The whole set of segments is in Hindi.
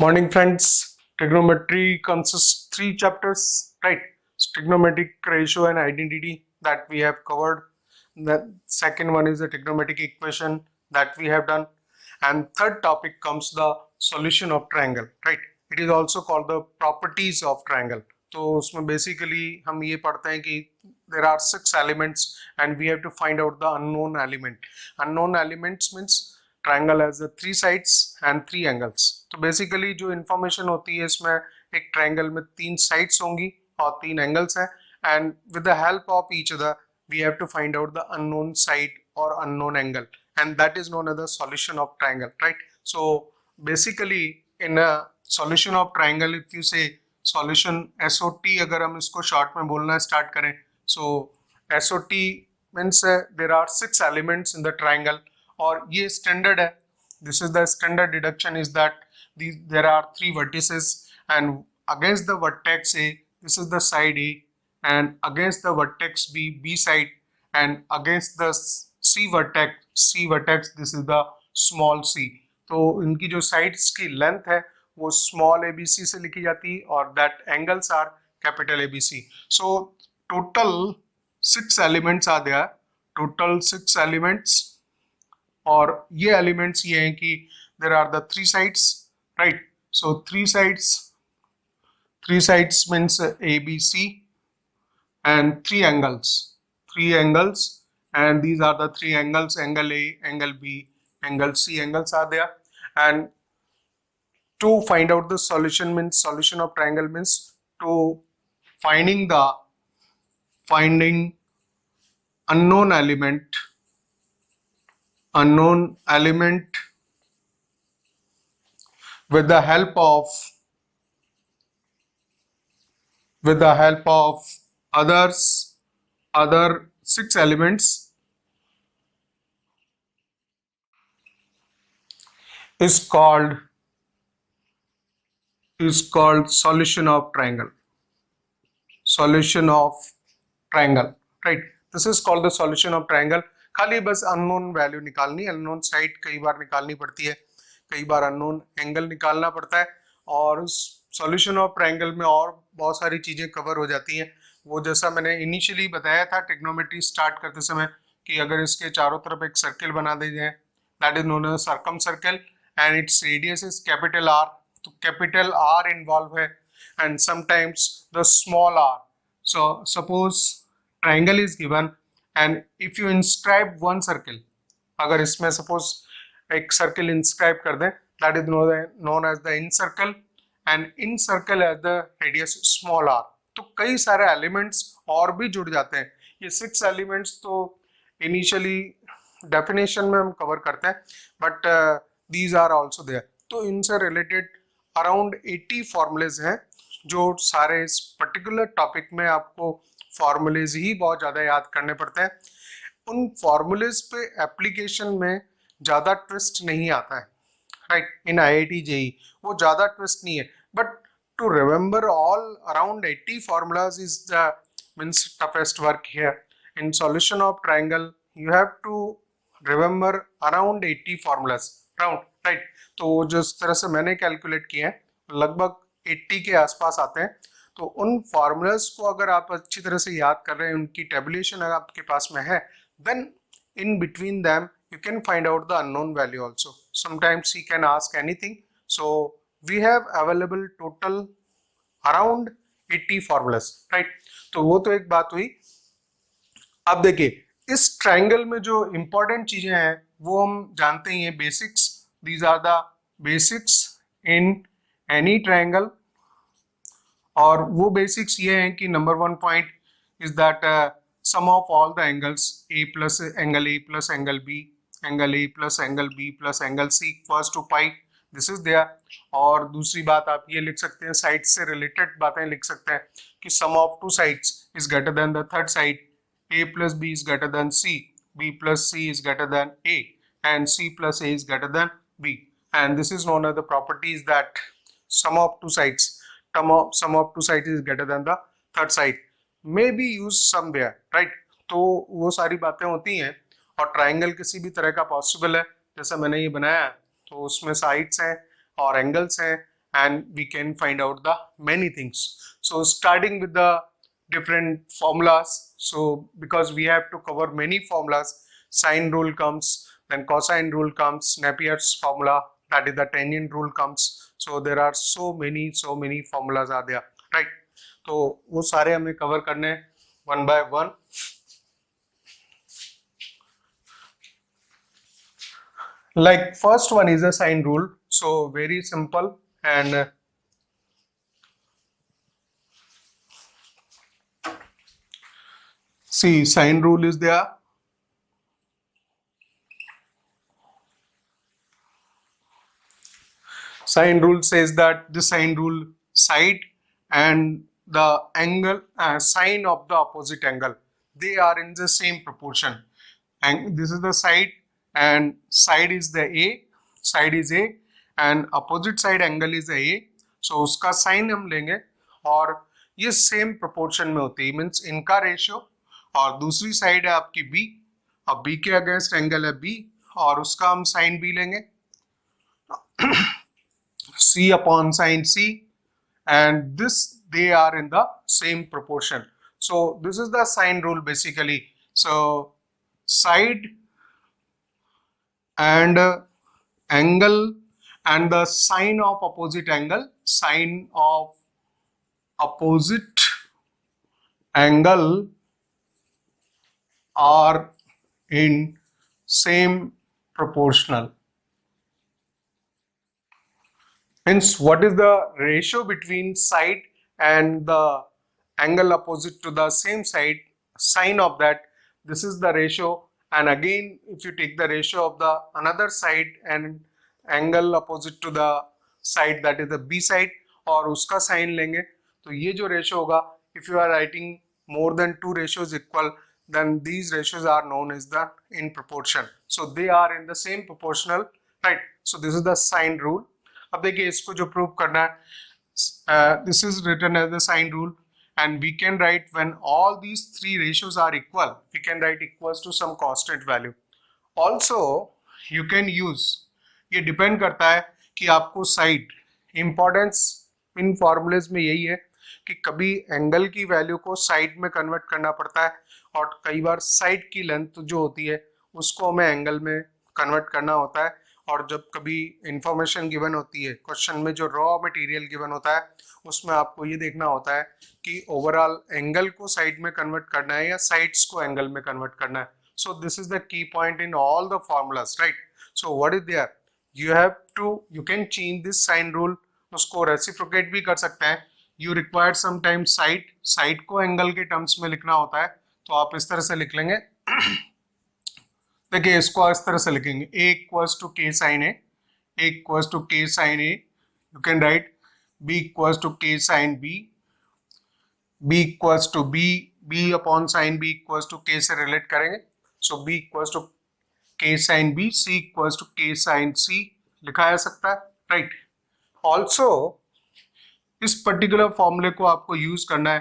Morning, friends. Trigonometry consists three chapters, right? Trigonometric ratio and identity that we have covered. The second one is the trigonometric equation that we have done, and third topic comes the solution of triangle, right? It is also called the properties of triangle. तो उसमें basically हम ये पढ़ते हैं कि there are 6 elements and we have to find out the unknown element. Unknown elements means triangle has 3 sides and 3 angles. तो बेसिकली जो इंफॉर्मेशन होती है इसमें एक ट्राइंगल में 3 साइड्स होंगी और 3 एंगल्स हैं and with the help of each other we have to find out the unknown side और unknown angle and that is known as the solution of triangle, right? So basically in a solution of triangle if you say solution SOT, अगर हम इसको शॉर्ट में बोलना स्टार्ट करें, so SOT means there are 6 elements in the triangle और ये स्टैंडर्ड है. This is the standard deduction is that there are 3 vertices and against the vertex A this is the side A and against the vertex B B side and against the C vertex this is the small C. तो इनकी जो साइड्स की लेंथ है वो स्मॉल ए बी सी से लिखी जाती है और that angles are capital A B C. So total 6 elements are there, total 6 elements. और ये एलिमेंट्स ये हैं कि there are the 3 sides, right? So 3 sides means A B C and 3 angles and these are the 3 angles, angle A, angle B, angle C, angles are there. And to find out the solution means solution of triangle means to finding unknown element with the help of other 6 elements is called solution of triangle, right? This is called the solution of triangle. खाली बस अननोन वैल्यू निकालनी, अननोन साइड कई बार निकालनी पड़ती है, कई बार अननोन एंगल निकालना पड़ता है और सॉल्यूशन ऑफ ट्रायंगल में और बहुत सारी चीजें कवर हो जाती हैं. वो जैसा मैंने इनिशियली बताया था ट्रिग्नोमेट्री स्टार्ट करते समय कि अगर इसके चारों तरफ एक सर्किल बना दे जाए that is known as circum circle and its radius is capital R. तो कैपिटल आर इन्वॉल्व है and sometimes the small R. So suppose triangle is given and if you inscribe one circle, अगर इसमें सपोज एक सर्किल इंस्क्राइब कर दें that is known as the incircle and incircle as the radius small are. तो कई सारे एलिमेंट्स और भी जुड़ जाते हैं. ये 6 एलिमेंट्स तो इनिशियली डेफिनेशन में हम कवर करते हैं but these are also there. तो इनसे रिलेटेड अराउंड 80 फॉर्मूलेज हैं जो सारे इस पर्टिकुलर टॉपिक में आपको फॉर्मूलेज ही बहुत ज़्यादा याद करने पड़ते हैं. उन फॉर्मूलेज पे एप्लीकेशन में ज़्यादा ट्विस्ट नहीं आता है, राइट? इन IIT JEE वो ज़्यादा ट्विस्ट नहीं है but to remember all around 80 formulas is the toughest work here. In solution of triangle you have to remember around 80 formulas, right? तो जिस तरह से मैंने कैलकुलेट किए हैं लगभग 80 के आसपास आते हैं. तो उन फॉर्मूलाज को अगर आप अच्छी तरह से याद कर रहे हैं, उनकी टेबुलेशन अगर आपके पास में है, then in between them you can find out the unknown value also. Sometimes he can ask anything. So we have available total around 80 formulas, right? तो वो तो एक बात हुई. अब देखिए इस ट्रायंगल में जो इंपॉर्टेंट चीजें हैं वो हम जानते ही हैं, basics. These are the basics in any triangle. और वो बेसिक्स ये हैं कि number 1 point is that sum of all the angles A plus angle B, angle A plus angle B plus angle C equals to pi. This is there. और दूसरी बात आप ये लिख सकते हैं, साइड से रिलेटेड बातें लिख सकते हैं कि sum of 2 sides is greater than the third side. A plus B is greater than C, B plus C is greater than A and C plus A is greater than B. And this is known as the properties that sum of 2 sides is greater than the third side may be use somewhere, right? तो वो सारी बातें होती हैं. और ट्राइंगल किसी भी तरह का पॉसिबल है, जैसा मैंने ये बनाया तो उसमें साइड्स हैं और एंगल्स हैं and we can find out the many things. So starting with the different formulas, so because we have to cover many formulas, sine rule comes, then cosine rule comes, Napier's formula, that is the tangent rule comes. So there are so many formulas are there, right? तो वो सारे हमें कवर करने one by one. Like first one is a sine rule, so very simple, and see sine rule is there. Sine rule says that the sine rule side and the angle sine of the opposite angle, they are in the same proportion, and this is the side and side is the side is a and opposite side angle is a, so उसका साइन हम लेंगे और ये सेम प्रोपोर्शन में होती है, मीन्स इनका रेशियो, और दूसरी साइड है आपकी b, अब b के अगेंस्ट एंगल है b और उसका हम साइन b लेंगे c upon sine c, and this they are in the same proportion. So this is the sine rule basically. So side and angle and the sine of opposite angle, sine of opposite angle are in same proportional. Hence, what is the ratio between side and the angle opposite to the same side, sine of that, this is the ratio. And again, if you take the ratio of the another side and angle opposite to the side, that is the b side, और उसका साइन लेंगे, तो ये जो रेशियो होगा, if you are writing more than two ratios equal, then these ratios are known as the in proportion. So they are in the same proportional, right? So this is the sine rule. अब देखिए इसको जो प्रूव करना है, this is written as the sine rule, and we can write when all these three ratios are equal, we can write equals to some constant value. Also you can use, ये डिपेंड करता है कि आपको साइड, इंपॉर्टेंस इन फॉर्मूलेज में यही है कि कभी एंगल की वैल्यू को साइड में कन्वर्ट करना पड़ता है और कई बार साइड की लेंथ जो होती है उसको हमें एंगल में कन्वर्ट करना होता है, और जब कभी इंफॉर्मेशन गिवन होती है क्वेश्चन में, जो रॉ मटेरियल गिवन होता है उसमें आपको ये देखना होता है कि ओवरऑल एंगल को साइड में कन्वर्ट करना है या साइड्स को एंगल में कन्वर्ट करना है. So this is the key point in all the formulas, right? So what is there, you have to, you can change this sine rule, उसको रेसिप्रोकेट भी कर सकते हैं. You required some time side को एंगल के टर्म्स में लिखना होता है, तो आप इस तरह से लिख लेंगे. देखिए इसको इस तरह से लिखेंगे, a equals to k sine a, a equals to k sine a, you can write b equals to k sine b, b equals to b upon sine b equals to k से रिलेट करेंगे, so b equals to k sine b, c equals to k sine c लिखा जा सकता है, राइट? ऑल्सो इस पर्टिकुलर फॉर्मूले को आपको यूज करना है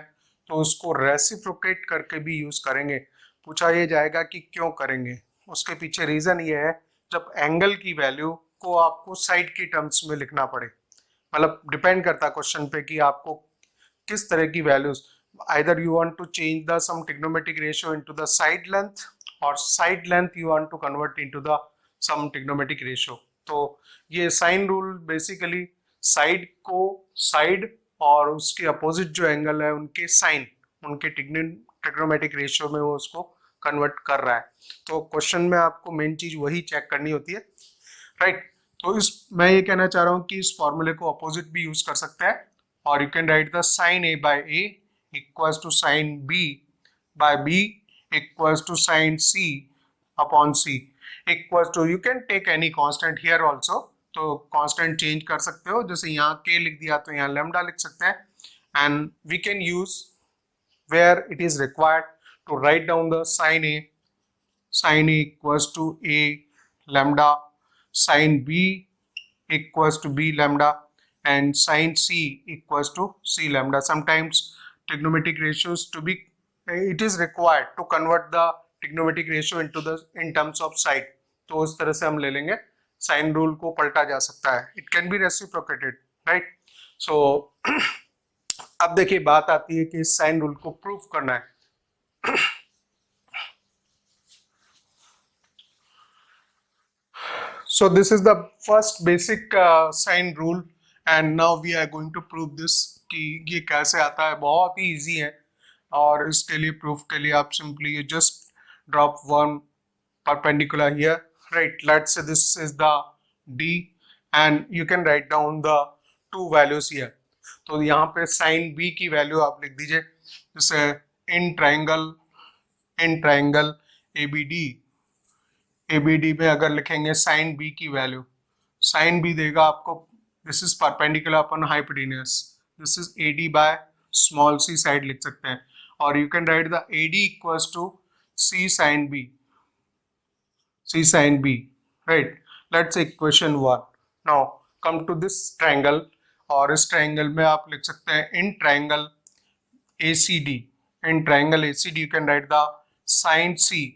तो उसको रेसिप्रोकेट करके भी यूज करेंगे. पूछा ये जाएगा कि क्यों करेंगे, उसके पीछे रीजन ये है, जब एंगल की वैल्यू को आपको साइड की टर्म्स में लिखना पड़े, मतलब डिपेंड करता है क्वेश्चन पे कि आपको किस तरह की values, either you want to change the some trigonometric ratio into the side length, और side length you want to convert into the some trigonometric ratio. तो ये साइन रूल बेसिकली साइड को, साइड और उसके अपोजिट जो एंगल है उनके साइन, उनके ट्रिग्नोमेट्रिक रेशियो में वो उसको कन्वर्ट कर रहा है. तो क्वेश्चन में आपको मेन चीज वही चेक करनी होती है, राइट? तो इस मैं ये कहना चाह रहा हूँ कि इस फॉर्मूले को अपोजिट भी यूज कर सकते हैं, और you can write the sine a by a equals to sine b by b equals to sine c upon c equals to, you can take any constant here also, तो कांस्टेंट चेंज कर सकते हो, जैसे यहाँ k लिख दिया तो यहाँ लैम्डा लिख सकते हैं, and we can use where it is required to write down the sin a equals to a lambda, sin b equals to b lambda, and sin c equals to c lambda. Sometimes trigonometric ratios to be, it is required to convert the trigonometric ratio into the in terms of side, तो उस तरह से हम ले लेंगे. साइन रूल को पलटा जा सकता है, it can be reciprocated, right. So अब देखिए बात आती है कि साइन रूल को प्रूफ करना है। So this is the first basic sine rule and now we are going to prove this कि ये कैसे आता है। बहुत ही इजी है और इसके लिए प्रूफ के लिए आप simply you just drop one perpendicular here, right? Let's say this is the D and you can write down the two values here. तो यहाँ पे sin B की वैल्यू आप लिख दीजिए, जैसे इन ट्राइंगल ABD में अगर लिखेंगे साइन बी की वैल्यू, साइन बी देगा आपको, this is perpendicular upon hypotenuse, this is AD by small c side लिख सकते हैं, और you can write the AD equals to C sine B, right. Let's say equation 1। Now come to this triangle, और इस ट्राइंगल में आप लिख सकते हैं in triangle ACD, you can write the sine C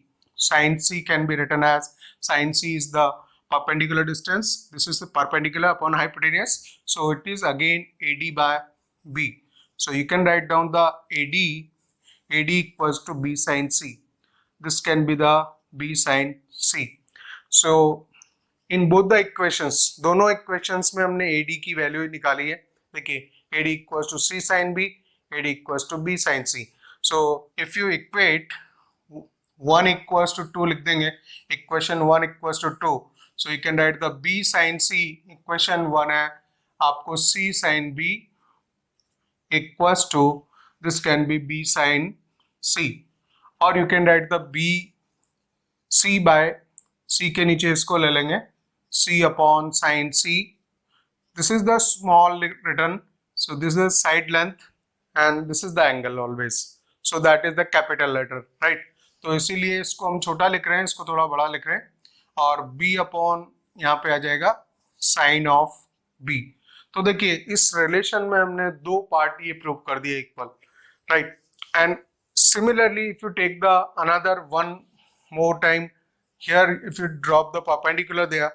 can be written as sine C is the perpendicular distance, this is the perpendicular upon hypotenuse, so it is again AD by B. So you can write down the AD equals to B sine C, this can be the B sine C. So in both the equations, दोनों equations में हमने AD की वैल्यू निकाली है। देखिए AD equals to C sin B, AD equals to B sin C. So if you equate 1 equals to 2 लिख देंगे, equation 1 equals to 2, so you can write the B sin C, equation 1 है आपको C sin B equals to, this can be B sin C, or you can write the B C by C के नीचे इसको ले लेंगे C upon sin C, this is the small written, so this is the side length and this is the angle always, so that is the capital letter, right? तो इसीलिए इसको हम छोटा लिख रहे हैं, इसको थोड़ा बड़ा लिख रहे हैं, और B अपॉन यहाँ पे आ जाएगा साइन ऑफ B। तो देखिए इस रिलेशन में हमने दो पार्ट ये प्रूव कर दिए equal, right. And similarly if you take the another one more time here, if you drop the perpendicular there,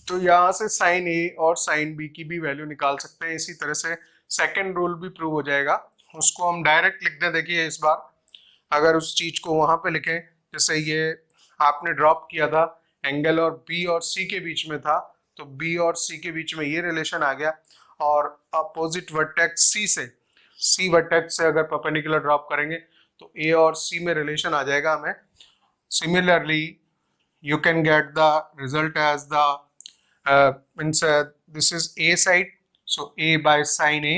तो यहाँ से साइन A और साइन B की भी वैल्यू निकाल सकते हैं। इसी तरह से सेकेंड रूल भी प्रूव हो जाएगा, उसको हम डायरेक्ट लिख दें। देखिए इस बार अगर उस चीज को वहां पे लिखें, जैसे ये आपने ड्रॉप किया था एंगल और B और C के बीच में था, तो B और C के बीच में ये रिलेशन आ गया, और अपोजिट वर्टेक्स C वर्टेक्स से अगर परपेंडिकुलर ड्रॉप करेंगे तो A और C में रिलेशन आ जाएगा हमें। Similarly you can get the result as the means this is A side, so A by sin A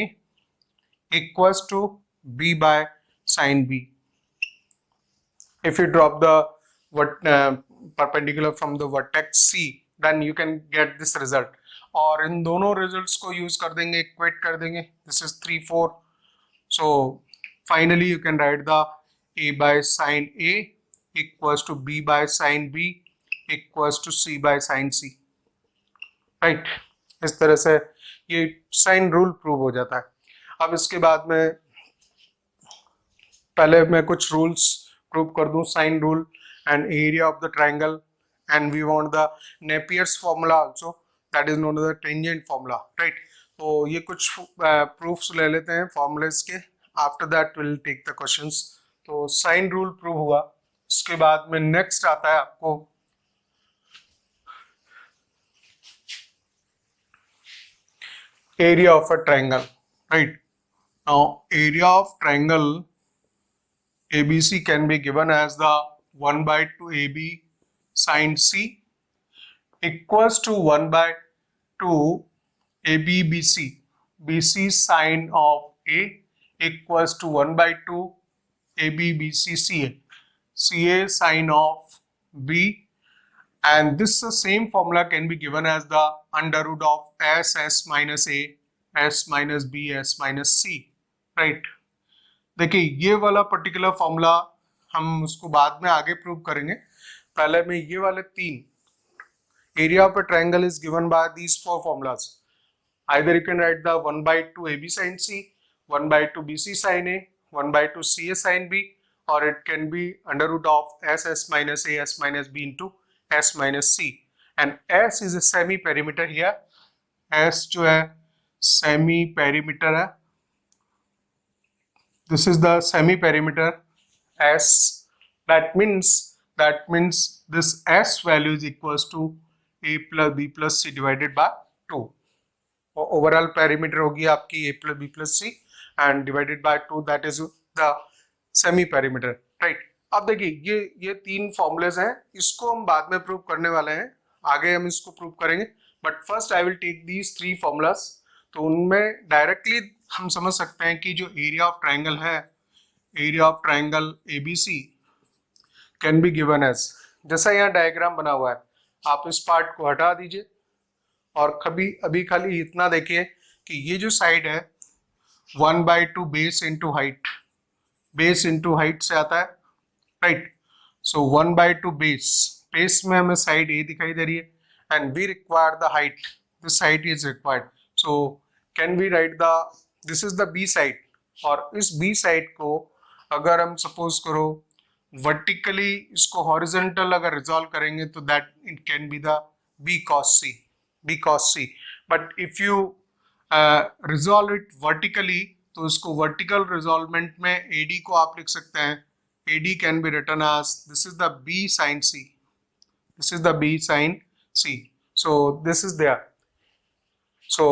equals to B by sin B. If you drop the perpendicular from the vertex C, then you can get this result. और इन दोनों results को use कर देंगे, equate कर देंगे, this is 3 4, so finally you can write the A by sin A equals to B by sin B equals to C by sin C, right? इस तरह से ये साइन रूल प्रूव हो जाता है। अब इसके बाद में पहले मैं कुछ रूल्स प्रूव कर दूं, sine rule and area of the triangle, and we want the Napier's formula also, that is known as the tangent formula, right. तो ये कुछ प्रूफ्स ले लेते हैं फॉर्मूलेस के, after that will take the questions. तो साइन रूल प्रूव हुआ, इसके बाद में नेक्स्ट आता है आपको area of a triangle, right? Now area of triangle ABC can be given as the 1 by 2 AB sin C equals to 1 by 2 AB BC, BC sin of A equals to 1 by 2 AB BC CA, CA sin of B, and this same formula can be given as the under root of S minus A, S minus B, S minus C, right? देखिए ये वाला पर्टिकुलर फॉर्मूला हम उसको बाद में आगे प्रूव करेंगे, पहले में ये वाले तीन area of a triangle is given bye these four formulas. Either you can write the 1 by 2 AB sin C, 1 by 2 BC sin A, 1 by 2 CA sin B, or it can be under root of S minus A, S minus B into S minus C, and S is a semi perimeter here, S जो है सेमी पेरीमीटर है, this is the semi perimeter S. That means this S value is equals to a plus b plus c divided by 2. Overall perimeter होगी आपकी a plus b plus c and divided by 2, that is the semi perimeter, right? अब देखिए ये तीन फॉर्मूलेज हैं, इसको हम बाद में प्रूव करने वाले हैं, आगे हम इसको प्रूव करेंगे, but first I will take these three formulas. तो उनमें डायरेक्टली हम समझ सकते हैं कि जो एरिया ऑफ ट्राइंगल है, area of triangle ABC can be given as, जैसा यहाँ डायग्राम बना हुआ है, आप इस पार्ट को हटा दीजिए और अभी खाली इतना देखिए कि ये जो साइड है 1/2 base into height, base into height से आता है, राइट? सो 1/2 बेस में हमें साइड ए दिखाई दे रही है and we require the height, this side is required, so can we write the, this is the B side, और इस बी साइड को अगर हम सपोज करो वर्टिकली इसको हॉरिजॉन्टल अगर रिजॉल्व करेंगे तो that it can be the B cos C, but if you resolve it vertically तो इसको वर्टिकल रिजॉल्वमेंट में एडी को आप लिख सकते हैं, AD can be written as this is the B sine C, this is the B sine C, so this is there, so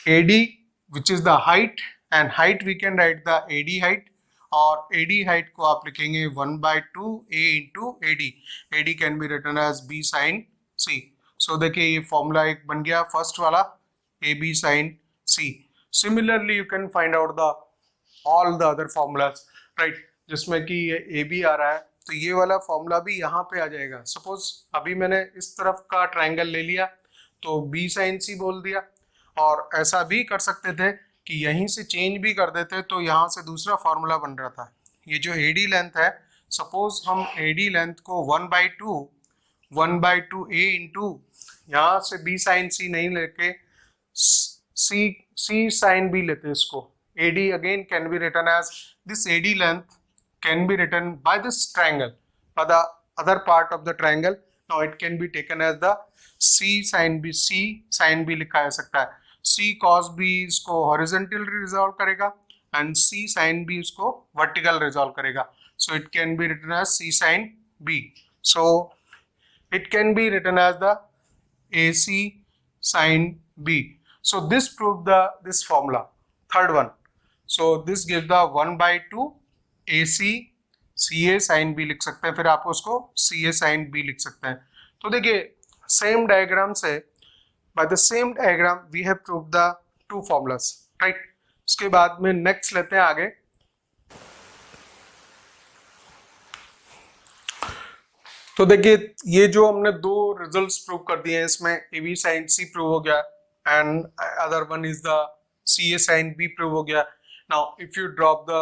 AD which is the height, and height we can write the AD height, और AD height को आप लिखेंगे 1/2 A into AD, AD can be written as B sin C. So देखिए ये फॉर्मूला एक बन गया फर्स्ट वाला, AB sin C. Similarly you can find out the all the other formulas, right? जिसमें कि ये AB आ रहा है तो ये वाला फॉर्मूला भी यहाँ पे आ जाएगा। सपोज अभी मैंने इस तरफ का ट्राइंगल ले लिया तो B sin C बोल दिया, और ऐसा भी कर सकते थे कि यहीं से चेंज भी कर देते तो यहाँ से दूसरा फॉर्मूला बन रहा था। ये जो AD लेंथ है, सपोज हम AD लेंथ को 1/2 A इंटू यहाँ से B साइन C नहीं लेके C साइन B लेते इसको, AD again can be written as this AD length can be written by this triangle, by the other part of the triangle. Now it can be taken as the C sin B लिखा जा सकता है, C cos B इसको हॉरिजॉन्टल रिजॉल्व करेगा एंड C sin B इसको वर्टिकल रिजॉल्व करेगा, so it can be written as C sin B, so it can be written as the AC sin B. So this proved this formula, third one, so this gives the 1/2 AC CA sin B लिख सकते हैं, फिर आप उसको CA sin B लिख सकते हैं। तो देखिए सेम डायग्राम से, by the same diagram we have proved the two formulas, right? इसके बाद में नेक्स्ट लेते हैं आगे। तो देखिए ये जो हमने दो रिजल्ट्स प्रूव कर दिए हैं, इसमें AB sin C प्रूव हो गया and other one is the CA sin B prove हो गया। Now if you drop the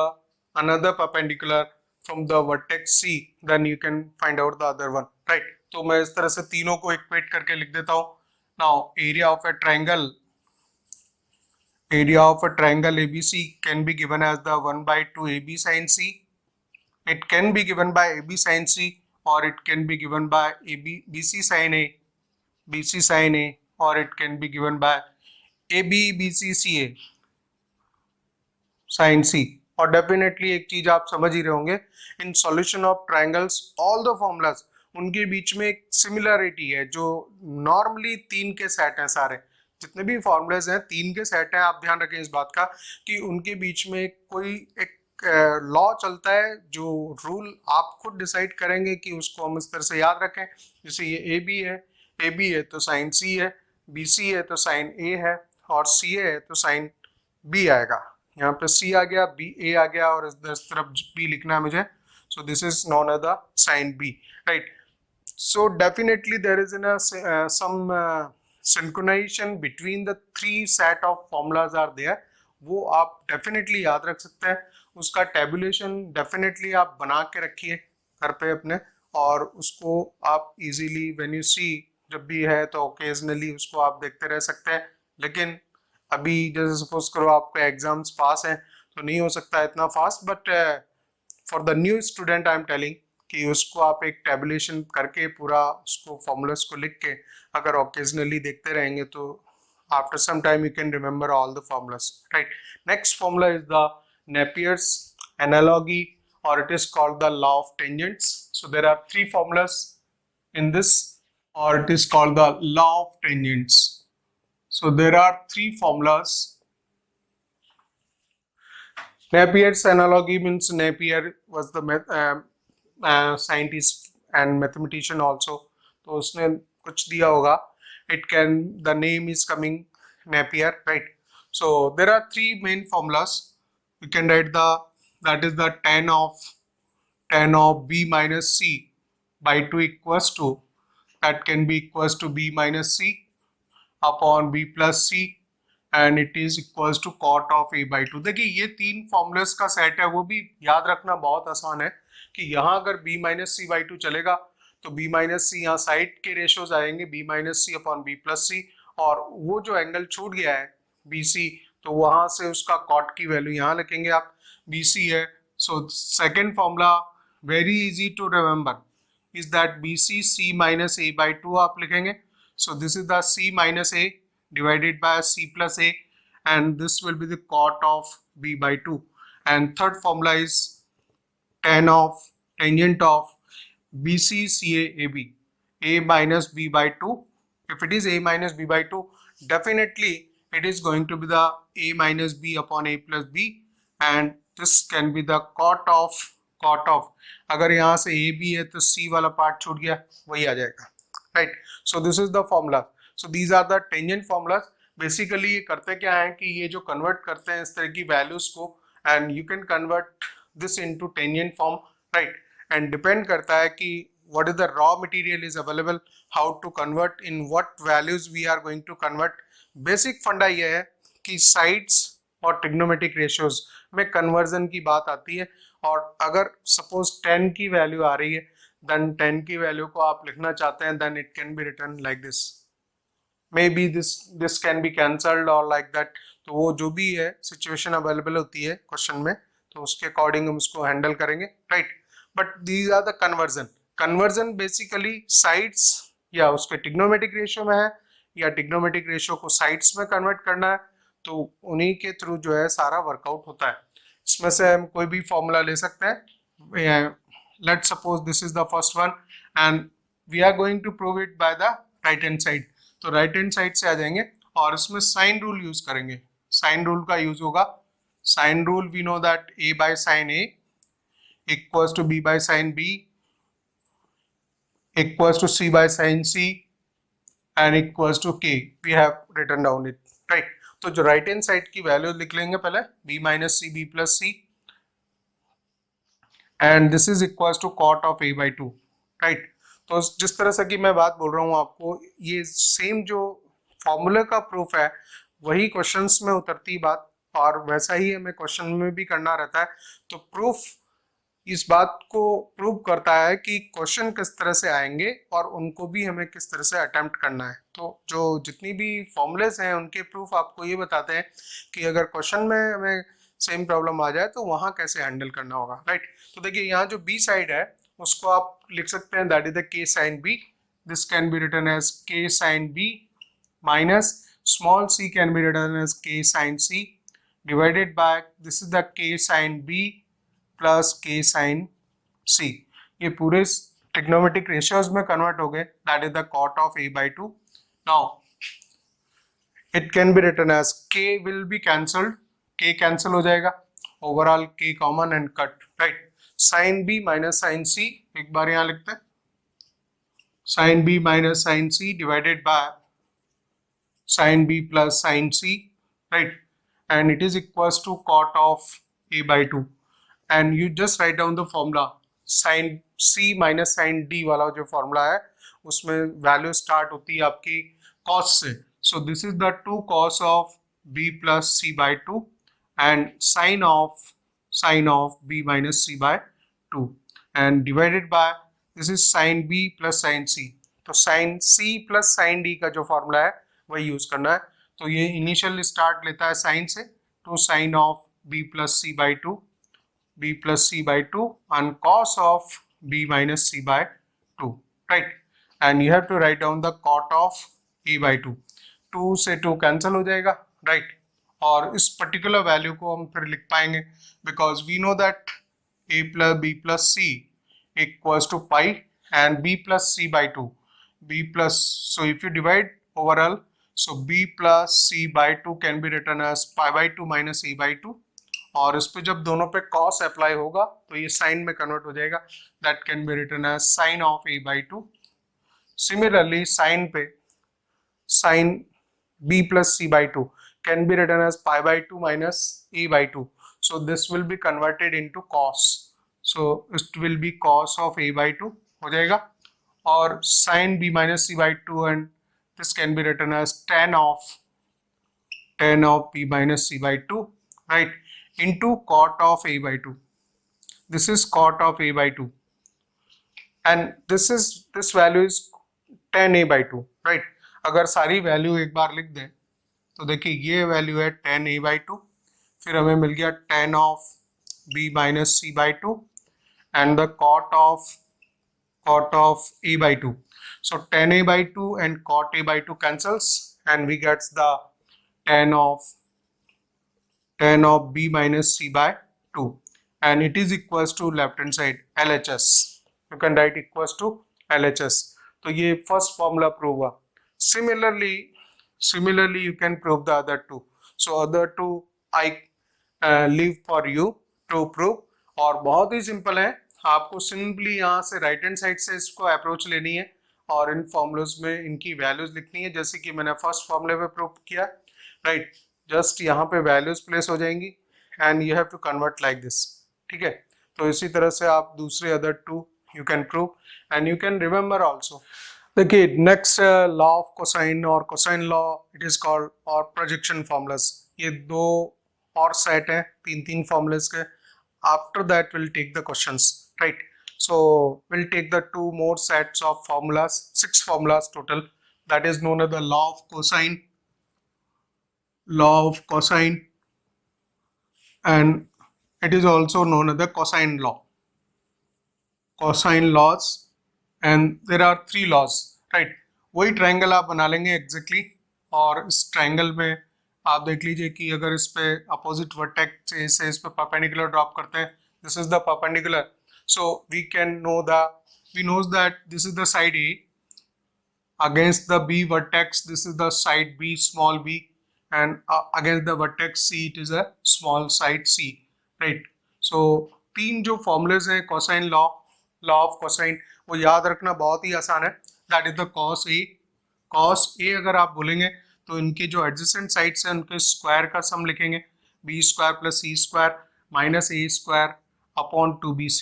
another perpendicular from the vertex C, then you can find out the other one, right? तो मैं इस तरह से तीनों को इक्वेट करके लिख देता हूँ। Now area of a triangle ABC can be given as the 1/2 AB sin C. It can be given by AB sin C, or it can be given by BC sin A, or it can be given by AB BC CA sin C. और डेफिनेटली एक चीज आप समझ ही रहे होंगे, in solution of triangles all the formulas उनके बीच में एक सिमिलरिटी है, जो नॉर्मली तीन के सेट हैं, सारे जितने भी फॉर्मूलाज हैं तीन के सेट हैं। आप ध्यान रखें इस बात का कि उनके बीच में कोई एक लॉ चलता है, जो रूल आप खुद डिसाइड करेंगे कि उसको हम इस तरह से याद रखें। जैसे ये AB है तो साइन C है, BC है तो साइन A है, और CA है तो साइन B आएगा। यहाँ पे C आ गया, A आ गया, और इस तरफ B लिखना है मुझे, so this is known as the sin B, right? So definitely there is some synchronization between the three set of formulas are there, वो आप definitely याद रख सकते हैं। उसका tabulation definitely आप बना के रखिए घर पे अपने, और उसको आप easily when you see, जब भी है तो occasionally उसको आप देखते रह सकते हैं। लेकिन अभी जैसे सपोज करो आपका एग्जाम्स पास है तो नहीं हो सकता इतना fast, but for the new student I am telling कि उसको आप एक टेबुलेशन करके पूरा उसको फॉर्मूलास को लिख के अगर ओकेजनली देखते रहेंगे तो after some time you can remember all the formulas, right? Next formula is the Napier's analogy, or it is called the law of tangents. So there are three formulas in this, or it is called the law of tangents. So there are three formulas. Napier's analogy means Napier was the scientist and mathematician also. तो उसने कुछ दिया होगा. It can, the name is coming Napier, right? So there are three main formulas. You can write that is the tan of b minus c by 2 equals to, that can be equals to b minus c upon b plus c, and it is equals to cot of a by 2. देखिए ये तीन फॉर्मूलास का सेट है, वो भी याद रखना बहुत आसान है कि यहाँ अगर b माइनस सी बाई 2 चलेगा तो b माइनस सी, यहाँ साइड के रेशियोज आएंगे b माइनस सी अपॉन b प्लस सी, और वो जो एंगल छूट गया है BC, तो वहां से उसका कॉट की वैल्यू यहाँ लिखेंगे आप, BC है. So second formula very easy to remember is that BC C minus A by 2 आप लिखेंगे. So this is the C minus A divided by C plus A, and this will be the cot of B by 2. And third formula is tan of tangent of BC CA AB, A minus B by 2. If it is A minus B by 2, definitely it is going to be the A minus B upon A plus B, and this can be the cot of अगर यहाँ से ए बी है तो सी वाला पार्ट छूट गया, वही आ जाएगा, right? So this is the formula. So these are the tangent formulas. Basically ये करते क्या है कि ये जो कन्वर्ट करते हैं इस तरह की वैल्यूज को, and you can convert this into tangent form, right? And depend करता है कि what is the raw material is available, how to convert, in what values we are going to convert. Basic फंडा ये है कि साइड्स और ट्रिग्नोमेट्रिक रेशियोज में कन्वर्जन की बात आती है, और अगर सपोज 10 की वैल्यू आ रही है, देन 10 की वैल्यू को आप लिखना चाहते हैं, then it can be written like this, maybe this can be cancelled और लाइक दैट. तो वो जो भी है सिचुएशन अवेलेबल होती है क्वेश्चन में, तो उसके अकॉर्डिंग हम उसको हैंडल करेंगे, right? But these are the conversion basically sides या उसके ट्रिग्नोमेट्रिक रेशियो में है, या ट्रिग्नोमेट्रिक रेशियो को साइड्स में कन्वर्ट करना है, तो उन्हीं के थ्रू जो है सारा वर्कआउट होता है. इसमें से हम कोई भी फॉर्मूला ले सकते हैं. Let's suppose this is the first one, and we are going to prove it by the right hand side. तो राइट हैंड साइड से आ जाएंगे और इसमें साइन रूल यूज करेंगे. साइन रूल का यूज होगा. Sine rule we know that a by sine a equals to b by sine b equals to c by sin c and equals to k. We have written down it, right? तो जो राइट हैंड साइड की वैल्यू लिख लेंगे पहले, b minus C b plus C, and this is equals to cot of a by 2, right? तो जिस तरह से कि मैं बात बोल रहा हूँ आपको, ये सेम जो फॉर्मूले का प्रूफ है वही क्वेश्चंस में उतरती बात, और वैसा ही हमें क्वेश्चन में भी करना रहता है. तो प्रूफ इस बात को प्रूव करता है कि क्वेश्चन किस तरह से आएंगे और उनको भी हमें किस तरह से अटेम्प्ट करना है. तो जो जितनी भी फॉर्मूलेस हैं उनके प्रूफ आपको ये बताते हैं कि अगर क्वेश्चन में हमें सेम प्रॉब्लम आ जाए तो वहाँ कैसे हैंडल करना होगा, राइट? तो देखिए यहाँ जो बी साइड है उसको आप लिख सकते हैं, that is the K sine B. This can be written as K sine B minus small C can be written as K sine C divided by this is the K sine B plus K sine C. ये पूरे ट्रिग्नोमेट्रिक रेशियोज में कन्वर्ट हो गए, that is the cot of a by 2. Now it can be written as k will be cancelled, k cancel हो जाएगा, overall k common and cut, right? Sine b minus sine c, एक बार यहाँ लिखते हैं, sine b minus sine c divided by sine b plus sine c, right? And it is equals to cot of a by 2. and you just write down the formula sin c minus sin d वाला जो फॉर्मूला है उसमें वैल्यू स्टार्ट होती है आपकी cos से. so this is the 2 cos of b plus c by 2 and sin of b minus c by 2 and divided by this is sin b plus sin c. तो sin c plus sin d का जो फॉर्मूला है वही यूज करना है. तो ये इनिशियल स्टार्ट लेता है sin से, to sin of b plus c by 2 b plus c by 2 and cos of b minus c by 2, right? And you have to write down the cot of a by 2. 2 से 2 कैंसिल हो जाएगा, राइट। और इस पर्टिकुलर वैल्यू को हम फिर लिख पाएंगे because we know that a plus b plus c equals to pi and b plus c by 2. b plus, so if you divide overall, so b plus c by 2 can be written as pi by 2 minus a by 2. और इस पे जब दोनों पे cos अप्लाई होगा तो ये साइन में कन्वर्ट हो जाएगा, that can be written as sine of a by 2. Similarly sine पे sin b plus c by 2 can be written as pi by 2 minus a by 2. So this will be converted into cos. So it will be cos of a by 2 हो जाएगा, और sin b minus c by 2 and this can be written as tan of b minus c by 2, right, into cot of a by 2. This is cot of a by 2 and this value is tan a by 2, right. अगर सारी वैल्यू एक बार लिख दें तो देखिए ये वैल्यू है tan a by 2, फिर हमें मिल गया tan of b minus c by 2 and the cot of a by 2. So tan a by 2 and cot a by 2 cancels and we get the tan of b minus c by 2 and it is equals to left hand side LHS. You can write equals to LHS. तो ये फर्स्ट फॉर्मूला प्रूव हुआ. Similarly you can prove the other two. So other two I leave for you to prove. और बहुत ही सिंपल है, आपको सिंपली यहाँ से राइट हैंड साइड से इसको अप्रोच लेनी है और इन फॉर्मूलाज में इनकी वैल्यूज लिखनी है जैसे कि मैंने फर्स्ट फॉर्मूले में प्रूव किया, राइट. जस्ट यहाँ पे वैल्यूज प्लेस हो जाएंगी and you have to convert like this, ठीक है. तो इसी तरह से आप दूसरे other two you can prove and you can remember also. देखिए नेक्स्ट लॉ ऑफ कोसाइन और cosine law it is called और प्रोजेक्शन फॉर्मूलाज. ये दो और सेट हैं तीन फॉर्मूलाज के. After that will take the questions, right. So will take the two more sets of formulas, 6 formulas total, that is known as the law of cosine and it is also known as the cosine laws and there are 3 laws, right. वही ट्रायंगल आप बना लेंगे एग्जैक्टली और इस ट्रायंगल में आप देख लीजिए कि अगर इस पे अपोजिट वर्टेक्स से इस पे परपेंडिकुलर ड्रॉप करते हैं, this is the perpendicular, so we knows that this is the side A against the B vertex, this is the side B small b and against the vertex C it is a small side C, right. So तीन जो फॉर्मूलेज हैं कोसाइन लॉ ऑफ कोसाइन वो याद रखना बहुत ही आसान है. That is the cos A अगर आप बोलेंगे तो इनके जो एडजेसेंट साइड्स हैं उनके स्क्वायर का सम लिखेंगे, b square plus c square minus a square upon 2bc.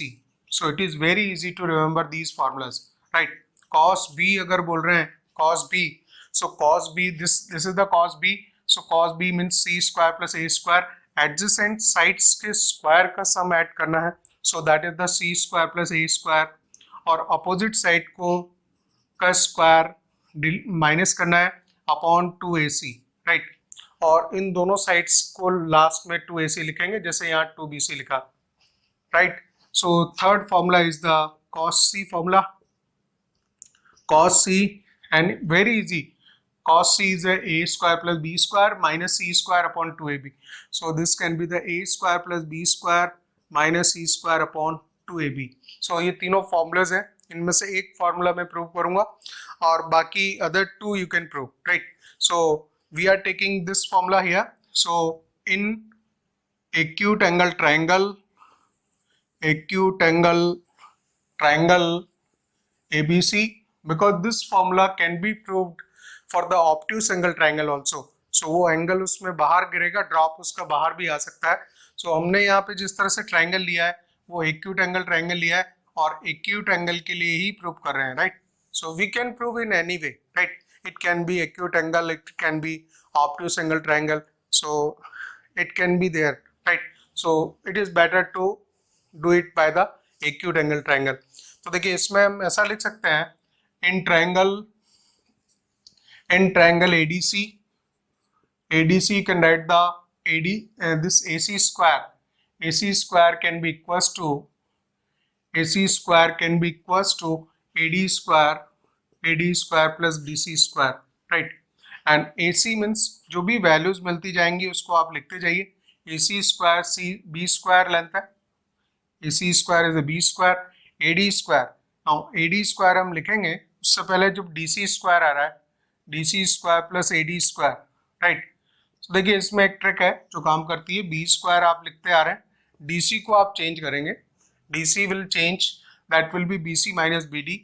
So it is very easy to remember these formulas, right. cos b अगर बोल रहे हैं cos b, so cos b this is the cos b, so cos b means c square plus a square, adjacent sides के स्क्वायर का सम ऐड करना है, so that is the c square plus a square, और अपोजिट साइड को का स्क्वायर माइनस करना है अपॉन 2ac, राइट. और इन दोनों साइड्स को लास्ट में 2ac लिखेंगे जैसे यहाँ 2bc लिखा, right. So third formula is the cos c formula. cos c and very easy, cos c is a square plus b square minus c square upon 2ab. So this can be the a square plus b square minus c square upon 2ab. So ये तीनों फॉर्मूलाज हैं, इनमें से एक फार्मूला मैं प्रूव करूंगा और बाकी other two you can prove, right. So we are taking this formula here. So in acute angle triangle ABC, because this formula can be proved for the obtuse angle triangle also. So वो एंगल उसमें बाहर गिरेगा, ड्रॉप उसका बाहर भी आ सकता है. So हमने यहाँ पे जिस तरह से ट्रायंगल लिया है वो acute angle triangle लिया है और acute angle के लिए ही प्रूव कर रहे हैं, right. So we can prove in any way, right. It can be acute angle, it can be obtuse angle triangle, so it can be there, right. So it is better to do it by the acute angle triangle. तो देखिए इसमें हम ऐसा लिख सकते हैं in triangle ADC you can write the this AC square can be equals to AD square plus BC square, right. And AC means जो भी वैल्यूज मिलती जाएंगी उसको आप लिखते जाइए. AC square B square length है, AC square is B square. AD square, now AD square हम लिखेंगे उससे पहले जो DC स्क्वायर आ रहा है, DC square plus AD square, right. तो देखिए इसमें एक ट्रिक है जो काम करती है. B स्क्वायर आप लिखते आ रहे हैं, DC को आप चेंज करेंगे, DC will change, that will be BC minus BD.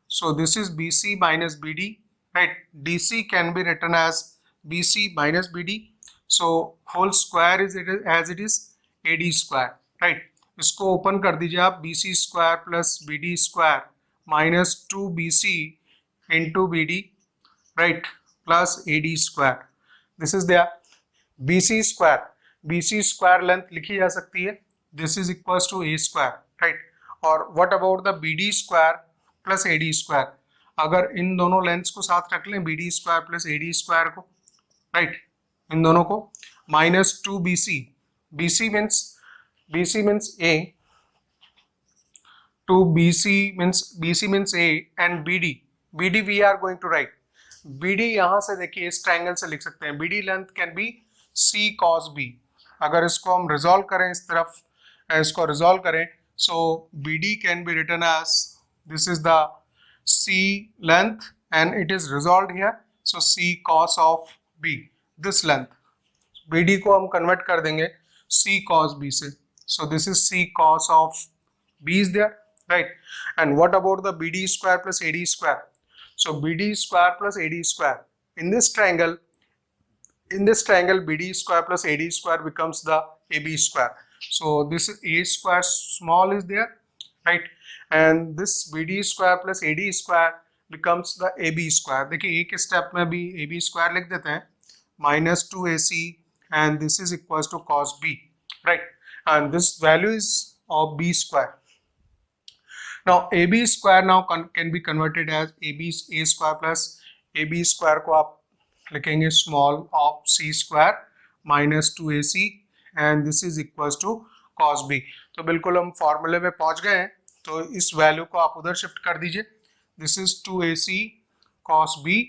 So this is BC minus BD, right? DC can be written as BC minus BD. So whole square is as it is AD square, right? इसको ओपन कर दीजिए आप, BC square plus BD square minus 2BC into BD, right, plus AD square. This is there. BC square length लिखी जा सकती है, this is equals to A square, right. और what about the BD square plus AD square? अगर इन दोनों लेंथ्स को साथ रख लें, BD square plus AD square को, राइट, इन दोनों को, minus 2BC. BC means A, 2BC means A and BD we are going to write. BD यहां से देखिए इस ट्रायंगल से लिख सकते हैं. BD length can B C cos B. अगर इसको हम रिजॉल्व करें, इस तरफ इसको रिजॉल्व करें, so BD can be written as, this is the C length and it is resolved here, so C cos of B, this length. BD को हम कन्वर्ट कर देंगे C cos B से, so this is C cos of B is there, right. And what about the BD square plus AD square? So BD square plus AD square, in this triangle BD square plus AD square becomes the AB square. So this is A square small is there, right, and this BD square plus AD square becomes the AB square. देखिए एक स्टेप में भी AB square लिख देते हैं, minus 2AC and this is equals to cos B, right, and this value is of B square. Now AB square now can be converted as A square plus AB square को आप लिखेंगे small of C square minus 2AC and this is equals to cos B. तो बिल्कुल हम फॉर्मूले में पहुंच गए हैं, तो इस वैल्यू को आप उधर शिफ्ट कर दीजिए. This is 2AC cos B,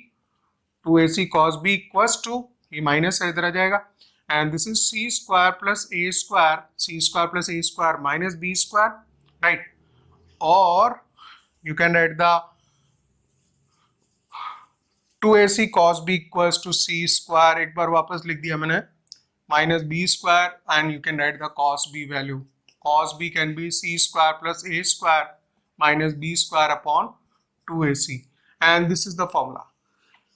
2AC cos B equals to, ये माइनस है इधर आ जाएगा, and this is C square plus A square, C square plus A square minus B square, right. और you can write the 2AC cos B equals to C square, एक बार वापस लिख दिया मैंने, minus B square, and you can write the cos B value. Cos B can be C square plus A square minus B square upon 2AC, and this is the formula,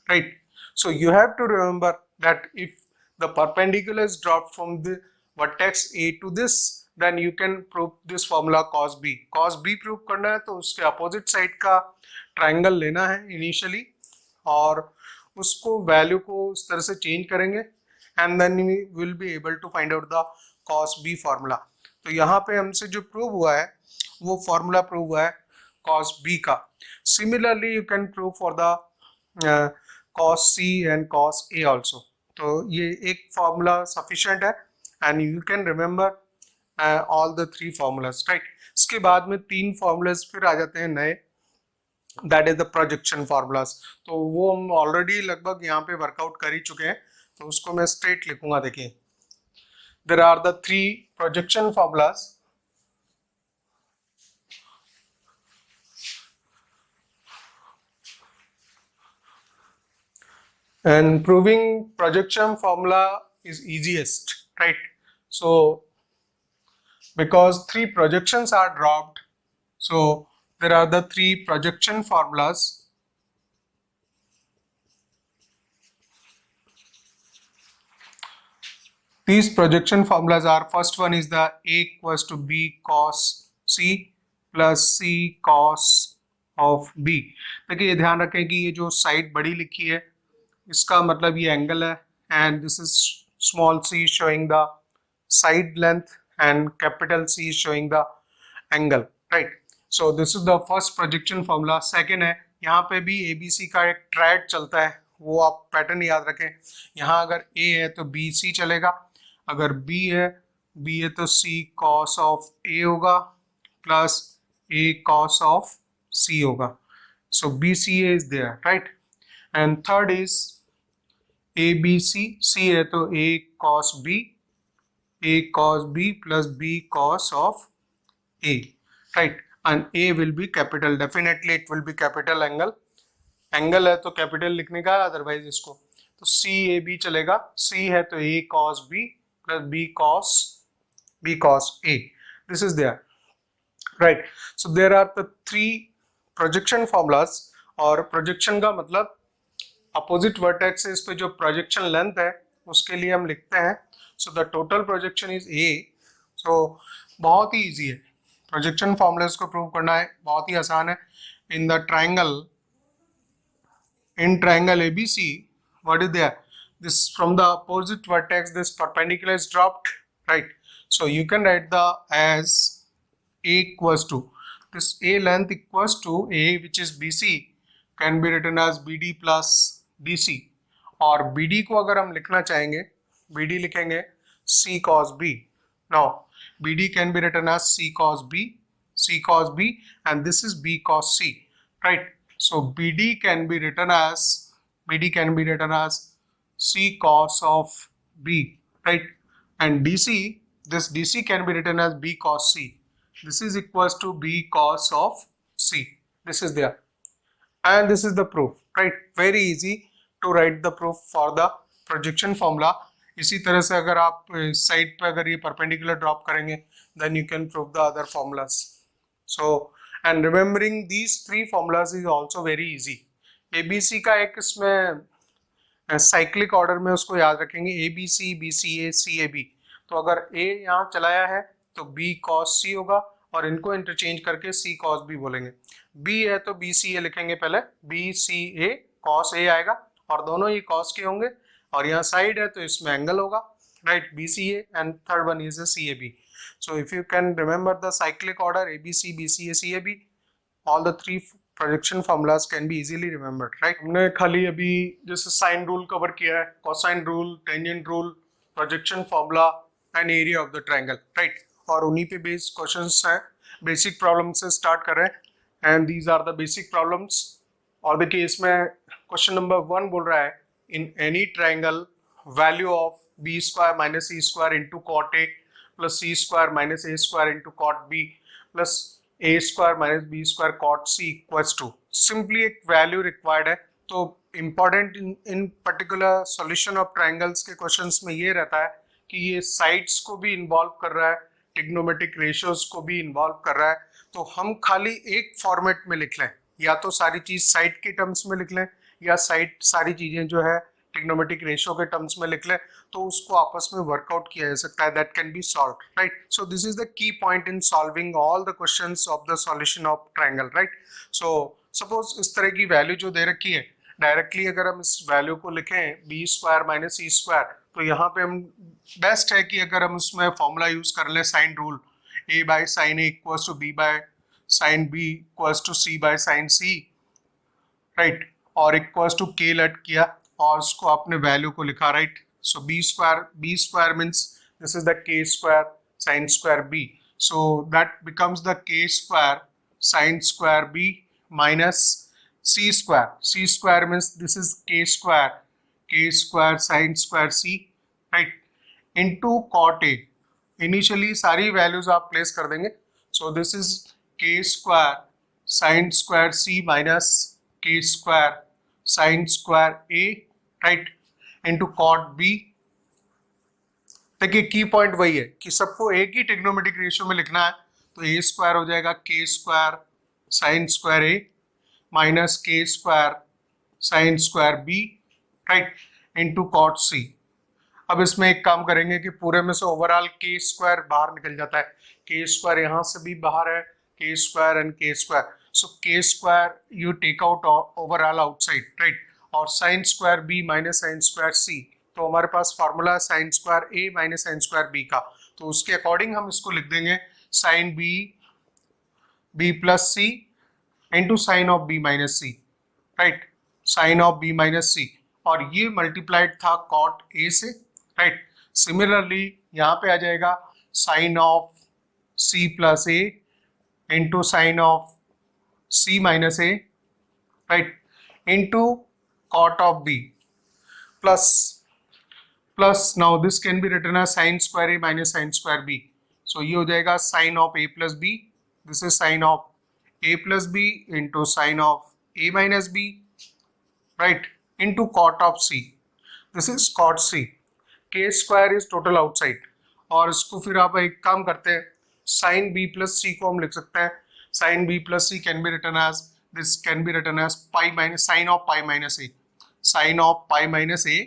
right. So you have to remember that if the perpendicular is dropped from the vertex A to this, then you can prove this formula cos B. Cos B prove करना है तो उसके opposite side का triangle लेना है initially, और उसको वैल्यू को उस तरह से चेंज करेंगे and then we will be able to find out the cos B formula. तो यहाँ पे हमसे जो प्रूव हुआ है वो फॉर्मूला प्रूव हुआ है cos B का. Similarly you can prove for the cos C and cos A also. तो ये एक फॉर्मूला सफिशिएंट है and you can remember all the 3 formulas, right. इसके बाद में 3 फॉर्मूलाज फिर आ जाते हैं नए, that is the projection formulas. तो वो हम ऑलरेडी लगभग यहाँ पे वर्कआउट कर ही चुके हैं, तो उसको मैं स्ट्रेट लिखूंगा. देखिए there are the 3 projection formulas. And proving projection formula is easiest, right? So because 3 projections are dropped, so there are the 3 projection formulas. These projection formulas are, first one is the A equals to B cos C plus C cos of B. देखिए ये ध्यान रखें कि ये जो साइड बड़ी लिखी है इसका मतलब ये एंगल है, and this is small c showing the side length and capital C showing the angle, right? So this is the first projection formula. Second है, यहाँ पे भी ABC का एक ट्रायड चलता है, वो आप पैटर्न याद रखें. यहाँ अगर A है तो BC चलेगा, अगर B है तो C cos of A होगा plus A cos of C होगा. So BCA is there, right? And third is A B C, C है तो A cos B, a cos b plus b cos of a, right? And a will be capital, definitely it will be capital angle, angle है तो कैपिटल लिखने का, अदरवाइज इसको तो सी ए बी चलेगा, सी है तो a cos b plus b cos a, this is there, right? So there are the three projection formulas, और प्रोजेक्शन का मतलब अपोजिट वर्टेक्सेस पे जो प्रोजेक्शन लेंथ है उसके लिए हम लिखते हैं, so the total projection is A. So बहुत ही इजी है, प्रोजेक्शन फॉर्मूलाज को प्रूव करना है, बहुत ही आसान है। In the triangle ABC, what is there? This from the opposite vertex, this perpendicular is dropped, right? So you can write the as a equals to this a length equals to a, which is BC, can be written as BD plus BC, और BD को अगर हम लिखना चाहेंगे, BD लिखेंगे C cos B. Now BD can be written as C cos B, and this is B cos C, right? So BD can be written as C cos of B, right? And this DC can be written as B cos C. This is equals to B cos of C. This is there, and this is the proof, right? Very easy to write the proof for the projection formula. इसी तरह से अगर आप साइड पे अगर ये परपेंडिकुलर ड्रॉप करेंगे, then you can prove the other formulas. So and remembering these three formulas is also very easy. ABC का एक इसमें साइक्लिक ऑर्डर में उसको याद रखेंगे, ABC, BCA, CAB। तो अगर A यहाँ चलाया है तो B cos C होगा, और इनको इंटरचेंज करके C cos B बोलेंगे। B है तो BCA लिखेंगे, पहले BCA cos A आएगा, और दोनों ही cos के होंगे, और यहाँ साइड है तो इसमें एंगल होगा, right? BCA, and third one is CAB. So if you can remember the cyclic order ABC, BCA, CAB, all the three projection formulas can be easily remembered, right? हमने खाली अभी जैसे साइन रूल कवर किया है, cosine rule, tangent rule, projection formula and area of the triangle, right? और उन्हीं पे बेस्ड क्वेश्चंस हैं, बेसिक प्रॉब्लम से स्टार्ट कर रहे हैं, and these are the basic problems. और देखिए इसमें क्वेश्चन नंबर 1 बोल रहा है, in any triangle value of b square minus c square into cot A plus c square minus a square into cot b plus a square minus b square cot c equals to, simply एक वैल्यू रिक्वायर्ड है। तो important in particular solution of triangles के क्वेश्चंस में ये रहता है कि ये साइड्स को भी इन्वॉल्व कर रहा है, ट्रिग्नोमेट्रिक रेशियोज को भी इन्वॉल्व कर रहा है। तो हम खाली एक फॉर्मेट में लिख लें, या तो सारी चीज साइड के टर्म्स में लिख लें, या साइड सारी चीजें जो है ट्रिग्नोमेट्रिक रेशियो के टर्म्स में लिख लें, तो उसको आपस में वर्कआउट किया जा सकता है, that can B solve, right? So this is the key point in solving all the questions of the solution of triangle, right? So suppose इस तरह की वैल्यू जो दे रखी है, डायरेक्टली अगर हम इस वैल्यू को लिखें b square minus c square, तो यहाँ पे हम बेस्ट है कि अगर हम उसमें फॉर्मूला यूज कर लें sine rule, a by sine a equals to b by sine b equals to c by sine c, right? और इक्वल्स टू k लेट किया और उसको आपने वैल्यू को लिखा, right? So b square means this is the k square sine square b, so that becomes the k square sine square b minus c square means this is k square sine square c, right? Into cot a, initially सारी वैल्यूज आप प्लेस कर देंगे, so this is k square sine square c minus k square sine square a, right? Into cot b। देखिए की पॉइंट वही है कि सबको एक ही ट्रिग्नोमेट्रिक रेशियो में लिखना है, तो a स्क्वायर हो जाएगा k square sine square a minus k square sine square b, right? Into cot c। अब इसमें एक काम करेंगे कि पूरे में से ओवरऑल k स्क्वायर बाहर निकल जाता है, k स्क्वायर यहाँ से भी बाहर है, k square and k square, so k square you take out overall outside, right? और sine square b minus sine square c, तो हमारे पास formula sine square a minus sine square b का, तो उसके अकॉर्डिंग हम इसको लिख देंगे sine b plus c into sine of b minus c, right? Sine of b minus c, और ये मल्टीप्लाइड था कॉट a से, राइट? सिमिलरली यहाँ पे आ जाएगा sine of c plus a into sine of c minus a, right? Into cot of b, plus now this can be written as sine square A minus sine square B. So ये हो जाएगा sine of A plus B. This is sine of a plus b into sine of a minus b, right, into cot of c. This is cot c. K square is total outside. और इसको फिर आप एक काम करते हैं, sin b plus c को हम लिख सकते हैं. sin b plus c can be written as, this can be written as pi minus sin of pi minus a. sin of pi minus a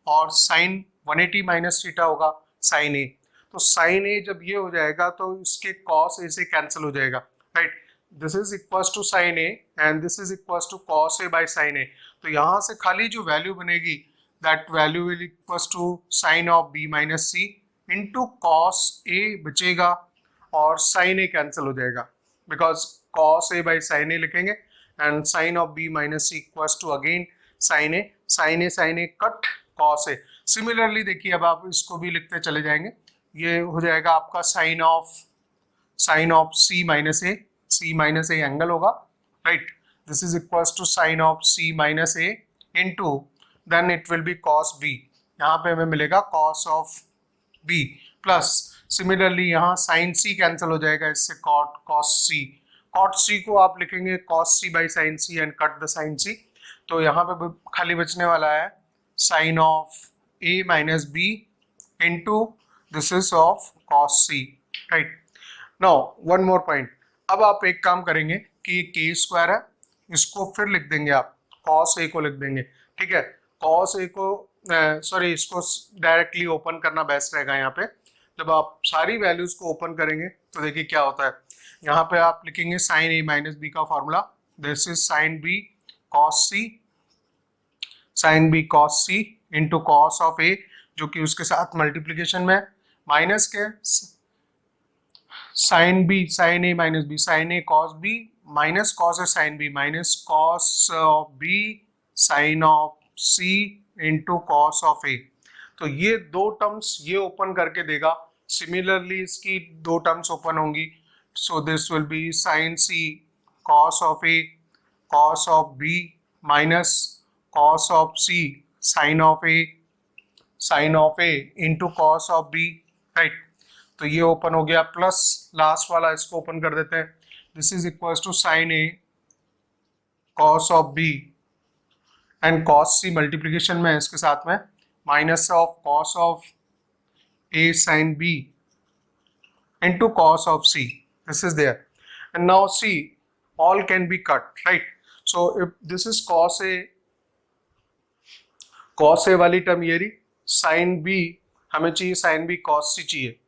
और sin 180 minus theta होगा sin a. तो sin a जब ये हो जाएगा तो इसके cos a से कैंसिल हो जाएगा, right. This is equals to sin a and this is equals to cos a by sin a. तो यहाँ से खाली जो वैल्यू बनेगी, that value will equals to sin of b minus c into cos a बचेगा और sin a कैंसिल हो जाएगा, because cos a by sin a लिखेंगे and sin of b minus c equals to again sin a cut cos a. Similarly देखिए अब आप इसको भी लिखते चले जाएंगे, ये हो जाएगा आपका sin of c minus a angle होगा, right. This is equals to sine of c minus a into then it will be cos b. यहाँ पे हमें मिलेगा cos of b plus similarly यहाँ sin c कैंसिल हो जाएगा इससे cot c को आप लिखेंगे cos c by sin c and cut the sin c. तो यहाँ पे खाली बचने वाला है sin of a minus b into this is of cos c, right. Now one more point. अब आप एक काम करेंगे कि ये के स्क्वायर है, इसको फिर लिख देंगे आप cos a को लिख देंगे, ठीक है. cos a को सॉरी इसको डायरेक्टली ओपन करना बेस्ट रहेगा. यहाँ पे जब आप सारी वैल्यूज को ओपन करेंगे तो देखिए क्या होता है. यहाँ पे आप लिखेंगे साइन a माइनस बी का formula. This is sine b cos c into cos of a जो कि उसके साथ मल्टीप्लीकेशन में माइनस के sin b sin a minus b sin a cos b minus cos a sin b minus cos of b sin of c into cos of a. तो ये दो टर्म्स ये ओपन करके देगा. सिमिलरली इसकी दो टर्म्स ओपन होंगी. सो this will B sin c cos of a cos of b minus cos of c sin of a into cos of b, right. तो ये ओपन हो गया प्लस लास्ट वाला इसको ओपन कर देते हैं. This is equals to sine A cos of B and cos C multiplication में इसके साथ में minus of cos of A sine B into cos of C. This is there and now see all can be cut, right. So if this is cos A वाली टर्म ये रही, साइन बी हमें चाहिए साइन बी कॉस सी चाहिए.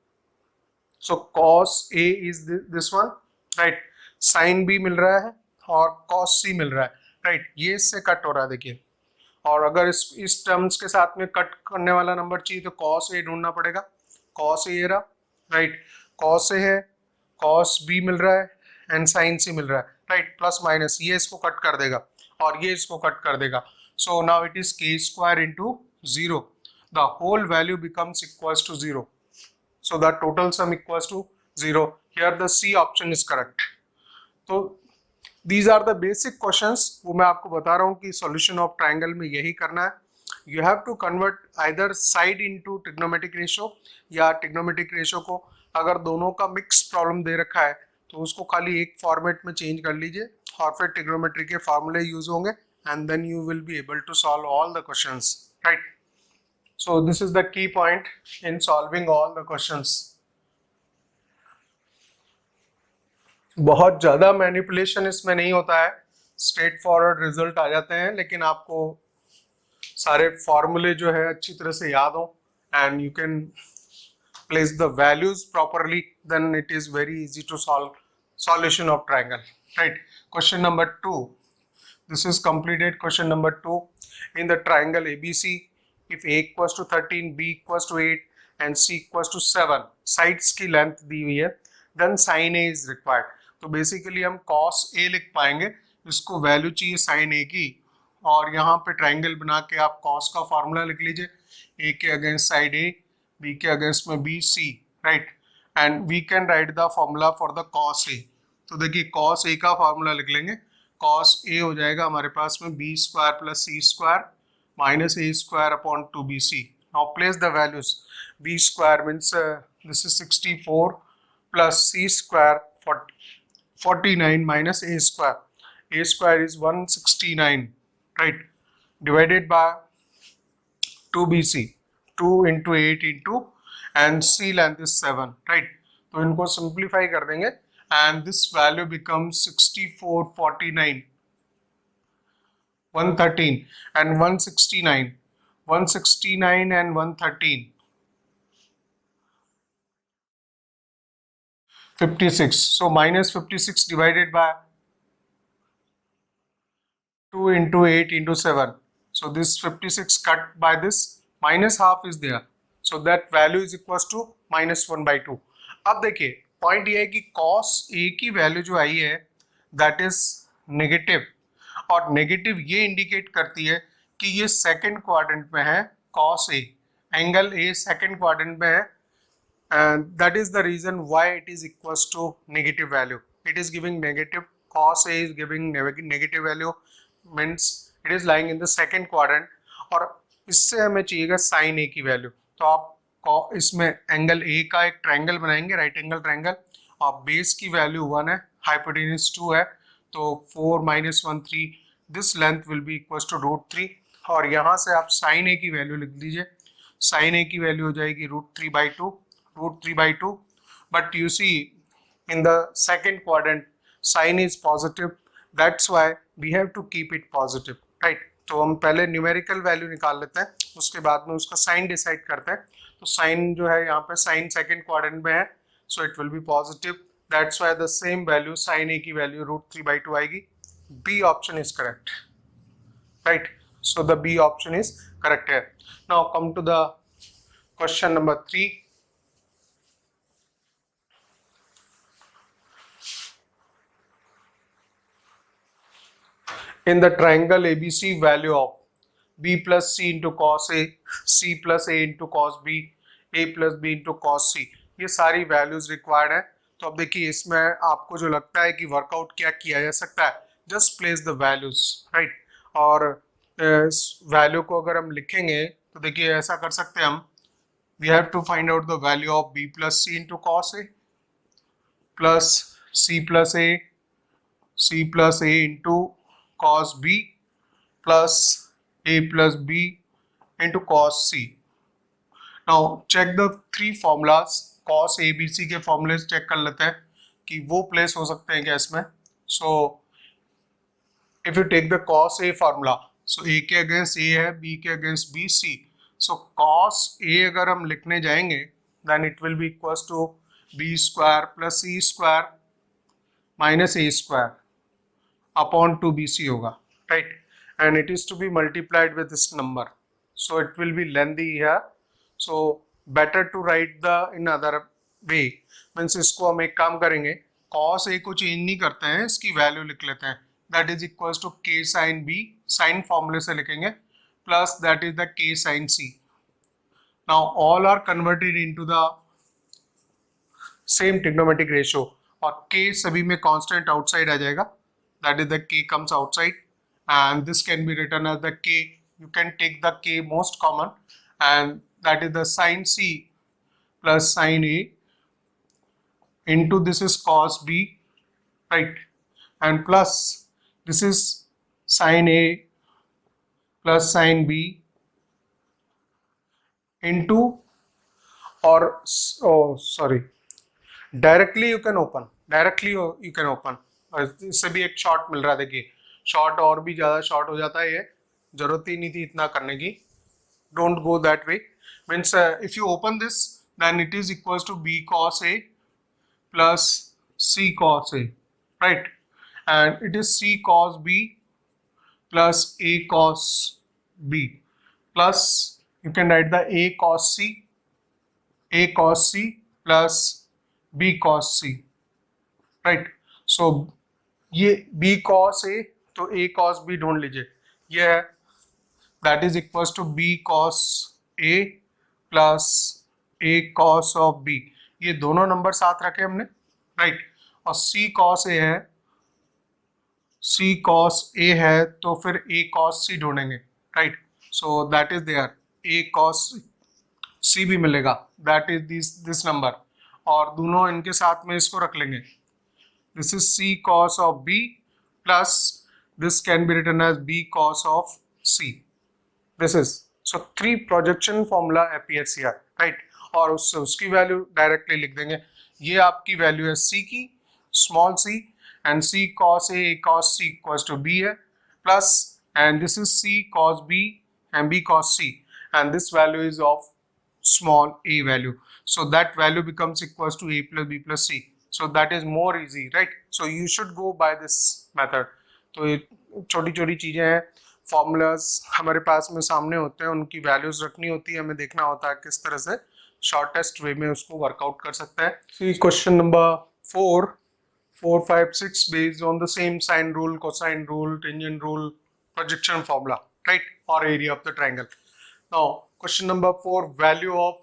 So cos A is this one, right. sin B मिल रहा है और cos C मिल रहा है, right. ये इससे कट हो रहा है देखिए. और अगर इस टर्म्स के साथ में कट करने वाला नंबर चाहिए तो cos A ढूंढना पड़ेगा. cos A ये रहा, right. cos A है, cos B मिल रहा है एंड sin C मिल रहा है, right. प्लस माइनस ये इसको कट कर देगा और ये इसको कट कर देगा. So now it is k square into 0. The whole value becomes equals to 0. So the total sum equals to 0. Here the C option is correct. तो these are the basic questions. वो मैं आपको बता रहा हूँ कि solution of triangle में यही करना है. You have to convert either side into trigonometric ratio या trigonometric ratio को अगर दोनों का mix problem दे रखा है तो उसको खाली एक format में change कर लीजिए और फिर trigonometry के formula use होंगे and then you will be able to solve all the questions, right? So this is the key point in solving all the questions. बहुत ज़्यादा मैनिपुलेशन इसमें नहीं होता है, स्ट्रेट फॉरवर्ड रिजल्ट आ जाते हैं, लेकिन आपको सारे फॉर्मूले जो है अच्छी तरह से याद हो and you can place the values properly, then it is very easy to solve solution of triangle, right? Question number 2. This is completed question number 2. In the triangle ABC, if A equals to 13, B equals to 8 and C equals to 7, sides की length दी हुई है, then sin A is required. तो basically हम cos A लिख पाएंगे, इसको वैल्यू चाहिए sin A की, और यहाँ पे ट्राइंगल बना के आप cos का फॉर्मूला लिख लीजिए, A के अगेंस्ट साइड A, B के अगेंस्ट में BC, right, and we can write the formula for the cos A. तो देखिए cos A का फॉर्मूला लिख लेंगे, cos A हो जाएगा हमारे पास में B² + C², minus a square upon 2bc. Now place the values. B square means this is 64 plus c square 49 minus a square. A square is 169, right? Divided by 2bc, 2 into 8 into, and c length is 7, right? तो इनको सिंप्लीफाई कर देंगे and this value becomes 64, 49, 113 and 169, 169 and 113, 56. So minus 56 divided by 2 into 8 into 7. So this 56 cut by this, minus half is there. So that value is equals to minus 1 by 2. अब देखिए पॉइंट ये है कि cos a की वैल्यू जो आई है दैट इज नेगेटिव, और नेगेटिव ये इंडिकेट करती है कि ये सेकंड क्वाड्रेंट में है. cos a, angle a second quadrant में है, and that is the reason why it is equals to negative value. It is giving negative, cos a is giving negative value, means it is lying in the second quadrant. और इससे हमें चाहिएगा sin a की वैल्यू. तो आप इसमें एंगल a का एक ट्रायंगल बनाएंगे, राइट एंगल ट्रायंगल, और बेस की वैल्यू 1 है, हाइपोटेन्यूज 2 है, तो 4 minus 1 3, this length will be equals to √3. और यहाँ से आप sin a की वैल्यू लिख दीजिए. sin a की वैल्यू हो जाएगी √3/2. But you see in the second quadrant sin is positive, that's why we have to keep it positive, right? तो हम पहले न्यूमेरिकल वैल्यू निकाल लेते हैं, उसके बाद में उसका साइन डिसाइड करते हैं. तो साइन जो है यहाँ पे साइन सेकंड क्वाड्रेंट में है, so it will be positive, that's why the same value sin a की वैल्यू √3/2 आएगी. B option is correct, right? So the B option is correct है. Now come to the question number 3. In the triangle ABC, value of b plus c into cos a, c plus a into cos b, a plus b into cos c, ये सारी वैल्यूज रिक्वायर्ड है. तो अब देखिए इसमें आपको जो लगता है कि वर्कआउट क्या किया जा सकता है, just place the values, right? और वैल्यू को अगर हम लिखेंगे तो देखिए ऐसा कर सकते हैं हम, we have to find out the value of b plus c into cos a plus c plus a into cos b plus a plus b into cos c. Now check the three formulas. cos abc के formulas चेक कर लेते हैं कि वो प्लेस हो सकते हैं क्या इसमें. So if you take the cos a formula, so a के अगेंस्ट a है, b के against b, c. So cos a अगर हम लिखने जाएंगे then it will be equals to b square plus c square minus a square upon 2bc होगा, right? And it is to be multiplied with this number, so it will be lengthy here, so better to write the in other way. means इसको हम एक काम करेंगे, cos a को चेंज नहीं करते हैं, इसकी वैल्यू लिख लेते हैं, that is equals to k sin b, sin फॉर्मूले से लिखेंगे, plus that is the k sin c. now all are converted into the same trigonometric ratio, और k सभी में constant outside आ जाएगा, that is the k comes outside, and this can be written as the k, you can take the k most common, and that is the sin c plus sin a into this is cos b, right? And plus this is sin a plus sin b into, or oh sorry, directly you can open, इससे भी एक शॉर्ट मिल रहा है. देखिए शॉर्ट और भी ज्यादा शॉर्ट हो जाता है, ये जरूरत ही नहीं थी इतना करने की. Don't go that way. Means if you open this then it is equals to b cos a plus c cos a, right? And it is c cos b plus a cos b, plus you can write the a cos c plus b cos c, right? So ये b cos a, तो a cos b ढूंढ लीजिए, ये है, that is equals to b cos a plus a cos of b. ये दोनों नंबर साथ रखे हमने, राइट? और c cos a है तो फिर a cos c ढूंढेंगे, right? So that is there a cos c भी मिलेगा, दैट इज दिस नंबर, और दोनों इनके साथ में इसको रख लेंगे. This is c cos of b plus this can be written as b cos of c. This is so 3 projection formula appears here, right? और उससे उसकी वैल्यू डायरेक्टली लिख देंगे. ये आपकी वैल्यू है c की, small c, and c cos a cos c equals to b है, plus and this is c cos b and b cos c, and this value is of small a value, so that value becomes equals to a plus b plus c. So that is more easy, right? So you should go by this method. तो ये छोटी छोटी चीजें हैं, फॉर्मूलाज हमारे पास में सामने होते हैं, उनकी वैल्यूज रखनी होती है, हमें देखना होता है किस तरह से शॉर्टेस्ट वे में उसको वर्कआउट कर सकते हैं. सी question number 4, 4, 5, 6 based on the same sine rule, cosine rule, tangent rule, projection formula, right? Or area of the triangle. Now question number 4, value of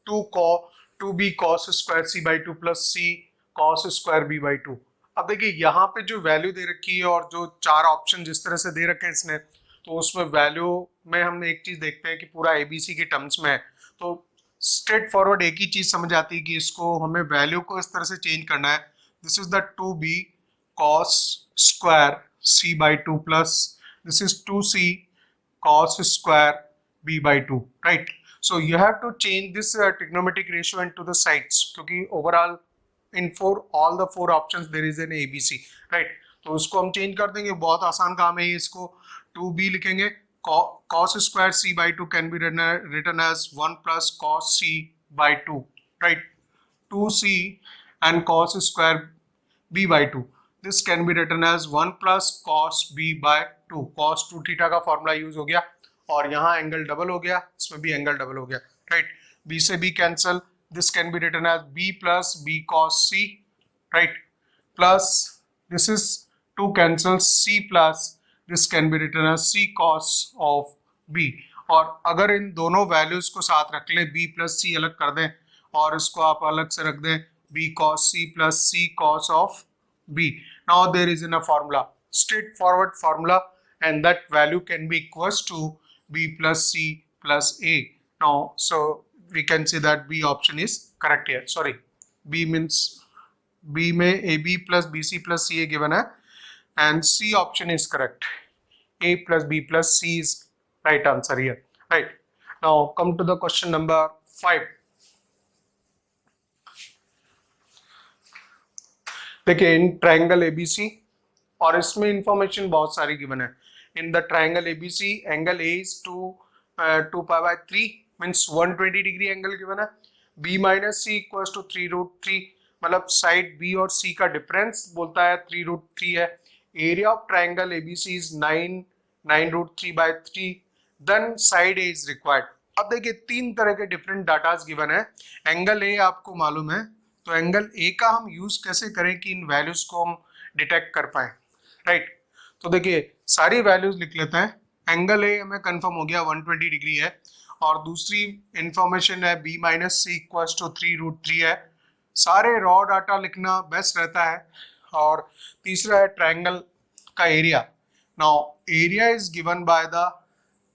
2b cos square c by 2 plus c cos square b by 2. अब देखिए यहाँ पे जो वैल्यू दे रखी है और जो 4 ऑप्शन जिस तरह से दे रखे हैं इसने, तो उसमें वैल्यू में हम एक चीज देखते हैं कि पूरा एबीसी के टर्म्स में है, तो स्ट्रेट फॉरवर्ड एक ही चीज समझ आती है कि इसको हमें वैल्यू को इस तरह से चेंज करना है. This is the 2b cos square c by 2 plus this is 2c cos square b by 2, right? So you have to change this trigonometric ratio into the sides, क्योंकि overall in all the 4 options there is an ABC, right? तो उसको हम चेंज कर देंगे, बहुत आसान काम है. इसको 2b लिखेंगे, cos square c by 2 can be written as 1 plus cos c by 2, right? 2c and cos square b by 2, this can be written as 1 plus cos b by 2. cos 2 theta का फॉर्मूला यूज हो गया, और यहाँ एंगल डबल हो गया, इसमें भी एंगल डबल हो गया, राइट? b से b cancel, this can be written as b plus b cos c, right? Plus this is 2 cancels, c plus this can be written as c cos of b. और अगर इन दोनों वैल्यूज को साथ रख लें, b plus c अलग कर दें और इसको आप अलग से रख दें, b cos c plus c cos of b. Now there is in a formula, straightforward formula, and that value can be equals to b plus c plus a. Now so we can say that B option is correct here. Sorry, B means B में AB plus BC plus CA given है, and C option is correct. A plus B plus C is right answer here. Right. Now come to the question number 5. देखिए इन ट्रायंगल ABC, और इसमें इंफॉर्मेशन बहुत सारी गिवन है. In the triangle ABC, angle A is 2 pi by 3 means 120 degree angle given है. b minus c equals to 3√3, मतलब साइड b और c का डिफरेंस बोलता है 3√3 है. Area of triangle ABC is 9√3 by 3. Then side a is required. अब देखिए 3 तरह के डिफरेंट डाटास गिवन है. एंगल a आपको मालूम है, तो एंगल a का हम यूज कैसे करें कि इन वैल्यूज को हम डिटेक्ट कर पाए, राइट? तो देखिए सारी वैल्यूज लिख लेते हैं. एंगल a हमें कंफर्म हो गया 120 डिग्री है, और दूसरी इंफॉर्मेशन है b minus c equals to 3√3 है. सारे रॉ डाटा लिखना बेस्ट रहता है. और तीसरा है ट्रायंगल का area. Now area is given by the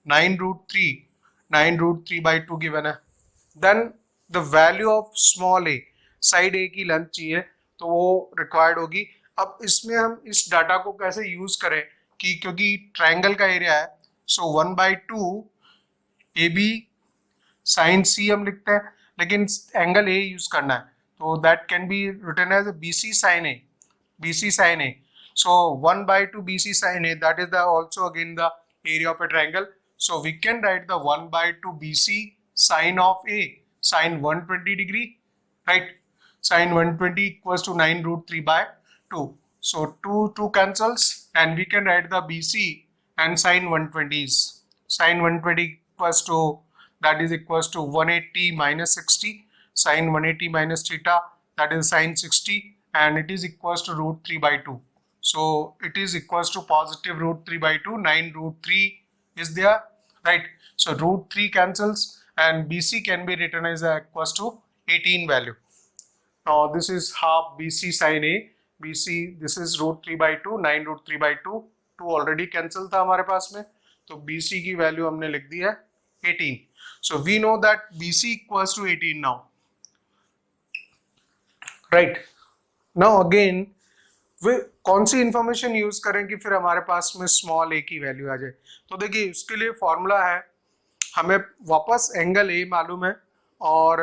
9√3 by 2 given है. Then the value of small a, side a की लेंथ चाहिए, तो वो रिक्वायर्ड होगी. अब इसमें हम इस डाटा को कैसे यूज करें कि क्योंकि ट्रायंगल का एरिया है, सो 1/2 AB साइन C हम लिखते हैं, लेकिन एंगल A यूज करना है, तो that can be written as BC sin A. So 1/2 BC sin A, that is the also again the area of a triangle. So we can write the 1/2 BC sin of A, sin 120 degree, right? Sin 120 equals to 9√3 by 2. So 2 cancels, and we can write the BC and sin 120 is sin 120 equals to, that is equals to 180 minus 60, sin 180 minus theta, that is sin 60, and it is equals to √3 by 2. So it is equals to positive √3 by 2. 9√3 is there, right? So √3 cancels, and BC can be written as equals to 18 value. Now this is half BC sin A. BC, this is √3 by 2, 9√3 by 2. 2 already cancel था हमारे पास में, तो BC की वैल्यू हमने लिख दी है 18. So we know that BC equals to 18 now, right? Now again वे कौन सी इंफॉर्मेशन यूज करें कि फिर हमारे पास में स्मॉल a की वैल्यू आ जाए? तो देखिए उसके लिए फॉर्मूला है, हमें वापस एंगल A मालूम है और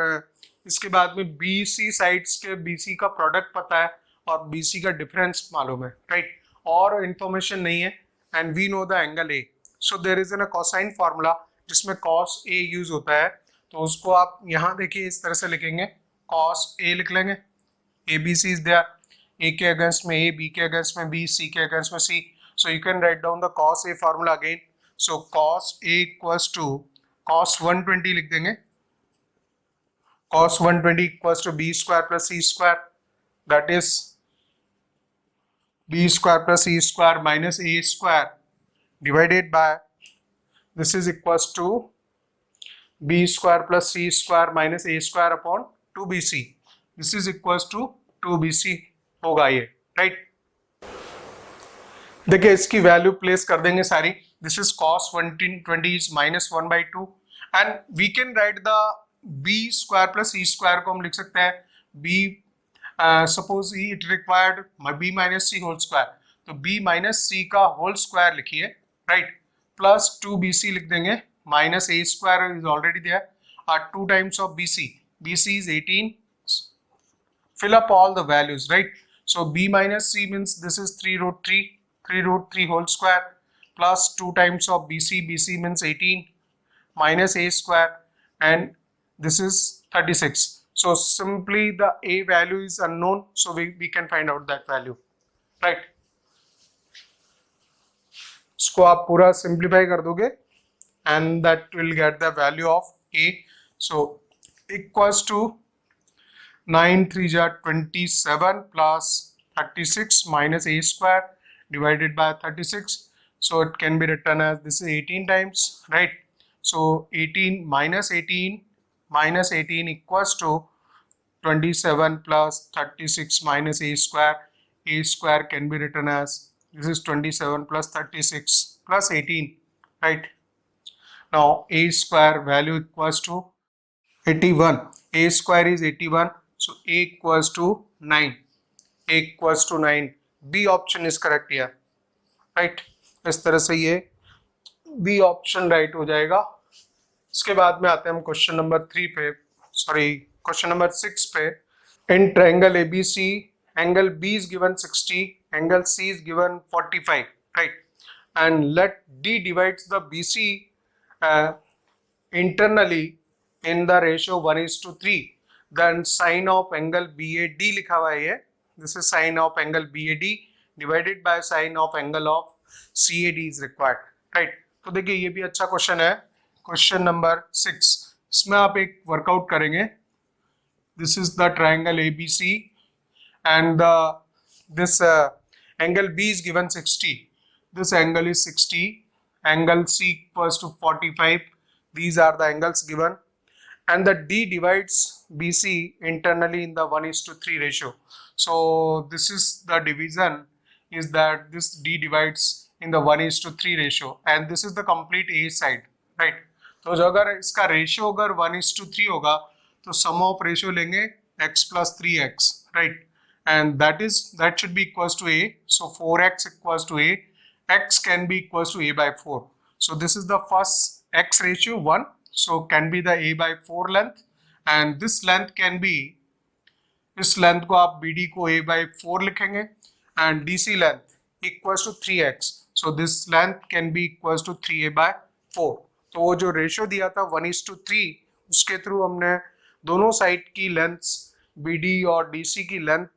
इसके बाद में BC साइड्स के BC का प्रोडक्ट पता है और BC का डिफरेंस मालूम है, राइट? और इंफॉर्मेशन नहीं है and we know the angle A. So there is an cosine formula जिसमें cos A यूज होता है, तो उसको आप यहाँ देखिए इस तरह से लिखेंगे, cos A लिख लेंगे, ABC इज देयर, A के अगेंस्ट में A, B के अगेंस्ट में B, C के अगेंस्ट में C. So you can write down the cos A formula again. So cos A equals to cos 120 लिख देंगे, cos 120 equals to B square plus C square, that is B square plus C square minus A square divided by, this is equals to B square plus C square minus A square upon 2BC. This is equals to 2BC होगा ये, राइट? देखिए इसकी वैल्यू प्लेस कर देंगे सारी. This is cos 120 is -1/2 and we can write the b square plus c square को हम लिख सकते हैं b, suppose it required b minus c whole square, तो b माइनस c का होल स्क्वायर लिखिए, राइट? प्लस 2bc लिख देंगे, minus a square is already there, 2 times of bc is 18. Fill up all the values, right? So b minus c means this is 3√3 whole square plus 2 times of bc means 18 minus a square and this is 36. So simply the a value is unknown, so we can find out that value, right? इसको आप पूरा सिंप्लीफाई कर दोगे and that will get the value of a. So equals to 9 3 जा 27 plus 36 minus a square divided by 36. So it can be written as this is 18 times, right? So 18 minus 18 equals to 27 plus 36 minus a square. A square can be written as this is 27 plus 36 plus 18, right? Now a square value equals to 81. A square is 81. So A equals to 9. A equals to 9. B option is correct here, right? इस तरह से ये B option right हो जाएगा. इसके बाद में आते हैं हम क्वेश्चन नंबर 3 पे, सॉरी क्वेश्चन नंबर 6 पे. In triangle ABC, angle B is given 60, angle C is given 45, right? And let D divides the BC internally in the ratio 1:3. Then sine of angle BAD लिखा हुआ है ये, this is sine of angle BAD divided by sine of angle of CAD is required, right? तो देखिए ये भी अच्छा क्वेश्चन है, क्वेश्चन नंबर 6. इसमें आप एक वर्कआउट करेंगे. This is the triangle ABC and this angle B is given 60. This angle is 60. Angle C equals to 45. These are the angles given. And the D divides BC internally in the 1:3 ratio. So this is the division, is that this D divides in the 1:3 ratio and this is the complete A side, right? तो जो अगर इसका रेशियो अगर 1:3 होगा तो सम ऑफ रेशियो लेंगे x plus 3x, right? And that should be equals to A. So 4x equals to A. X can be equals to A by 4. So this is the first x ratio 1. So can be the A by 4 length and this length can be, इस length को आप BD को A by 4 लिखेंगे and DC length equals to 3x. So this length can be equals to 3A by 4. तो वो जो रेशियो दिया था 1:3 उसके थ्रू हमने दोनों साइड की लेंथ्स BD और DC की लेंथ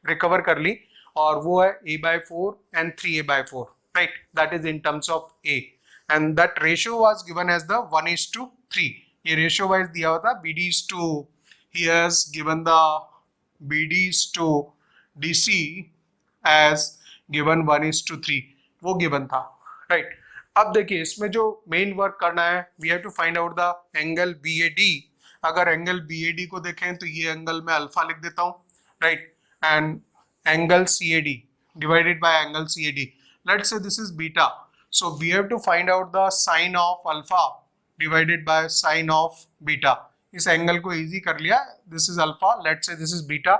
रिकवर कर ली और वो है A by 4 and 3A by 4, right? That is in terms of A. And that ratio was given as the 1:3. ये ratio wise दिया हुआ था, BD is to, he has given the BD is to DC as given 1:3. वो given था, right? अब देखिए इसमें जो मेन वर्क करना है, we have to find out the angle BAD. अगर एंगल BAD को देखें तो ये एंगल मैं अल्फा लिख देता हूँ, right? And angle CAD divided by angle CAD. Let's say this is beta. So we have to find out the sine of alpha divided by sine of beta. इस एंगल को इजी कर लिया. This is alpha, let's say this is beta,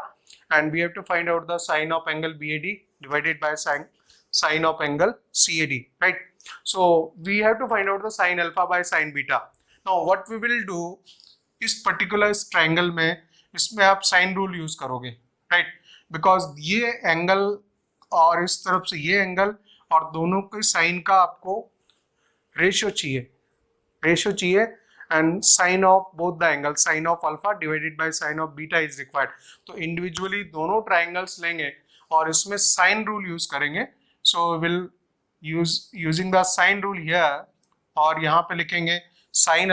and we have to find out the sine of angle BAD divided by sine of angle CAD, right? So we have to find out the sine alpha by sine beta. Now what we will do, इस particular triangle में इसमें आप sine rule use करोगे, right? Because ये एंगल और इस तरफ से ये एंगल और दोनों के साइन का आपको रेशियो चाहिए and sine of both the angle, sine of alpha divided by sine of beta is required. तो इंडिविजुअली दोनों ट्राइंगल्स लेंगे और इसमें साइन रूल यूज करेंगे. So will using the sine rule here, और यहाँ पे लिखेंगे sine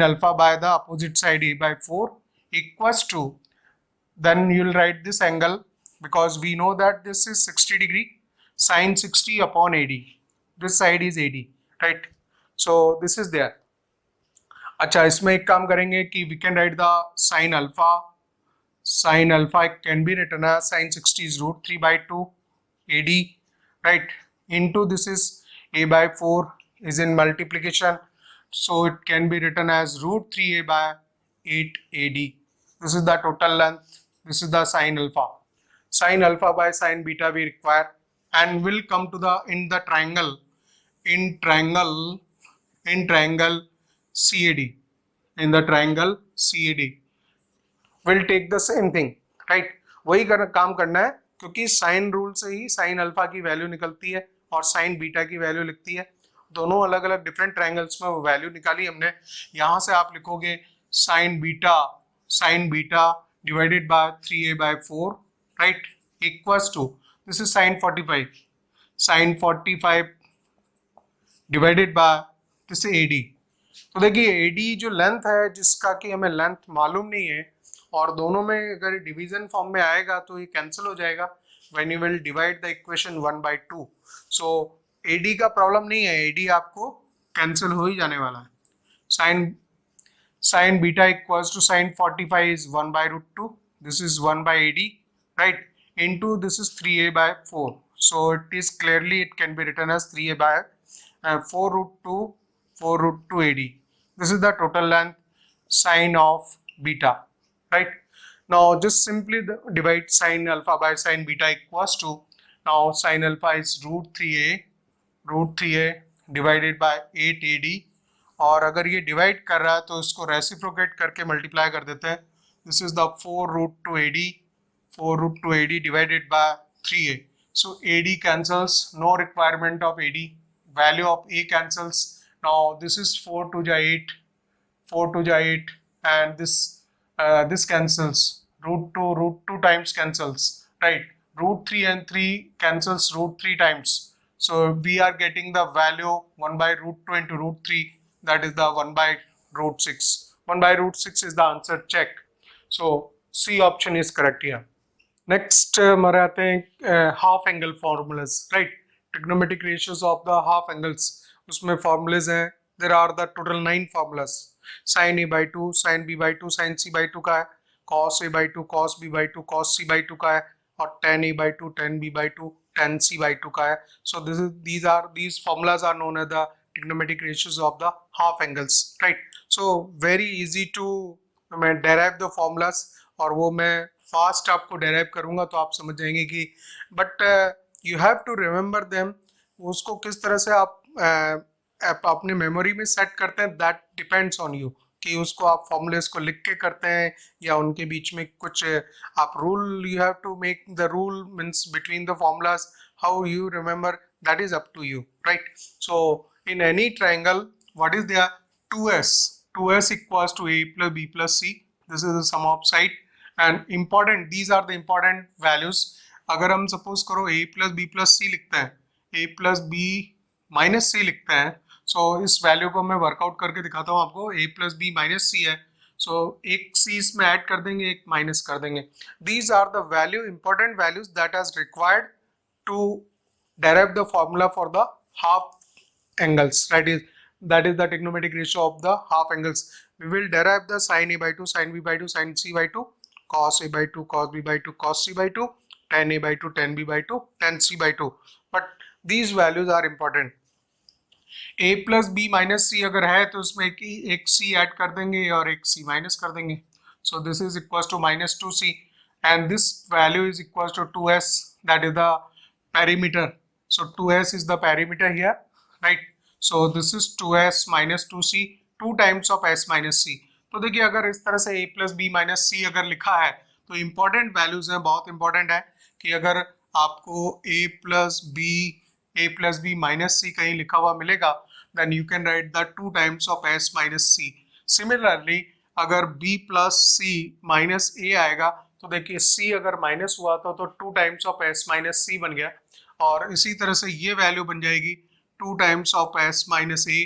alpha by the opposite side a by 4 equals to, then you will write this angle because we know that this is 60 degree, sine 60 upon AD. This side is AD, right? So this is there. अच्छा, इसमें एक काम करेंगे कि we can write the sine alpha can be written as sine 60 is root 3 by 2 AD, right? Into this is a by 4 is in multiplication, so it can be written as root 3a by 8 AD. This is the total length. This is the sine alpha. Sine alpha by sine beta we require, and will come to the in triangle CAD. In the triangle CAD will take the same thing, right? वही काम करना है, क्योंकि साइन रूल से ही साइन अल्फा की वैल्यू निकलती है और साइन बीटा की वैल्यू लिखती है. दोनों अलग अलग डिफरेंट ट्रायंगल्स में वो वैल्यू निकाली हमने. यहाँ से आप लिखोगे sign beta divided by 3a by 4, right, equals to, this is sine 45 divided by this is AD. तो देखिए AD जो लेंथ है, जिसका कि हमें लेंथ मालूम नहीं है, और दोनों में अगर डिवीजन फॉर्म में आएगा तो ये कैंसिल हो जाएगा when you will divide the equation 1 by 2. so AD का प्रॉब्लम नहीं है, AD आपको कैंसिल हो ही जाने वाला है. Sine beta equals to sine 45 is 1 by root 2. This is 1 by AD, right? Into this is 3a by 4. So it can be written as 3a by 4 root 2 AD. This is the total length sine of beta, right? Now just simply divide sine alpha by sine beta equals to, now sine alpha is root 3a divided by 8 AD. और अगर ये डिवाइड कर रहा है तो इसको रेसिप्रोकेट करके मल्टीप्लाई कर देते हैं. This is the 4 root 2 AD divided by 3a. so AD cancels, no requirement of AD, value of A cancels. now this is 4 to the 8 and this cancels, root 2 times cancels, right? root 3 and 3 cancels root 3 times, so we are getting the value 1 by root 2 into root 3, that is the 1 by root 6. 1 by root 6 is the answer. Check. So C option is correct here. Next हमारे आते हैं half angle formulas, right? Trigonometric ratios of the half angles. उसमें formulas हैं. There are the total 9 formulas. Sin A by 2, sin B by 2, sin C by 2 का है. Cos A by 2, cos B by 2, cos C by 2 का है. और tan A by 2, tan B by 2, tan C by 2 का है. So these formulas are known as the trigonometric ratios of the half angles, right? So very easy to मैं derive the formulas, और वो मैं fast आपको derive करूँगा तो आप समझ जाएंगे कि but you have to remember them. उसको किस तरह से आप अपने मेमोरी में सेट करते हैं, that depends on you, कि उसको आप फॉर्मूलेस को लिख के करते हैं या उनके बीच में कुछ आप rule, you have to make the rule means between the formulas, how you remember, that is up to you, right? So in any triangle, what is there? 2s equals to a plus b plus c. This is the sum of side, and important, these are the important values. अगर हम सपोज करो a plus b plus c लिखते हैं, a plus b minus c लिखते हैं, so इस वैल्यू को मैं वर्कआउट करके दिखाता हूँ आपको. a plus b minus c है, so एक c इसमें ऐड कर देंगे, एक माइनस कर देंगे. These are the important values that is required to derive the formula for the half angles, right? That is the trigonometric ratio of the half angles. We will derive the sin A by 2, sin B by 2, sin C by 2, cos A by 2, cos B by 2, cos C by 2, tan A by 2, tan B by 2, tan C by 2. But these values are important. a plus B minus C अगर है तो उसमें एक c ऐड कर देंगे और एक c माइनस कर देंगे। So this is equal to minus 2c and this value is equal to 2s, that is the perimeter. So 2s is the perimeter here, right? So this is 2s minus 2c, 2 times of s minus c. तो देखिए अगर इस तरह से a plus B minus C अगर लिखा है तो इंपॉर्टेंट वैल्यूज हैं, बहुत इंपॉर्टेंट है कि अगर आपको a प्लस बी माइनस सी कहीं लिखा हुआ मिलेगा then you can write the 2 times of s minus c. Similarly अगर b plus c minus a आएगा तो देखिए c अगर माइनस हुआ था तो 2 टाइम्स ऑफ s माइनस सी बन गया, और इसी तरह से ये वैल्यू बन जाएगी 2 times of s minus a,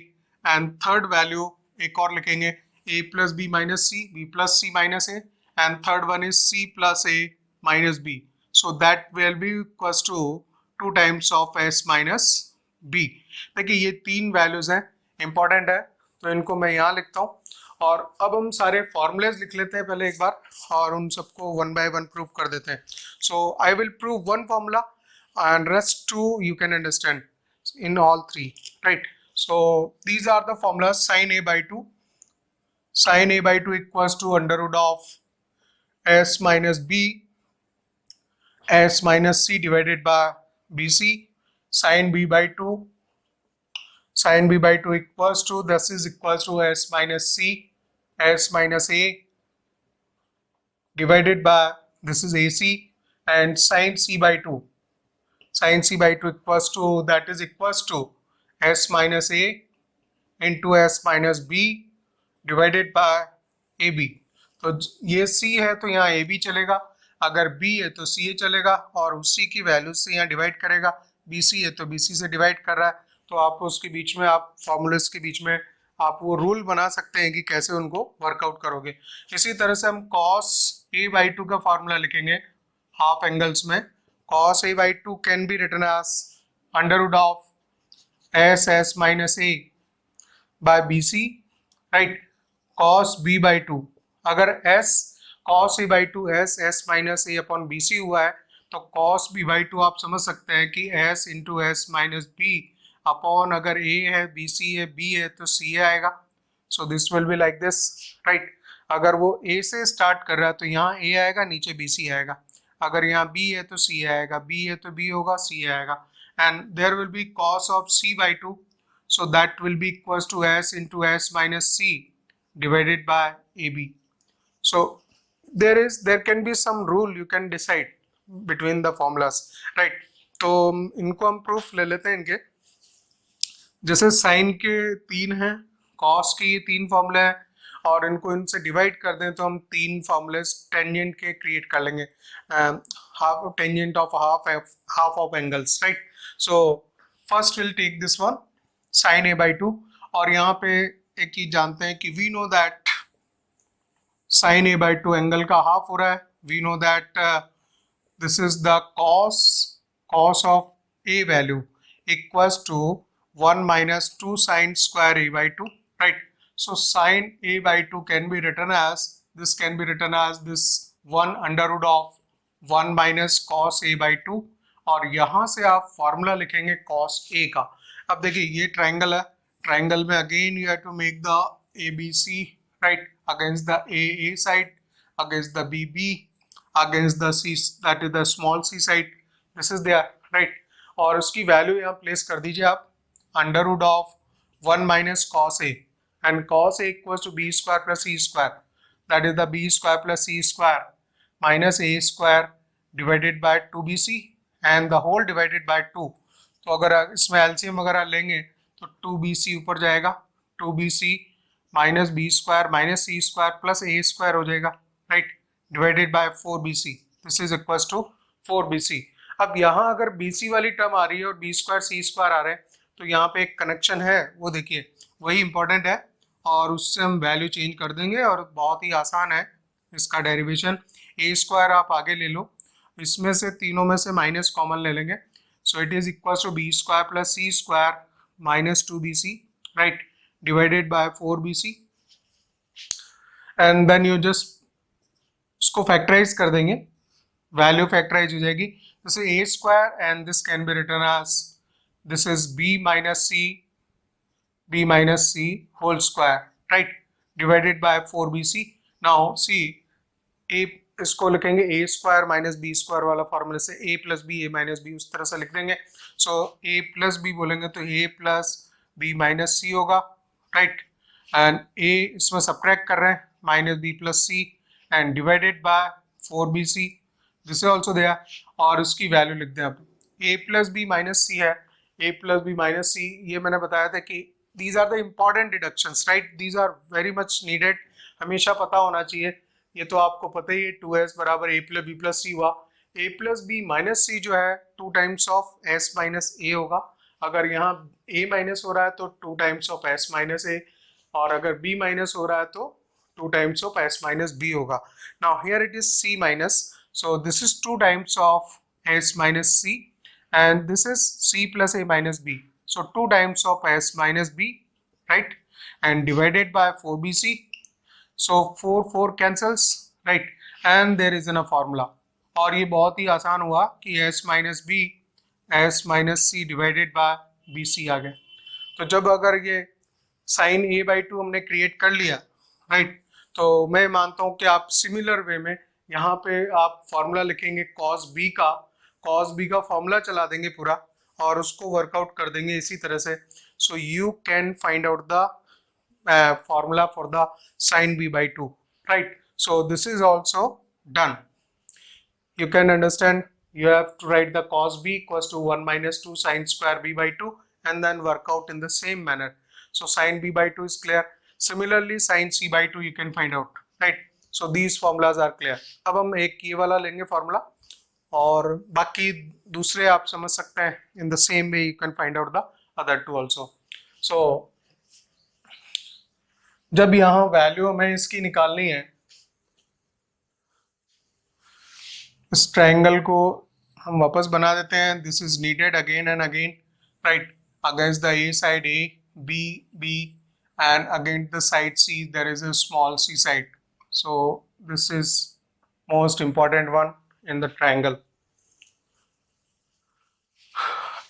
and third value एक और लिखेंगे a plus B minus C, b plus c minus a, and third one is c plus a minus b. So that will be equals to 2 times of s minus b. देखिए ये तीन वैल्यूज हैं, इंपॉर्टेंट है, तो इनको मैं यहाँ लिखता हूँ। और अब हम सारे फॉर्मूलेज लिख लेते हैं पहले एक बार और उन सबको वन बाय वन प्रूव कर देते हैं। So I will prove one formula and rest two you can understand in all three, right? So these are the formulas. Sine a by 2, sine a by 2 equals to under root of s minus b, s minus c divided by bc, sine b by 2, sin b by 2 equals to, this is equals to s minus c, s minus a divided by, this is ac, and sin c by 2, sin c by 2 equals to, that is equals to s minus a into s minus b divided by ab. तो ये c है तो यहाँ ab चलेगा, अगर b है तो ca चलेगा, और उसी की वैल्यू से यहाँ डिवाइड करेगा, bc है तो bc से डिवाइड कर रहा है, तो आप उसके बीच में, आप फॉर्मूलेस के बीच में आप वो रूल बना सकते हैं कि कैसे उनको वर्कआउट करोगे। इसी तरह से हम cos a by 2 का फॉर्मूला लिखेंगे हाफ एंगल्स में। cos a by 2 can be written as under root of s minus a by bc, right? cos b by 2, अगर s cos a by 2 s minus a upon bc हुआ है तो cos b by 2 आप समझ सकते हैं कि s into s minus b upon, अगर a है bc है b है तो ca आएगा। सो this will be like this, right? अगर वो a से स्टार्ट कर रहा है तो यहाँ a आएगा, नीचे bc आएगा, अगर यहाँ b है तो c आएगा, b है तो b होगा, c आएगा, and there will be cos of c by 2, so that will be equals to s into s minus c divided by ab. सो there can be some rule you can decide between the formulas, right? तो इनको हम प्रूफ ले लेते हैं इनके। जैसे साइन के 3 हैं, कॉस के ये 3 फॉर्मूले हैं, और इनको इनसे डिवाइड कर दें तो हम 3 फॉर्मूले टेंजेंट के क्रिएट कर लेंगे, half tangent of half of angles, right? So first will take this one sine a by 2, और यहाँ पे एक चीज जानते हैं कि we know that sine a by 2 angle का हाफ हो रहा है, we know that this is the cos of a value equals to 1 minus 2 sine square a by 2, right? So sine a by 2 can be written as, this can be written as this 1 under root of 1 minus cos a by 2, और यहाँ से आप फॉर्मूला लिखेंगे cos a का। अब देखिए ये ट्राइंगल है, ट्राइंगल में again you have to make the ABC, right, against the A side, against the BB, against the C, that is the small c side, this is there, right? और उसकी वैल्यू यहाँ प्लेस कर दीजिए आप, under root of 1 minus cos a, and cos a equals to b square plus c square, that is the b square plus c square minus a square divided by 2bc and the whole divided by 2. तो अगर इसमें एलसीएम वगैरह लेंगे तो 2bc ऊपर जाएगा, 2bc minus b square minus c square plus a square हो जाएगा, right? Divided by 4bc, this is equals to 4bc। अब यहाँ अगर bc वाली टर्म आ रही है और b स्क्वायर c स्क्वायर आ रहे हैं तो यहाँ पे एक कनेक्शन है, वो देखिए वही इंपॉर्टेंट है, और उससे हम वैल्यू चेंज कर देंगे, और बहुत ही आसान है इसका डेरिवेशन। a स्क्वायर आप आगे ले लो, इसमें से तीनों में से माइनस कॉमन ले लेंगे, so it is equal to b square plus c square minus 2bc, right, divided by 4bc, and then you just उसको फैक्टराइज कर देंगे, वैल्यू फैक्टराइज हो जाएगी, जैसे a square and this can be written as this is b minus c whole square, right, divided by 4bc. now see a इसको लिखेंगे a square minus b square वाला फॉर्मूले से a plus b a minus b उस तरह से लिख देंगे. सो a प्लस बी बोलेंगे तो a plus B minus c होगा, राइट, एंड a इसमें सब्ट्रैक्ट कर रहे हैं minus b plus C and divided by 4bc, this is also there, और उसकी वैल्यू लिख दें. अब a प्लस बी माइनस सी है, a plus B minus c, ये मैंने बताया था कि these are the important deductions, right, these are very much needed, हमेशा पता होना चाहिए. ये तो आपको पता ही है 2s बराबर a प्लस बी प्लस सी हुआ. a प्लस बी माइनस सी जो है 2 times of s minus a होगा. अगर यहाँ a माइनस हो रहा है तो 2 times of s minus a, और अगर b माइनस हो रहा है तो 2 times of s minus b होगा. Now here it is c minus, so this is 2 times of s minus c and this is c plus a minus b, so 2 times of s minus b, right, and divided by 4bc. So 4 cancels, right, and there is a formula, और ये बहुत ही आसान हुआ कि s minus b s minus c divided by bc आ गया. तो जब अगर ये sin a by 2 हमने क्रिएट कर लिया, राइट, तो मैं मानता हूँ कि आप सिमिलर वे में यहाँ पे आप फॉर्मूला लिखेंगे cos b का फॉर्मूला चला देंगे पूरा और उसको वर्कआउट कर देंगे इसी तरह से. सो you can find out the formula for the sin b by 2, right. So this is also done. You can understand, you have to write the cos b equals to 1 minus 2 sin square b by 2 and then work out in the same manner. So sin b by 2 is clear. Similarly sin c by 2 you can find out, right. So these formulas are clear. अब हम एक ये वाला लेंगे फॉर्मूला और बाकी दूसरे आप समझ सकते हैं. In the same way you can find out the other two also. सो जब यहाँ वैल्यू हमें इसकी निकालनी है, इस ट्रायंगल को हम वापस बना देते हैं. This is needed again and again, right, against the a side a, b b, and against the side c there is a small C side. So this is most important one in the triangle.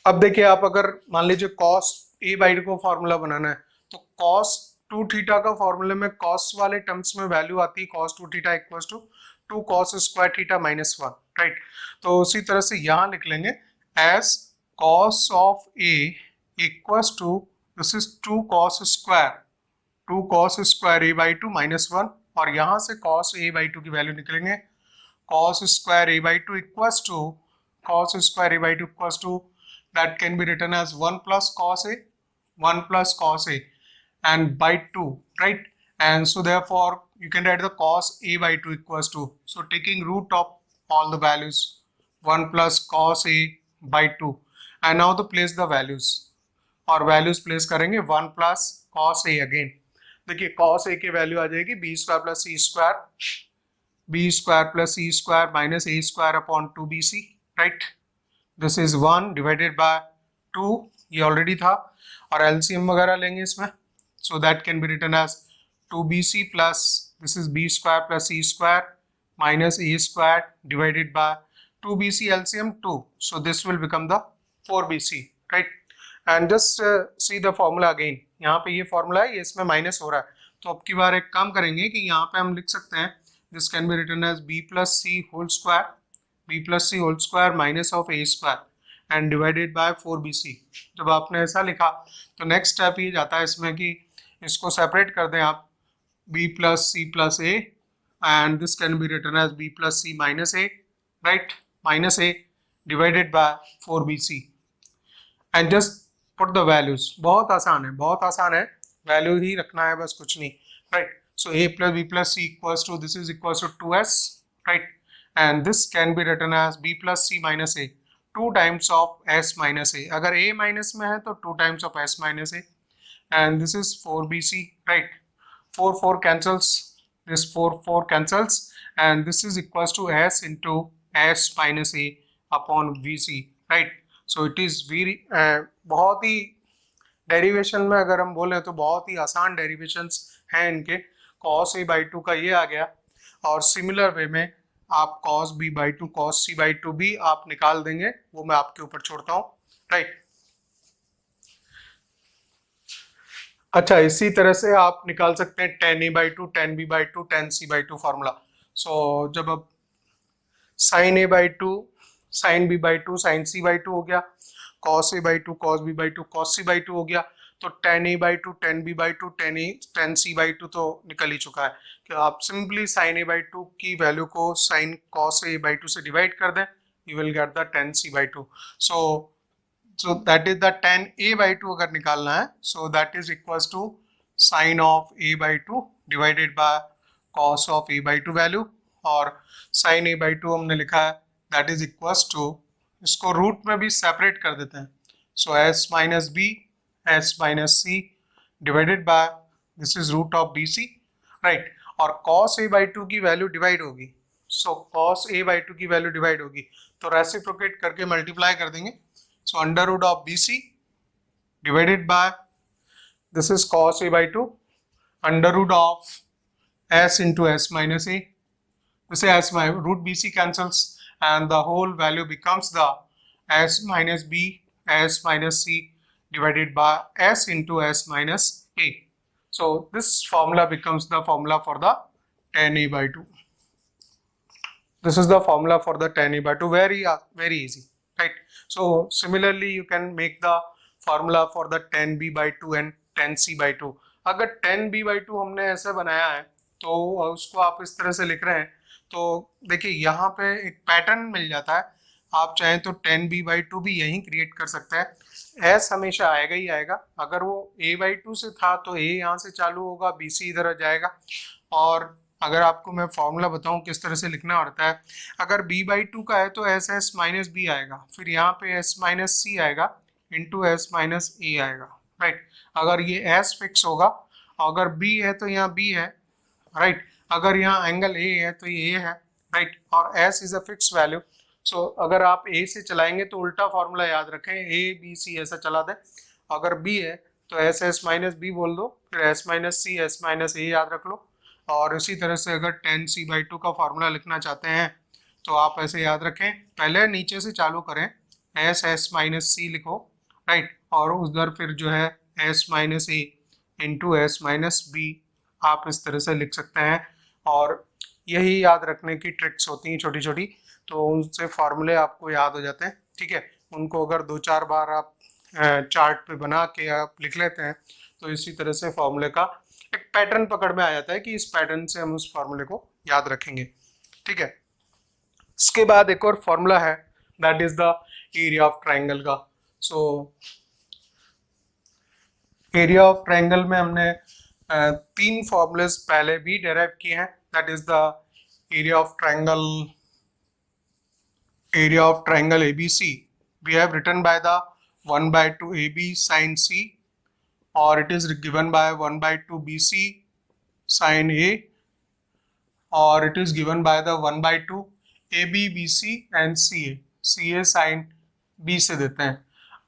अब देखिए, आप अगर मान लीजिए cos a by 2 को फॉर्मूला बनाना है तो cos 2 थीटा का फॉर्मूले में cos वाले टर्म्स में वैल्यू आती है cos 2 theta equals to 2 cos square theta minus 1, right. तो उसी तरह से यहाँ लिख लेंगे as cos of a equals to, this is 2 cos square a by 2 minus 1, और यहाँ से cos a by 2 की वैल्यू निकलेंगे cos square a by 2 equals to cos square a by 2 equals to, that can be written as 1 plus cos a and by 2, right, and so therefore you can write the cos a by 2 equals to, so taking root of all the values 1 plus cos a by 2, and now to place the values, और values place करेंगे 1 plus cos a again. देखिए cos a की वैल्यू आ जाएगी b square plus c square minus a square upon 2bc, right. This is 1 divided by 2, ये ऑलरेडी था, और एलसीएम वगैरह लेंगे इसमें, so that can be written as 2bc plus this is b square plus c square minus a square divided by 2bc LCM 2, so this will become the 4bc, right. And just see the formula again, यहाँ पे ये फॉर्मूला है, ये इसमें माइनस हो रहा है, तो अब की बार एक काम करेंगे कि यहाँ पे हम लिख सकते हैं this can be written as b plus c whole square minus of a square and divided by 4bc. जब आपने ऐसा लिखा तो नेक्स्ट स्टेप ये जाता है इसमें कि इसको सेपरेट कर दें आप, b plus c plus a and this can be written as b plus c minus a, right, minus a divided by 4bc and just put the values. बहुत आसान है, वैल्यू ही रखना है बस, कुछ नहीं, right. So a plus b plus c equals to, this is equals to 2s, right, and this can be written as b plus c minus a, 2 times of s minus a. अगर a minus में है तो 2 times of s minus a, and this is 4bc, right. 4 cancels, this 4 cancels, and this is equals to s into s minus a upon vc, right. So it is very बहुत ही डेरिवेशन में अगर हम बोले तो बहुत ही आसान डेरिवेशंस हैं इनके. cos a by 2 का ये आ गया, और सिमिलर वे में आप cos b by 2 cos c by 2 भी आप निकाल देंगे, वो मैं आपके ऊपर छोड़ता हूँ, राइट. अच्छा, इसी तरह से आप निकाल सकते हैं tan a by two, tan b by two, tan c by two formula. So जब अब sin a by two, sin b by two, sin c by two हो गया, cos a by two, cos b by two, cos c by two हो गया, तो tan a by two, tan b by two, tan c by two तो निकल ही चुका है कि आप simply sin a by to की वैल्यू को sin cos a by two से डिवाइड कर दें, you will get the tan c by to. So that is the tan a by 2 अगर निकालना है, so that is equals to sin of a by 2 divided by cos of a by 2 value, और sin a by 2 हमने लिखा है that is equals to, इसको रूट में भी सेपरेट कर देते हैं, so s minus b, s minus c divided by this is root of bc, right, और cos a by 2 की वैल्यू डिवाइड होगी, so cos a by 2 की वैल्यू डिवाइड होगी तो रेसिप्रोकेट करके मल्टीप्लाई कर देंगे, so under root of bc divided by this is cos a by 2 under root of s into s minus a, this is s minus root bc cancels and the whole value becomes the s minus b, s minus c divided by s into s minus a. So this formula becomes the formula for the tan a by 2. This is the formula for the tan a by 2. Very easy, right? So similarly you can make the formula for the tan b by 2 and tan c by 2. अगर tan b by 2 हमने ऐसे बनाया है तो उसको आप इस तरह से लिख रहे हैं, तो देखिए यहाँ पे एक पैटर्न मिल जाता है, आप चाहें तो tan b by 2 भी यहीं क्रिएट कर सकते हैं, s हमेशा आएगा ही आएगा, अगर वो a by 2 से था तो a यहाँ से चालू होगा, bc इधर आ जाएगा, और अगर आपको मैं फॉर्मूला बताऊं किस तरह से लिखना पड़ता है, अगर b बाई टू का है तो एस एस माइनस बी आएगा, फिर यहाँ पे s माइनस सी आएगा इंटू एस माइनस ए आएगा, राइट, अगर ये s फिक्स होगा, अगर b है तो यहाँ b है, राइट, अगर यहाँ एंगल a है तो ये a है, राइट, और s is a fix value, so अगर आप a से चलाएंगे तो उल्टा फॉर्मूला याद रखें, a b c ऐसा चला दें, अगर b है तो एस एस माइनस बी बोल दो, फिर S minus C, S minus ए याद रख लो, और इसी तरह से अगर tan c बाई 2 का फॉर्मूला लिखना चाहते हैं तो आप ऐसे याद रखें, पहले नीचे से चालू करें, एस एस माइनस सी लिखो, राइट, और उधर फिर जो है एस माइनस ए इंटू एस माइनस बी आप इस तरह से लिख सकते हैं, और यही याद रखने की ट्रिक्स होती हैं छोटी छोटी, तो उनसे फॉर्मूले आपको याद हो जाते हैं, ठीक है, उनको अगर 2-4 बार आप चार्ट पे बना के आप लिख लेते हैं तो इसी तरह से फॉर्मूले का एक पैटर्न पकड़ में आ जाता है कि इस पैटर्न से हम उस फॉर्मूले को याद रखेंगे, ठीक है। इसके बाद एक और फॉर्मूला है, that is the area of triangle का। सो एरिया ऑफ ट्राइंगल में हमने 3 फॉर्मूलेस पहले भी डेराइव किए हैं, that is the area of triangle ABC we have written by the 1/2 AB sin C, or it is given by 1/2 BC sin A, or it is given by the 1/2 AB BC and CA sin B से देते हैं,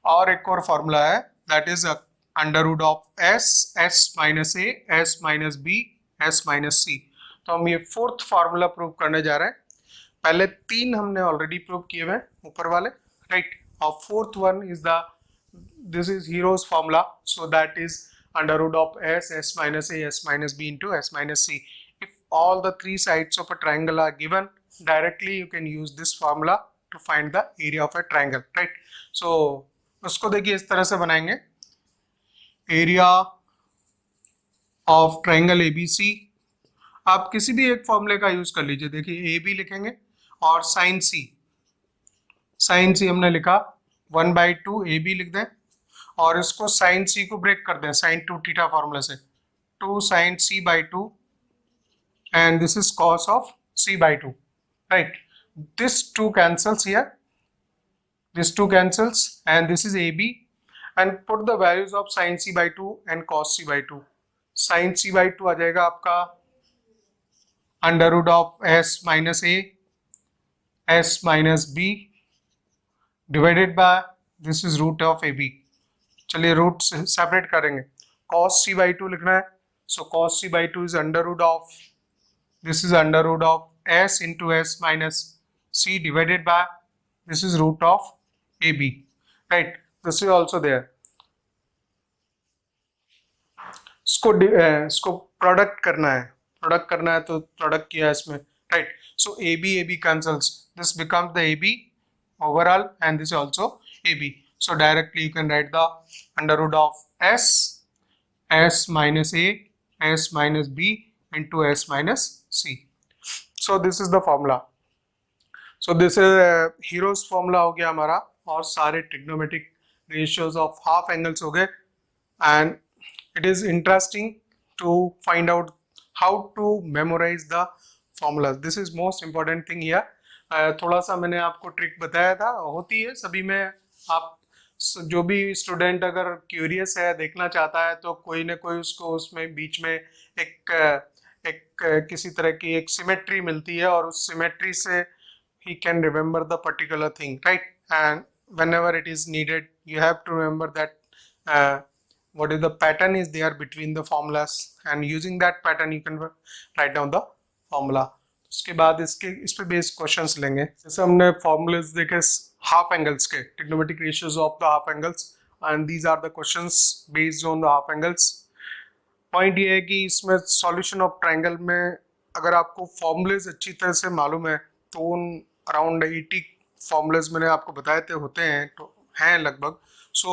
और एक और फॉर्मूला है that is under root of S minus A, S minus B, S minus C। तो हम ये 4th फॉर्मूला प्रूव करने जा रहे हैं, पहले 3 हमने ऑलरेडी प्रूव किए हुए ऊपर वाले, राइट, और 4th one is the this is Hero's formula, so that is under root of S minus A, S minus B into S minus C. If all the 3 sides of a triangle are given, directly you can use this formula to find the area of a triangle, right? So उसको देखिए इस तरह से बनाएंगे, area of triangle ABC, आप किसी भी एक फॉर्मूले का यूज कर लीजिए, देखिए AB लिखेंगे और sin C हमने लिखा 1/2 AB लिख दें, और इसको sin C को ब्रेक कर दें sin 2 थीटा फॉर्मूला से, 2 sin C by 2 and this is cos of C by 2, right, this 2 cancels here, this 2 cancels and this is AB, and put the values of sin C by 2 and cos C by 2, sin C by 2 आ जाएगा आपका under root of S minus A, S minus B divided by this is root of AB, चलिए रूट सेपरेट करेंगे, cos C by 2 लिखना है, so cos C by 2 is under root of, this is under root of S into S minus C divided by this is root of AB, right, this is also there, इसको प्रोडक्ट करना है तो प्रोडक्ट किया है इसमें, right. So a b cancels, this becomes the a b overall and this is also AB. So directly you can write the under root of S minus A, S minus B into S minus C. So this is the formula. So this is hero's formula हो गया हमारा, और सारे trigonometric ratios of half angles हो गए. And it is interesting to find out how to memorize the formulas. This is most important thing here. थोड़ा सा मैंने आपको ट्रिक बताया था, होती है सभी में. आप जो भी स्टूडेंट अगर क्यूरियस है, देखना चाहता है, तो कोई ना कोई उसको उसमें बीच में एक किसी तरह की एक सिमेट्री मिलती है, और उस सिमेट्री से he can remember the particular thing, right? And whenever it is needed, you have to remember that what is the pattern is there between the formulas, and using that pattern you can write down the formula. उसके बाद इस पे बेस्ड क्वेश्चंस लेंगे. जैसे हमने फॉर्मूलाज देखे हाफ एंगल्स के, trigonometric ratios of the half angles, and these are the questions based on the half angles. Point ये है कि इसमें सॉल्यूशन ऑफ ट्रायंगल में अगर आपको फॉर्मूलाज अच्छी तरह से मालूम है, तो उन अराउंड 80 फॉर्मूलाज मैंने आपको बताए थे, होते हैं तो हैं लगभग. सो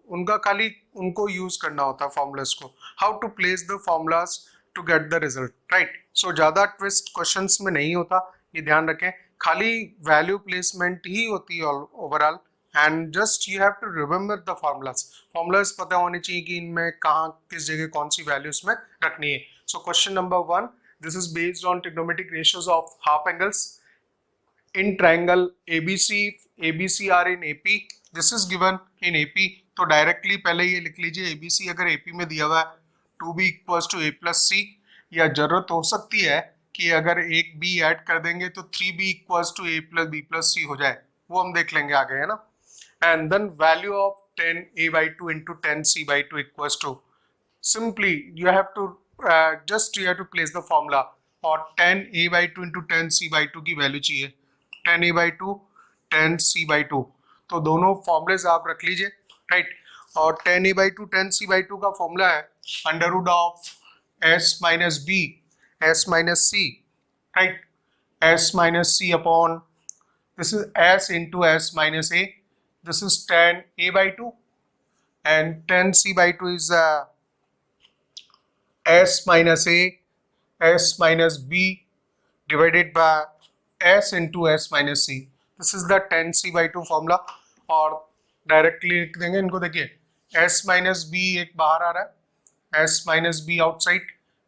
उनका खाली उनको यूज करना होता है फॉर्मूलाज को, how to place the formulas to get the result, right. So ज्यादा ट्विस्ट क्वेश्चंस में नहीं होता, ये ध्यान रखें. खाली वैल्यू प्लेसमेंट ही होती है overall, and just you have to remember the formulas पता होने चाहिए कि इनमें कहाँ किस जगह कौन सी वैल्यूज में रखनी है. So question number 1, this is based on trigonometric ratios of half angles in triangle ABC are in AP. This is given in AP. तो डायरेक्टली पहले ये लिख लीजिए, ABC अगर AP में दिया हुआ है 2B equals to A plus C, या जरूरत हो सकती है कि अगर एक B ऐड कर देंगे तो 3B equals to A plus B plus C हो जाए, वो हम देख लेंगे आगे, है ना. And then value of 10A/2 into 10C/2 equals to, simply you have to you have to place the formula, और 10A/2 इंटू 10C/2 की वैल्यू चाहिए, 10A/2 10C/2. तो दोनों फॉर्मूलेज आप रख लीजिए, राइट. और 10A/2 10C/2 का फॉर्मूला है under root of S minus B, S minus C, right? S minus C upon, this is S into S minus A. This is 10A/2, and 10C/2 is S minus A, S minus B divided by S into S minus C. This is the 10C/2 formula. और डायरेक्टली लिख देंगे इनको. देखिए S minus B एक बाहर आ रहा है, S minus B outside,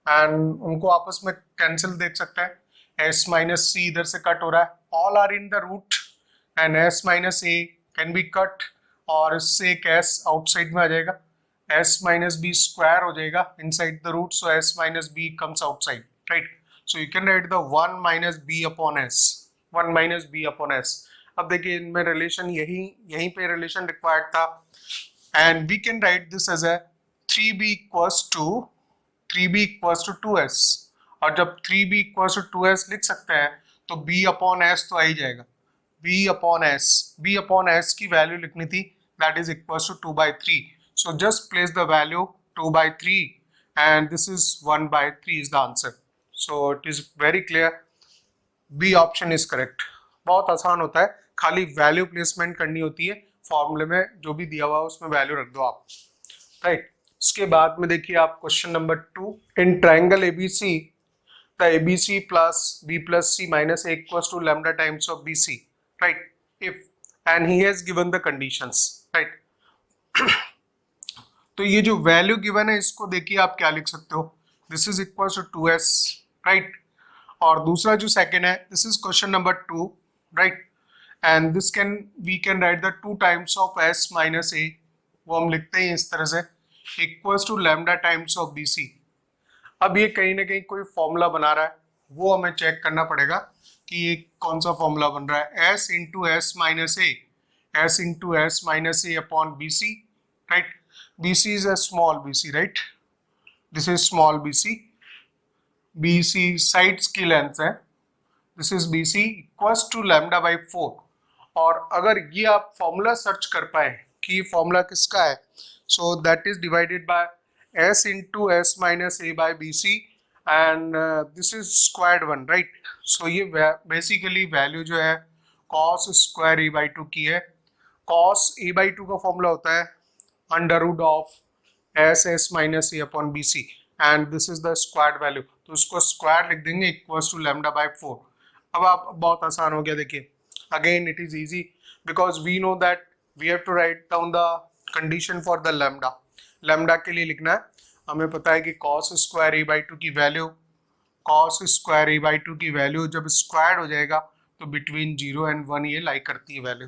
and उनको आपस में कैंसिल देख सकते हैं. S minus C इधर से कट हो रहा है, all are in the root, and S minus A can be cut, और इससे एक S आउटसाइड में आ जाएगा, S minus B स्क्वायर हो जाएगा inside the root, so S minus B comes outside, right. So you can write the 1 minus B upon S, 1 minus B upon S. अब देखिए इनमें रिलेशन यहीं पे रिलेशन रिक्वायर्ड था, and we can write this as a 3B equals to 2S. और जब 3B equals to 2S लिख सकते हैं, तो B upon S तो आ ही जाएगा. B upon S की वैल्यू लिखनी थी, that is equals to 2/3. So just place the value 2/3, and this is 1/3 is the answer. So it is very clear. B option is correct. बहुत आसान होता है, खाली वैल्यू प्लेसमेंट करनी होती है. फॉर्मूले में जो भी दिया हुआ है उसमें वैल्यू रख दो आप, राइट. इसके बाद में देखिए आप question number 2, in triangle ABC the ABC plus B plus C minus A equals to lambda times of BC, right. If and he has given the conditions, right. तो ये जो वैल्यू गिवन है इसको देखिए आप क्या लिख सकते हो, this is equals to 2S, right. और दूसरा जो सेकंड है, this is question number 2, right. And this we can write the 2 times of S minus A, वो हम लिखते हैं इस तरह से, equals to lambda times of BC. अब ये कहीं ना कहीं कोई फॉर्मूला बना रहा है, वो हमें चेक करना पड़ेगा कि ये कौन सा फॉर्मूला बन रहा है. S into S minus A, S into S minus A upon BC, right. BC is a small BC, right? This is small BC. BC sides की लेंथ है, this is BC equals to lambda by 4. और अगर ये आप फॉर्मूला सर्च कर पाए कि ये फॉर्मूला किसका है, so that is divided by s into s minus a by bc and this is squared one, right? So ये बेसिकली वैल्यू जो है cos स्क्वायर a by 2 की है. cos a by 2 का फॉर्मूला होता है under root of s minus a upon bc and this is the squared value, तो उसको स्क्वायर लिख देंगे इक्वल्स टू लैम्डा बाय 4. अब आप बहुत आसान हो गया. देखिए again it is easy because we know that we have to write down the condition for the lambda. Lambda के लिए लिखना है, हमें पता है कि cos स्क्वायर a बाई 2 की value, cos square a by 2 की वैल्यू जब स्क्वायर हो जाएगा तो बिटवीन 0 एंड 1 ये लाई करती है value,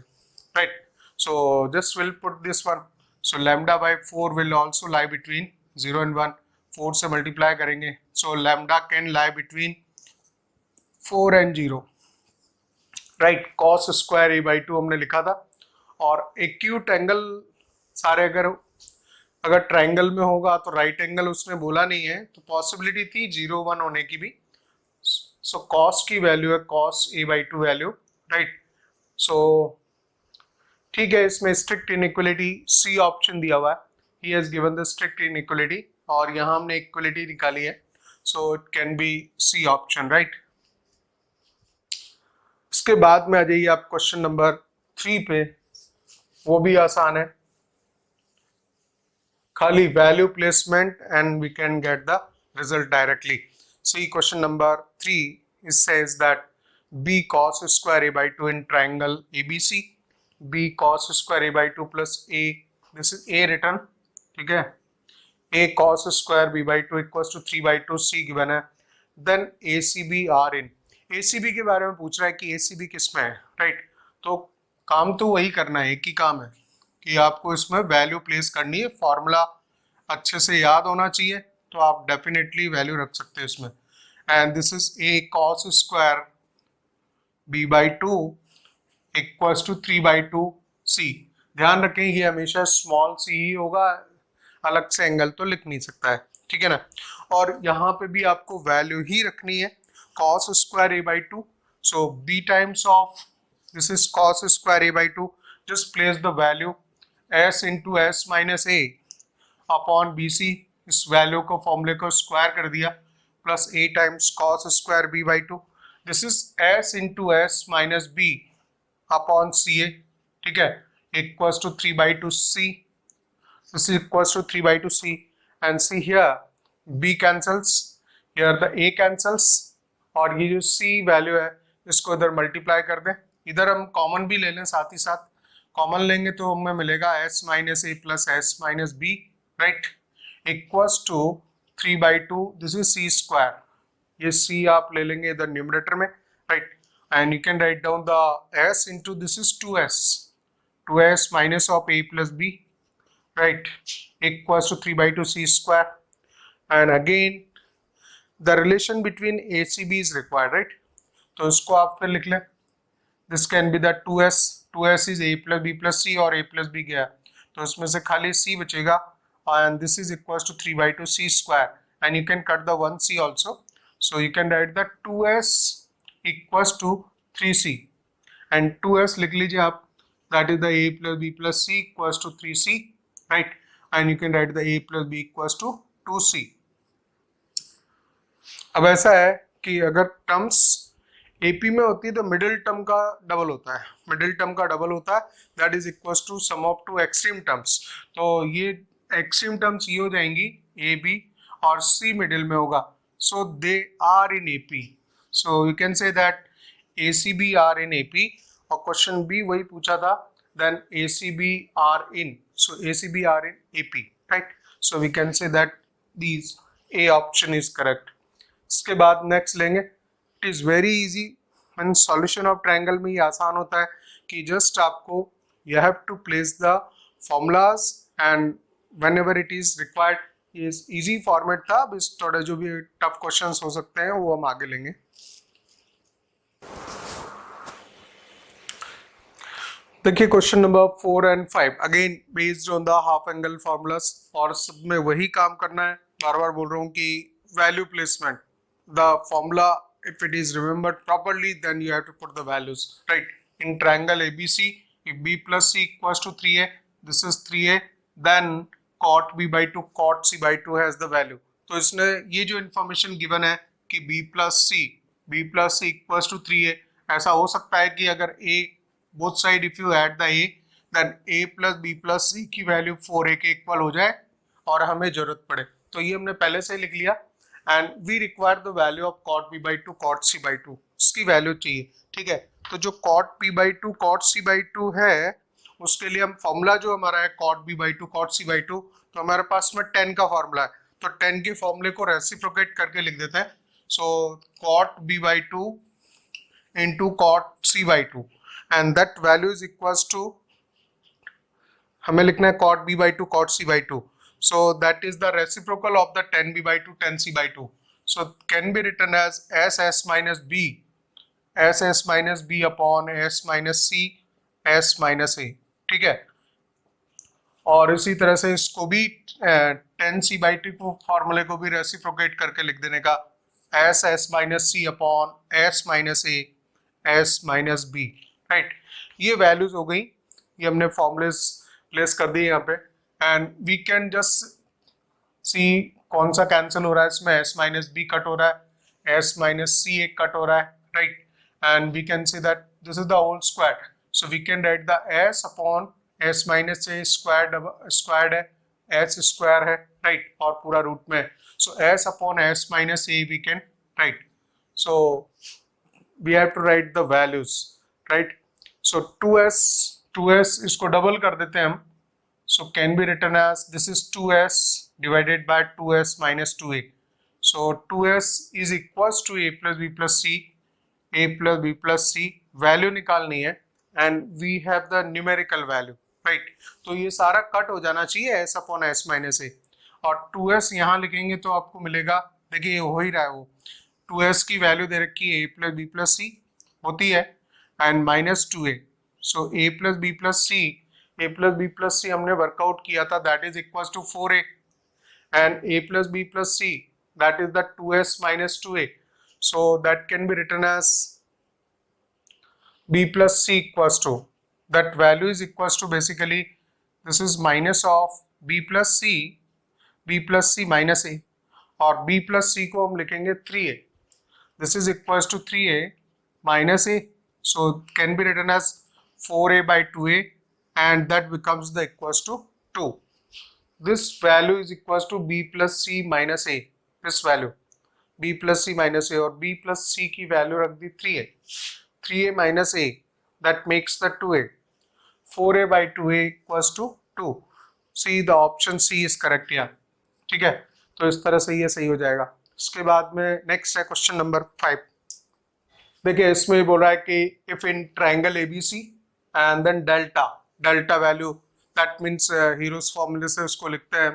right? So just will put this one. So lambda by 4 will also lie between 0 and 1. 4 से मल्टीप्लाई करेंगे, सो lambda can lie between 4 and 0, right? cos square a by 2 हमने लिखा था. और एक्यूट एंगल सारे अगर ट्रायंगल में होगा तो राइट एंगल उसने बोला नहीं है, तो पॉसिबिलिटी थी 0 1 होने की भी. सो cos की वैल्यू है cos a by 2 value, right? So ठीक है, इसमें स्ट्रिक्ट इनइक्वालिटी सी ऑप्शन दिया हुआ है. He has given the strict inequality और यहाँ हमने इक्वालिटी निकाली है, so it can be C option, right? इसके बाद में आ जाइए आप क्वेश्चन नंबर 3 पे. वो भी आसान है, खाली value placement and we can get the result directly. See question number 3 it says that b cos square a by 2 in triangle ABC, b cos square a by 2 plus a, this is a written, ठीक है? a cos square b by 2 equals to 3 by 2 c given है. then ACB are in, ACB के बारे में पूछ रहा है कि ACB किस में है, राइट? तो काम तो वही करना है, एक ही काम है कि आपको इसमें वैल्यू प्लेस करनी है. फॉर्मूला अच्छे से याद होना चाहिए तो आप डेफिनेटली वैल्यू रख सकते हैं इसमें. And this is a cos square b by 2 equals to 3 by 2 c. ध्यान रखें ये हमेशा स्मॉल c ही होगा, अलग से एंगल तो लिख नहीं सकता है, ठीक है ना? और यहाँ पे भी आपको वैल्यू ही रखनी है cos square a by 2. So b times of this is cos square a by 2, just place the value s into s minus a upon bc. इस वैल्यू को फॉर्मूले को स्क्वायर कर दिया plus a times cos square b by 2. This is s into s minus b upon ca, ठीक है? Equals to 3 by 2 c. This is equals to 3 by 2 c and see here b cancels, here the a cancels और ये जो c वैल्यू है इसको इधर मल्टीप्लाई कर दें. इधर हम कॉमन भी ले लें, साथ ही साथ कॉमन लेंगे तो हमें मिलेगा s minus A plus S minus B, right? Equals to 3 by 2, this is c square. ये c आप ले लेंगे इधर न्यूमरेटर में, right? And you can write down the s into this is 2s minus of a plus b, right? Equals to 3 by 2 c square. And again the relation between ACB is required, right? तो इसको आप फिर लिख लें. This can be that 2s is a plus b plus c और a plus b गया तो इसमें से खाली c बचेगा and this is equals to 3 by 2 c square and you can cut the 1c also, so you can write that 2s equals to 3c and 2s लिख लीजिए आप, that is the a plus b plus c equals to 3c, right? and you can write the a plus b equals to 2c. अब ऐसा है कि अगर टर्म्स AP में होती है तो मिडिल टर्म का डबल होता है, मिडिल टर्म का डबल होता है, that is equals to sum of two extreme terms. तो ये एक्सट्रीम टर्म्स ये हो जाएंगी AB और C मिडिल में होगा, so they are in AP. So you can say that ACB are in AP और क्वेश्चन B वही पूछा था, then ACB are in, so ACB are in AP, right? So we can say that these A option is correct. इसके बाद नेक्स्ट लेंगे. It is very easy, mean solution of triangle में ये आसान होता है कि जस्ट आपको you have to place the formulas and when ever it is required. ये इजी फॉर्मेट था, अब इस थोड़े जो भी टफ क्वेश्चंस हो सकते हैं वो हम आगे लेंगे. देखिए question number 4 and 5 again based on the half angle formulas और सब में वही काम करना है. बार बार बोल रहा हूँ कि value placement, the formula if it is remembered properly then you have to put the values, right? In triangle ABC, if b plus c equals to 3a, this is 3a, then cot b by 2 cot c by 2 has the value. तो इसने ये जो इन्फॉर्मेशन गिवन है कि b plus C equals to 3a, ऐसा हो सकता है कि अगर a both side if you add the a then a plus b plus c की वैल्यू 4a के इक्वल हो जाए और हमें जरूरत पड़े, तो ये हमने पहले से लिख लिया। And we require the value of cot b by 2 cot c by 2, इसकी वैल्यू चाहिए। ठीक है, तो जो cot b by 2 cot c by 2 है उसके लिए हम फॉर्मूला जो हमारा है cot b by 2 cot c by 2, तो हमारे पास में 10 का फॉर्मूला है, तो 10 के फॉर्मूले को रेसिप्रोकेट करके लिख देते हैं। सो cot b by 2 into cot c by 2 and that value is equals to, हमें लिखना है cot b by 2 cot c by 2, so that is the reciprocal of the 10b by 2 10c by 2, so can be written as s minus b upon s minus c s minus a। ठीक है, और इसी तरह से इसको भी 10c by 2 को फॉर्मूले को भी रेसिप्रोकेट करके लिख देने का s minus c upon s minus a s minus b। Right, ये वैल्यूज हो गई, ये हमने फॉर्मूलेस प्लेस कर दिए यहाँ पे, and we can just see कौन सा कैंसिल हो रहा है इसमें, s माइनस बी कट हो रहा है, s माइनस सी एक कट हो रहा है। Right, and we can see that this is the whole square, so we can write the s upon s minus A squared है, s स्क्वायर है। राइट, और पूरा रूट में, so s upon s minus A we can write, so we have to write the values. Right, so 2s इसको डबल कर देते हैं हम, so can be written as this is 2s divided by 2s minus 2a, so 2s is equals to a plus b plus c, value निकालनी है and we have the numerical value। right, तो ये सारा कट हो जाना चाहिए s upon s minus A, और 2s यहाँ लिखेंगे तो आपको मिलेगा, देखिए हो ही रहा है, वो 2s की वैल्यू दे रखी है a plus B plus C होती है and minus 2a, so a plus B plus C हमने वर्कआउट किया था, that is equals to 4a and a plus B plus C that is the 2s minus 2a, so that can be written as b plus c equals to, that value is equals to basically this is minus of b plus c minus a, और b plus c को हम लिखेंगे 3a, this is equals to 3a minus a, so can be written as 4a by 2a and that becomes the equals to 2. This value is equals to b plus c minus a, this value b plus c minus a, और b plus c की वैल्यू रख दी 3a minus a, that makes the 2a, 4a by 2a equals to 2, see the option C is correct here। ठीक है, तो इस तरह से ये सही हो जाएगा। इसके बाद में नेक्स्ट है क्वेश्चन नंबर 5। देखिए इसमें बोल रहा है कि if in triangle ABC and then delta value, that means Heron's फॉर्मूले से उसको लिखते हैं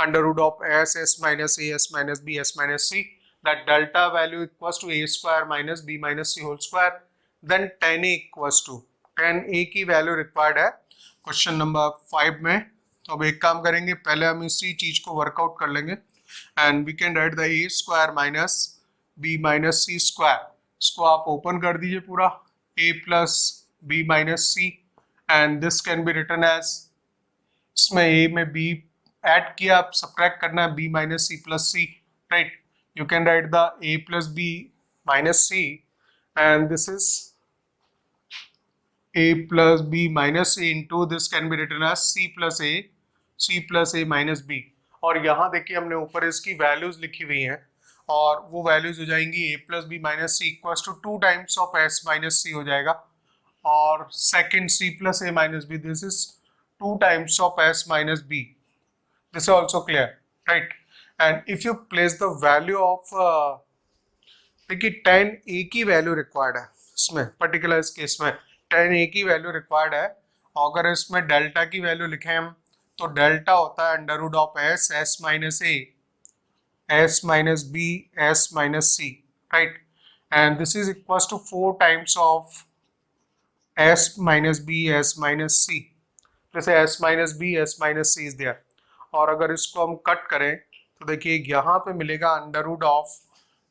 under root of s minus a s minus b s minus c, that delta value equals to a square minus b minus c whole square, then 10a equals to 10a की वैल्यू रिक्वायर्ड है क्वेश्चन नंबर 5 में। तो अब एक काम करेंगे, पहले हम इसी चीज को वर्कआउट कर लेंगे and we can write the a square minus b minus c square, इसको आप ओपन कर दीजिए पूरा, a plus b minus c and this can be written as, इसमें a में b ऐड किया, आप सबट्रैक्ट करना है b minus c plus c। Right, you can write the a plus b minus c and this is a plus b minus a into this can be written as c plus a minus b, और यहाँ देखिए हमने ऊपर इसकी वैल्यूज लिखी हुई हैं और वो वैल्यूज हो जाएंगी a plus b minus c equals to 2 times of s minus c हो जाएगा, और second c plus a minus b, this is 2 times of s minus b, this is also clear। right, and if you place the value of देखिए 10a की वैल्यू रिक्वायर्ड है इसमें, पर्टिकुलर इस केस में 10a की वैल्यू रिक्वायर्ड है, और अगर इसमें डेल्टा की वैल्यू लिखें हम तो डेल्टा होता है under root of s minus a s minus b s minus c। Right, and this is equals to 4 times of s minus b s minus c, जैसे s minus b s minus c is there, और अगर इसको हम कट करें तो देखिए यहाँ पे मिलेगा under root of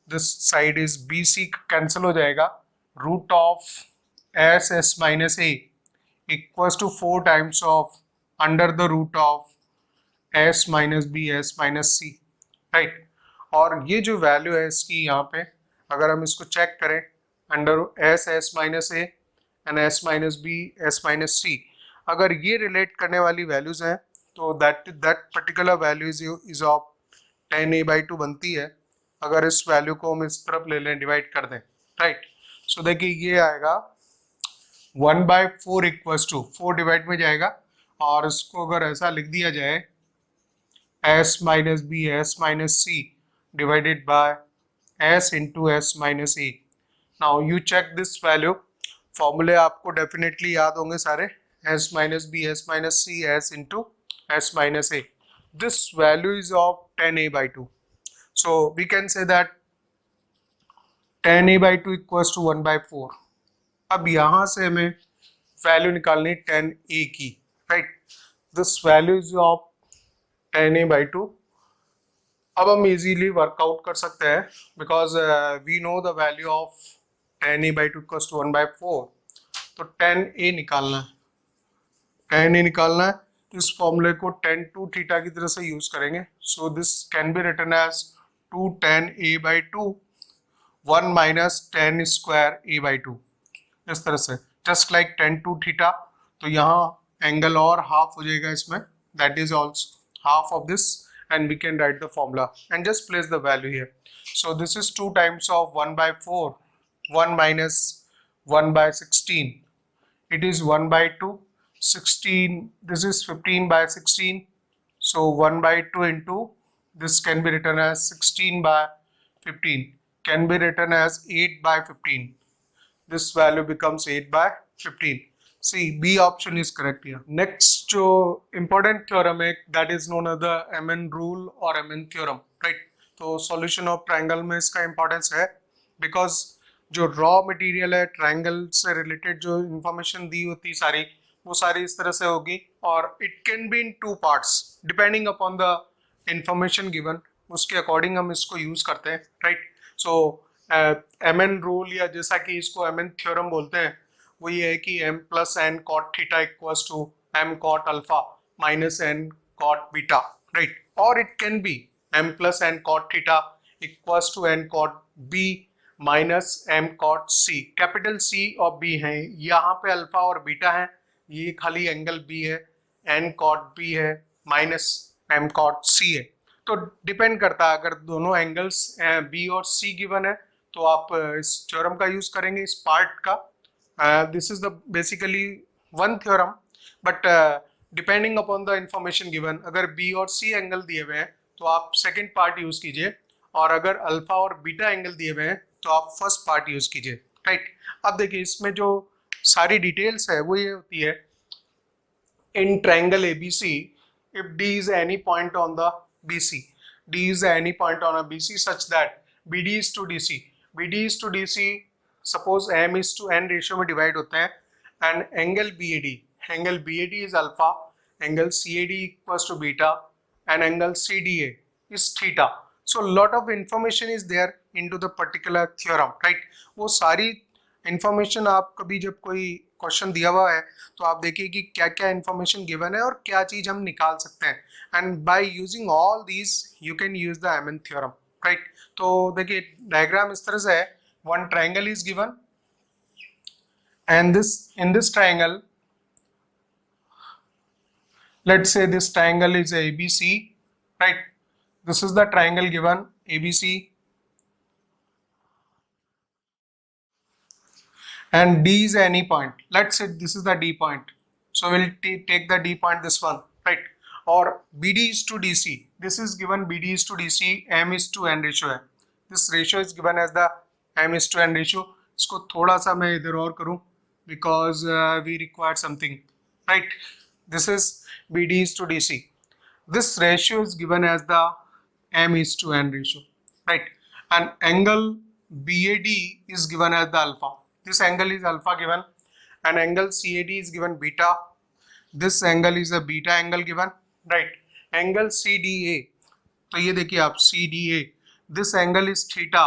this side is bc cancel हो जाएगा, root of s minus a equals to 4 times of under the root of S minus B S minus C, right. और ये जो वैल्यू है इसकी यहाँ पे, अगर हम इसको चेक करें under S S minus A and S minus B S minus C, अगर ये रिलेट करने वाली वैल्यूज हैं तो that particular value is of 10a/2 बनती है। अगर इस वैल्यू को हम इस तरफ ले लें, डिवाइड कर दें, राइट। सो देखिए ये आएगा 1/4 इक्वल्स टू 4 डिवाइड में जाएगा, और इसको अगर ऐसा लिख दिया जाए S minus B S minus C divided by S into S minus A. Now you check this value, फॉर्मूले आपको डेफिनेटली याद होंगे सारे, S minus B S minus C S into S minus A. This value is of 10a/2, so we can say that 10a/2 equals to 1/4। अब यहाँ से हमें वैल्यू निकालनी 10a की, right. This value is of 10a/2। अब हम इजीली वर्कआउट कर सकते हैं because we know the value of 10a/2 equals to 1/4। तो 10a निकालना है, 10a निकालना है, इस फॉर्मूले को tan 2 थीटा की तरह से यूज करेंगे। So this can be written as 2 tan a/2 1 minus tan square a/2, इस तरह से, जस्ट लाइक tan 2 थीटा। तो यहाँ एंगल और हाफ हो जाएगा इसमें, that is also half of this, and we can write the formula and just place the value here. So this is 2 times of 1/4, 1 minus 1/16, it is 1/2, 16, this is 15/16, so 1/2 into this can be written as 16/15, can be written as 8/15, this value becomes 8/15। see B option is correct here। next जो important theorem है that is known as the MN rule और MN theorem, right। तो solution of triangle में इसका importance है because जो रॉ मटेरियल है ट्रायंगल से रिलेटेड जो इंफॉर्मेशन दी होती सारी, वो सारी इस तरह से होगी, और it can be in 2 parts depending upon the information given, उसके अकॉर्डिंग हम इसको यूज करते हैं, राइट। सो एमएन रूल या जैसा कि इसको एमएन थ्योरम बोलते हैं, वो ये है कि m plus N cot theta equals to m cot alpha minus n cot beta, right. और it can be m plus N cot theta equals to n cot b minus m cot c। Capital C और B है, यहाँ पे अल्फा और बीटा है, ये खाली एंगल B है, n कॉट B है माइनस m कॉट C है। तो डिपेंड करता है, अगर दोनों एंगल्स B और C गिवन है तो आप इस थ्योरम का यूज करेंगे, इस पार्ट का। This is the basically one theorem, but depending upon the information given, अगर B और C एंगल दिए हुए हैं तो आप सेकेंड पार्ट यूज कीजिए, और अगर अल्फा और बीटा एंगल दिए हुए हैं तो आप फर्स्ट पार्ट यूज कीजिए, राइट। अब देखिए इसमें जो सारी डिटेल्स है वो ये होती है, इन triangle ABC if D is any point on the BC, D is any point on a BC such that BD is to DC, BD is to DC, suppose M is to N ratio में डिवाइड होते हैं, and angle BAD is alpha, angle CAD equals to beta, and angle CDA is theta। So lot of information is there into the particular theorem, right। वो सारी इंफॉर्मेशन आप कभी जब कोई क्वेश्चन दिया हुआ है तो आप देखिए कि क्या क्या इंफॉर्मेशन गिवन है और क्या चीज हम निकाल सकते हैं, and by using all these you can use the MN theorem, right. तो देखिए डायग्राम इस तरह से है, one triangle is given and this in this triangle, let's say this triangle is ABC, right. This is the triangle given ABC, and D is any point. Let's say this is the D point, so we'll take the D point, this one, right। Or BD is to DC, this is given BD is to DC, M is to N ratio है, this ratio is given as the M is to N ratio। इसको थोड़ा सा मैं इधर और करूँ because we require something, right। This is BD is to DC, this ratio is given as the M is to N ratio, right। And angle BAD is given as the alpha, this angle is alpha given, and angle CAD is given beta, this angle is a beta angle given, right। Angle CDA, तो ये देखिए आप CDA, this angle is theta,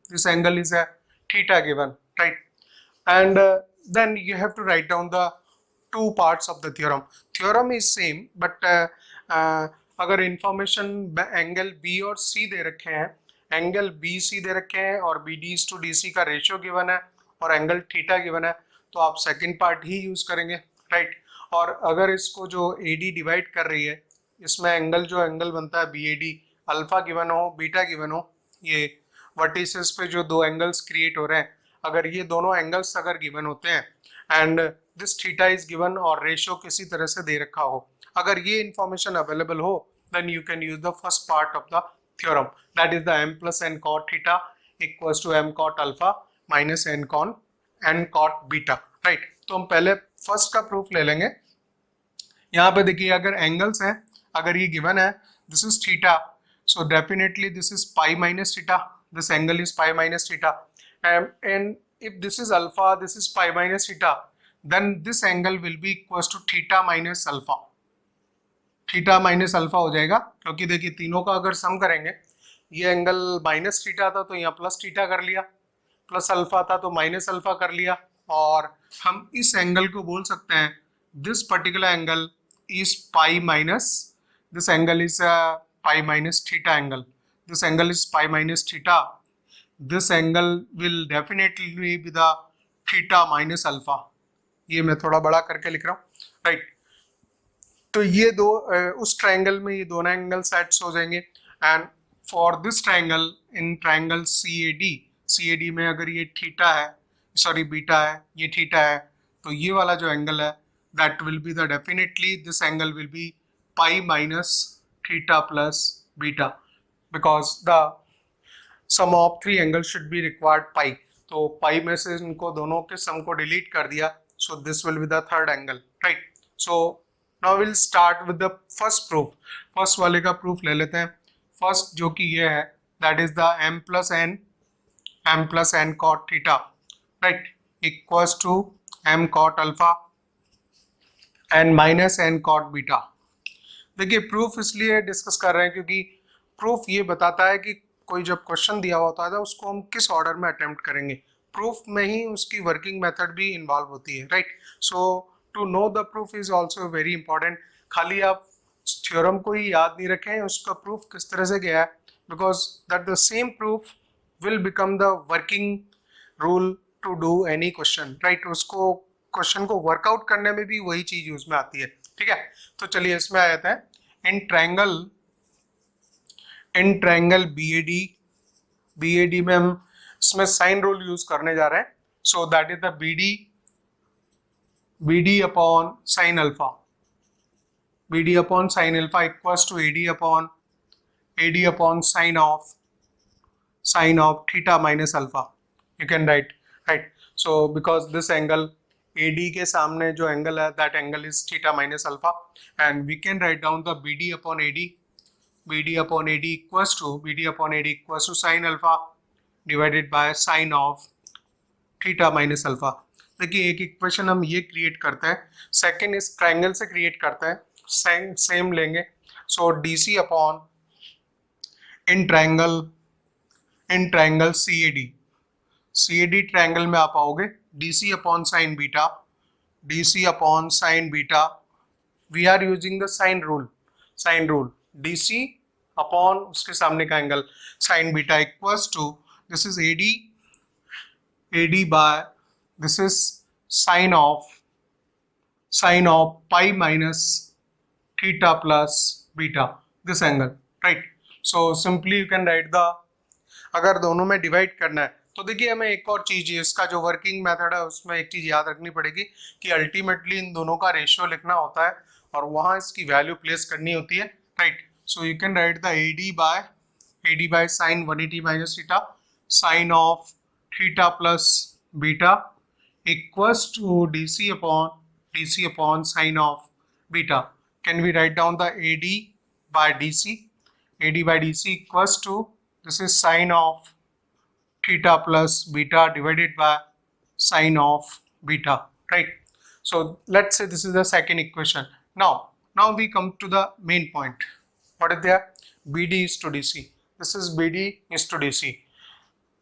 this angle is a theta given, right। And then you have to write down the two parts of the theorem is same, but अगर इंफॉर्मेशन एंगल बी और सी दे रखे हैं, एंगल बी सी दे रखे हैं और B D to D C का रेशियो गिवन है और एंगल थीटा गिवन है, तो आप सेकंड पार्ट ही यूज करेंगे, राइट। और अगर इसको जो ए डी डिवाइड कर रही है, इसमें एंगल जो एंगल बनता है B A D, alpha given हो बीटा गिवन हो, ये वर्टिसेस पे जो दो एंगल्स क्रिएट हो रहे हैं, अगर ये दोनों एंगल्स अगर गिवन होते हैं and this theta is given और रेशियो किसी तरह से दे रखा हो, अगर ये इंफॉर्मेशन अवेलेबल हो, then you can use the first part of the theorem, that is the m plus n cot theta equals to m cot alpha minus n cot beta, right। तो हम पहले फर्स्ट का प्रूफ ले लेंगे। यहाँ पे देखिए अगर एंगल्स हैं, अगर ये गिवन है this is theta, so definitely this is pi minus theta, this angle is pi minus theta, and if this is alpha, this is pi minus theta, then this angle will be equals to theta minus alpha, theta minus alpha हो जाएगा, क्योंकि देखिए तीनों का अगर सम करेंगे, ये एंगल माइनस थीटा था तो यहाँ प्लस थीटा कर लिया, प्लस अल्फा था तो माइनस अल्फा कर लिया, और हम इस एंगल को बोल सकते हैं this particular angle is pi minus, this angle is pi minus theta angle, this angle is pi minus theta, this angle will definitely be the theta minus alpha. ये मैं थोड़ा बड़ा करके लिख रहा हूँ, राइट। तो ये दो उस ट्रायंगल में ये दोनों एंगल सेट्स हो जाएंगे, and for this triangle in triangle C A D में अगर ये थीटा है, सॉरी बीटा है, ये थीटा है, तो ये वाला जो एंगल है that will be the definitely this angle will be pi minus theta plus beta, because the sum of three angle should be required pi, तो पाई में से इनको दोनों के सम को डिलीट कर दिया, सो this will be the third angle, right. So now we'll start with the first proof, first वाले का प्रूफ ले लेते हैं। फर्स्ट जो कि ये है that is the m plus n cot theta, right, equals to m cot alpha and minus n cot beta। देखिए प्रूफ इसलिए डिस्कस कर रहे हैं क्योंकि प्रूफ ये बताता है कि कोई जब क्वेश्चन दिया होता है उसको हम किस ऑर्डर में अटेम्प्ट करेंगे, प्रूफ में ही उसकी वर्किंग मेथड भी इन्वॉल्व होती है, right. So to know the proof is also very important, खाली आप थ्योरम को ही याद नहीं रखें उसका प्रूफ किस तरह से गया है, because that the same proof will become the working rule to do any question, right. उसको क्वेश्चन को वर्कआउट करने में भी वही चीज यूज में आती है, ठीक है। तो चलिए इसमें आ जाते हैं। In triangle B A D में हम इसमें साइन रूल यूज करने जा रहे हैं, so that is the BD upon sin alpha, BD upon sin alpha equals to AD upon sin of theta minus alpha, you can write, right। So because this angle AD के सामने जो angle है that angle is theta minus alpha, and we can write down the BD upon AD equals to sin alpha divided by sin of theta minus alpha। देखिए एक इक्वेशन हम ये क्रिएट करते हैं, सेकंड इस ट्रायंगल से क्रिएट करते हैं, सेम लेंगे, so DC upon in triangle C A D triangle में आप आओगे DC upon sine beta, we are using the sine rule DC upon उसके सामने का angle sine beta equals to this is AD by this is sine of pi minus theta plus beta, this angle, right। so simply you can write the, अगर दोनों में डिवाइड करना है तो देखिए हमें एक और चीज है, इसका जो वर्किंग मेथड है उसमें एक चीज याद रखनी पड़ेगी कि अल्टीमेटली इन दोनों का रेशियो लिखना होता है और वहां इसकी वैल्यू प्लेस करनी होती है, right. So you can write the AD by sin 180 minus theta sin of theta plus beta equals to DC upon sin of beta। Can we write down the AD by DC? AD by DC equals to, this is sin of theta plus beta divided by sin of beta, right। So let's say this is the second equation. Now we come to the main point. What is there? BD is to DC. This is BD is to DC.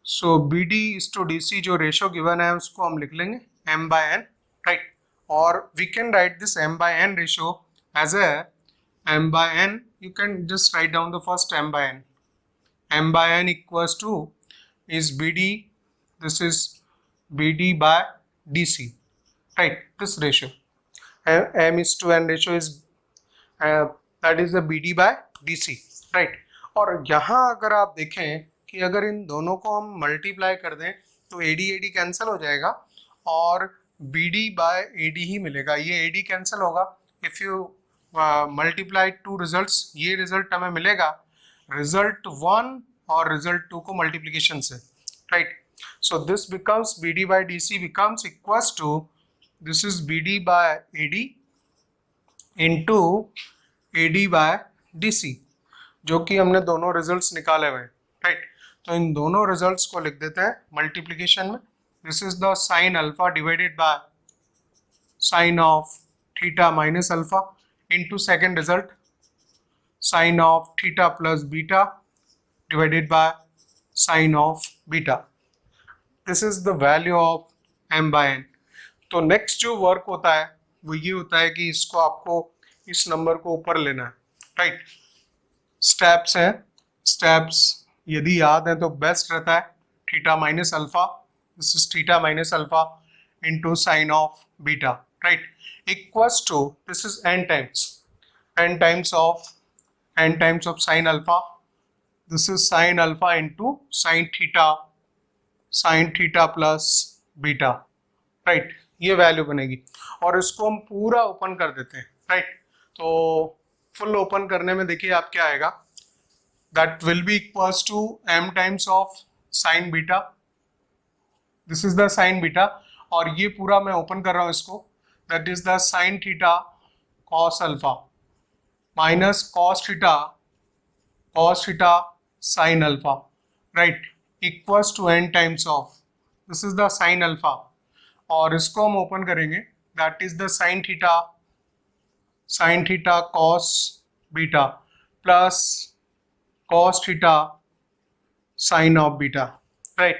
So BD is to DC जो रेशियो गिवन है उसको हम लिख लेंगे m/n, राइट। और we can write this m/n ratio as m by n, you can just write down the first m by n. M by n equals to is BD, this is BD by DC, right? This ratio, m is to n ratio is that is the BD by DC, right? और यहाँ अगर आप देखें कि अगर इन दोनों को हम मल्टीप्लाई कर दें तो AD AD कैंसिल हो जाएगा और BD बाय AD ही मिलेगा, ये AD कैंसिल होगा। If you multiply two results, ये रिजल्ट हमें मिलेगा रिजल्ट 1 और रिजल्ट 2 को मल्टीप्लिकेशन से, right? So this becomes BD by DC becomes equals to this is BD by AD into AD by DC, जो कि हमने दोनों रिजल्ट्स निकाले हुए, राइट? तो इन दोनों रिजल्ट्स को लिख देते हैं मल्टीप्लिकेशन में। This is the sine alpha divided by sine of theta minus alpha into second result sine of theta plus beta divided by sine of beta. This is the value of m by n। तो नेक्स्ट जो वर्क होता है वो ये होता है कि इसको आपको इस नंबर को ऊपर लेना है, राइट? स्टेप्स हैं, स्टेप्स यदि याद है तो बेस्ट रहता है theta minus alpha, this is theta minus alpha into sine of beta, right? Equals to this is n times of sine alpha, this is sine alpha into sine theta plus beta, right? ये वैल्यू बनेगी और इसको हम पूरा ओपन कर देते हैं, राइट? तो फुल ओपन करने में देखिए आप क्या आएगा, that will be equals to m times of sine beta, this is the sine beta, और ये पूरा मैं ओपन कर रहा हूं इसको, that is the sine theta cos alpha minus cos theta sine alpha, right? Equals to n times of this is the sine alpha, और इसको हम ओपन करेंगे, that is the sine theta cos beta plus cos theta sine of beta, right?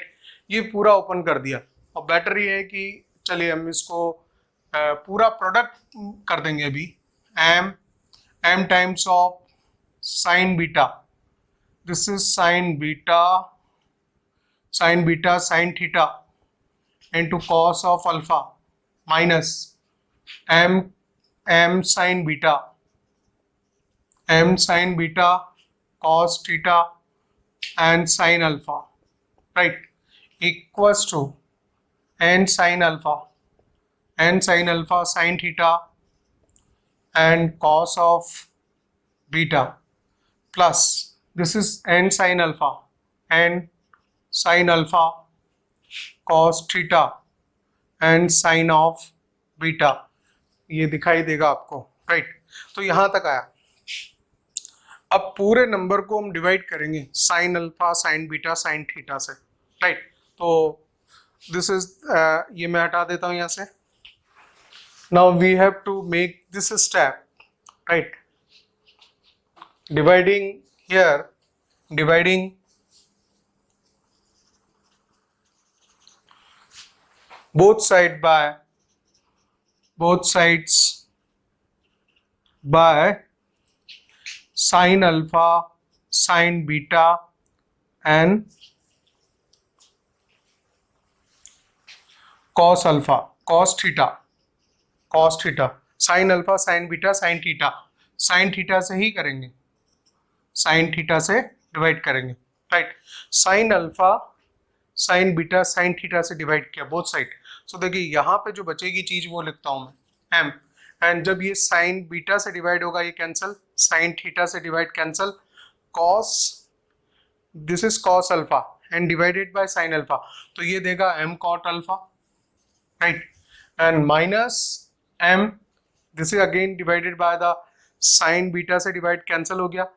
ये पूरा ओपन कर दिया और बेटर ये है कि चलिए हम इसको पूरा प्रोडक्ट कर देंगे अभी, m times of sine beta, this is sign beta sine theta into cos of alpha minus m sin beta cos theta and sin alpha, right? Equals to n sin alpha sin theta and cos of beta plus this is n sin alpha cos theta and sine of beta, ये दिखाई देगा आपको, राइट? तो यहां तक आया। अब पूरे नंबर को हम डिवाइड करेंगे sine alpha sine beta sine theta से, राइट? तो दिस इज ये मैं हटा देता हूं यहां से। Now we have to make this step, right? Dividing both sides by sin alpha sin beta and cos alpha cos theta sin alpha sin beta sin theta से ही करेंगे, sin theta से डिवाइड करेंगे, right? sin alpha sin beta sin theta से डिवाइड किया बोथ साइड। सो देखिए यहाँ पे जो बचेगी चीज वो लिखता हूं मैं m, एंड जब ये sin बीटा से डिवाइड होगा ये कैंसिल, sin थीटा से divide cancel, cos this is cos alpha and divided by sin alpha, तो ये देगा m cot alpha, right? And minus m this is again divided by the sin beta से डिवाइड कैंसिल हो गया,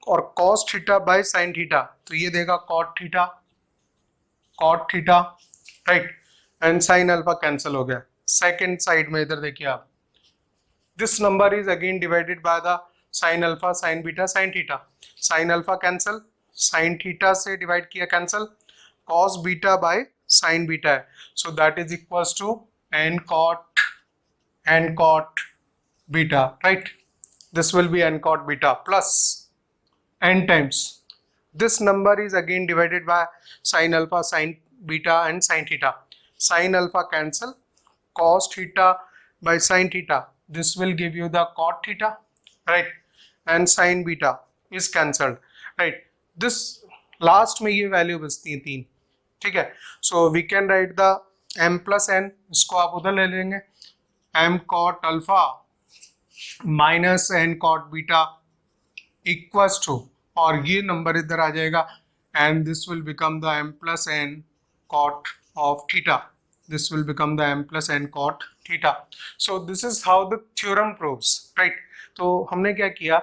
और cos theta by sin theta, तो ये देगा cot theta, right? And sin alpha cancel हो गया। सेकेंड साइड में इधर देखिए आप, this number is again divided by the sin alpha sin beta sin theta, sin alpha cancel, sin theta से डिवाइड किया cancel, cos beta by sin beta है, so that is equals to n cot beta, right? this will be n cot beta plus n times this number is again divided by sin alpha, sin beta and sin theta. Sin alpha cancel, cos theta by sin theta, this will give you the cot theta, right? And sin beta is cancelled, right? This last में ये वैल्यू बचती है 3, ठीक है? So we can write the m plus n, इसको आप उधर ले लेंगे, m cot alpha minus n cot beta equals to, और ये नंबर इधर आ जाएगा and this will become the m plus n cot of theta, this will become the m plus n cot theta. So this is how the theorem proves, right? तो हमने क्या किया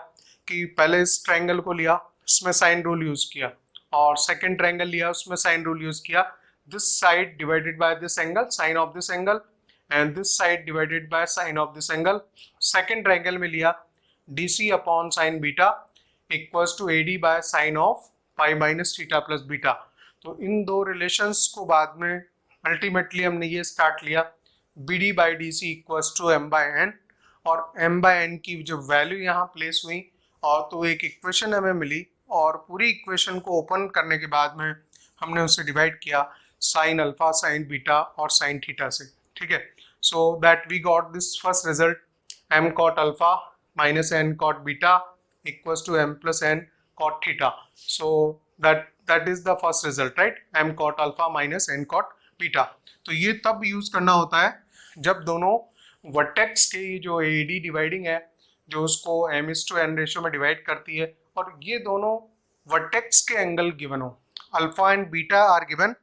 कि पहले इस ट्रायंगल को लिया, इसमें साइन रूल यूज किया, और सेकंड ट्रायंगल लिया, उसमें साइन रूल यूज किया. This side divided by this angle, sine of this angle, and this side divided by sine of this angle. Second triangle में लिया dc upon sine beta equals to ad by sine of pi minus theta plus beta. तो इन दो रिलेशंस को बाद में अल्टीमेटली हमने ये स्टार्ट लिया bd by dc equals to m by n, और m बाय n की जो वैल्यू यहाँ प्लेस हुई, और तो एक इक्वेशन हमें मिली, और पूरी इक्वेशन को ओपन करने के बाद में हमने उसे डिवाइड किया साइन अल्फा, साइन बीटा और साइन थीटा से, ठीक है? So that we got this first result m cot alpha minus n cot beta equals to m plus n cot theta. So that is the first result, right? m cot alpha minus n cot beta. तो ये तब यूज करना होता है जब दोनों वर्टेक्स के जो AD डिवाइडिंग है, जो उसको m/n रेशियो में डिवाइड करती है, और ये दोनों वर्टेक्स के एंगल गिवन हो, alpha and beta are given,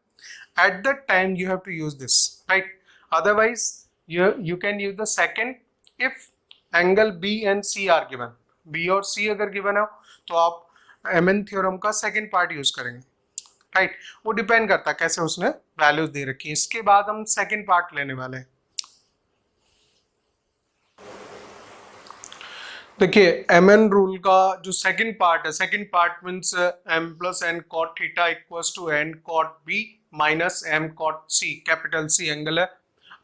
at that time you have to use this, right? Otherwise you can use the second if angle B and C are given. B और C अगर given हो तो आप mn थ्योरम का सेकंड पार्ट यूज करेंगे, राइट? वो डिपेंड करता है कैसे उसने वैल्यूज दे रखी है. इसके बाद हम सेकंड पार्ट लेने वाले हैं. देखिए mn रूल का जो सेकंड पार्ट है, second part means m plus n cot theta equals to n cot b minus m cot c, capital C angle है,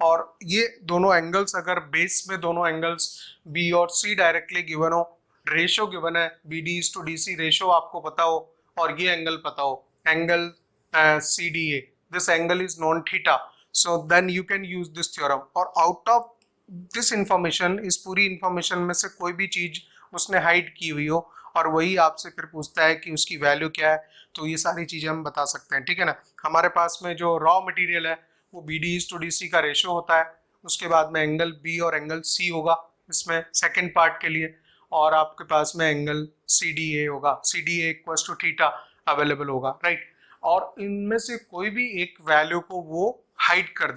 और ये दोनों एंगल्स अगर बेस में दोनों एंगल्स b और c डायरेक्टली गिवन हो, रेशो गिवन है BD/DC रेशो आपको पता हो, और ये एंगल पता हो, angle CDA, this angle is known theta, so then you can use this theorem. और आउट ऑफ दिस इंफॉर्मेशन, इस पूरी इंफॉर्मेशन में से कोई भी चीज उसने हाइड की हुई हो और वही आपसे फिर पूछता है कि उसकी वैल्यू क्या है, तो ये सारी चीजें हम बता सकते हैं, ठीक है ना? हमारे पास में जो रॉ मटेरियल है वो BD/DC का रेशो होता है, उसके बाद में एंगल B और एंगल C होगा इसमें सेकंड पार्ट के लिए, और आपके पास में एंगल CDA होगा, CDA equals to theta available होगा, राइट? और इनमें से कोई भी एक वैल्यू को वो हाइड कर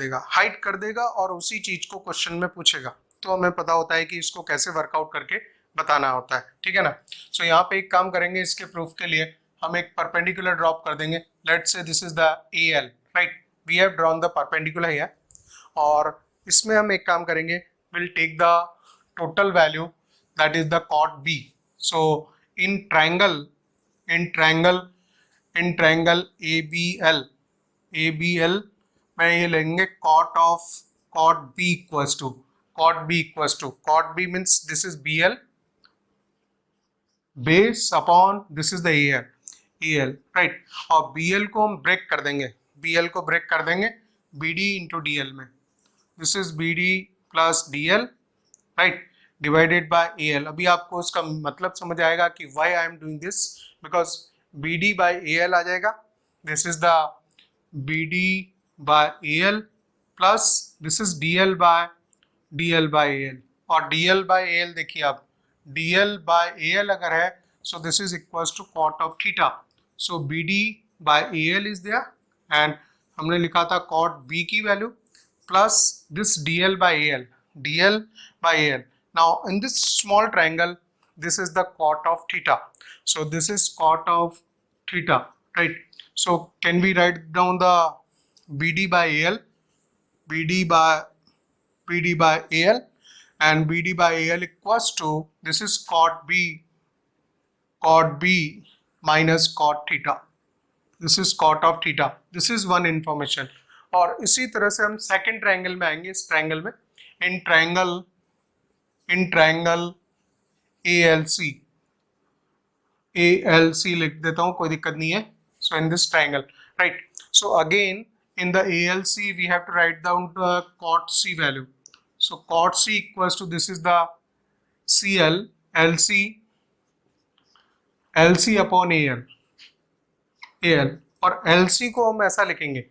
देगा और उसी चीज को क्वेश्चन में पूछेगा, तो हमें पता होता है कि इसको कैसे वर्कआउट करके बताना होता है, ठीक है ना? सो यहाँ पे एक काम करेंगे, इसके प्रूफ के लिए हम एक परपेंडिकुलर ड्रॉप कर देंगे. Let's say this is the AL, right? We have drawn the perpendicular here, और इसमें हम एक काम करेंगे, will take the total value that is the cot B. So in triangle ABL में ये लेंगे cot B equals to cot B means this is BL base upon this is the AL, right? और BL को हम ब्रेक कर देंगे BD इंटू DL में, this is BD plus DL, right? Divided by AL. अभी आपको उसका मतलब समझ आएगा कि why I am doing this, because BD by AL आ जाएगा, this is the BD by AL plus this is DL by AL, और DL बाय AL देखिए आप, DL बाय AL अगर है so this is equals to cot of theta. So BD by AL is there, and हमने लिखा था cot B की वैल्यू plus this DL by AL. Now in this small triangle this is the cot of theta, so this is cot of theta, right? So can we write down the BD by AL, BD by AL, and BD by AL equals to, this is cot B minus cot theta, this is cot of theta, this is one information. और इसी तरह से हम सेकंड ट्रायंगल में आएंगे. इस ट्रायंगल में इन ट्रायंगल ALC लिख देता हूँ, कोई दिक्कत नहीं है. So in this triangle, right? So again in the ALC we have to write down the cot C value. So cot C equals to, this is the CL, LC upon AL, और LC को हम ऐसा लिखेंगे,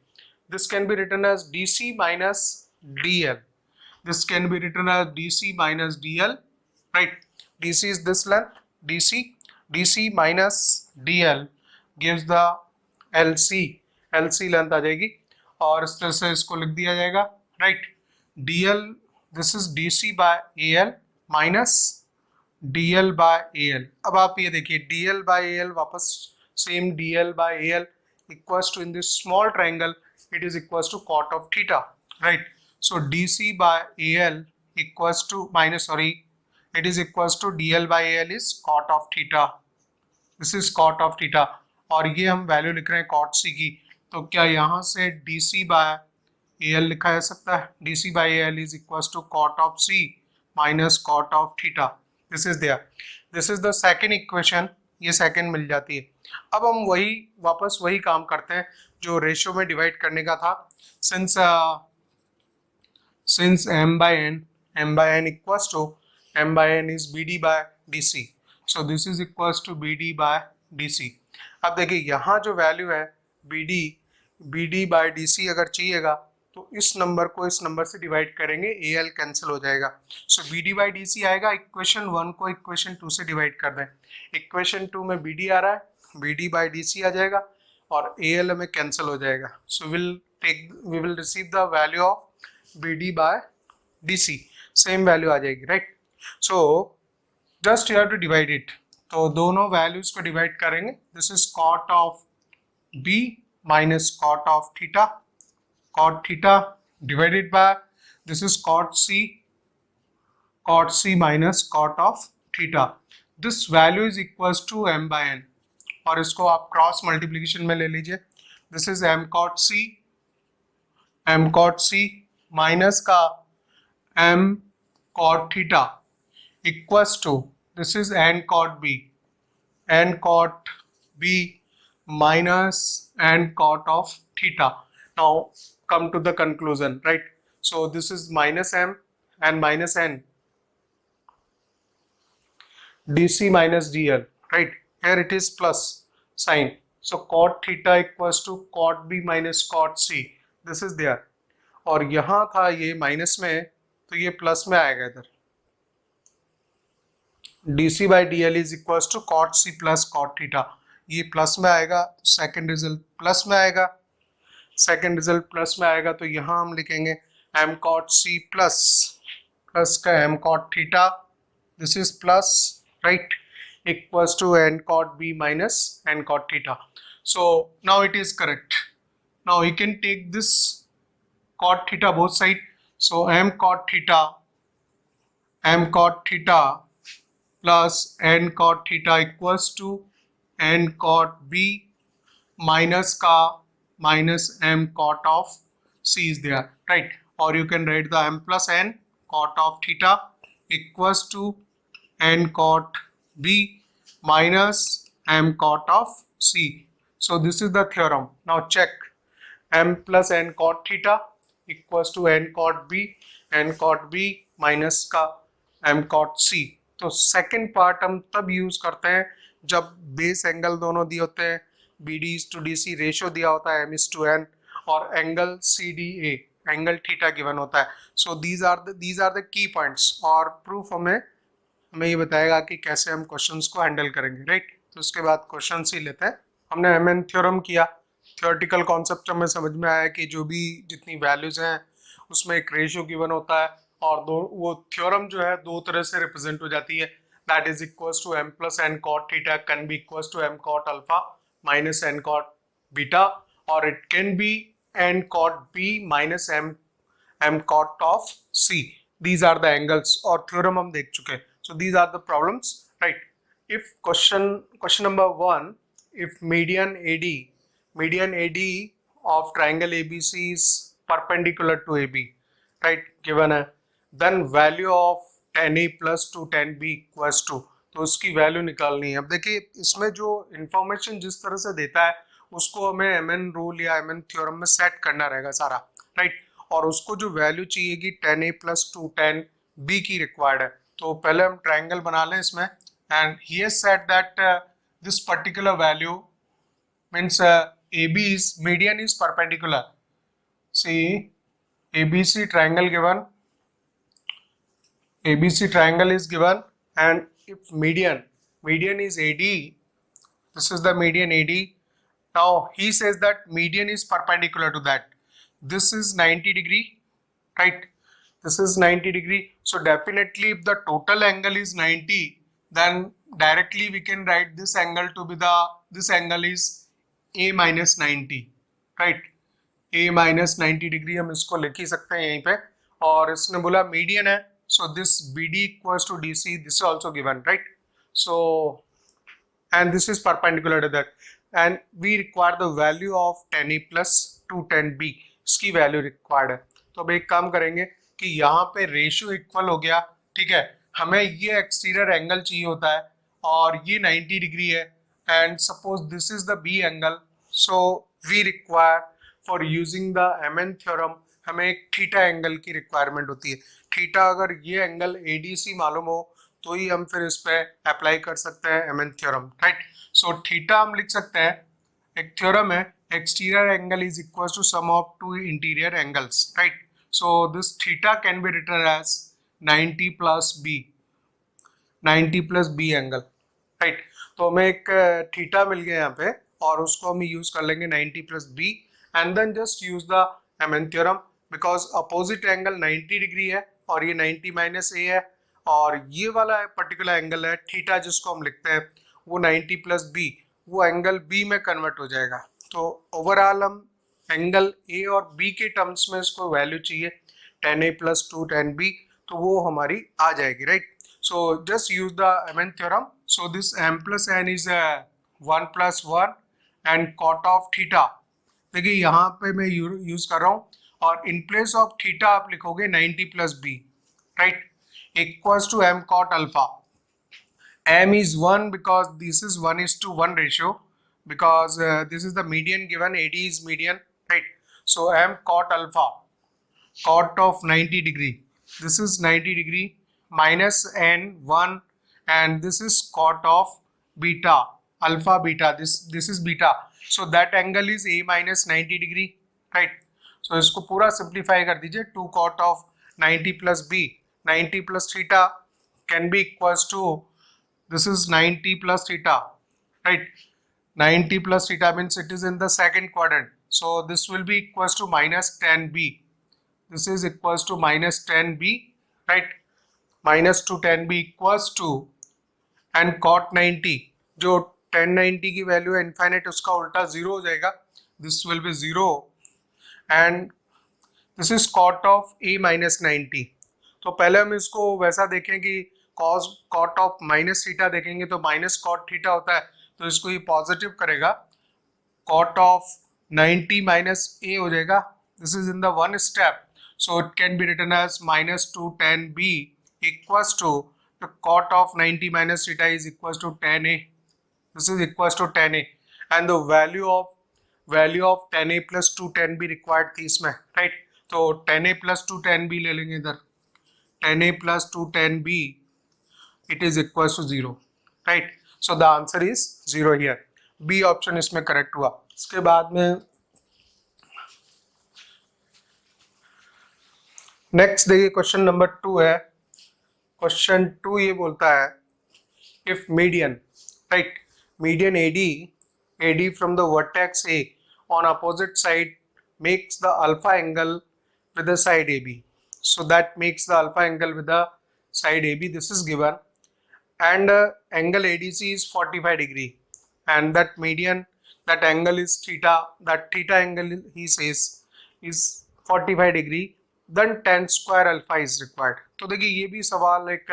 this can be written as DC minus DL. This can be written as DC minus DL, right? DC is this length, DC minus DL gives the LC length आ जाएगी, और इस तरह से इसको लिख दिया जाएगा, right? DL, this is DC by AL minus DL by AL. अब आप ये देखिए, DL by AL वापस same DL by AL equals to, in this small triangle it is equals to cot of theta, right? So DC by AL equals to it is equals to DL by AL is cot of theta. This is cot of theta, और ये हम वैल्यू लिख रहे हैं cot C की, तो क्या यहाँ से DC by AL लिखा जा सकता है? DC by AL is equals to cot of C minus cot of theta. This is there. This is the second equation. ये सेकंड मिल जाती है. अब हम वापस वही काम करते हैं जो रेशियो में डिवाइड करने का था. Since m by n equals to, m by n is BD by DC. So this is equals to BD by DC. अब देखिए यहाँ जो वैल्यू है BD by DC अगर चाहिएगा तो इस नंबर को इस नंबर से डिवाइड करेंगे, AL कैंसिल हो जाएगा. सो BD by DC आएगा, इक्वेशन 1 को इक्वेशन 2 से डिवाइड कर दें. इक्वेशन 2 में BD आ रहा है, BD by DC आ जाएगा और AL में कैंसिल हो जाएगा. So we will receive the value of BD by DC, same value आ जाएगी, right? So just you have to divide it. तो दोनों वैल्यूज को डिवाइड करेंगे. This is cot of B minus cot of theta, cot theta divided by, this is cot C minus cot of theta. This value is equals to m by n, और इसको आप क्रॉस मल्टीप्लिकेशन में ले लीजिए. This is m cot C minus का m cot theta equals to, this is n cot B minus n cot of theta. Now come to the conclusion, right? So this is minus m and minus n, DC minus DL, right? Here it is plus sine. So cot theta equals to cot B minus cot C. This is there. और यहाँ था ये माइनस में, तो ये प्लस में आएगा इधर. DC by DL is equals to cot C plus cot theta. ये प्लस में आएगा, सेकेंड रिजल्ट प्लस में आएगा. सेकेंड रिजल्ट प्लस में आएगा तो यहाँ हम लिखेंगे m cot C प्लस का m cot theta, this is plus, right, equals to n cot B minus n cot theta. So now it is correct. Now you can take this cot theta both side. So m cot theta plus n cot theta equals to n cot B minus का minus m cot of C is there, right? Or you can write the m plus n cot of theta equals to n cot B minus m cot of C. So this is the theorem. Now check, m plus n cot theta equals to n cot B minus का m cot C. तो सेकेंड पार्ट हम तब यूज करते हैं जब बेस एंगल दोनों दिए होते हैं, BD is to DC ratio दिया होता है m is to n, और angle CDA angle theta given होता है. So these are the key points, और प्रूफ हमें ये बताएगा कि कैसे हम क्वेश्चंस को हैंडल करेंगे, राइट? तो उसके बाद क्वेश्चन ही लेते हैं. हमने MN थ्योरम किया, थियोरेटिकल कॉन्सेप्ट हमें समझ में आया कि जो भी जितनी वैल्यूज हैं उसमें एक रेशियो गिवन होता है, और वो थ्योरम जो है दो तरह से रिप्रेजेंट हो जाती है. That is equals to m plus n cot theta can be equals to m cot alpha minus n cot beta, or it can be n cot B minus m cot of C. These are the angles, और theorem हम देख चुके हैं. So these are the problems, right? If question number 1, if median AD of triangle ABC is perpendicular to AB, right, given है, then value of tan A plus to tan B equals to, तो उसकी वैल्यू निकालनी है। अब देखिए इसमें जो इंफॉर्मेशन जिस तरह से देता है उसको हमें एमएन रूल या एमएन थ्योरम में सेट करना रहेगा सारा, राइट। और उसको जो वैल्यू चाहिए कि 10a + 2 10b की रिक्वायर्ड है। तो पहले हम ट्राइंगल बना लें इसमें, and he has said that this particular value means AB is median is perpendicular. See ABC triangle given, ABC triangle is given, and if median is AD, this is the median AD. Now he says that median is perpendicular to that. This is 90 degree, right? This is 90 degree. So definitely if the total angle is 90, then directly we can write this angle to be this angle is A minus 90, right? A minus 90 degree हम इसको लिख ही सकते हैं यहीं पे। और इसने बोला मीडियन है, so this BD equals to DC, this is also given, right? So and this is perpendicular to that, and we require the value of 10A plus 210B, इसकी वैल्यू रिक्वायर्ड है। तो अब एक काम करेंगे कि यहाँ पे रेशियो इक्वल हो गया, ठीक है। हमें ये एक्सटीरियर एंगल चाहिए होता है और ये 90 डिग्री है, and suppose this is the B angle, so we require for using the MN theorem हमें एक थीटा एंगल की रिक्वायरमेंट होती है। थीटा अगर ये एंगल एडीसी मालूम हो तो ही हम फिर इस पे अप्लाई कर सकते हैं MN theorem, right. So theta हम लिख सकते हैं, एक थ्योरम है, exterior angle is equal to sum of two interior angles, right. So this theta can be written as 90 plus B angle, right. तो हमें एक थीटा मिल गया यहाँ पे और उसको हम यूज कर लेंगे 90 plus B, and then just use the MN theorem because opposite angle 90 degree है और ये 90 माइनस ए है, और ये वाला पर्टिकुलर एंगल है थीटा जिसको हम लिखते हैं वो 90 प्लस बी, वो एंगल बी में कन्वर्ट हो जाएगा। तो ओवरऑल हम एंगल ए और बी के टर्म्स में इसको वैल्यू चाहिए 10a plus 2 10b, तो वो हमारी आ जाएगी, right. So just use the MN theorem. So this m plus n is 1 plus 1 and cot of theta, देखिए यहाँ पे मैं यूज कर रहा हूँ, और इन प्लेस ऑफ थीटा आप लिखोगे 90 plus B, right, equals to m cot alpha. M is 1 because this is 1:1 ratio, because this is the median given, AD is median, right? So m cot alpha, cot of 90 degree, this is 90 degree, minus n 1, and this is cot of beta, alpha beta, this is beta, so that angle is A minus 90 degree, right? So इसको पूरा सिंप्लीफाई कर दीजिए, 2 cot of 90 plus b, 90 plus theta can be equals to, this is 90 plus theta, right? 90 plus theta means it is in the second quadrant, so this will be equals to minus 10b, this is equals to minus 10b, right? minus to 10b equals to, and cot 90, जो 1090 की वैल्यू है इनफाइनाइट, उसका उल्टा 0 हो जाएगा, this will be 0, and this is cot of a minus 90। तो पहले हम इसको वैसा देखें कि cot of माइनस थीटा देखेंगे तो माइनस cot थीटा होता है, तो इसको ये पॉजिटिव करेगा, cot of 90 माइनस a हो जाएगा, this is in the one step, so it can be written as minus 210b equals to the cot of 90 minus theta is equals to 10a, this is equals to 10a, and the value of 10a plus 210b required थी इसमें, राइट। तो 10a plus 210b ले लेंगे इधर, 10a plus 210b, it is equals to 0, right? So the answer is 0 here, B option इसमें करेक्ट हुआ। इसके बाद में नेक्स्ट देखिए क्वेश्चन नंबर 2 है। क्वेश्चन 2 ये बोलता है if median, right, median AD from the vertex A on opposite side makes the alpha angle with the side AB, so that makes the alpha angle with the side AB, this is given, and angle ADC is 45 degree, and that median, that angle is theta, that theta angle he says is 45 degree, then tan square alpha is required। तो देखिए ये भी सवाल एक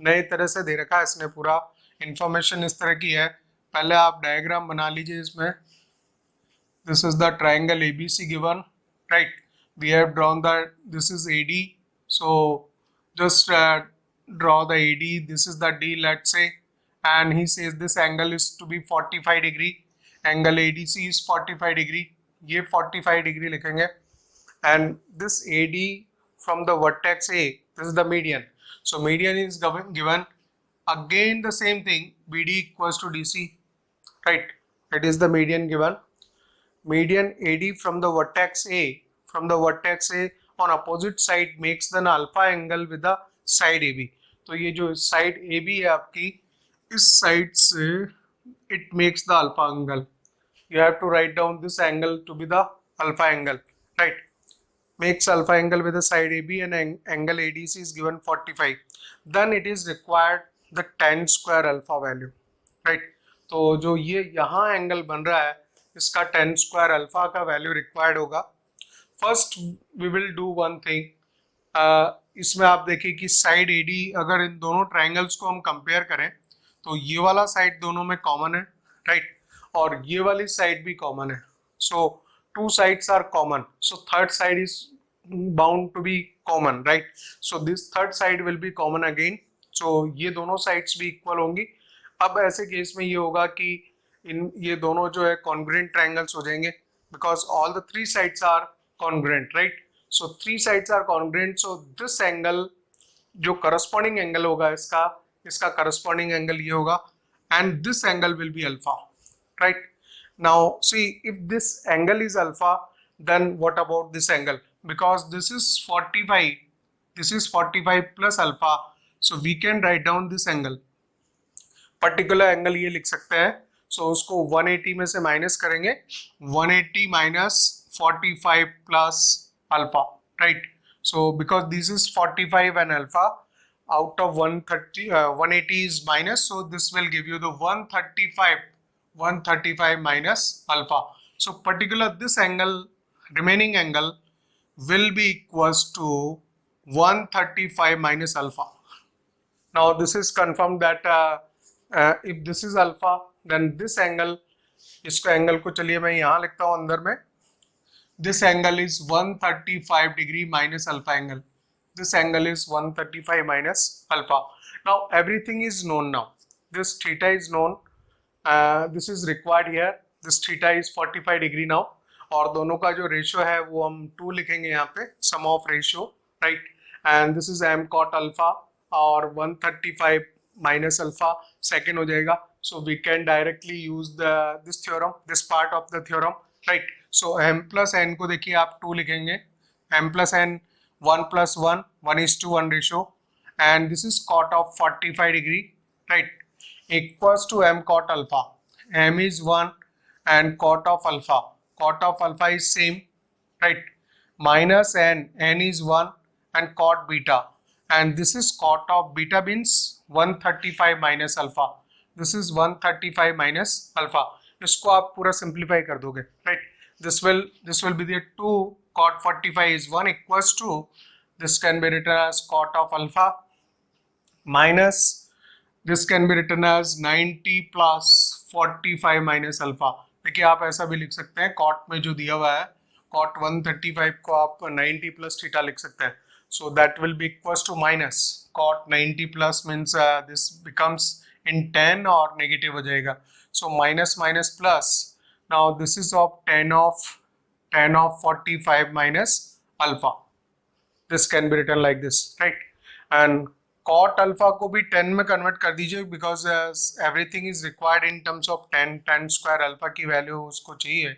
नए तरह से दे रखा है इसने, पूरा इंफॉर्मेशन इस तरह की है। पहले आप डायग्राम बना लीजिए इसमें, this is the triangle ABC given, right? We have drawn this is AD, so just draw the AD, this is the D, let's say, and he says this angle is to be 45 degree, angle ADC is 45 degree, ये 45 degree लिखेंगे, and this AD from the vertex A, this is the median, so median is given, again the same thing, BD equals to DC, right? It is the median given, median AD from the vertex A, on opposite side makes the alpha angle with the side AB. तो ये जो साइड AB है आपकी, इस साइड से it makes the alpha angle. You have to write down this angle to be the alpha angle, right? Makes alpha angle with the side AB and angle ADC is given 45. Then it is required the tan square alpha value, right? तो जो ये यहाँ एंगल बन रहा है, इसका tan square alpha का वैल्यू रिक्वायर्ड होगा. First we will do one thing, इसमें आप देखिए कि साइड एडी, अगर इन दोनों ट्राइंगल्स को हम कंपेयर करें तो ये वाला साइड दोनों में कॉमन है, राइट? और ये वाली साइड भी कॉमन है, so two sides are common, so third side is bound to be common, right? So this third side will be common again, so ये दोनों साइड्स भी इक्वल होंगी. अब ऐसे केस में ये होगा कि ये दोनों जो है कॉन्ग्रुएंट ट्राइंगल्स हो जाएंगे, because all the three sides are congruent, right? So three sides are congruent, so this angle जो करस्पॉन्डिंग एंगल होगा इसका करस्पॉन्डिंग एंगल ये होगा, and this angle will be alpha, right? Now see, if this angle is alpha, then what about this angle, because this is 45 plus alpha, so we can write down this angle, particular angle ये लिख सकते हैं. सो उसको 180 में से माइनस करेंगे, 180 minus 45 plus alpha, right? So because this is 45 and alpha, out of 180 is minus, so this will give you the 135 minus alpha. So particular this angle, remaining angle will be equals to 135 minus alpha. Now this is confirmed that if this is alpha, then this angle, इसको एंगल को चलिए मैं यहाँ लिखता हूँ अंदर में, this angle is 135 degree minus alpha angle. This angle is 135 minus alpha. Now everything is known now. This theta is known. This is required here. This theta is 45 degree now. और दोनों का जो रेशियो है वो हम 2 लिखेंगे यहाँ पे, sum of ratio, right? And this is m cot alpha, और 135 minus alpha second हो जाएगा. So we can directly use this theorem, this part of the theorem, right? So m plus n को देखिए आप 2 लिखेंगे, m plus n 1 plus 1:1 ratio, and this is cot of 45 degree, right? Equals to m cot alpha. M is 1 and cot of alpha is same, right? Minus n is 1 and cot beta, and this is cot of beta means 135 minus alpha. This is 135 minus alpha. इसको आप पूरा सिंप्लीफाई कर दोगे, right? This will be the 2 cot 45 is 1 equals to, this can be written as cot of alpha minus, this can be written as 90 plus 45 minus alpha. देखिए आप ऐसा भी लिख सकते हैं, cot में जो दिया हुआ है cot 135 को आप 90 plus theta लिख सकते हैं. So that will be equals to minus cot 90 plus means this becomes in tan और negative हो जाएगा. So minus minus plus. Now this is of tan of 45 minus alpha. This can be written like this, right? And cot alpha को भी tan में convert कर दीजिए, because everything is required in terms of tan square alpha की value उसको चाहिए.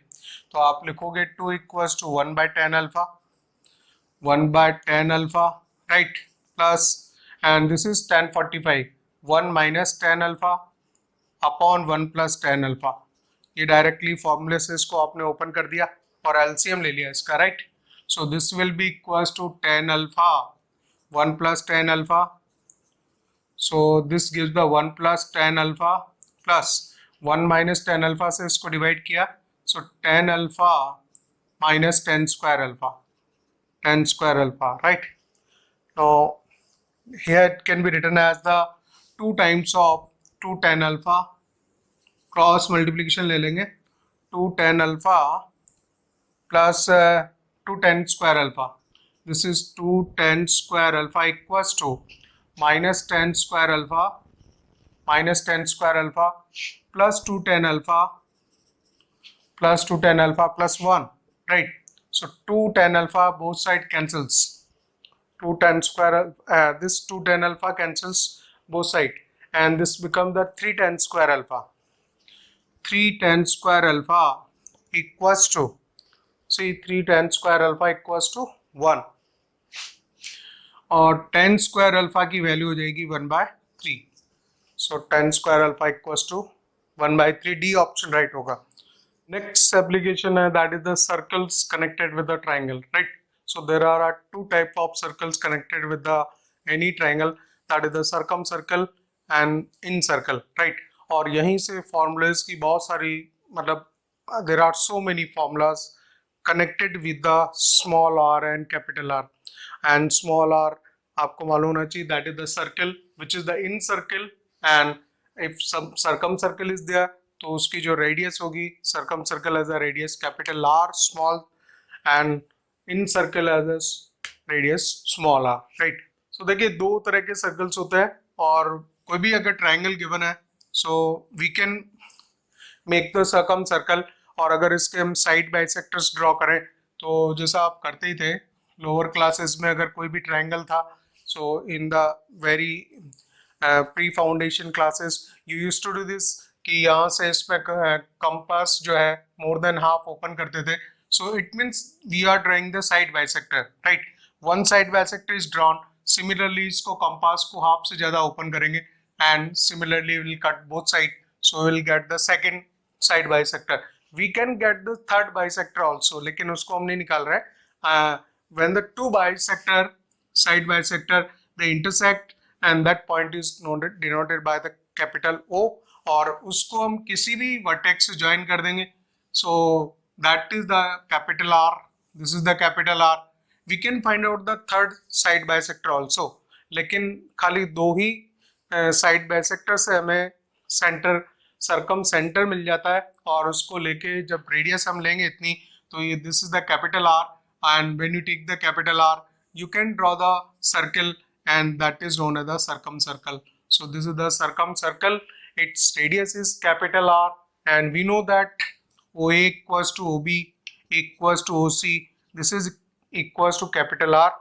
तो आप लिखोगे 2 equals to 1 by tan alpha, right? Plus, and this is tan 45, 1 minus tan alpha upon 1 plus tan alpha. ये डायरेक्टली फॉर्मूले से इसको आपने ओपन कर दिया और एलसीएम ले लिया इसका, right? So this will be equals to tan alpha, 1 plus tan alpha. So this gives the 1 plus tan alpha plus 1 minus tan alpha से इसको डिवाइड किया, so tan alpha minus tan square alpha, right? Now here it can be written as the 2 times of 2 tan alpha, cross multiplication ले लेंगे, 2 tan alpha plus 2 tan square alpha. This is 2 tan square alpha equals to minus tan square alpha minus tan square alpha plus 2 tan alpha plus 2 tan alpha plus 1, right? So 2 tan alpha both side cancels. 2 tan square, this 2 tan alpha cancels both side, and this becomes the 3 tan square alpha. 3 tan square alpha equals to, see, 3 tan square alpha equals to 1, और tan square alpha की वैल्यू हो जाएगी 1/3. So tan square alpha equals to 1/3. D option right होगा. Next application है, that is the circles connected with the triangle, right? So there are two type of circles connected with the any triangle, that is the circumcircle and incircle, right? और यहीं से formulas की बहुत सारी, मतलब there are so many formulas connected with the small r and capital R. And small r आपको मालूम होना चाहिए, that is the circle which is the incircle, and if some circumcircle is there तो उसकी जो रेडियस होगी, circumcircle as a radius capital R small and incircle as a radius small r, right? So देखिए दो तरह के सर्कल्स होते हैं, और कोई भी अगर ट्रायंगल गिवन है so we can make the circumcircle, और अगर इसके हम साइड बाइसेक्टर्स ड्रॉ करें तो जैसा आप करते ही थे लोअर क्लासेस में, अगर कोई भी ट्रायंगल था so in the very pre foundation classes you used to do this, कि यहाँ से इसमें कंपास जो है मोर देन हाफ ओपन करते थे. So it means we are drawing the side bisector, right? One side bisector is drawn, similarly इसको कंपास को हाफ से ज्यादा ओपन करेंगे and similarly will cut both side, so will get the second side bisector. We can get the third bisector also, लेकिन उसको हम नहीं निकाल रहे. When the two bisector side bisector they intersect and that point is denoted by the capital O, और उसको हम किसी भी वर्टेक्स से ज्वाइन कर देंगे, so that is the capital R, this is the capital R. We can find out the third side bisector also, लेकिन खाली दो ही साइड बाइसेक्टर से हमें सेंटर सर्कम सेंटर मिल जाता है, और उसको लेके जब रेडियस हम लेंगे इतनी, तो ये this is the capital R, and when you take the capital R you can draw the circle, and that is known as the circumcircle. So this is the circumcircle, its radius is capital R, and we know that OA equals to OB equals to OC, this is equals to capital R.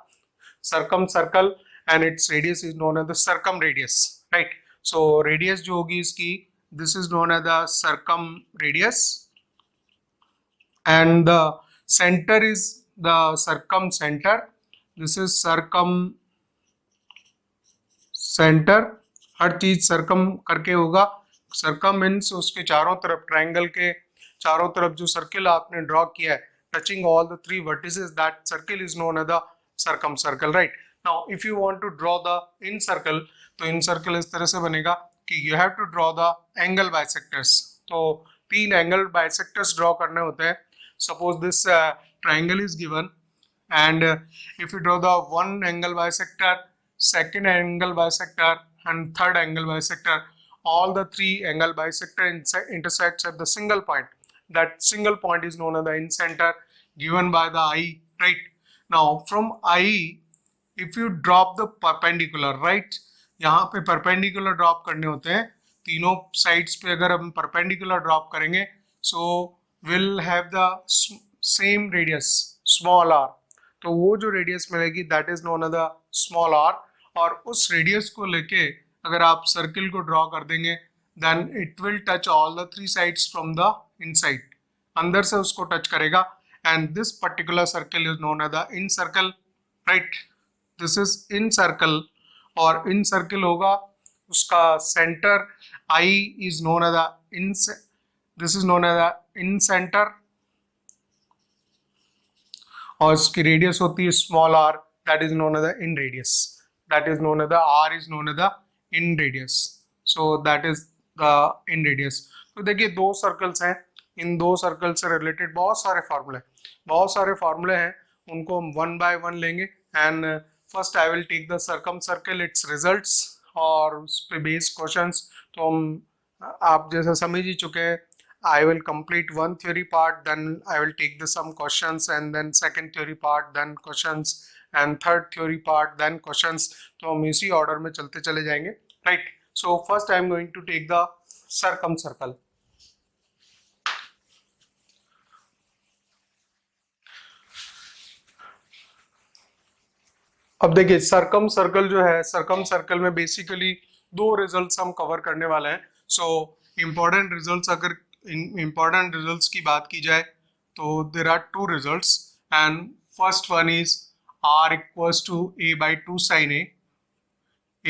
Circumcircle and its radius is known as the circumradius, right? So radius जो होगी इसकी, this is known as the circumradius, and the center is the circumcenter, this is circumcenter. हर चीज सर्कम करके होगा. सर्कम मीन्स उसके चारों तरफ, ट्रायंगल के चारों तरफ जो सर्किल आपने ड्रॉ किया है, touching all the three vertices, that circle is known as the circumcircle, right? Now if you want to draw the incircle, तो इनसर्कल इस तरह से बनेगा कि you have to draw the angle bisectors. तो तीन एंगल बाइसेक्टर्स ड्रॉ करने होते हैं. Suppose this triangle is given, and if you draw the one angle bisector, second angle bisector and third angle bisector, all the three angle bisector intersects at the single point. That single point is known as the incenter, given by the I, right? Now from I, if you drop the perpendicular, right? यहाँ पे perpendicular drop करने होते हैं तीनों sides पे. अगर हम perpendicular drop करेंगे, so we'll have the same radius, small r. तो वो जो रेडियस मिलेगी that is known as the small r, और उस रेडियस को लेके अगर आप सर्किल को ड्रॉ कर देंगे, then it will touch all the three sides from the inside, अंदर से उसको टच करेगा, and this particular circle is known as the incircle, right? This is incircle, और इनसर्कल होगा उसका centre I is known as the this is known as the incentre, और इसकी रेडियस होती है small r, that is known as the in radius, that is known as the r is known as the in radius, so that is the in radius. तो देखिए दो सर्कल्स हैं, इन दो सर्कल से रिलेटेड बहुत सारे फार्मूले हैं, उनको हम वन बाय वन लेंगे. And first I will take the circumcircle, it's results, और उस पे बेस्ड क्वेश्चंस. तो हम आप जैसा समझ ही चुके हैं, I will complete one theory part, then I will take the some questions, and then second theory part, then questions, and third theory part, then questions. तो हम इसी ऑर्डर में चलते चले जाएंगे, right? So first I am going to take the circumcircle. अब देखिए सर्कम सर्कल जो है, सर्कम सर्कल में बेसिकली दो रिजल्ट्स हम कवर करने वाले हैं. सो इम्पोर्टेंट रिजल्ट्स, अगर इम्पोर्टेंट रिजल्ट्स की बात की जाए तो there are two results and first one is r equals to a by 2 sin a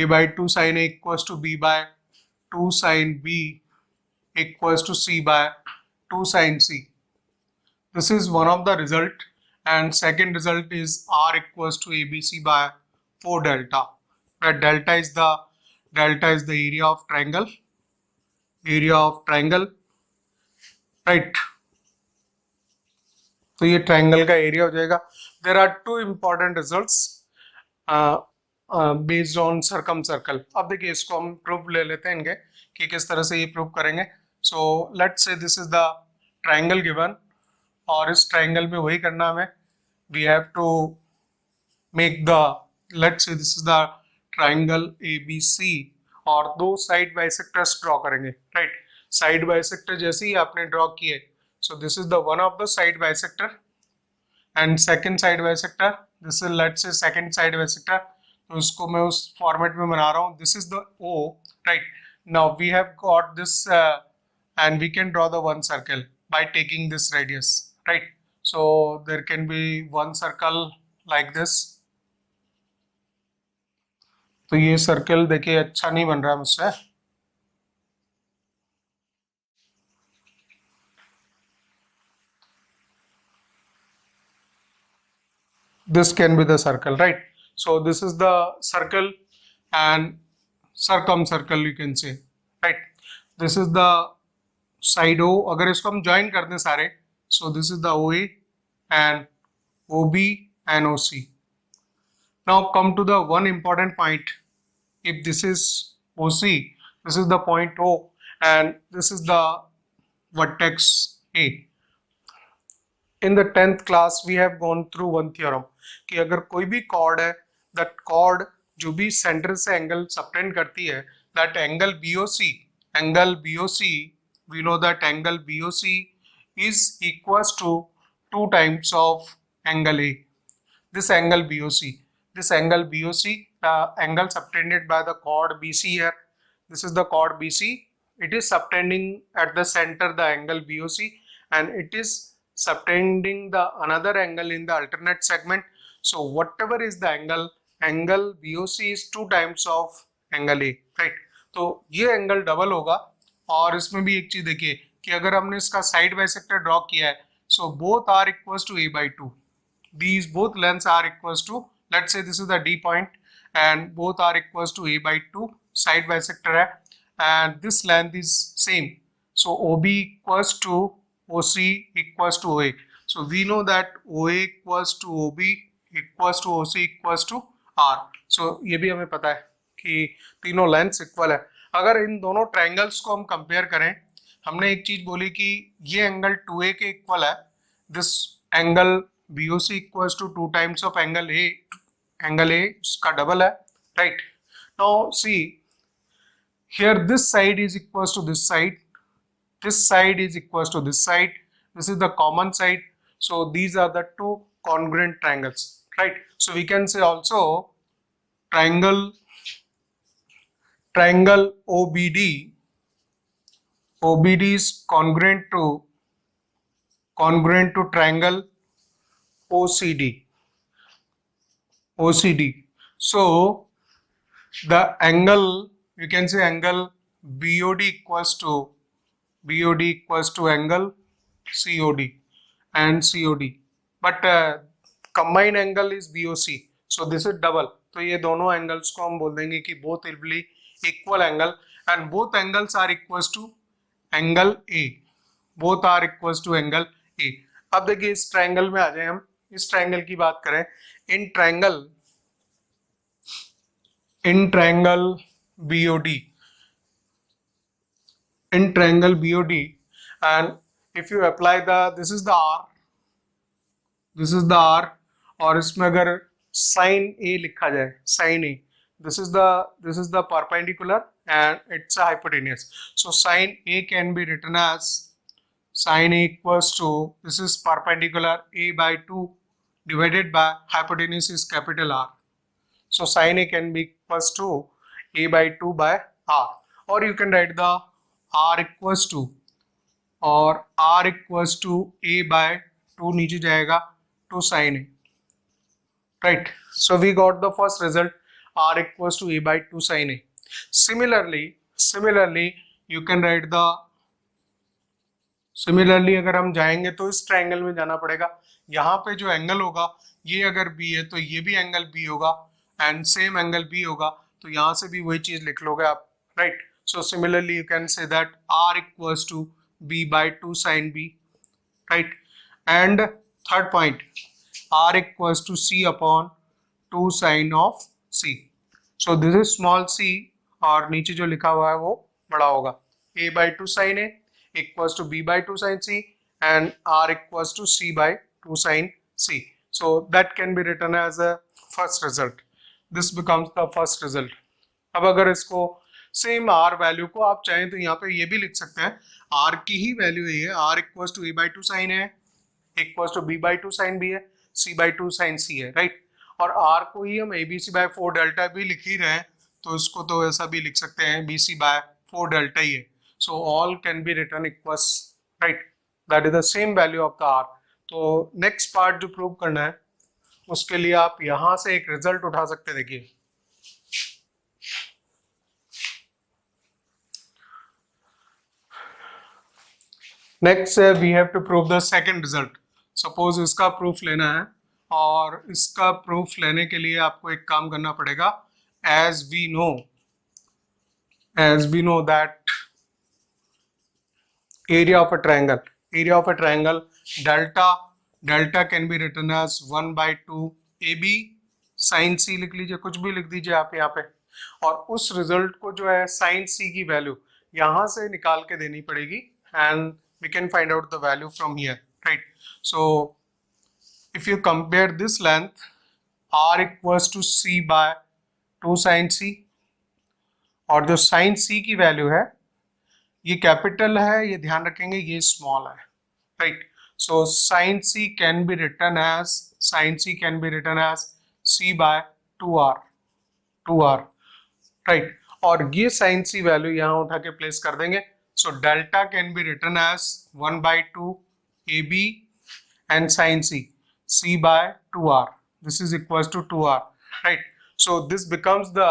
by 2 sin a equals to b by 2 sin b equals to c by 2 sin c. This is one of the result, and second result is r equals to abc by 4 delta, where delta is the area of triangle, right? तो ये ट्राइंगल का एरिया हो जाएगा. There are two important results based on circumcircle. अब देखिए इसको हम प्रूफ ले लेते हैं इनके कि किस तरह से ये प्रूव करेंगे. So let's say this is the triangle given, और इस ट्राइंगल में वही करना हमें. We have to make the, let's say this is the triangle ABC, और दो साइड बाइसेक्टर्स ड्रॉ करेंगे, राइट? साइड बाइसेक्टर जैसे ही आपने ड्रॉ किए, so this is the one of the side bisector, and second side bisector, this is let's say second side bisector. तो इसको मैं उस फॉर्मेट में बना रहा हूँ. This is the O, right? Now we have got this and we can draw the one circle by taking this radius, right? So there can be one circle like this. तो ये सर्कल देखिए अच्छा नहीं बन रहा मुझसे. This can be the circle, right? So this is the circle and circumcircle you can say, right? This is the side O. अगर इसको हम join कर दें सारे, so this is the OA and OB and OC. Now come to the one important point. If this is OC, this is the point O, and this is the vertex A. In the 10th class we have gone through one theorem कि अगर कोई भी chord है, that chord जो भी सेंटर से एंगल सबटेंड करती है, that angle BOC, we know that angle BOC is equals to 2 times of angle A. This angle BOC, the angle subtended by the chord BC here, this is the chord BC. It is subtending at the center the angle BOC, and it is subtending the another angle in the alternate segment. So whatever is the angle BOC is 2 times of angle A, right? तो ये एंगल डबल होगा. और इसमें भी एक चीज देखिए कि अगर हमने इसका साइड बाइसेक्टर ड्रॉ किया है, so both are equals to a by 2. These both lengths are equals to, let's say this is the D point, and both are equals to a by 2. Side bisector है, and this length is same. So OB equals to OC equals to OA. So we know that OA equals to OB equals to OC equals to R. So ये भी हमें पता है कि तीनों लेंथ्स इक्वल है. अगर इन दोनों ट्रायंगल्स को हम कंपेयर करें, हमने एक चीज बोली कि ये एंगल 2A के इक्वल है. This angle BOC equals to 2 times of angle A उसका डबल है, right? Now see here this side is equals to this side, this side is equals to this side, this is the common side. So these are the two congruent triangles, right? So we can say also triangle OBD is congruent to triangle OCD. So the angle, you can say angle BOD equals to angle COD and COD, but combined angle is BOC, so this is double. तो ये दोनों एंगल्स को हम बोल देंगे कि both will be equal angle, and both angles are equals to angle A. Both are equals to angle A. अब देखिए इस ट्रायंगल में आ जाए हम. इस ट्रायंगल की बात करें, in triangle BOD, and if you apply this is the R, और इसमें अगर sin A लिखा जाए, sin A, this is the perpendicular and it's a hypotenuse. So sine A can be written as sine A equals to, this is perpendicular, A by 2 divided by hypotenuse is capital R. So sine A can be equals to A by 2 by R, or you can write the R equals to, और R equals to A by 2 नीचे जाएगा to sine A. Right, so we got the first result, R equals to A by 2 sine A. Similarly you can write the, similarly अगर हम जाएंगे तो इस ट्रायंगल में जाना पड़ेगा. यहाँ पे जो एंगल होगा ये अगर B है तो ये भी एंगल B होगा, एंड सेम एंगल B होगा, तो यहाँ से भी वही चीज लिख लोगे आप. Right, so similarly you can say that R equals to B by 2 sin B. Right, and third point, R equals to C upon 2 sin of C. So this is small c, और नीचे जो लिखा हुआ है वो बड़ा होगा. A by 2 sin A equals to B by 2 sin C and R equals to C by 2 sin C. So that can be written as a first result. This becomes the first result. अब अगर इसको सेम R वैल्यू को आप चाहें तो यहाँ पे ये भी लिख सकते हैं, R की ही वैल्यू ये है, R equals to A by 2 sin A equals to B by 2 sin B है, C by 2 sin C है. राइट, और R को ही हम ABC by 4 डेल्टा भी लिख ही रहे हैं, तो इसको तो ऐसा भी लिख सकते हैं BC by 4 डेल्टा ही है. So all can be written equals, right? That is the same value of the R. तो next part जो प्रूव करना है उसके लिए आप यहां से एक रिजल्ट उठा सकते हैं. देखिए, next we have to prove the second result. Suppose इसका प्रूफ लेना है, और इसका प्रूफ लेने के लिए आपको एक काम करना पड़ेगा. as we know that area of a triangle delta can be written as 1 by 2 AB sin C लिख लीजिए, कुछ भी लिख दीजिए आप यहाँ पे, और उस रिजल्ट को जो है sin C की वैल्यू यहाँ से निकाल के देनी पड़ेगी, and we can find out the value from here. Right, so if you compare this length, R equals to C by 2 sin C, और जो sin C की वैल्यू है ये कैपिटल है, ये ध्यान रखेंगे, ये स्मॉल है. Right, so sin C can be written as C by 2R. Right, और ये sin C वैल्यू यहाँ उठा के प्लेस कर देंगे. So delta can be written as 1 by 2 AB and sin C by 2R. This is equals to 2R. Right, so this becomes the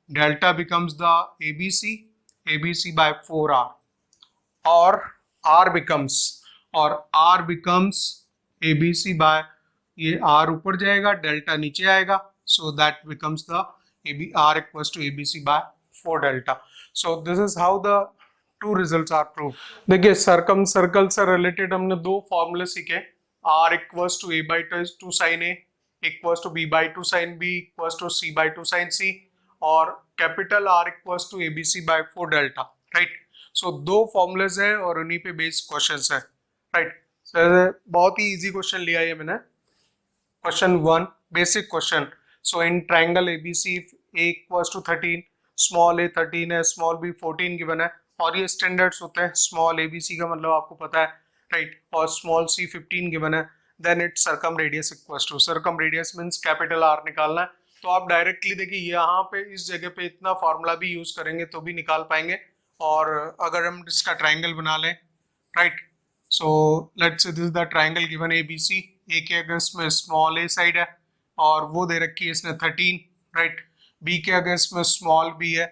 delta becomes the ABC by 4R, or R becomes ABC by, ये R ऊपर जाएगा, डेल्टा नीचे आएगा, so that becomes the R equals to ABC by 4 delta. So this is how the two results are proved. देखिए, circumcircle से related हमने दो फॉर्मूले सीखे. R equals to A by 2 sin A equals to B by 2 sin B equals to C by 2 sin C, और कैपिटल R equals to ABC by 4 delta. Right, so दो फॉर्मूलेज हैं और उन्हीं पे बेस्ड क्वेश्चंस हैं. राइट, बहुत ही इजी क्वेश्चन लिया है मैंने. Question 1, basic question. So in triangle ABC A equals to 13, small a 13 है, स्मॉल b 14 गिवन है, और ये स्टैंडर्ड्स होते हैं. स्मॉल ABC का मतलब आपको पता है. राइट, और स्मॉल c 15 गिवन है. Then it circumradius equals to, circumradius means capital R निकालना है. तो आप डायरेक्टली देखिए यहाँ पे इस जगह पे इतना फॉर्मूला भी यूज करेंगे तो भी निकाल पाएंगे. और अगर हम इसका ट्रायंगल बना लें, right, so let's say this is the triangle given ABC. A के अगेंस्ट में स्मॉल a साइड है और वो दे रखी है इसने 13. राइट, B के अगेंस्ट में स्मॉल b है,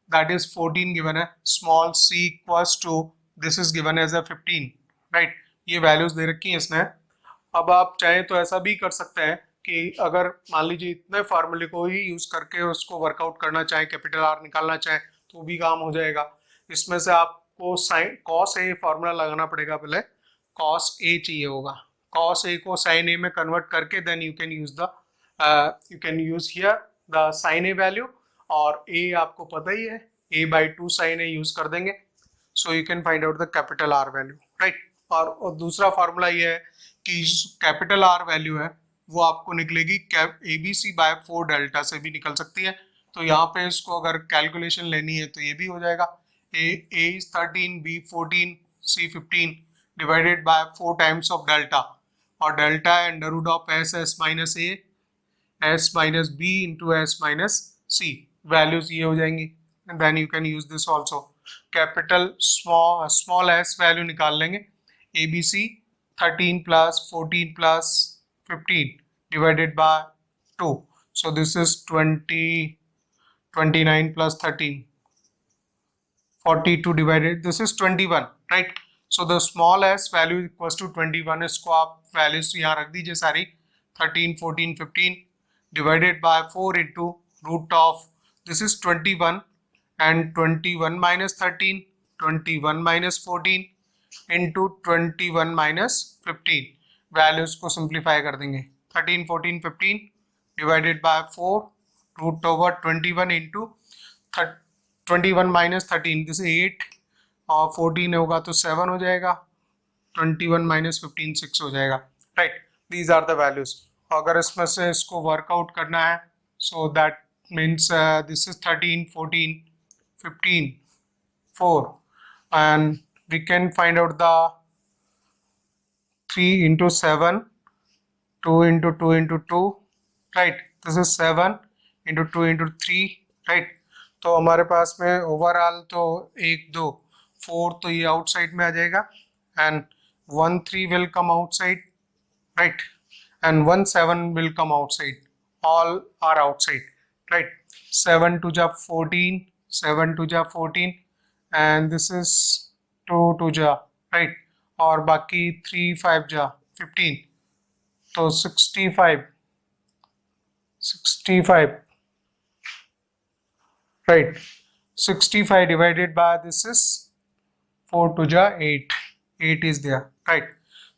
दैट इज 14 गिवन है. Small c equals to, this is given as a 15. Right, ये वैल्यूज दे रखी है इसने. अब आप चाहें तो ऐसा भी कर सकते हैं कि अगर मान लीजिए इतने फार्मूले को ही यूज करके उसको वर्कआउट करना चाहे, कैपिटल R निकालना चाहे, तो भी काम हो जाएगा. इसमें से आपको साइन कॉस ए फार्मूला लगाना पड़ेगा. पहले कॉस ए चाहिए होगा, कॉस ए को साइन ए में कन्वर्ट करके then you can use here the sine A value, और ए आपको पता ही है, A by 2 sin A use कर देंगे. सो you can find out the capital R value. Right, और दूसरा फार्मूला ये है कि कैपिटल R वैल्यू है वो आपको निकलेगी ABC by 4 डेल्टा से भी निकल सकती है. तो यहाँ पे इसको अगर कैलकुलेशन लेनी है तो ये भी हो जाएगा, A is 13, B 14, C 15 divided by 4 times of delta, और delta under root of S minus A S minus B into S minus C, values ये हो जाएंगी। And then you can use this also, capital small S value निकाल लेंगे, ए बी सी 13 प्लस 14 प्लस 15 divided by 2, so this is 29 plus 13, 42 divided, this is 21, right? So the small s value equals to 21, इसको आप वैल्यूज यहाँ रख दीजिए सारी, 13 14 15 divided by 4 into root of, this is 21 and 21 minus 13, 21 minus 14 into 21 minus 15, values को सिंप्लीफाई कर देंगे, 13 14 15 divided by 4 root over 21 into 21 minus 13, this is 8 और 14 होगा तो 7 हो जाएगा, 21 minus 15 6 हो जाएगा, right? These are the values. अगर इसमें से इसको वर्कआउट करना है, so that means this is 13 14 15 4 and we can find out the 3 into 7, 2 into 2 into 2, right? This is 7 into 2 into 3, right? तो हमारे पास में ओवरऑल तो 1 2 4 तो ये आउटसाइड में आ जाएगा, and 1 3 will come outside, right? And 1 7 will come outside, all are outside, right? 7 2 जा 14, 7 2 जा 14 एंड दिस इज 2 2 जा, राइट? और बाकी 3 5 जा 15, तो 65 right, 65 divided by this is 4 to ja 8 is there, right?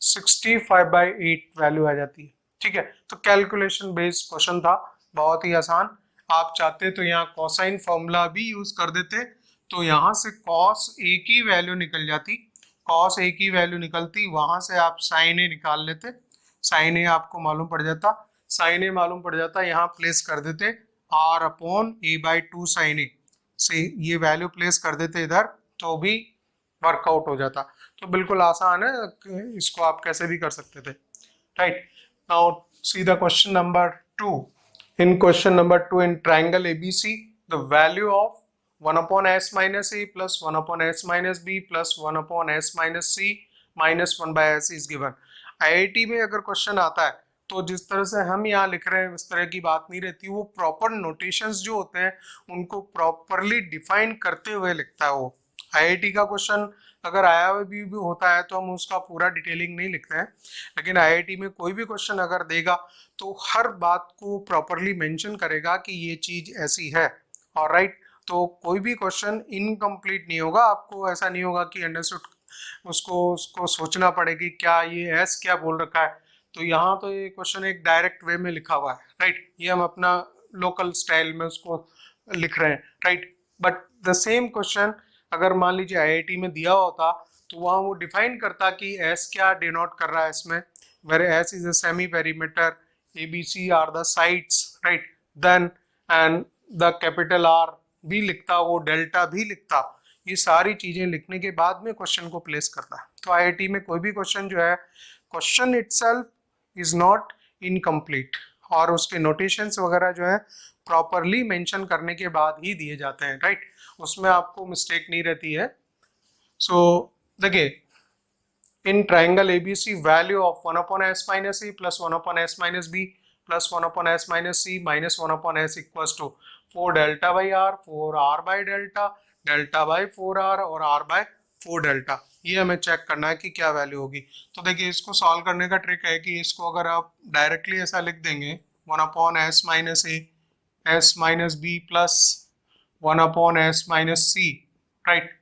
65 by 8 value आ जाती है, ठीक है? तो कैलकुलेशन बेस्ड क्वेश्चन था, बहुत ही आसान। आप चाहते तो यहाँ कोसाइन फॉर्मूला भी यूज कर देते, तो यहाँ से कॉस ए की वैल्यू निकल जाती, कॉस ए की वैल्यू निकलती, वहां से आप साइन ए निकाल लेते, साइन ए आपको मालूम पड़ जाता, साइन ए मालूम पड़ जाता, यहाँ प्लेस कर देते r upon A by 2 sine A से, ये वैल्यू प्लेस कर देते इधर, तो भी वर्कआउट हो जाता। तो बिल्कुल आसान है, इसको आप कैसे भी कर सकते थे, right? Now see the question number 2। In question number 2, in triangle ABC the value of 1 upon s minus a plus 1 upon s minus b plus 1 upon s minus c minus 1 by s is given। IIT में अगर क्वेश्चन आता है तो जिस तरह से हम यहाँ लिख रहे हैं उस तरह की बात नहीं रहती, वो प्रॉपर नोटेशंस जो होते हैं उनको प्रॉपरली डिफाइन करते हुए लिखता है वो। IIT का क्वेश्चन अगर आया हुआ भी होता है तो हम उसका पूरा डिटेलिंग नहीं लिखते हैं, लेकिन IIT में कोई भी क्वेश्चन अगर देगा तो हर बात को प्रॉपरली मेंशन करेगा कि ये चीज ऐसी है, और राइट? तो कोई भी क्वेश्चन इनकम्प्लीट नहीं होगा, आपको ऐसा नहीं होगा कि अंडरस्टूड, उसको सोचना पड़ेगी क्या ये एस क्या बोल रखा है। तो यहाँ तो ये क्वेश्चन एक डायरेक्ट वे में लिखा हुआ है, राइट? ये हम अपना लोकल स्टाइल में उसको लिख रहे हैं, right? But the same question अगर मान लीजिए IIT में दिया होता तो वहाँ वो डिफाइन करता कि एस क्या डिनोट कर रहा है इसमें, where s is a semi perimeter, ABC are the sides, right? Then and the capital R भी लिखता, वो डेल्टा भी लिखता, ये सारी चीजें लिखने के बाद में क्वेश्चन को प्लेस करता। तो IIT में कोई भी क्वेश्चन जो है, question itself is not incomplete, और उसके नोटेशंस वगैरह जो है प्रॉपरली मेंशन करने के बाद ही दिए जाते हैं, राइट? उसमें आपको मिस्टेक नहीं रहती है। सो देखिए, in triangle ABC value of 1 upon s minus a plus 1 upon s minus b plus 1 upon s minus c minus 1 upon s equals to 4 delta by r, 4r by delta, delta by 4r और r by 4 delta। ये हमें चेक करना है कि क्या वैल्यू होगी। तो देखिए, इसको सॉल्व करने का ट्रिक है कि इसको अगर आप डायरेक्टली ऐसा लिख देंगे 1 upon s minus a s minus b plus 1 upon s minus c, right?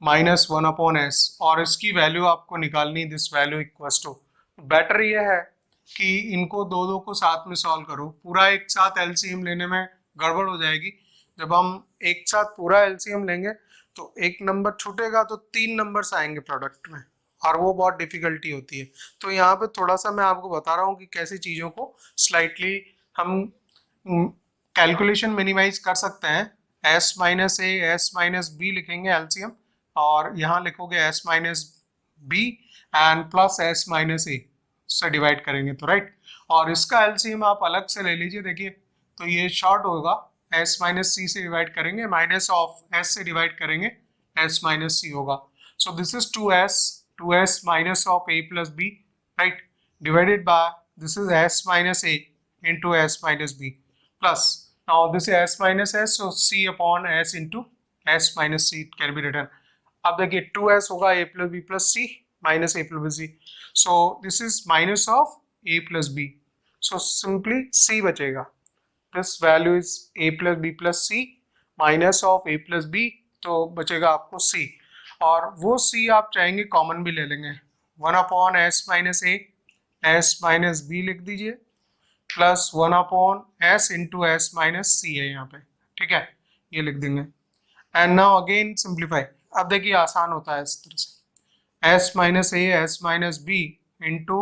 Minus 1 upon s, और इसकी वैल्यू आपको निकालनी, this value equals to, better ये है कि इनको दो दो को साथ में सॉल्व करो, पूरा एक साथ एलसीएम लेने में गड़बड़ हो जाएगी। जब हम एक साथ पूरा एलसीएम लेंगे तो एक नंबर छूटेगा तो 3 नंबर्स आएंगे प्रोडक्ट में, और वो बहुत डिफिकल्टी होती है। तो यहाँ पे थोड़ा सा मैं आपको बता रहा हूँ कि कैसी चीज़ों को स्लाइटली हम कैलकुलेशन मिनिमाइज कर सकते हैं, s minus A S minus B लिखेंगे एलसीएम, और यहाँ लिखोगे s minus B and plus s minus ए से डिवाइड करेंगे तो राइट। और इसका एलसीएम आप अलग से ले लीजिए, देखिए तो ये शॉर्ट होगा, s माइनस सी से डिवाइड करेंगे, माइनस ऑफ s से डिवाइड करेंगे, s माइनस सी होगा। सो this is 2s minus of a plus b, right, divided bye this is s minus a into s minus b plus, now this is s minus s, so c upon s into s minus c it can be written. अब देखिए 2s होगा a plus b plus c minus a plus b, so this is minus of a plus b, so simply c बचेगा, this value is a plus b plus c minus of a plus b, तो बचेगा आपको c, और वो c आप चाहेंगे कॉमन भी ले लेंगे, 1 upon s minus a s minus B लिख दीजिए plus 1 upon s into S minus सी है यहाँ पे, ठीक है, ये लिख देंगे। एंड नाउ अगेन सिंप्लीफाई, अब देखिए आसान होता है इस तरह से, s minus A S minus B into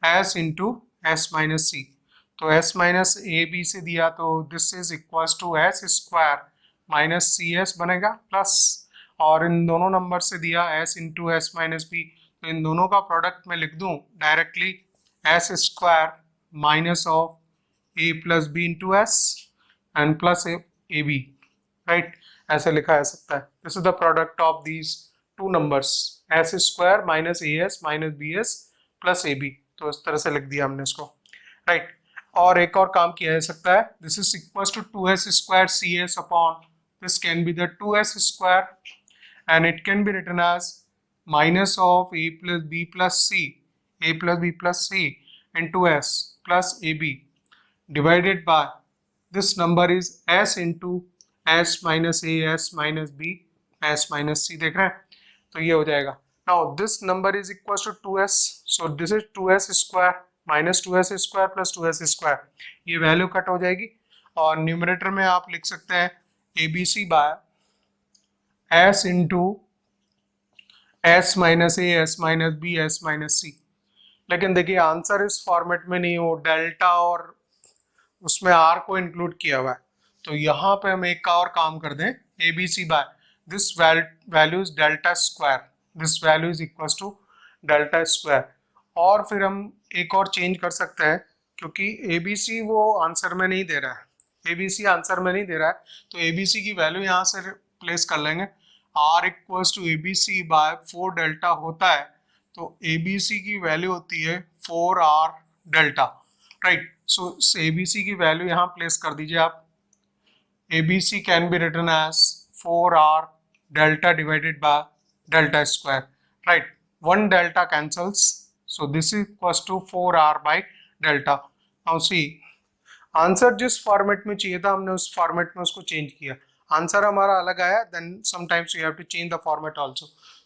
S minus C, तो s माइनस ए बी से दिया तो this is equals to S square minus C S बनेगा प्लस, और इन दोनों नंबर से दिया s into S minus B, तो इन दोनों का प्रोडक्ट में लिख दूं directly S square minus of A plus B into S and plus A B, right, ऐसे लिखा जा सकता है। This is the product of these two numbers, s square minus A S minus B s plus A b, तो इस तरह से लिख दिया हमने इसको, राइट। और एक और काम किया जा सकता है, this is equal to 2s square c s upon this can be the 2s square and it can be written as minus of a plus b plus c into s plus ab divided by this number is s into s minus a s minus b s minus c, देख रहे हैं, तो ये हो जाएगा। now this number is equal to 2s, so this is 2s square minus 2s square plus 2s square, ये वैल्यू कट हो जाएगी, और न्यूमरेटर में आप लिख सकते हैं abc by s into s minus A S minus B S minus C, लेकिन देखिए आंसर इस फॉर्मेट में नहीं हो, डेल्टा और उसमें r को इंक्लूड किया हुआ है, तो यहाँ पे हम एक का और काम कर दें, a B c by this value is delta square, this value is equal to delta square, और फिर हम एक और चेंज कर सकते हैं, क्योंकि ए बी सी वो आंसर में नहीं दे रहा है, ए बी सी आंसर में नहीं दे रहा है, तो ए बी सी की वैल्यू यहाँ से प्लेस कर लेंगे, r equals to a B c by 4 delta होता है, तो ए बी सी की वैल्यू होती है 4r delta, right, so a B c की वैल्यू यहाँ प्लेस कर दीजिए आप, a B c can be written as 4r delta divided by delta square, right, 1 delta cancels, so this equals to 4r by delta. Now see answer जिस फॉर्मेट में चाहिए था हमने उस फॉर्मेट में उसको चेंज किया, आंसर हमारा अलग आया, then sometimes you have to change the format also,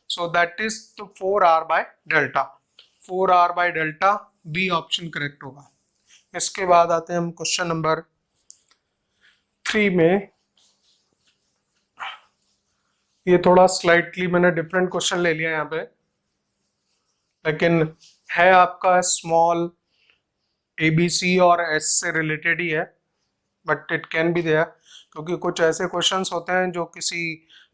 so that is the 4r by delta, 4r by delta B option correct होगा। इसके बाद आते हैं हम क्वेश्चन नंबर 3 में, ये थोड़ा स्लाइटली मैंने डिफरेंट क्वेश्चन ले लिया यहाँ पे, लेकिन है आपका स्मॉल ABC और S से रिलेटेड ही है, but it can be there, क्योंकि कुछ ऐसे क्वेश्चंस होते हैं जो किसी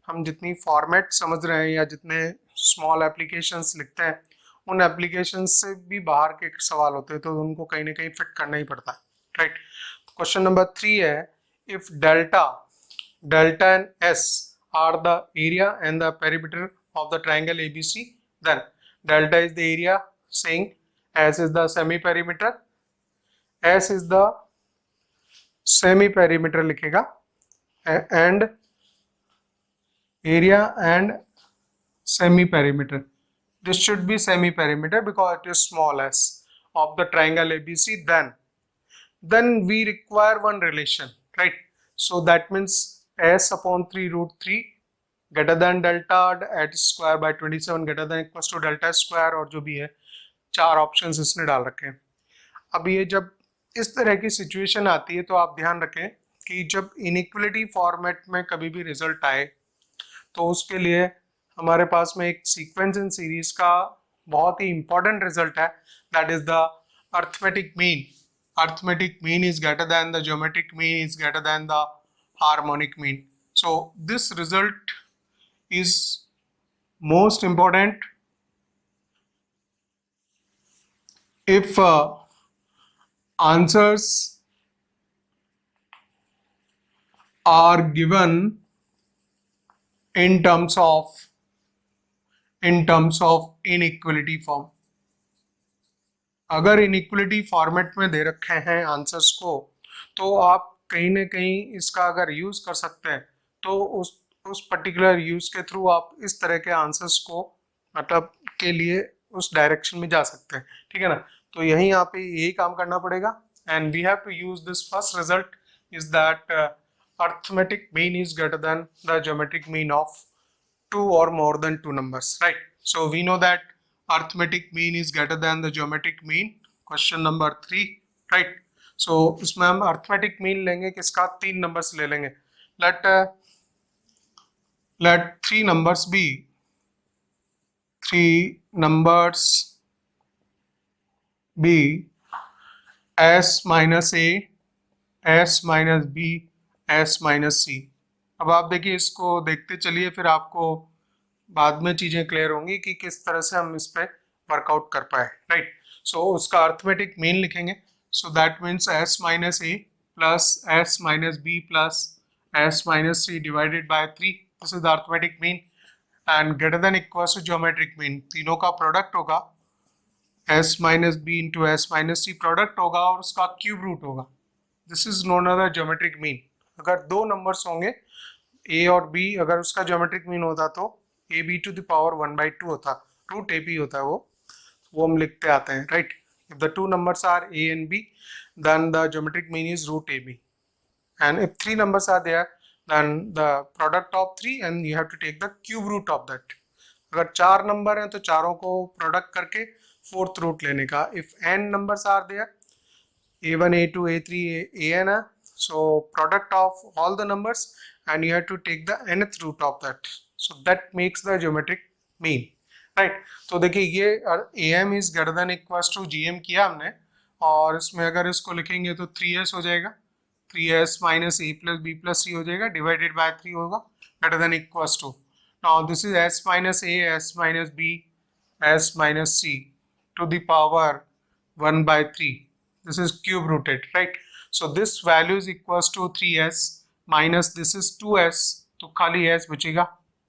हम जितनी फॉर्मेट समझ रहे हैं या जितने स्मॉल एप्लीकेशंस लिखते हैं उन एप्लीकेशंस से भी बाहर के सवाल होते हैं, तो उनको कहीं ना कहीं फिट करना ही पड़ता है, राइट। क्वेश्चन नंबर 3 है, if delta and s are the area and the perimeter of the triangle ABC, then delta is the area saying s is the semi perimeter, s is the semi perimeter लिखेगा, and area and semi perimeter, this should be semi perimeter because it is small s of the triangle ABC, then we require one relation, right, so that means s upon 3 root 3 greater than delta at square by 27 greater than equals to delta square, और जो भी है 4 ऑप्शंस इसने डाल रखे हैं। अब ये जब इस तरह की सिचुएशन आती है तो आप ध्यान रखें कि जब इनइक्वलिटी फॉर्मेट में कभी भी रिजल्ट आए तो उसके लिए हमारे पास में एक सीक्वेंस इन सीरीज का बहुत ही इंपॉर्टेंट रिजल्ट है, that is the arithmetic mean, arithmetic mean is greater than the geometric mean is greater than the harmonic mean. So this result is most important if answers are given in terms of inequality form. अगर इनइक्वलिटी फॉर्मेट में दे रखे हैं आंसर्स को तो आप कहीं ना कहीं इसका अगर यूज कर सकते हैं तो उस पर्टिकुलर यूज के थ्रू आप इस तरह के आंसर्स को मतलब के लिए उस डायरेक्शन में जा सकते हैं, ठीक है ना। तो यही यहाँ पे यही काम करना पड़ेगा and we have to use this first result is that arithmetic mean is greater than the geometric mean of two or more than two numbers, right? So we know that arithmetic mean is greater than the geometric mean. Question number 3, right? So इसमें हम arithmetic mean लेंगे किसका, 3 numbers ले लेंगे. Let 3 numbers be s minus a, s minus b, s minus c. अब आप देखिए इसको देखते चलिए, फिर आपको बाद में चीजें क्लियर होंगी कि किस तरह से हम इस पे वर्कआउट कर पाए, राइट। सो उसका अर्थमेटिक मीन लिखेंगे. So that means s minus a plus s minus b plus s minus c divided by 3. This is the arithmetic mean and greater than equals to geometric mean. तीनों का प्रोडक्ट होगा s minus b into s minus c product होगा और उसका क्यूब रूट होगा. This is known as the geometric mean. अगर दो नंबर्स होंगे a और b, अगर उसका ज्योमेट्रिक मीन होता तो ab टू द पावर 1/2 होता, रूट ab होता है वो हम लिखते आते हैं, right. If the two numbers are a and b then the geometric mean is root ab, and if 3 numbers are there then the product of 3 and you have to take the cube root of that. अगर 4 नंबर हैं तो चारों को प्रोडक्ट करके फोर्थ रूट लेने का. If n numbers are there, a1 a2 a3 an है, so product of all the numbers and you have to take the nth root of that, so that makes the geometric mean, right. तो देखिए ये am is greater than equals to gm किया हमने और इसमें अगर इसको लिखेंगे तो 3s हो जाएगा, 3s minus a plus b plus c हो जाएगा, डिवाइडेड बाय 3 होगा, greater than equals to. now this is s minus a, s minus b, s minus c to the power 1/3. this is cube rooted, right. So this value is equals to 3s minus this is 2s, तो खाली s बचेगा,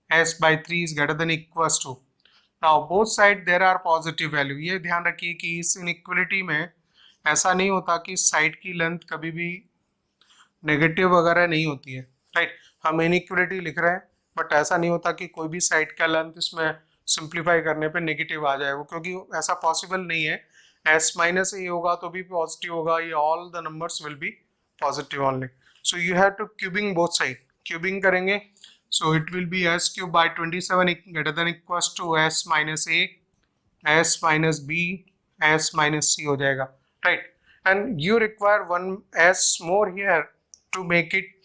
s by 3 is greater than equals to. Now both side there are positive value. ये ध्यान रखिए कि इस इनइक्वलिटी में ऐसा नहीं होता कि साइड की लेंथ कभी भी नेगेटिव वगैरह नहीं होती है, राइट. हम इनइक्वलिटी लिख रहे हैं बट ऐसा नहीं होता कि कोई भी साइड का लेंथ इसमें सिंप्लीफाई करने पे नेगेटिव आ जाए, वो क्योंकि ऐसा पॉसिबल नहीं है. s माइनस ए होगा तो भी पॉजिटिव होगा, ये all the numbers will be positive only. So you have to cubing both side. Cubing करेंगे so it will be s cube by 27 greater than equals to s minus A, s minus b, s minus c हो जाएगा, right. And you require one s more here to make it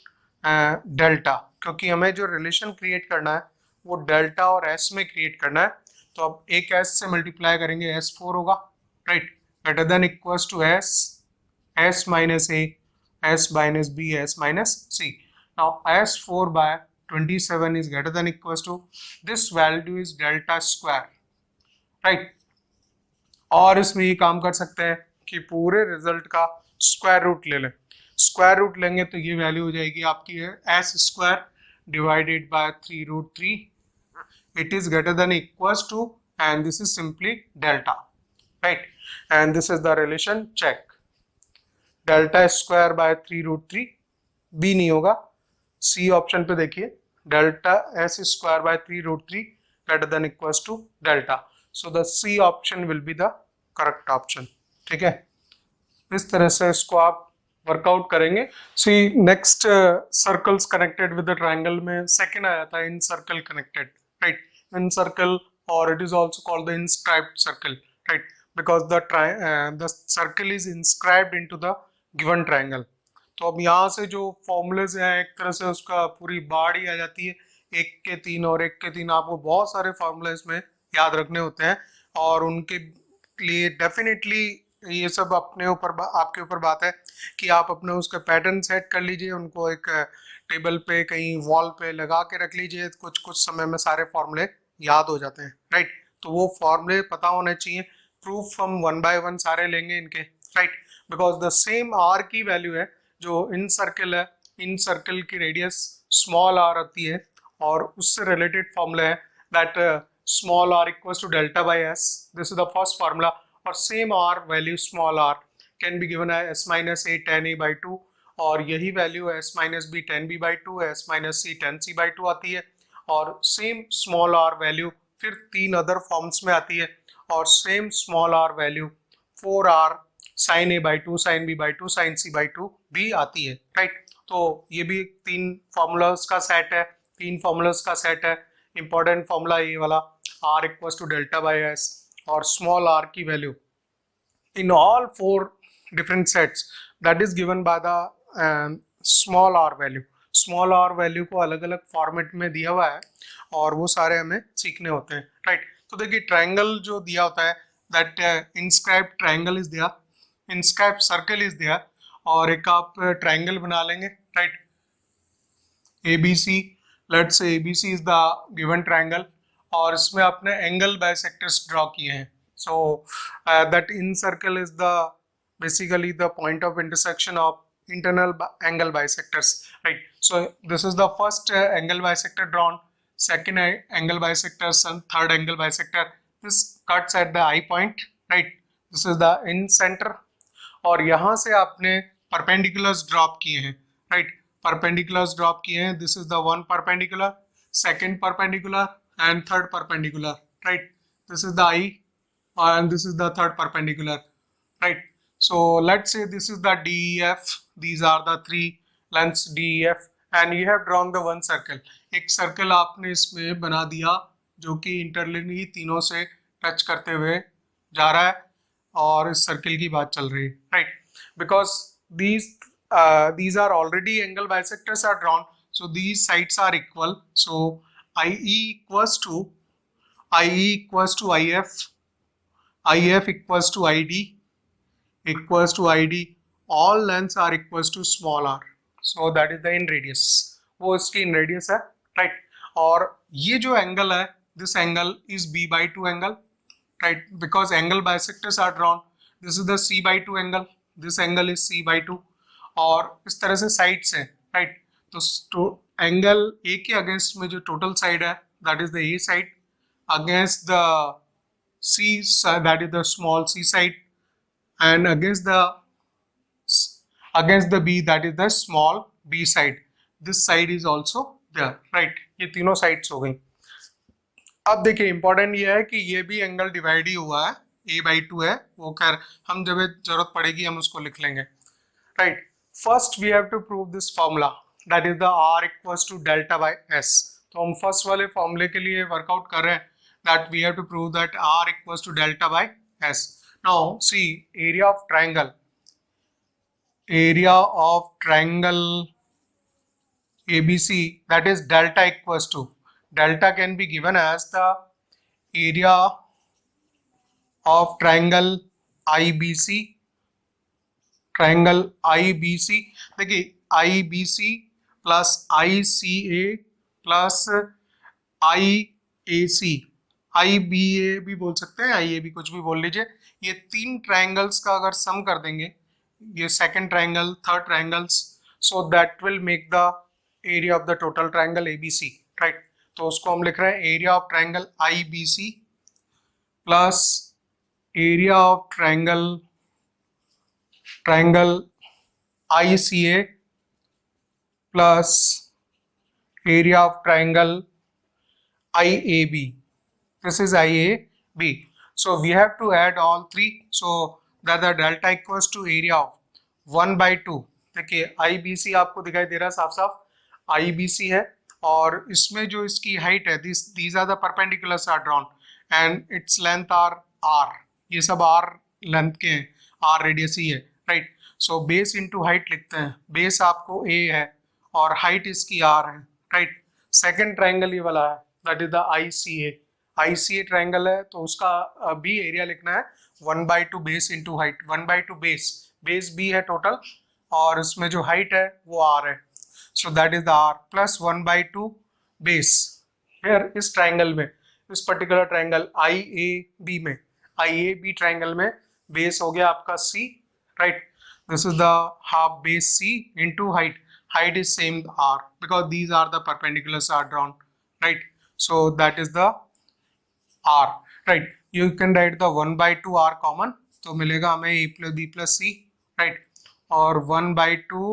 delta, क्योंकि हमें जो रिलेशन क्रिएट करना है वो डेल्टा और s में क्रिएट करना है. तो अब एक s से मल्टीप्लाई करेंगे, s4 होगा, right, greater than equals to s minus a, s minus b, s minus c. now s4 by 27 is greater than equals to this value is delta square, right. और इसमें ये काम कर सकते हैं कि पूरे रिजल्ट का स्क्वायर रूट ले लें. स्क्वायर रूट लेंगे तो ये वैल्यू हो जाएगी आपकी s square divided by 3√3. It is greater than equals to and this is simply delta, right, and this is the relation. check delta square by 3√3, b नहीं होगा, c ऑप्शन पे देखिए, delta s square by 3√3 greater than equals to delta, so the c option will be the correct option, ठीक है. इस तरह से इसको आप वर्कआउट करेंगे. See next circles connected with the triangle में सेकंड आया था इनसर्कल कनेक्टेड, राइट. इनसर्कल और it is also called the inscribed circle, right, because the circle is inscribed into the given triangle. तो अब यहाँ से जो फॉर्मूलेज हैं एक तरह से उसका पूरी बाढ़ ही आ जाती है. 1 के 3 और 1 के 3 आपको बहुत सारे फॉर्मूले इसमें याद रखने होते हैं और उनके लिए डेफिनेटली ये सब अपने ऊपर आपके ऊपर बात है कि आप अपने उसका पैटर्न सेट कर लीजिए, उनको एक टेबल पे कहीं वॉल पे लगा के रख लीजिए, कुछ कुछ समय में सारे फॉर्मूले याद हो जाते हैं, राइट। तो वो फॉर्मूले पता होने चाहिए, प्रूफ हम 1 बाय 1 सारे लेंगे इनके, right. Because the same R की वैल्यू है जो इन सर्कल है, इन सर्कल की रेडियस स्मॉल आर आती है और उससे रिलेटेड फॉर्मूला है that small R equals to delta by S, this is the first formula. और same R value small R can be given है S minus A tan A by two, और यही वैल्यू S minus B tan B by two, S minus c tan C by two आती है। और सेम स्मॉल आर वैल्यू फिर 3 अदर फॉर्म्स में आती है, और same small r value 4r sine a by two, sine B by two, sine c by two भी आती है, राइट। तो ये भी 3 फॉर्मूलाज का सेट है, 3 फॉर्मूलाज का सेट है। इंपॉर्टेंट फॉर्मूला ये वाला r equals to delta by s, और स्मॉल r की value in all 4 different sets that is given by the small r value। Small r value को अलग अलग फॉर्मेट में दिया हुआ है और वो सारे हमें सीखने होते हैं, राइट। तो देखिए ट्रायंगल जो दिया होता है दैट इंस्क्राइब्ड ट्रायंगल इज दिया, इंस्क्राइब्ड सर्कल इज दिया, और एक आप ट्रायंगल बना लेंगे, right. ABC, let's say ABC is the given triangle, और इसमें आपने एंगल बाइसेक्टर्स ड्रॉ किए हैं। So that incircle is the basically the point of intersection of internal angle bisectors, right? So this is the first angle bisector drawn, second angle bisector, and third angle bisector. This cuts at the eye point, right? This is the in center, और यहाँ से आपने perpendiculars drop किए हैं, right? Perpendiculars drop किए हैं. This is the one perpendicular, second perpendicular, and third perpendicular, right? This is the eye, and this is the third perpendicular, right? So let's say this is the DEF, these are the 3 lengths DEF, and you have drawn the one circle। एक सर्कल आपने इसमें बना दिया जो कि इंटरलिंक ही तीनों से टच करते हुए जा रहा है, और इस सर्कल की बात चल रही है, right? Because these are already angle bisectors are drawn, so these sides are equal, so IE equals to IF, IF equals to ID, equals to ID, all lengths are equals to small r, so that is the in radius, वो इसकी in radius है, right? और ये जो एंगल है, this angle is B by 2 angle, right? Because angle bisectors are drawn, this is the C by 2 angle, this angle is C by 2, और इस तरह से साइड्स है, right? तो एंगल A के अगेंस्ट में जो टोटल साइड है that is the A side, against the C side, that is the small c side, and against the B, that is the small b side, this side is also there, right? ये तीनों साइड्स हो गई। अब देखिए इंपॉर्टेंट ये है कि ये भी एंगल डिवाइड ही हुआ है, a by 2 है, वो खैर हम जब जरूरत पड़ेगी हम उसको लिख लेंगे, right. First we have to prove this formula that is the r equals to delta by s। तो हम फर्स्ट वाले फॉर्मूले के लिए वर्कआउट कर रहे हैं that we have to prove that r equals to delta by s. Now see area of triangle ABC, that is delta equals to, delta can be given as the area of triangle IBC, देखिए IBC plus ICA plus IAC, IBA भी बोल सकते हैं, IA भी कुछ भी बोल लीजिए, ये 3 ट्रायंगल्स का अगर सम कर देंगे, ये second triangle, third triangles, so that will make the area of the total triangle ABC, right. तो उसको हम लिख रहे हैं area of triangle IBC plus area of triangle ICA plus area of triangle IAB, this is IAB, so we have to add all 3, so that the delta equals to area of 1 by 2। देखिए IBC आपको दिखाई दे रहा है साफ साफ, IBC है, और इसमें जो इसकी हाइट है, these are the perpendiculars are drawn and its length are r, ये सब r लेंथ के हैं, r रेडियस ही है, right. So base into height लिखते हैं, बेस आपको a है और हाइट इसकी r है, राइट। सेकेंड ट्राइंगल ये वाला है, that is the ICA, ICA triangle है तो उसका बी एरिया लिखना है 1/2 बेस इंटू हाइट, 1/2 बेस बी है टोटल, और इसमें जो हाइट है वो आर है, so that is the r plus 1/2 base. Here इस ट्राइंगल में, इस पर्टिकुलर ट्राइंगल IAB में, IAB ट्राइंगल में बेस हो गया आपका C, right, this is the half base C into height is same R because these are the perpendiculars are drawn, right, so that is the R, right, you can write the 1/2 R common, तो मिलेगा हमें A plus B plus C, right, और 1/2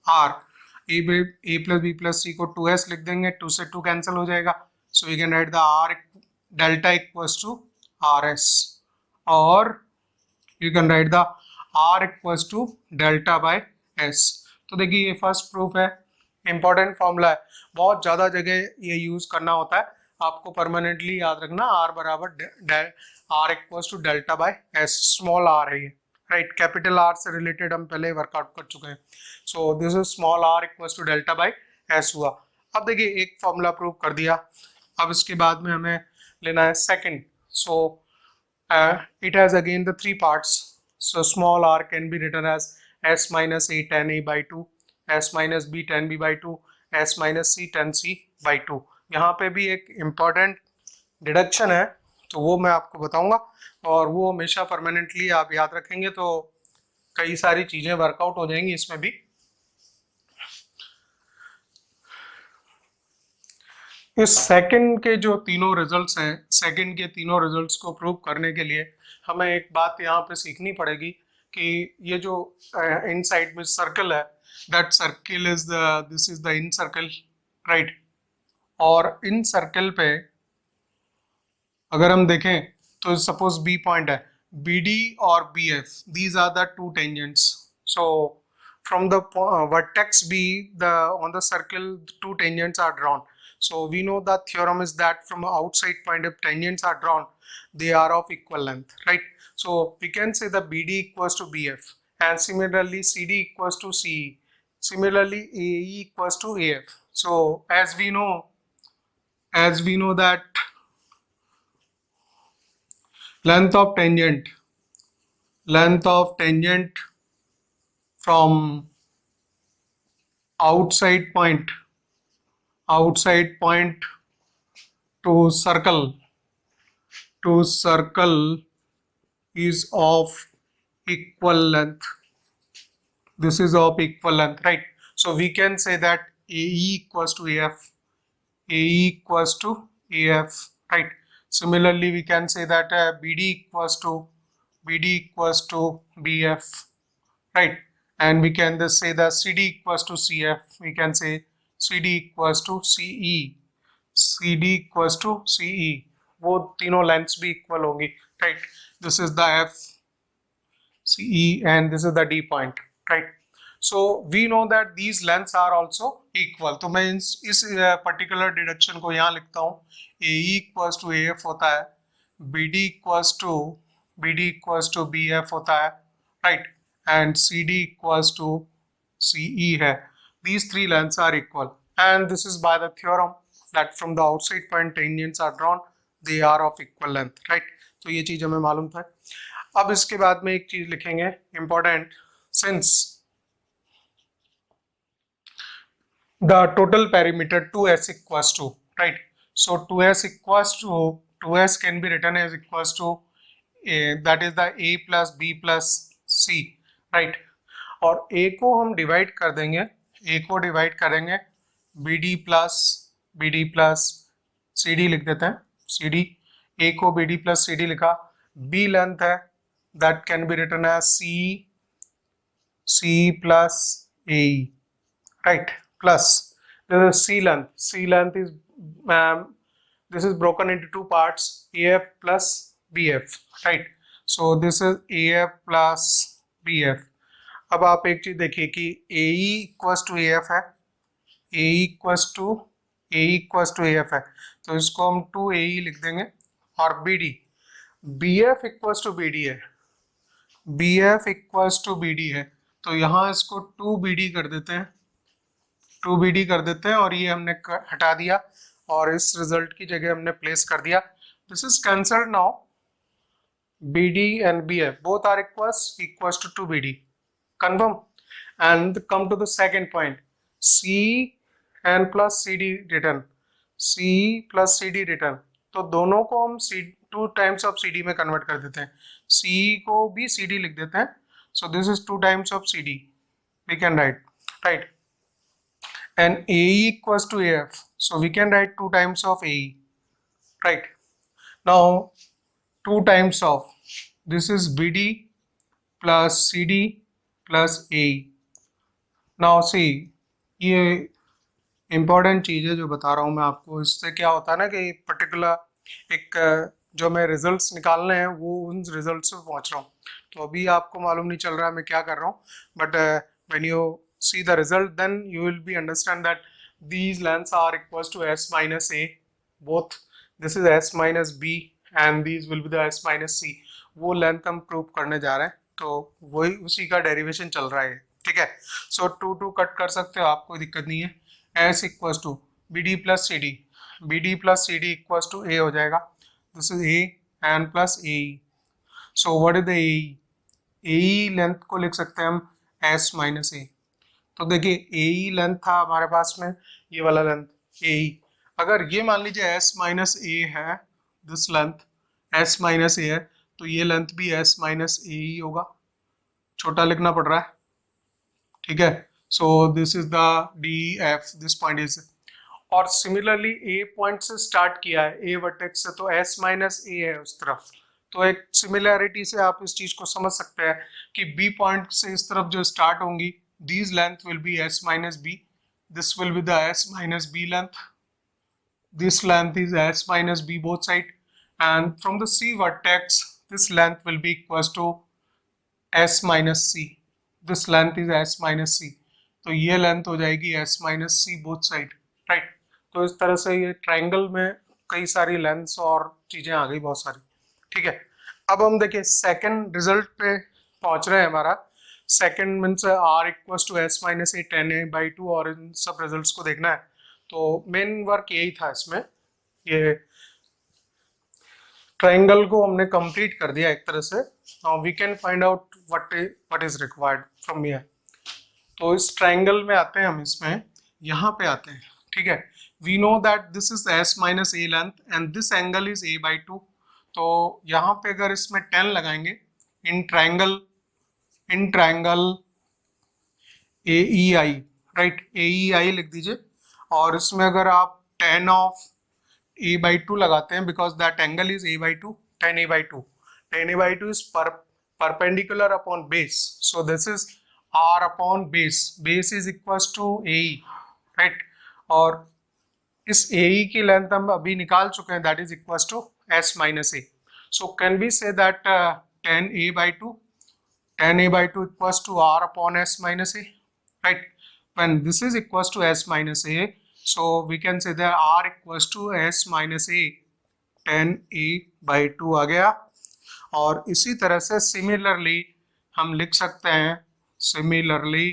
R, A plus B plus C को 2S लिख देंगे, 2 से 2 कैंसिल हो जाएगा, so we can write the R delta equals to RS, और you can write the R equals to delta by S। तो देखिए ये फर्स्ट प्रूफ है, इंपॉर्टेंट फॉर्मूला है, बहुत ज्यादा जगह ये यूज करना होता है, आपको परमानेंटली याद रखना R बराबर R equals to delta by S, small r है ये, राइट, कैपिटल R से रिलेटेड हम पहले वर्कआउट कर चुके हैं, so this is small r equals to delta by S हुआ। अब देखिए एक फॉर्मूला प्रूव कर दिया, अब इसके बाद में हमें लेना है second, so it has again the three parts, so small r can be written as s minus a tan a by 2, s minus b tan b by 2, s minus c tan c by 2। यहाँ पे भी एक इम्पॉर्टेंट डिडक्शन है तो वो मैं आपको बताऊंगा, और वो हमेशा परमानेंटली आप याद रखेंगे तो कई सारी चीजें वर्कआउट हो जाएंगी इसमें भी। इस सेकंड के जो तीनों रिजल्ट्स हैं, सेकंड के तीनों रिजल्ट्स को प्रूव करने के लिए हमें एक बात यहाँ पे सीखनी पड़ेगी कि ये जो इनसाइड में सर्कल है, that circle is this is the in circle, right, और इन सर्कल पे अगर हम देखें तो सपोज बी पॉइंट है, BD और BF, these are the two tangents, so from the vertex B, the on the circle two tangents are drawn, so we know the theorem is that from outside point if tangents are drawn they are of equal length, right, so we can say the BD equals to BF, and similarly CD equals to CE, similarly AE equals to AF, so as we know that length of tangent from outside point to circle is of equal length, this is of equal length, right, so we can say that AE equals to AF, AE equals to AF, right, similarly we can say that BD equals to BF, right, and we can just say that CD equals to CF, we can say CD equals to CE, वो तीनों लेंथ्स भी इक्वल होंगी, right, this is the F, CE and this is the D point, right, so we know that these lengths are also equal, तो मैं इस पर्टिकुलर डिडक्शन को यहाँ लिखता हूँ, AE equals to AF होता है, BD equals to BF होता है, right, and CD equals to CE है, these three lengths are equal, and this is by the theorem that from the outside point tangents are drawn, they are of equal length, right, तो ये चीज हमें मालूम था। अब इसके बाद में एक चीज लिखेंगे important, since the total perimeter 2S equals to, right, so 2S can be written as equals to that is the A plus B plus C, right, और A को हम डिवाइड कर देंगे, BD plus CD लिख देते हैं, CD, A को BD plus CD लिखा, B लेंथ है, that can be written as C plus AE, right, plus this is C length is this is broken into two parts, AF plus BF, right, so this is AF plus BF। अब आप एक चीज देखिए कि AE equals to AF है, AE equals to AF है, तो इसको हम 2AE लिख देंगे, और BF equals to BD है, तो यहाँ इसको 2BD कर देते हैं, और ये हमने हटा दिया, और इस रिजल्ट की जगह हमने प्लेस कर दिया. This is cancelled now. BD and BF both are equals to BD. Confirm. And come to the second point. C and plus CD written. C plus CD written. तो दोनों को हम टू टाइम्स ऑफ CD में कन्वर्ट कर देते हैं. C को भी CD लिख देते हैं. So this is 2 times of CD. We can write, right? And AE equals to AF. So we can write 2 times of AE, right? Now 2 times of this is BD plus CD plus AE. Now see, ये इम्पॉर्टेंट चीज़ है जो बता रहा हूँ मैं आपको. इससे क्या होता है ना कि पर्टिकुलर एक जो मैं रिजल्ट्स निकालने हैं वो उन रिजल्ट्स पे पहुँच रहा हूँ. तो अभी आपको मालूम नहीं चल रहा है मैं क्या कर रहा हूँ, but when you see the result then you will be understand that these lengths are equals to s minus a. Both this is s minus b and these will be the s minus c. वो लेंथ हम प्रूव करने जा रहे हैं, तो वही उसी का डेरिवेशन चल रहा है. ठीक है. सो 2 कट कर सकते हो आप, कोई दिक्कत नहीं है. s equals to bd plus cd. bd plus cd equals to a हो जाएगा. This is a and plus ae. So what is the ae? ae length को लिख सकते हैं हम s माइनस a. तो देखिए AE लेंथ था हमारे पास में, ये वाला लेंथ AE. अगर ये मान लीजिए S माइनस ए है, दिस लेंथ S माइनस ए है, तो ये लेंथ भी S माइनस ए ही होगा. छोटा लिखना पड़ रहा है. ठीक है. So this is the DF, this point is. और सिमिलरली A पॉइंट से स्टार्ट किया है, A वर्टेक्स से, तो S माइनस ए है उस तरफ. तो एक सिमिलैरिटी से आप इस चीज को समझ सकते हैं कि B पॉइंट से इस तरफ जो स्टार्ट होंगी, these length will be s minus b. This will be the s minus b length. This length is s minus b both side, and from the C vertex this length will be equals to s minus c. This length is s minus c. तो ये लेंथ हो जाएगी s minus c both side, right? तो इस तरह से ये ट्रायंगल में कई सारी लेंथ्स और चीजें आ गई बहुत सारी. ठीक है. अब हम देखिए सेकंड रिजल्ट पे पहुंच रहे हैं. हमारा second means r equals to S minus a 10a/2 और इन सब रिजल्ट्स को देखना है. तो मेन वर्क यही था इसमें. ये ट्रायंगल को हमने कंप्लीट कर दिया एक तरह से. Now we can find out what is required from here. तो इस ट्रायंगल में आते हैं हम, इसमें यहाँ पे आते हैं. ठीक है. We know that this is s minus a length and this angle is a/2. तो यहाँ पे अगर इसमें 10 लगाएंगे in triangle AEI, right, AEI लिख दीजिए. और इसमें अगर आप tan ऑफ a/2 लगाते हैं, because that angle is a/2, tan a/2 is perpendicular upon base. So this is r upon base is equals to AE, right. और इस AE की लेंथ हम अभी निकाल चुके हैं, that is equals to s minus a. So can be say that tan a/2 equals to r upon s minus a, right? When this is equals to s minus a, so we can say that r equals to s minus a tan a/2 आ गया. और इसी तरह से सिमिलरली हम लिख सकते हैं, similarly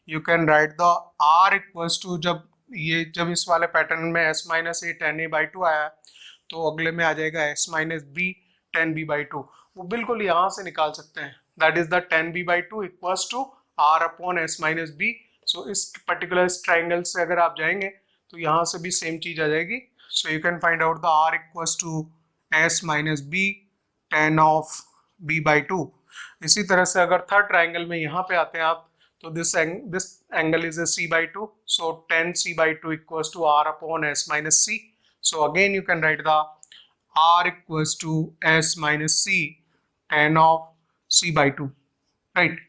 you can write the r equals to, जब इस वाले पैटर्न में s minus a tan a/2 आया, तो अगले में आ जाएगा s minus b tan b/2. वो बिल्कुल यहाँ से निकाल सकते हैं. That is the tan b/2 equals to r upon s minus b. So इस पर्टिकुलर ट्राइंगल से अगर आप जाएंगे तो यहाँ से भी सेम चीज आ जाएगी. So you can find out the r equals to s minus b tan of b/2. इसी तरह से अगर थर्ड ट्राइंगल में यहाँ पे आते हैं आप, तो this angle is a c/2. So tan c/2 equals to r upon s minus c. So again you can write the r equals to s minus c tan of c/2, right.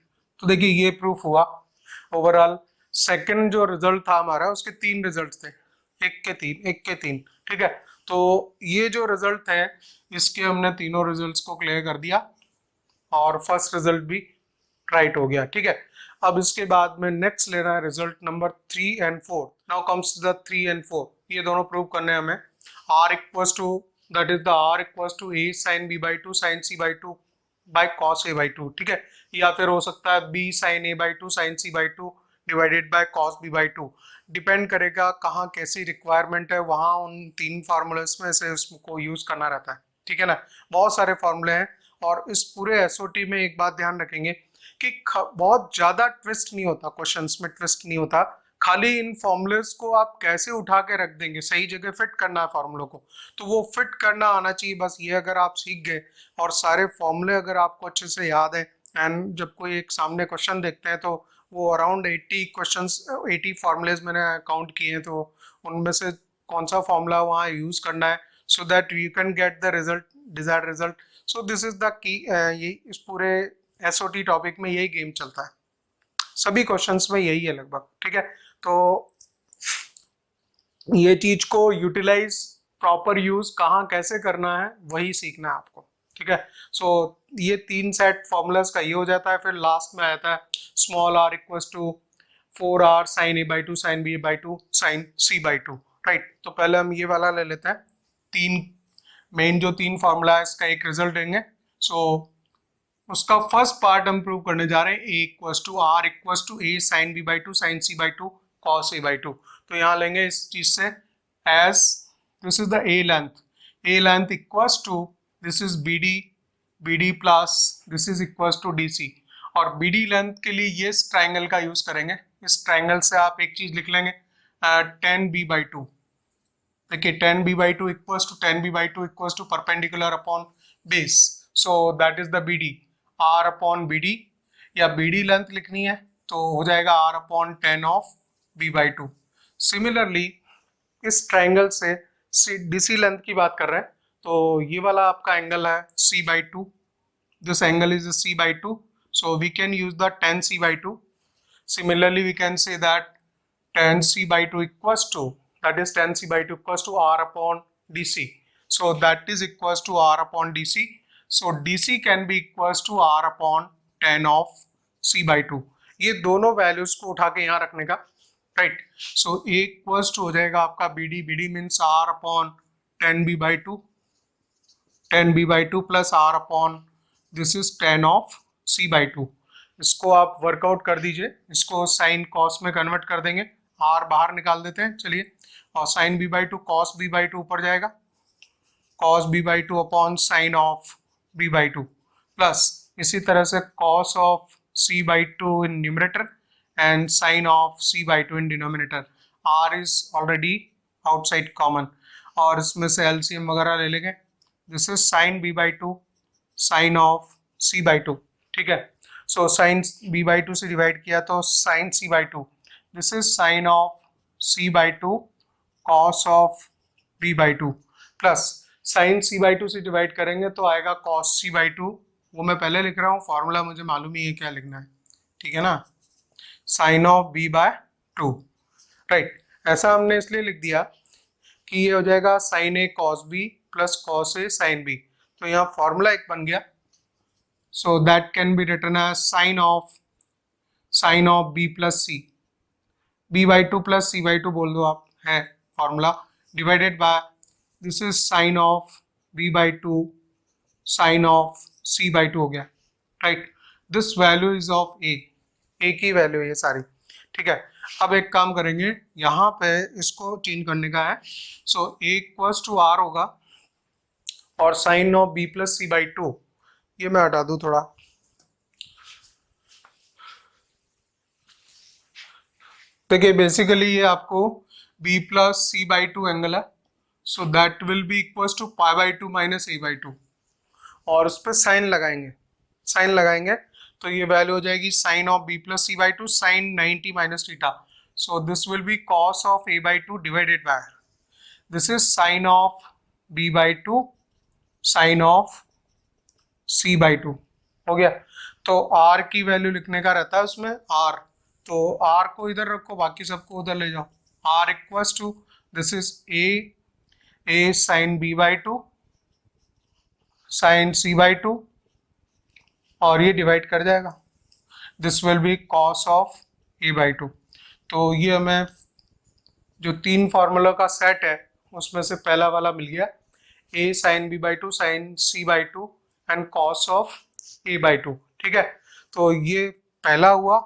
तो देखिए ये प्रूफ हुआ. ओवरऑल सेकंड जो रिजल्ट था हमारा, उसके 3 रिजल्ट थे, एक के तीन. ठीक है. तो ये जो रिजल्ट है, इसके हमने तीनों रिजल्ट्स को क्लियर कर दिया और फर्स्ट रिजल्ट भी राइट हो गया. ठीक है. अब इसके बाद में नेक्स्ट लेना है result number 3 and 4. Now comes the 3 and 4. ये दोनों प्रूव करने हैं हमें. r equals to, that is the r equals to a sin b/2 sin c/2 by cos a/2. ठीक है. या फिर हो सकता है b sin a/2 sin c/2 divided by cos B by two. Depend करेगा कहाँ कैसी रिक्वायरमेंट है, वहाँ उन तीन फार्मूलेस में से उसको यूज करना रहता है, ठीक है ना। बहुत सारे फॉर्मूले हैं और इस पूरे एसओटी में एक बात ध्यान रखेंगे कि बहुत ज्यादा ट्विस्ट नहीं होता, क्वेश्चंस में ट्विस्ट नहीं होता, खाली इन फॉर्मूलेस को आप कैसे उठा के रख देंगे, सही जगह फिट करना है फॉर्मूलों को, तो वो फिट करना आना चाहिए। बस ये अगर आप सीख गए और सारे फॉर्मूले अगर आपको अच्छे से याद है, एंड जब कोई एक सामने क्वेश्चन देखते हैं तो वो अराउंड 80 क्वेश्चंस 80 फॉर्मूलेज मैंने काउंट किए हैं, तो उनमें से कौन सा फॉर्मूला वहाँ यूज करना है so that you can get the result, desired result. So this is the की, ये इस पूरे एसओटी टॉपिक में यही गेम चलता है, सभी क्वेश्चंस में यही है लगभग, ठीक है। तो ये चीज को यूटिलाइज, प्रॉपर यूज कहाँ कैसे करना है वही सीखना है आपको, ठीक है। सो ये तीन सेट फॉर्मूलाज का ये हो जाता है। फिर लास्ट में आता है small r equals to 4r sine a by two sine b by two sine c by two, right. तो पहले हम ये वाला ले लेते हैं, तीन मेन जो तीन फॉर्मूला है इसका एक रिजल्ट देंगे। सो उसका फर्स्ट पार्ट हम प्रूव करने जा रहे हैं, a equals to r equals to a sine b by two sine c by two cos a by two. तो यहाँ लेंगे इस चीज से as this is the a length equals to this is bd plus this is equals to dc, और bd लेंथ के लिए ये इस ट्राइंगल का यूज करेंगे। इस ट्राइंगल से आप एक चीज लिख लेंगे tan b बाई टू, देखिए tan b by two equals to tan b by two equals to perpendicular upon base, so that is the bd, r upon bd, या bd लेंथ लिखनी है तो हो जाएगा r upon tan of b by two. Similarly इस ट्राइंगल से dc लेंथ की बात कर रहे हैं, तो ये वाला आपका एंगल है c by two, this angle is c by to, so we can use the tan c by 2. Similarly we can say that tan c by 2 equals to, that is tan c by 2 equals to r upon dc, so that is equals to r upon dc, so dc can be equals to r upon tan of c by 2। ये दोनों वैल्यूज को उठा के यहाँ रखने का, right. So a equals to हो जाएगा आपका bd means r upon tan b by 2, tan b by 2 plus r upon this is tan of c by two. इसको आप वर्कआउट कर दीजिए, इसको साइन कॉस में कन्वर्ट कर देंगे, r बाहर निकाल देते हैं चलिए, और sine b by two cos b by two ऊपर जाएगा, cos b by two upon sine of b by two, plus इसी तरह से cos of c by two in numerator and sine of c by two in denominator. r is already outside common, और इसमें से एलसीएम वगैरह ले लेंगे, this is sine b by two sine of c by two, ठीक है। So sign b by two से डिवाइड किया तो sine c by two, this is sine of c by two cos of b by two, plus sine c by two से डिवाइड करेंगे तो आएगा कॉस c बाई टू, वो मैं पहले लिख रहा हूँ, फॉर्मूला मुझे मालूम ही है क्या लिखना है, ठीक है ना, sine of b by two, right. ऐसा हमने इसलिए लिख दिया कि ये हो जाएगा sine a cos b plus cos a sine b, तो यहाँ फॉर्मूला एक बन गया। So that can be written as sine of b plus c, b by 2 plus c by 2 बोल दो आप, है formula, divided by this is sine of b by 2 sine of c by 2 हो गया, right. This value is of a की वैल्यू है ये सारी, ठीक है। अब एक काम करेंगे, यहाँ पे इसको चेंज करने का है, so a equals to r होगा और sine of b plus c by 2, ये मैं हटा दूं थोड़ा, देखिए बेसिकली ये आपको b plus C by two angle है, so that will be equals to pi by two minus a by two, और उस पर साइन लगाएंगे तो ये वैल्यू हो जाएगी sine of b plus C by two sine 90 minus theta, so this will be cos of a by two divided by this is sine of b by two sine of c by two, हो गया। तो r की वैल्यू लिखने का रहता है उसमें r, तो r को इधर रखो, बाकी सबको उधर ले जाओ, r equals to this is a sine b by two sine c by two, और ये डिवाइड कर जाएगा, this will be cos of a by two. तो ये हमें जो तीन फार्मूला का सेट है उसमें से पहला वाला मिल गया, a sine b by two sine c by two and cos of a by two, ठीक है। तो ये पहला हुआ,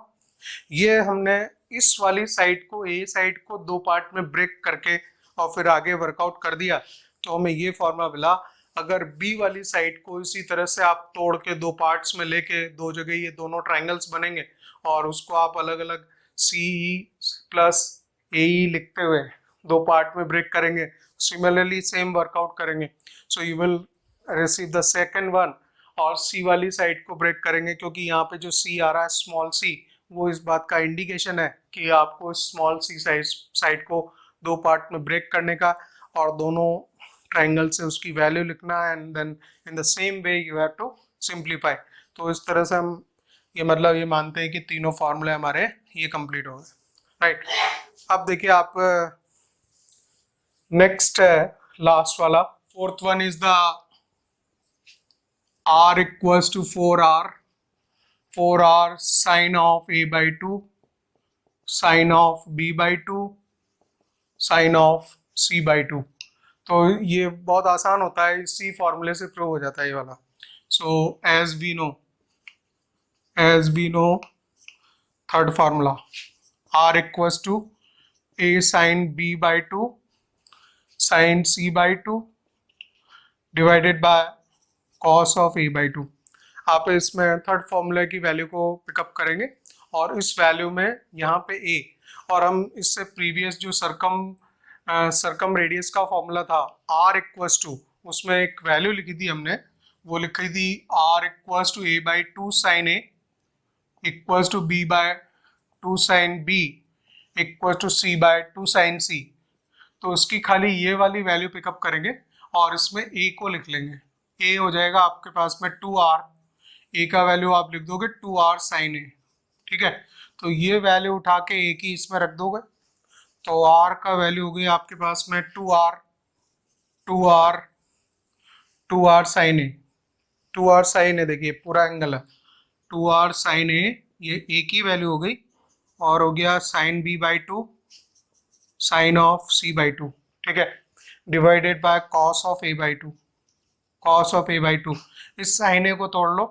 ये हमने इस वाली साइड को, ए साइड को दो पार्ट में ब्रेक करके और फिर आगे वर्कआउट कर दिया तो हमें ये फॉर्मूला मिला। अगर बी वाली साइड को इसी तरह से आप तोड़ के दो पार्ट्स में लेके दो जगह ये दोनों ट्राइंगल्स बनेंगे और उसको आप अलग अलग सी प्लस ए लिखते हुए दो पार्ट में ब्रेक करेंगे, सिमिलरली सेम वर्कआउट करेंगे, सो you will receive the second one. और सी वाली साइड को ब्रेक करेंगे क्योंकि यहाँ पे जो सी आ रहा है स्मॉल सी, वो इस बात का इंडिकेशन है कि आपको स्मॉल सी साइड को दो पार्ट में ब्रेक करने का और दोनों ट्राइंगल से उसकी वैल्यू लिखना and then in the same way you have to simplify. तो इस तरह से हम ये मतलब ये मानते हैं कि तीनों फॉर्मूले हमारे ये कंप्लीट हो गए, राइट। अब देखिए आप नेक्स्ट है लास्ट वाला, fourth one is the r equals to 4r sine of a by 2 sine of b by 2 sine of c by 2। तो ये बहुत आसान होता है, इसी फॉर्मूले से प्रूव हो जाता है ये वाला। So as we know third formula r equals to a sine b by 2 sine c by 2 divided by cos of a by 2। आप इसमें थर्ड फॉर्मूले की वैल्यू को पिकअप करेंगे और इस वैल्यू में यहाँ पे a, और हम इससे प्रीवियस जो सरकम रेडियस का फॉर्मूला था r इक्वल्स टू, उसमें एक वैल्यू लिखी थी हमने, वो लिखी थी r equals to a by 2 sin a equals to b by 2 sin b equals to c by 2 sin c। तो उसकी खाली ये वाली वैल्यू पिकअप करेंगे और इसमें a को लिख लेंगे। a हो जाएगा आपके पास में 2r, a का वैल्यू आप लिख दोगे 2r sin a, ठीक है। तो ये वैल्यू उठा के a की इसमें रख दोगे तो r का वैल्यू हो गई आपके पास में 2r sin a, 2r sin a, देखिए पूरा एंगल है 2r sin a, ये a की वैल्यू हो गई और हो गया sin b by 2 sin of c by 2, ठीक है, divided by cos of a by 2, cos of a by 2। इस sin a को तोड़ लो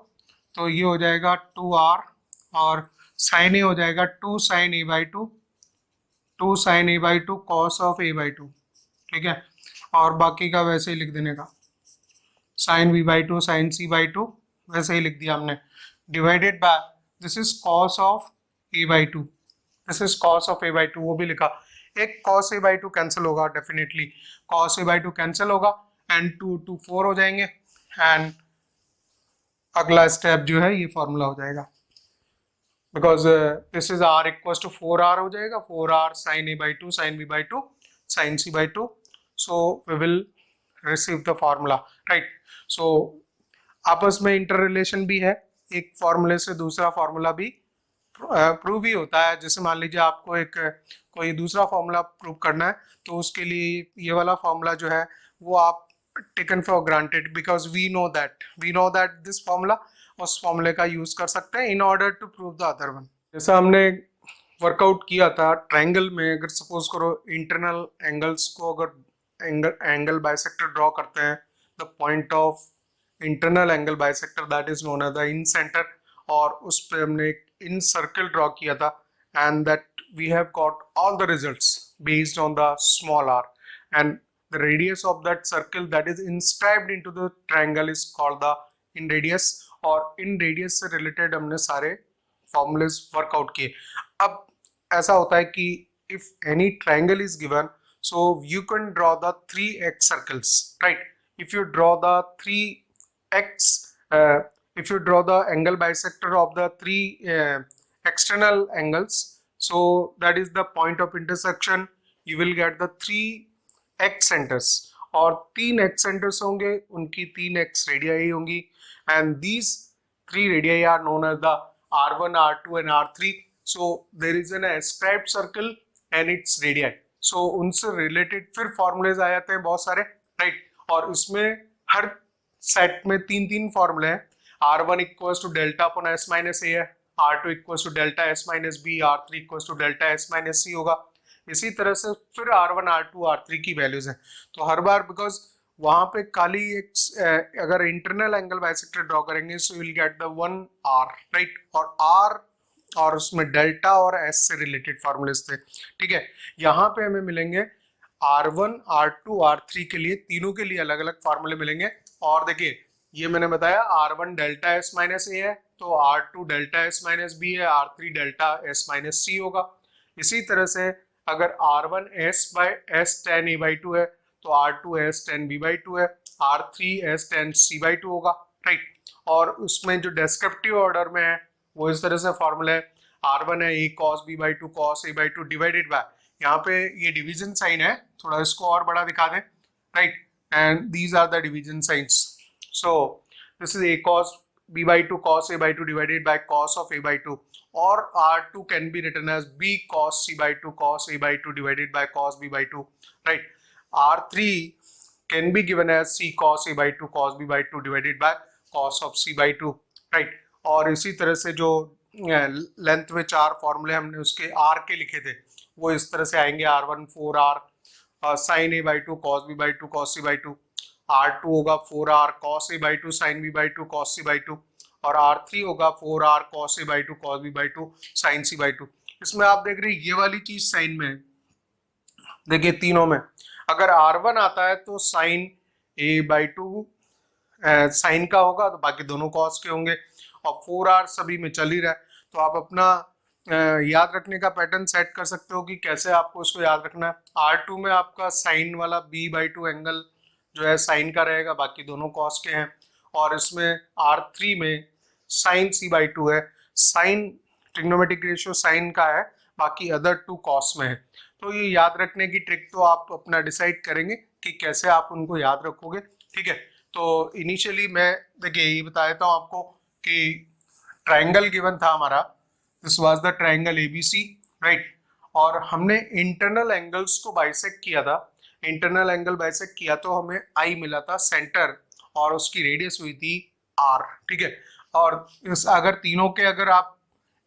तो ये हो जाएगा 2r और sin a हो जाएगा 2 sin a by 2 2 sin a by 2 cos of a by 2, ठीक है। और बाकी का वैसे ही लिख देने का, sin b by 2 sin c by 2 वैसे ही लिख दिया हमने, divided by this is cos of a by 2, this is cos of a by 2, वो भी लिखा। एक cos a by 2 कैंसिल होगा, definitely cos a by 2 cancel होगा एंड 2 4 हो जाएंगे एंड अगला स्टेप जो है ये फॉर्मूला हो जाएगा, because this is r equals to 4r हो जाएगा, 4r sin a by 2 sin b by 2 sin c by 2, so we will receive the formula, right. So आपस में इंटर रिलेशन भी है, एक फॉर्मूले से दूसरा फॉर्मूला भी प्रूव ही होता है। जैसे मान लीजिए आपको एक कोई दूसरा फॉर्मूला प्रूव करना है तो उसके लिए ये वाला फॉर्मूला जो है वो आप taken for granted, because we know that this formula, उस फॉर्मूले का यूज कर सकते हैं in order to prove the other one. जैसा हमने वर्कआउट किया था ट्रायंगल में, अगर सपोज करो इंटरनल एंगल्स को अगर एंगल बाइसेक्टर ड्रॉ करते हैं, the point of internal angle bisector that is known as the incentre, और उस पे हमने एक इन सर्कल ड्रॉ किया था and that we have got all the results based on the small R and the radius of that circle that is inscribed into the triangle is called the in radius, और in radius से related हमने सारे formulas workout किए। अब ऐसा होता है कि if any triangle is given, so you can draw the 3x circles, right? If you draw the 3x if you draw the angle bisector of the three external angles, so that is the point of intersection, you will get the 3 x centres, और 3 x सेंटर्स होंगे, उनकी 3 x रेडियाई होंगी and these 3 radii are known as the r1 r2 and r3। So there is an escribed circle and its radii, so उनसे रिलेटेड फिर फॉर्मूलेज आ जाते हैं बहुत सारे, राइट। और इसमें हर सेट में 3 फॉर्मूले हैं, r1 equals to delta upon s minus a है, r2 equals to delta s minus b, r3 equals to delta s minus c होगा। इसी तरह से फिर r1 r2 r3 की वैल्यूज हैं, तो हर बार बिकॉज वहां पे खाली एक अगर इंटरनल एंगल बाइसेक्टर ड्रॉ करेंगे सो you will get the 1 r, right. और r और उसमें डेल्टा और एस से रिलेटेड फॉर्मूलेस थे, ठीक है। यहाँ पे हमें मिलेंगे R1 R2 R3 के लिए, तीनों के लिए अलग अलग फार्मूले मिलेंगे। और देखिए ये मैंने बताया R1 डेल्टा एस माइनस ए है, तो R2 delta S minus B है, R3 delta S minus c होगा। इसी तरह से अगर R1 S by S tan A by two है तो R2 S tan B by two है, R3 S tan C by two होगा, राइट। और उसमें जो डेस्क्रिप्टिव ऑर्डर में है वो इस तरह से फॉर्मूला है, R1 है A cos B by two cos A by two divided by, यहाँ पे ये डिवीजन साइन है, थोड़ा इसको और बड़ा दिखा दें, right, and these are the division sines. So this is a cos b by 2 cos a by 2 divided by cos of a by 2, or R2 can be written as b cos c by 2 cos a by 2 divided by cos b by 2, right. R3 can be given as c cos a by 2 cos b by 2 divided by cos of c by 2, right. और इसी तरह से जो लेंथ में चार फॉर्मूले हमने उसके R के लिखे थे वो इस तरह से आएंगे, R1 4R sin a by 2 cos b by 2 cos c by 2, R2 होगा 4R cos a by 2 sin b by 2 cos c by 2, और R3 होगा 4R cos a by 2 cos b by 2 sin c by 2। इसमें आप देख रहे हैं ये वाली चीज साइन में है, देखिए तीनों में अगर R1 आता है तो sin a by 2 साइन का होगा, तो बाकी दोनों कॉस के होंगे, और 4R सभी में चल ही रहा है। तो आप अपना याद रखने का पैटर्न सेट कर सकते हो कि कैसे आपको इसको याद रखना है। R2 में आपका साइन वाला b बाई 2 एंगल जो है साइन का रहेगा, बाकी दोनों कॉस के हैं, और इसमें R3 में साइन c बाई 2 है, साइन ट्रिग्नोमेट्रिक रेशियो साइन का है, बाकी अदर टू कॉस में है। तो ये याद रखने की ट्रिक तो आप अपना डिसाइड करेंगे कि कैसे आप उनको याद रखोगे, ठीक है। तो इनिशियली मैं देखिए ये बता देता हूँ आपको कि ट्राइंगल गिवन था हमारा, this was the triangle ABC, right, और हमने इंटरनल एंगल्स को बाइसेक्ट किया था, इंटरनल एंगल बाइसेक्ट किया तो हमें आई मिला था सेंटर, और उसकी रेडियस हुई थी आर, ठीक है। और इस अगर तीनों के अगर आप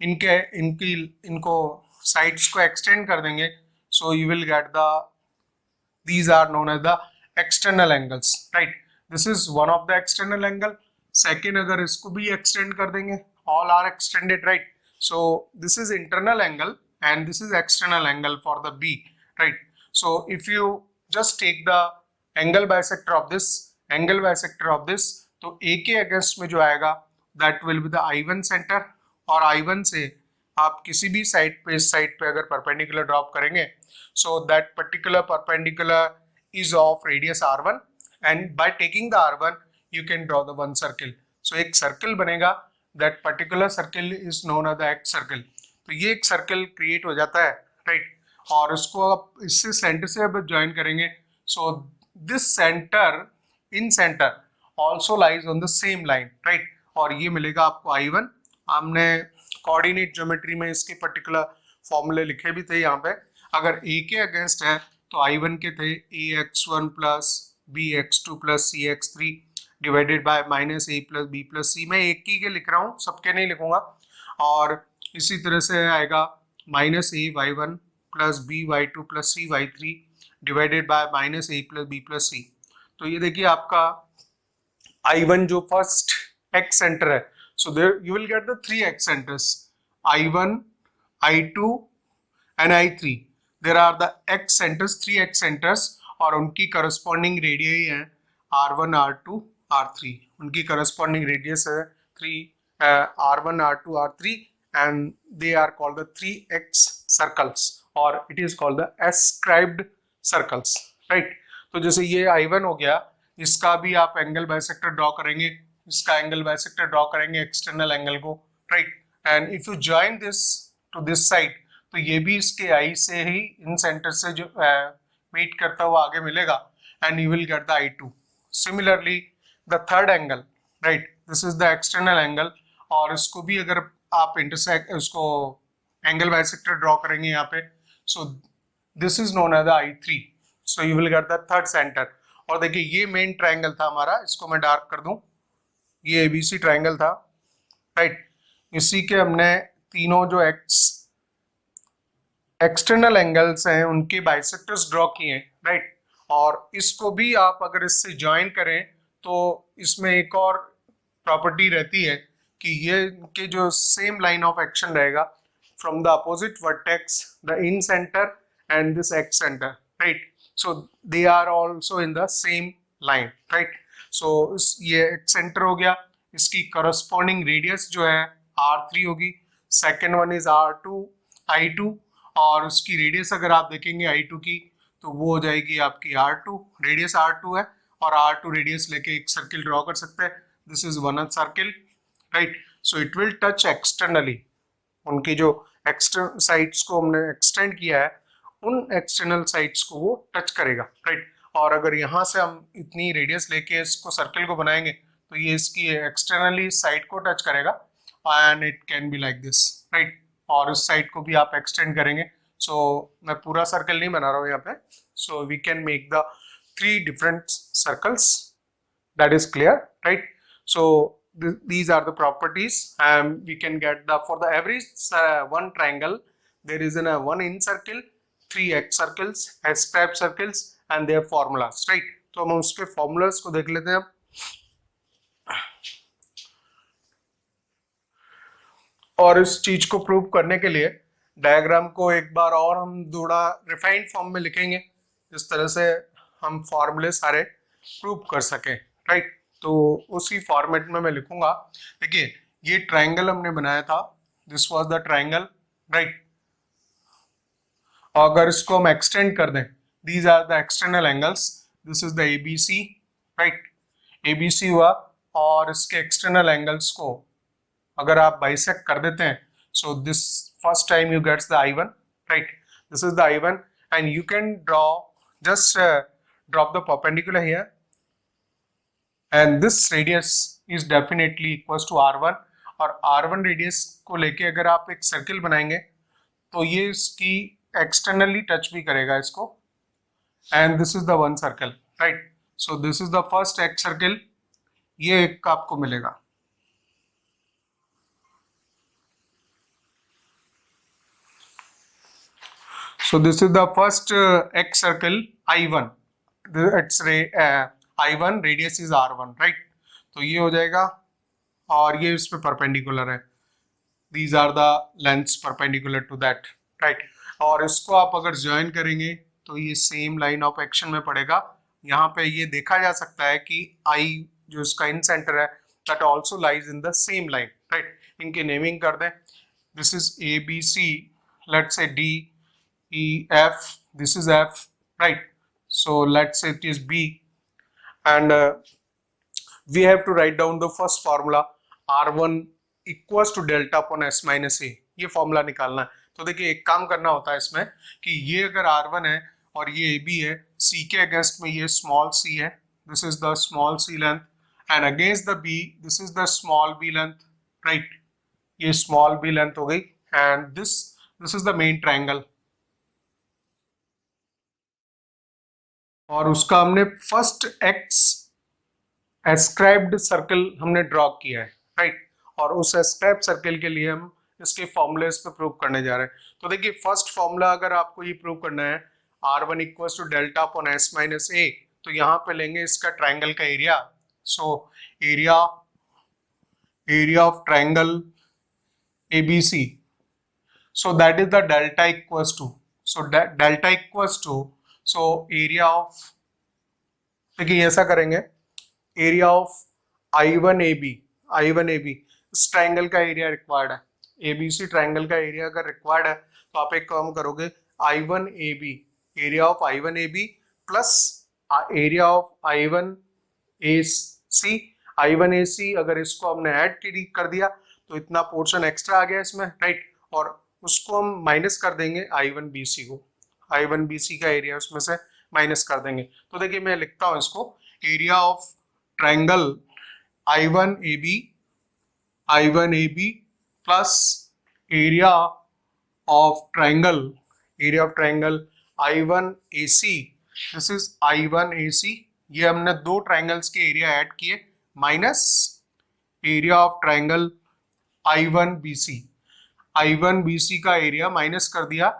इनको साइड्स को एक्सटेंड कर देंगे, सो you will get the these are known as the external angles, right. This is one of the external angle. Second अगर इसको भी extend कर देंगे, all are extended, right. So this is internal angle and this is external angle for the B, right. So if you just take the angle bisector of this, angle bisector of this, तो A के अगेंस्ट में जो आएगा that will be the I1 center, और I1 से आप किसी भी साइड पे, इस साइड पे अगर परपेंडिकुलर ड्रॉप करेंगे, so that particular perpendicular is of radius r1, and by taking the r1 you can draw the one circle. So एक सर्कल बनेगा, that particular circle is known as the Excircle. तो ये एक सर्कल क्रिएट हो जाता है, राइट, और उसको आप इससे सेंटर से अब ज्वाइन करेंगे, so this center in center also lies on the same line, right, और ये मिलेगा आपको I1। हमने कोऑर्डिनेट ज्योमेट्री में इसके पर्टिकुलर फॉर्मूले लिखे भी थे यहाँ पे, अगर A के अगेंस्ट है तो I1 के थे ax1 plus bx2 plus cx3 divided by minus a plus b plus c। मैं एक ही के लिख रहा हूँ, सबके नहीं लिखूंगा। और इसी तरह से आएगा minus a y1 plus b y2 plus c y3 divided by minus a plus b plus c। तो ये देखिए आपका I1 जो फर्स्ट x सेंटर है, so there you will get the three x centers, I1, I2 and I3. There are the x centers, three x centers, और उनकी करस्पॉन्डिंग रेडियस है R1, R2, R3। उनकी करस्पॉन्डिंग रेडियस है R1, R2, R3, and they are called the 3x circles, और it is called the ascribed circles, right. तो जैसे ये I1 हो गया, इसका भी आप एंगल बाइसेक्टर ड्रॉ करेंगे, इसका एंगल बाइसेक्टर ड्रॉ करेंगे एक्सटर्नल एंगल को, right, and if you join this to this side तो ये भी इसके आई से ही इन सेंटर से जो मीट करता हुआ आगे मिलेगा, and you will get the I2। Similarly the third angle, right, this is the external angle, और इसको भी अगर आप इंटरसेक्ट उसको एंगल बाइसेक्टर ड्रॉ करेंगे यहाँ पे, so this is known as the I3, so you will get the third centre. और देखिए ये मेन ट्राइंगल था हमारा, इसको मैं डार्क कर दूं, ये ABC ट्राइंगल था, राइट। इसी के हमने तीनों जो एक्सटर्नल एंगल्स हैं उनके बाइसेक्टर्स ड्रॉ किए, राइट। और इसको भी आप अगर इससे ज्वाइन करें तो इसमें एक और प्रॉपर्टी रहती है कि ये के जो सेम लाइन ऑफ एक्शन रहेगा from the opposite vertex, the incentre and this excentre, right, so they are also in the same line, right. So ये एक्स सेंटर हो गया, इसकी करस्पॉन्डिंग रेडियस जो है r3 होगी, second one is r2 i2, और उसकी रेडियस अगर आप देखेंगे i2 की तो वो हो जाएगी आपकी r2, रेडियस r2 है और r2 रेडियस लेके एक सर्किल ड्रॉ कर सकते हैं, this is one circle, right. So it will touch externally, उनकी जो एक्सटर्नल साइड्स को हमने एक्सटेंड किया है उन एक्सटर्नल साइड्स को वो टच करेगा, राइट। और अगर यहाँ से हम इतनी रेडियस लेके इसको सर्किल को बनाएंगे तो ये इसकी एक्सटर्नली साइड को टच करेगा and it can be like this, right. और उस साइड को भी आप एक्सटेंड करेंगे, सो मैं पूरा सर्कल नहीं बना रहा हूँ यहाँ पे, so we can make the 3 different circles, that is clear, right? So these are the properties, and we can get the for the every one triangle there is one incircle, 3 excircles, ascribe circles and their formulas, right? तो हम उसके formulas को देख लेते हैं अब। और इस चीज को प्रूव करने के लिए डायग्राम को एक बार और हम थोड़ा रिफाइंड फॉर्म में लिखेंगे, इस तरह से हम फॉर्मूले सारे प्रूव कर सकें, राइट। तो उसी फॉर्मेट में मैं लिखूंगा। देखिए ये ट्रायंगल हमने बनाया था, this was the triangle, right. अगर इसको हम एक्सटेंड कर दें, these are the external angles, this is the ABC, right, ABC हुआ, और इसके एक्सटर्नल एंगल्स को अगर आप बाइसेक्ट कर देते हैं, so this first time you gets the I1, right, this is the I1 and you can draw just drop the perpendicular here, and this radius is definitely equals to r1, और r1 radius को लेके अगर आप एक सर्किल बनाएंगे तो ये इसकी एक्सटर्नली टच भी करेगा इसको, and this is the one circle, right? So this is the first x circle, ये एक आपको मिलेगा। So this is the first x circle I1, its I1 radius is R1, right? तो ये हो जाएगा, और ये इस पे परपेंडिकुलर है, these are the lengths perpendicular to that, right? और इसको आप अगर ज्वाइन करेंगे तो ये सेम लाइन ऑफ एक्शन में पड़ेगा। यहाँ पे ये देखा जा सकता है कि I जो इसका इन सेंटर है that also lies in the same line, right? इनकी नेमिंग कर दें, this is ABC, let's say D E F, this is F, right? So let's say it is B, and we have to write down the first formula, R1 equals to delta upon S minus A, ये फॉर्मूला निकालना है। तो देखिए एक काम करना होता है इसमें कि ये अगर R1 है और ये AB है, C के अगेंस्ट में ये स्मॉल c है, this is the small c length, and against the B this is the small b length, right? ये small b length हो गई, and this is the main triangle, और उसका हमने फर्स्ट एक्स एस्क्राइब्ड सर्कल हमने ड्रॉ किया है, राइट। और उस एस्क्राइब्ड सर्कल के लिए हम इसके फॉर्मूलेस पे प्रूव करने जा रहे हैं। तो देखिए फर्स्ट फॉर्मूला अगर आपको ये प्रूव करना है, R1 equals to delta upon S minus A, तो यहाँ पे लेंगे इसका ट्राइंगल का area, so area of triangle ABC, so that is the delta equals to, so delta equals to, so area of, देखिए ऐसा करेंगे, एरिया ऑफ I1AB, इस ट्राइंगल का एरिया रिक्वायर्ड है, ABC ट्राइंगल का एरिया अगर रिक्वायर्ड है तो आप एक काम करोगे, I1AB, area of I1AB plus area of I1AC, अगर इसको हमने ऐड कर दिया तो इतना पोर्शन एक्स्ट्रा आ गया इसमें, राइट, और उसको हम माइनस कर देंगे I1BC को, I1BC का एरिया उसमें से माइनस कर देंगे। तो देखिए मैं लिखता हूं इसको, area of triangle I1AB plus area of triangle I1AC, this is I1AC, ये हमने दो ट्राइंगल्स के एरिया ऐड किए, minus area of triangle I1BC का एरिया माइनस कर दिया,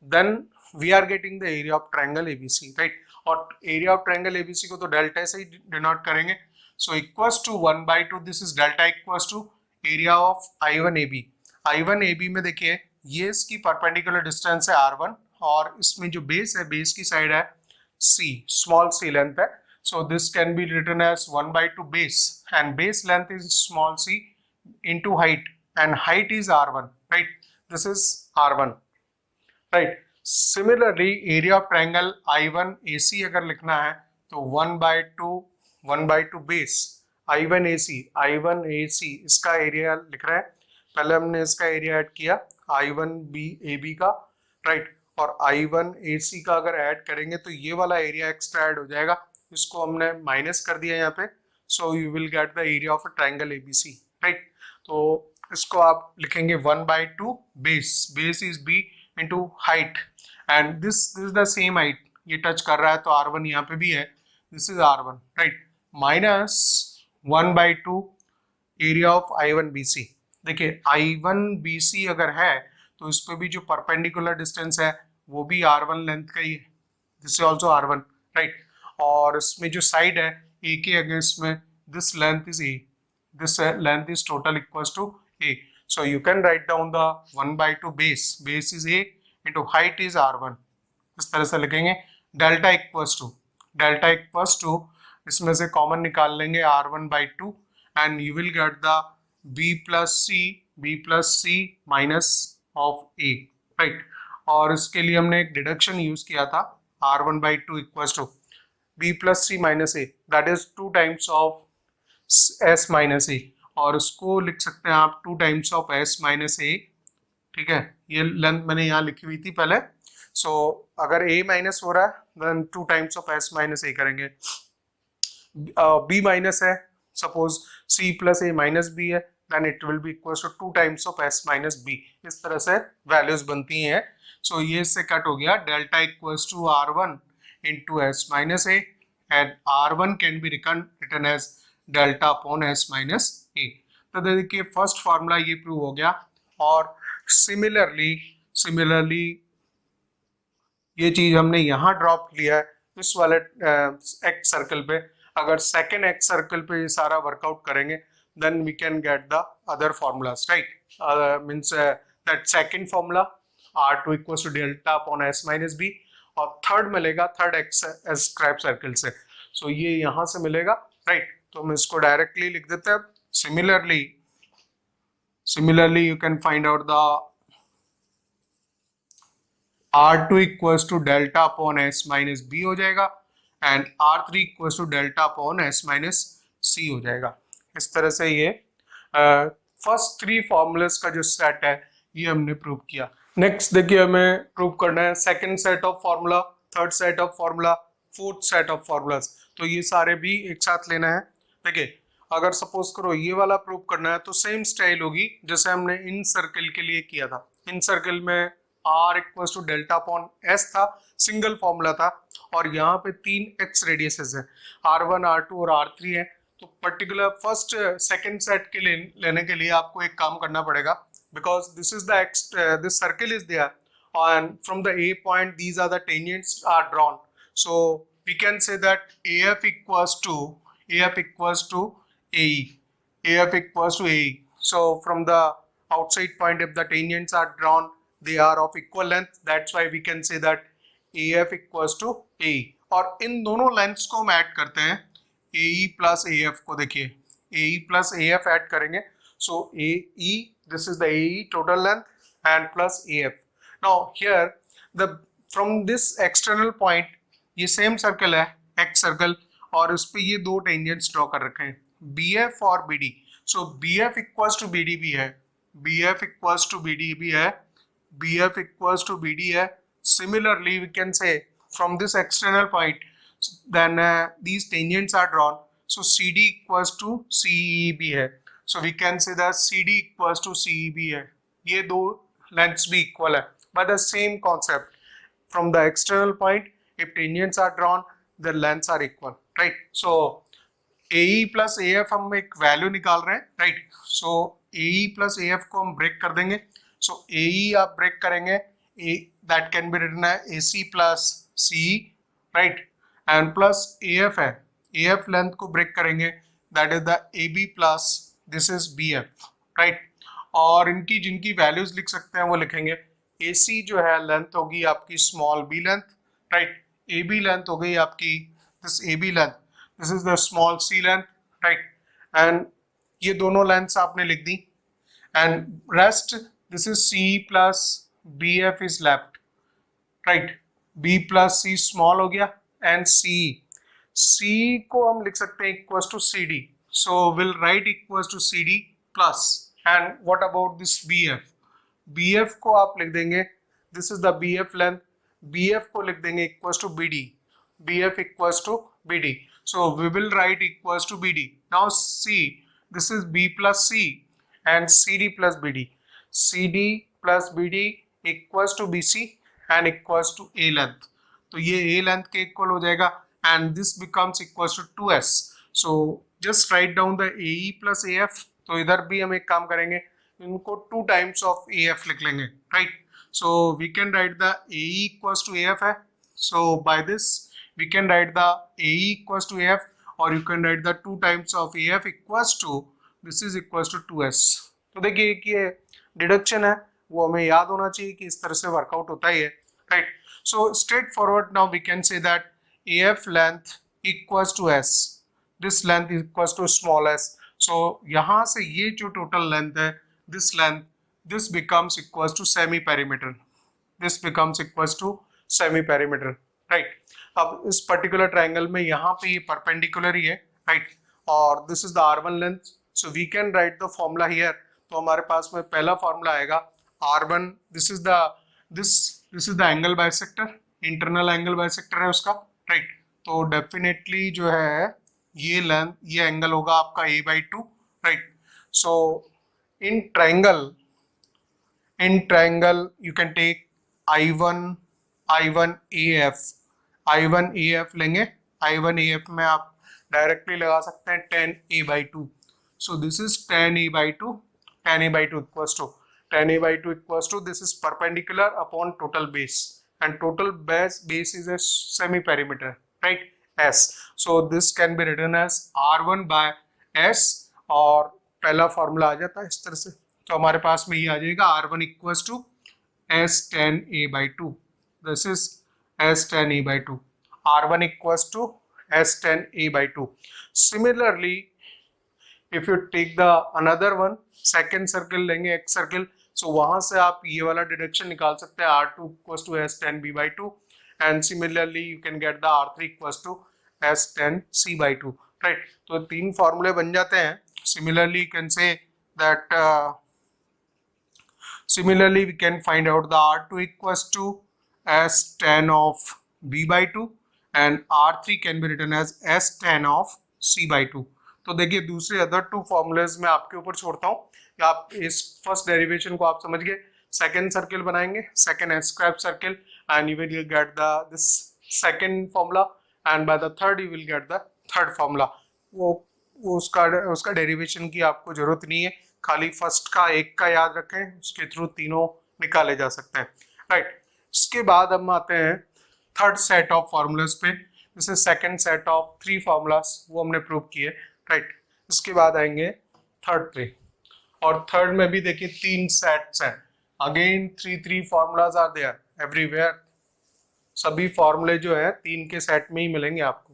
then we are getting the area of triangle ABC, right? और एरिया ऑफ ट्राइंगल ABC को तो डेल्टा से ही डिनोट करेंगे, so equals to 1/2, this is delta equals to area of I1AB। I1AB में देखिए ये इसकी परपेंडिकुलर डिस्टेंस है R1 और इसमें जो बेस है, बेस की साइड है C, स्मॉल c लेंथ है। So this can be written as 1/2 base and base length is small c into height and height is R1, right? This is R1, right? Similarly area of triangle I1AC अगर लिखना है तो 1/2 base I1AC इसका एरिया लिख रहे हैं। पहले हमने इसका एरिया ऐड किया I1AB का, राइट, और I1AC का अगर ऐड करेंगे तो ये वाला एरिया एक्स्ट्रा ऐड हो जाएगा, इसको हमने माइनस कर दिया यहाँ पे। सो you will get the area of a triangle ABC, right. तो इसको आप लिखेंगे 1/2 base is B into height and this is the same height, ये टच कर रहा है तो R1 यहाँ पे भी है, this is R1, right, minus 1/2 area of I1BC। देखिए I1BC अगर है तो इस पे भी जो परपेंडिकुलर डिस्टेंस है वो भी R1 लेंथ का ही है, this is also R1, right. और इसमें जो साइड है A के अगेंस्ट में, this length is A, this length is total equals to A। So you can write down the 1/2 base is A into height is R1, इस तरह से लिखेंगे। डेल्टा इक्वल्स टू इसमें से कॉमन निकाल लेंगे R1/2 and you will get the B plus C minus of A, right? और इसके लिए हमने एक डिडक्शन यूज किया था, R1/2 equals to B plus C minus A, that is 2 times of S minus A, और उसको लिख सकते हैं आप 2 times of S minus A, ठीक है। ये लेंथ मैंने यहाँ लिखी हुई थी पहले। सो अगर A माइनस हो रहा है then 2 times of S minus A करेंगे। B माइनस है, suppose C plus A minus B है, then it will be equal to 2 times of S minus B। इस तरह से वैल्यूज बनती हैं। सो ये इससे कट हो गया, delta equals to R1 into S minus A and R1 can be written as delta upon S minus A। तो देखिए फर्स्ट फार्मूला ये प्रूव हो गया। और सिमिलरली ये चीज हमने यहाँ ड्रॉप लिया है इस वाले एक्स सर्कल पे। अगर सेकेंड एक्स सर्कल पे ये सारा वर्कआउट करेंगे then we can get the other formulas, right. Means that second formula R2 equals to delta upon S minus B, और थर्ड मिलेगा थर्ड एक्स स्क्राइब सर्कल से। सो ये यहां से मिलेगा, राइट। तो हम इसको डायरेक्टली लिख देते हैं। Similarly you can find out the R2 equals to delta upon S minus B हो जाएगा and R3 equals to delta upon S minus C हो जाएगा। इस तरह से ये फर्स्ट 3 फॉर्मूलाज का जो सेट है ये हमने प्रूव किया। नेक्स्ट देखिए हमें प्रूव करना है second set of formula, third set of formula, fourth set of formulas. तो ये सारे भी एक साथ लेना है। देखिए अगर सपोज करो ये वाला प्रूव करना है तो सेम स्टाइल होगी जैसे हमने इन सर्कल के लिए किया था। इन सर्कल में R equals to delta upon S था, सिंगल फॉर्मूला था, और यहाँ पे 3 एक्स रेडियसेस है, R1, R2 और R3 है। तो पर्टिकुलर फर्स्ट सेकंड सेट के लिए लेने के लिए आपको एक काम करना पड़ेगा, because this is the this circle is there and from the A point these are the tangents are drawn, so we can say that AF equals to AE. So from the outside point if the tangents are drawn they are of equal length, that's why we can say that AF equals to AE। और इन दोनों लेंथ्स को हम ऐड करते हैं AE plus AF को। देखिए AE plus AF ऐड करेंगे, so AE, this is the AE total length and plus AF। Now here from this external point ये सेम सर्कल है X सर्कल, और इस पे ये 2 टेंजेंट्स ड्रॉ कर रखे हैं BF और BD। So BF equals to BD भी है, BF इक्वल्स टू BD है। Similarly we can say from this external point then these tangents are drawn, so CD equals to CE भी है। So we can say that CD equals to CEB है। ये 2 lengths भी equal है, but the same concept from the external point if tangents are drawn the lengths are equal, right? So AE plus AF हम एक वैल्यू निकाल रहे हैं, right? So AE plus AF को हम ब्रेक कर देंगे। So AE आप ब्रेक करेंगे, that can be written as AC plus CE, right? And plus AF है, AF लेंथ को ब्रेक करेंगे, that is the AB plus this is BF, right. और इनकी जिनकी वैल्यूज लिख सकते हैं वो लिखेंगे। AC जो है लेंथ होगी आपकी small b length, right. AB length हो गई आपकी this AB length, this is the small c length, right. And ये दोनों लेंथ्स आपने लिख दी and rest this is C plus BF is left, right. B plus C small हो गया एंड C को हम लिख सकते हैं equals to CD, so will write equals to CD plus and what about this BF को आप लिख देंगे this is the BF length, BF को लिख देंगे equals to BD, BF equals to BD, so we will write equals to BD. Now C, this is B plus C and CD plus BD, CD plus BD equals to BC and equals to A length, तो ये A length के इक्वल हो जाएगा and this becomes equals to 2S, so just write down the AE plus AF, तो इधर भी हम एक काम करेंगे इनको 2 times of AF लिख लेंगे, right, so we can write the AE equals to AF है, so by this we can write the AE equals to AF or you can write the 2 times of AF equals to this is equals to 2S। तो देखिए कि ये डिडक्शन है वो हमें याद होना चाहिए कि इस तरह से वर्कआउट होता ही है, right. So straightforward now we can say that AF length equals to S, this length equals to small s, सो यहाँ से ये जो टोटल लेंथ है this length this becomes equals to semi perimeter, this becomes equals to semi perimeter, right. अब इस पर्टिकुलर ट्राइंगल में यहाँ पे ये परपेंडिकुलर ही है, राइट, और this is the R1 length, so we can write the formula here, तो हमारे पास में पहला फॉर्मूला आएगा R1, this is the angle bisector, internal angle bisector है उसका, राइट। तो डेफिनेटली जो है ये लेंथ ये एंगल होगा आपका A/2, right. So in triangle you can take I1 AF लेंगे, I1 AF में आप डायरेक्टली लगा सकते हैं 10A/2, so this is 10A/2 equals to this is perpendicular upon total base and total base is a semi perimeter, right, S, so this can be written as R1 by S और पहला फॉर्मूला आ जाता है इस तरह से, तो हमारे पास में ये आ जाएगा R1 equals to S10A/2, this is S10A/2, R1 equals to S10A/2. Similarly, if you take the another one, second circle लेंगे Excircle, so वहां से आप ये वाला डिडक्शन निकाल सकते हैं R2 equals to S10B/2 and similarly you can get the R3 equals to S10C/2, right? तो 3 फॉर्मूले बन जाते हैं। Similarly, you can say that similarly we can find out the R2 equals to S10 of B/2 and R3 can be written as S10 of C/2। तो देखिए दूसरे अदर 2 फॉर्मूलेज में आपके ऊपर छोड़ता हूँ, आप इस फर्स्ट डेरिवेशन को आप समझ गए, सेकंड सर्किल बनाएंगे, second ascribe circle and you will get the this second formula and by the third you will get the third formula. वो उसका डेरिवेशन की आपको जरूरत नहीं है, खाली फर्स्ट का एक का याद रखें, उसके थ्रू तीनों निकाले जा सकते हैं, राइट। इसके बाद हम आते हैं थर्ड सेट ऑफ फॉर्मूलाज पे, जैसे सेकंड सेट ऑफ 3 फॉर्मूलाज वो हमने प्रूव किए, राइट। इसके बाद आएंगे थर्ड पे, और थर्ड में भी देखिए 3 सेट्स हैं, again 3 formulas are there everywhere, सभी फॉर्मूले जो है 3 के सेट में ही मिलेंगे आपको।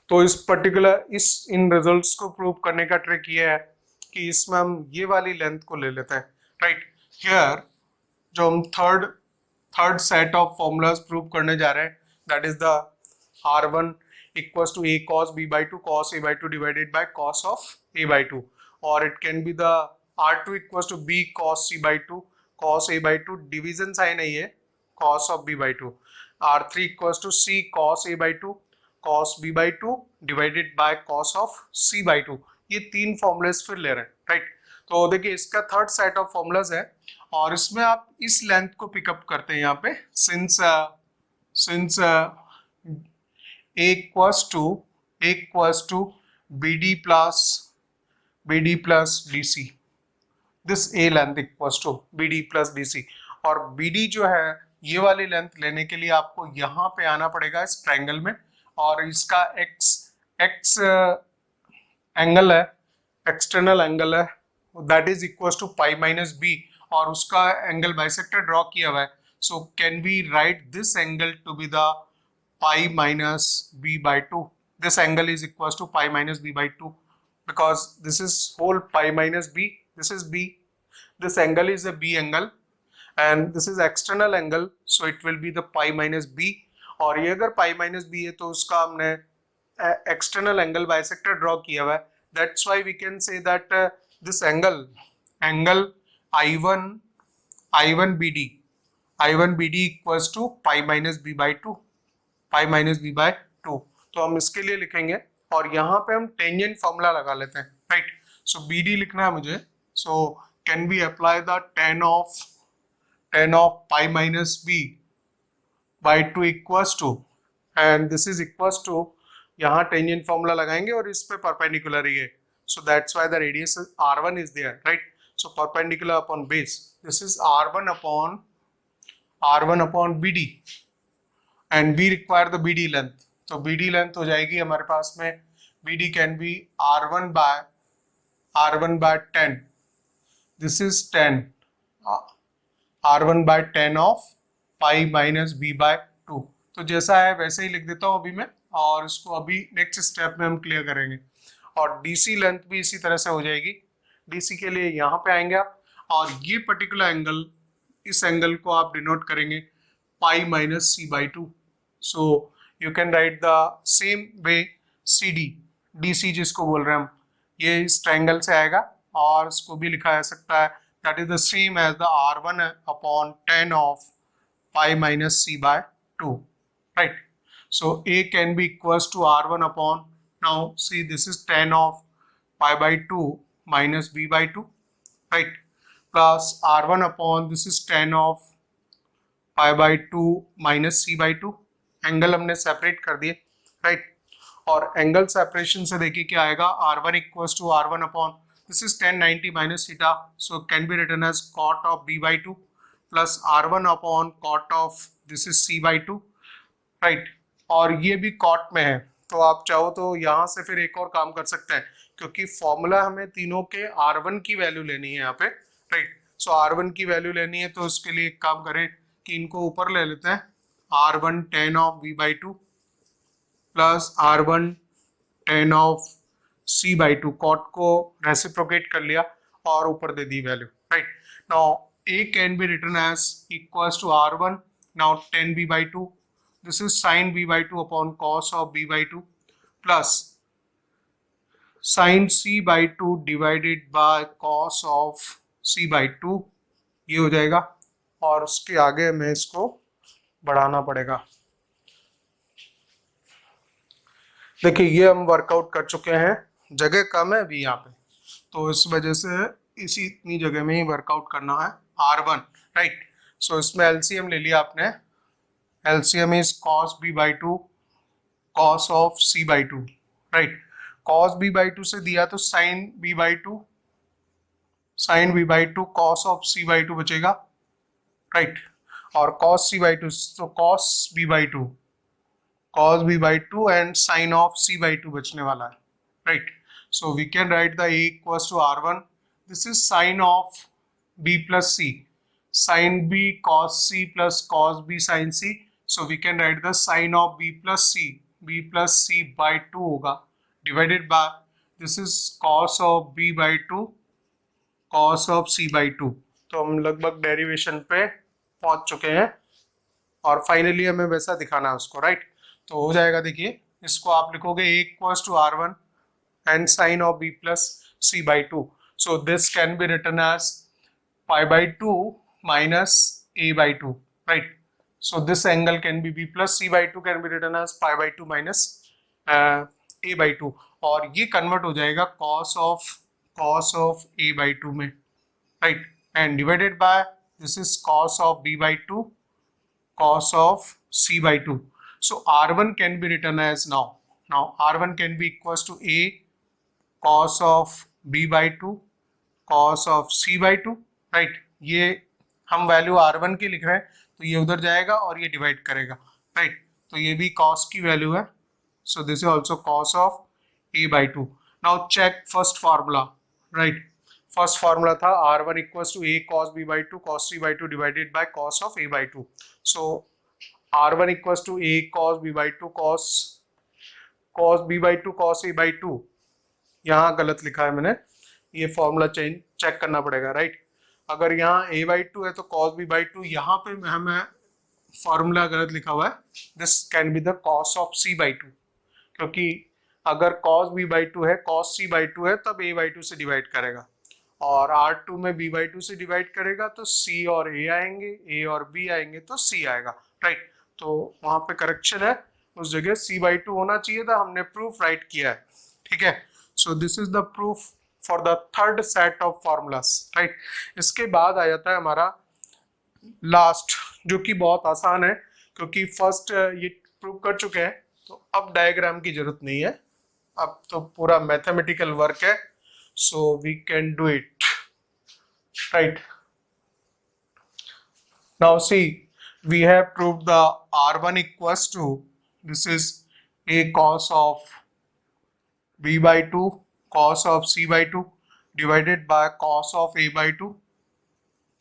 तो इस पर्टिकुलर इन रिजल्ट्स को प्रूव करने का ट्रिक ये है कि इसमें हम ये वाली लेंथ को ले लेते हैं, राइट। हियर जो हम third set of formulas prove करने जा रहे हैं that is the R1 equals to A cos B/2 cos A/2 divided by cos of A/2, और it can be the R2 equals to B cos C/2 cos A/2 division sine है ये cos of B/2, R3 equals to C cos A/2 cos B/2 divided by cos of C/2। ये 3 फॉर्मूलेस फिर ले रहे हैं, राइट। तो देखिए इसका थर्ड सेट ऑफ फॉर्मूलाज है और इसमें आप इस लेंथ को पिकअप करते हैं यहाँ पे, since A equals to BD plus DC, दिस A length equals to BD plus DC, और BD जो है ये वाली लेंथ लेने के लिए आपको यहाँ पे आना पड़ेगा इस ट्रायंगल में, और इसका एंगल है, एक्सटर्नल एंगल है, that is equal to pi minus B, और उसका एंगल बाइसेक्टर ड्रॉ किया हुआ है. So can we write this angle to be the pi minus B by two. This angle is equal to pi minus B by two, because this is whole pi minus b, this is b, this angle is a b angle and this is external angle, so it will be the pi minus b. और ये अगर pi minus b है तो उसका हमने external angle bisector draw किया हुआ है. That's why we can say that this angle I1 BD equals to pi minus b by 2, pi minus b by 2. तो हम इसके लिए लिखेंगे और यहाँ पे हम टेंजेंट फॉर्मूला लगा लेते हैं, राइट. सो BD लिखना है मुझे. So can be apply the tan of pi minus B by 2 equals to, and this is equals to, यहाँ टेंजेंट फॉर्मूला लगाएंगे और इस पे परपेंडिकुलर ही है. So that's why the radius R1 is there, right. So perpendicular upon base, this is R1 upon BD and we require the BD length. तो BD लेंथ हो जाएगी हमारे पास में, BD can be R1 by 10. This is 10, R1 by 10 of pi minus b by 2. तो जैसा है वैसे ही लिख देता हूँ अभी मैं, और इसको अभी नेक्स्ट स्टेप में हम क्लियर करेंगे. और DC लेंथ भी इसी तरह से हो जाएगी. DC के लिए यहाँ पे आएंगे आप, और ये पर्टिकुलर एंगल, इस एंगल को आप डिनोट करेंगे pi minus c by 2. So you can write the same way CD, DC जिसको बोल रहे हैं हम, ये इस ट्रायंगल से आएगा और इसको भी लिखा जा सकता है, that is the same as the R1 upon 10 of pi minus c by 2, right. So A can be equals to R1 upon, now see this is 10 of pi by 2 minus b by 2, right, plus R1 upon this is 10 of pi by 2 minus c by 2. Angle हमने सेपरेट कर दिए, राइट. और एंगल सेपरेशन से देखिए क्या आएगा, R1 equals to R1 upon this is 1090 minus theta, so can be written as cot of b by 2 plus R1 upon cot of this is c by 2, right. और ये भी कॉट में है, तो आप चाहो तो यहाँ से फिर एक और काम कर सकते हैं, क्योंकि फॉर्मूला हमें तीनों के R1 की वैल्यू लेनी है यहाँ पे, राइट. सो R1 की वैल्यू लेनी है तो उसके लिए एक काम करें कि इनको ऊपर ले लेते हैं, R1 10 of v by 2 plus R1 10 of c by 2. Cot को रेसिप्रोकेट कर लिया और ऊपर दे दी value, right. Now A can be written as equals to R1, now 10 b by 2, this is sin b by 2 upon cos of b by 2 plus sin c by 2 divided by cos of c by 2. ये हो जाएगा और उसके आगे मैं इसको बढ़ाना पड़ेगा. देखिए ये हम वर्कआउट कर चुके हैं, जगह कम है अभी यहाँ पे, तो इस वजह से इतनी जगह में ही वर्कआउट करना है R1, राइट. सो इसमें LCM ले लिया आपने, LCM is cos b by 2 cos of c by 2, right. cos b by 2 से दिया तो sin b by 2 cos of c by 2 बचेगा, राइट. और cos c by 2, so cos b by 2 and sin of c by 2 बचने वाला है, right. So we can write the A equals to R1. This is sin of b plus c, sin b cos c plus cos b sin c. So we can write the sin of b plus c by 2 होगा, divided by this is cos of b by 2 cos of c by 2. तो हम लगभग डेरिवेशन पे पहुंच चुके हैं और फाइनली हमें वैसा दिखाना है उसको, राइट. तो हो जाएगा, देखिए इसको आप लिखोगे A equals to R1 and sin of b plus c by 2. So this can be written as pi by 2 minus a by 2, right. So this angle can be b plus c by 2 can be written as pi by 2 minus a by 2, और ये कन्वर्ट हो जाएगा cos of a by 2 में, right, and divided by this is cos of b by 2 cos of c by 2. So R1 can be written as now R1 can be equals to A cos of b by 2 cos of c by 2, right. ये हम वैल्यू R1 की लिख रहे हैं तो ये उधर जाएगा और ये डिवाइड करेगा, राइट. तो ये भी cos की वैल्यू है, so this is also cos of a by 2. Now check first formula, right. First formula था r1 equals to a cos b by 2 cos c by 2 divided by cos of a by 2। So r1 equals to a cos b by 2 cos b by 2 cos a by 2, यहाँ गलत लिखा है मैंने, ये फॉर्मूला चेक करना पड़ेगा, राइट। अगर यहाँ a by 2 है तो cos b by 2, यहाँ पे हमें फॉर्मूला गलत लिखा हुआ है, this can be the cos of c by 2, क्योंकि अगर cos b by 2 है cos c by 2 है तब a by 2 से डिवाइड करेगा, और R2 में b by 2 से डिवाइड करेगा तो c और a आएंगे, a और b आएंगे तो c आएगा, राइट। तो वहां पे करेक्शन है, उस जगह c by 2 होना चाहिए था, हमने प्रूफ राइट किया है, ठीक है। So this is the proof for the third set of formulas, right. इसके बाद आ जाता है हमारा लास्ट, जो कि बहुत आसान है, क्योंकि फर्स्ट ये प्रूव कर चुके हैं, तो अब डायग्राम की जरूरत नहीं है, अब तो पूरा मैथमेटिकल वर्क है, so we can do it, right। Now see, we have proved the r1 equals to, this is a cos of b by 2 cos of c by 2 divided by cos of a by 2,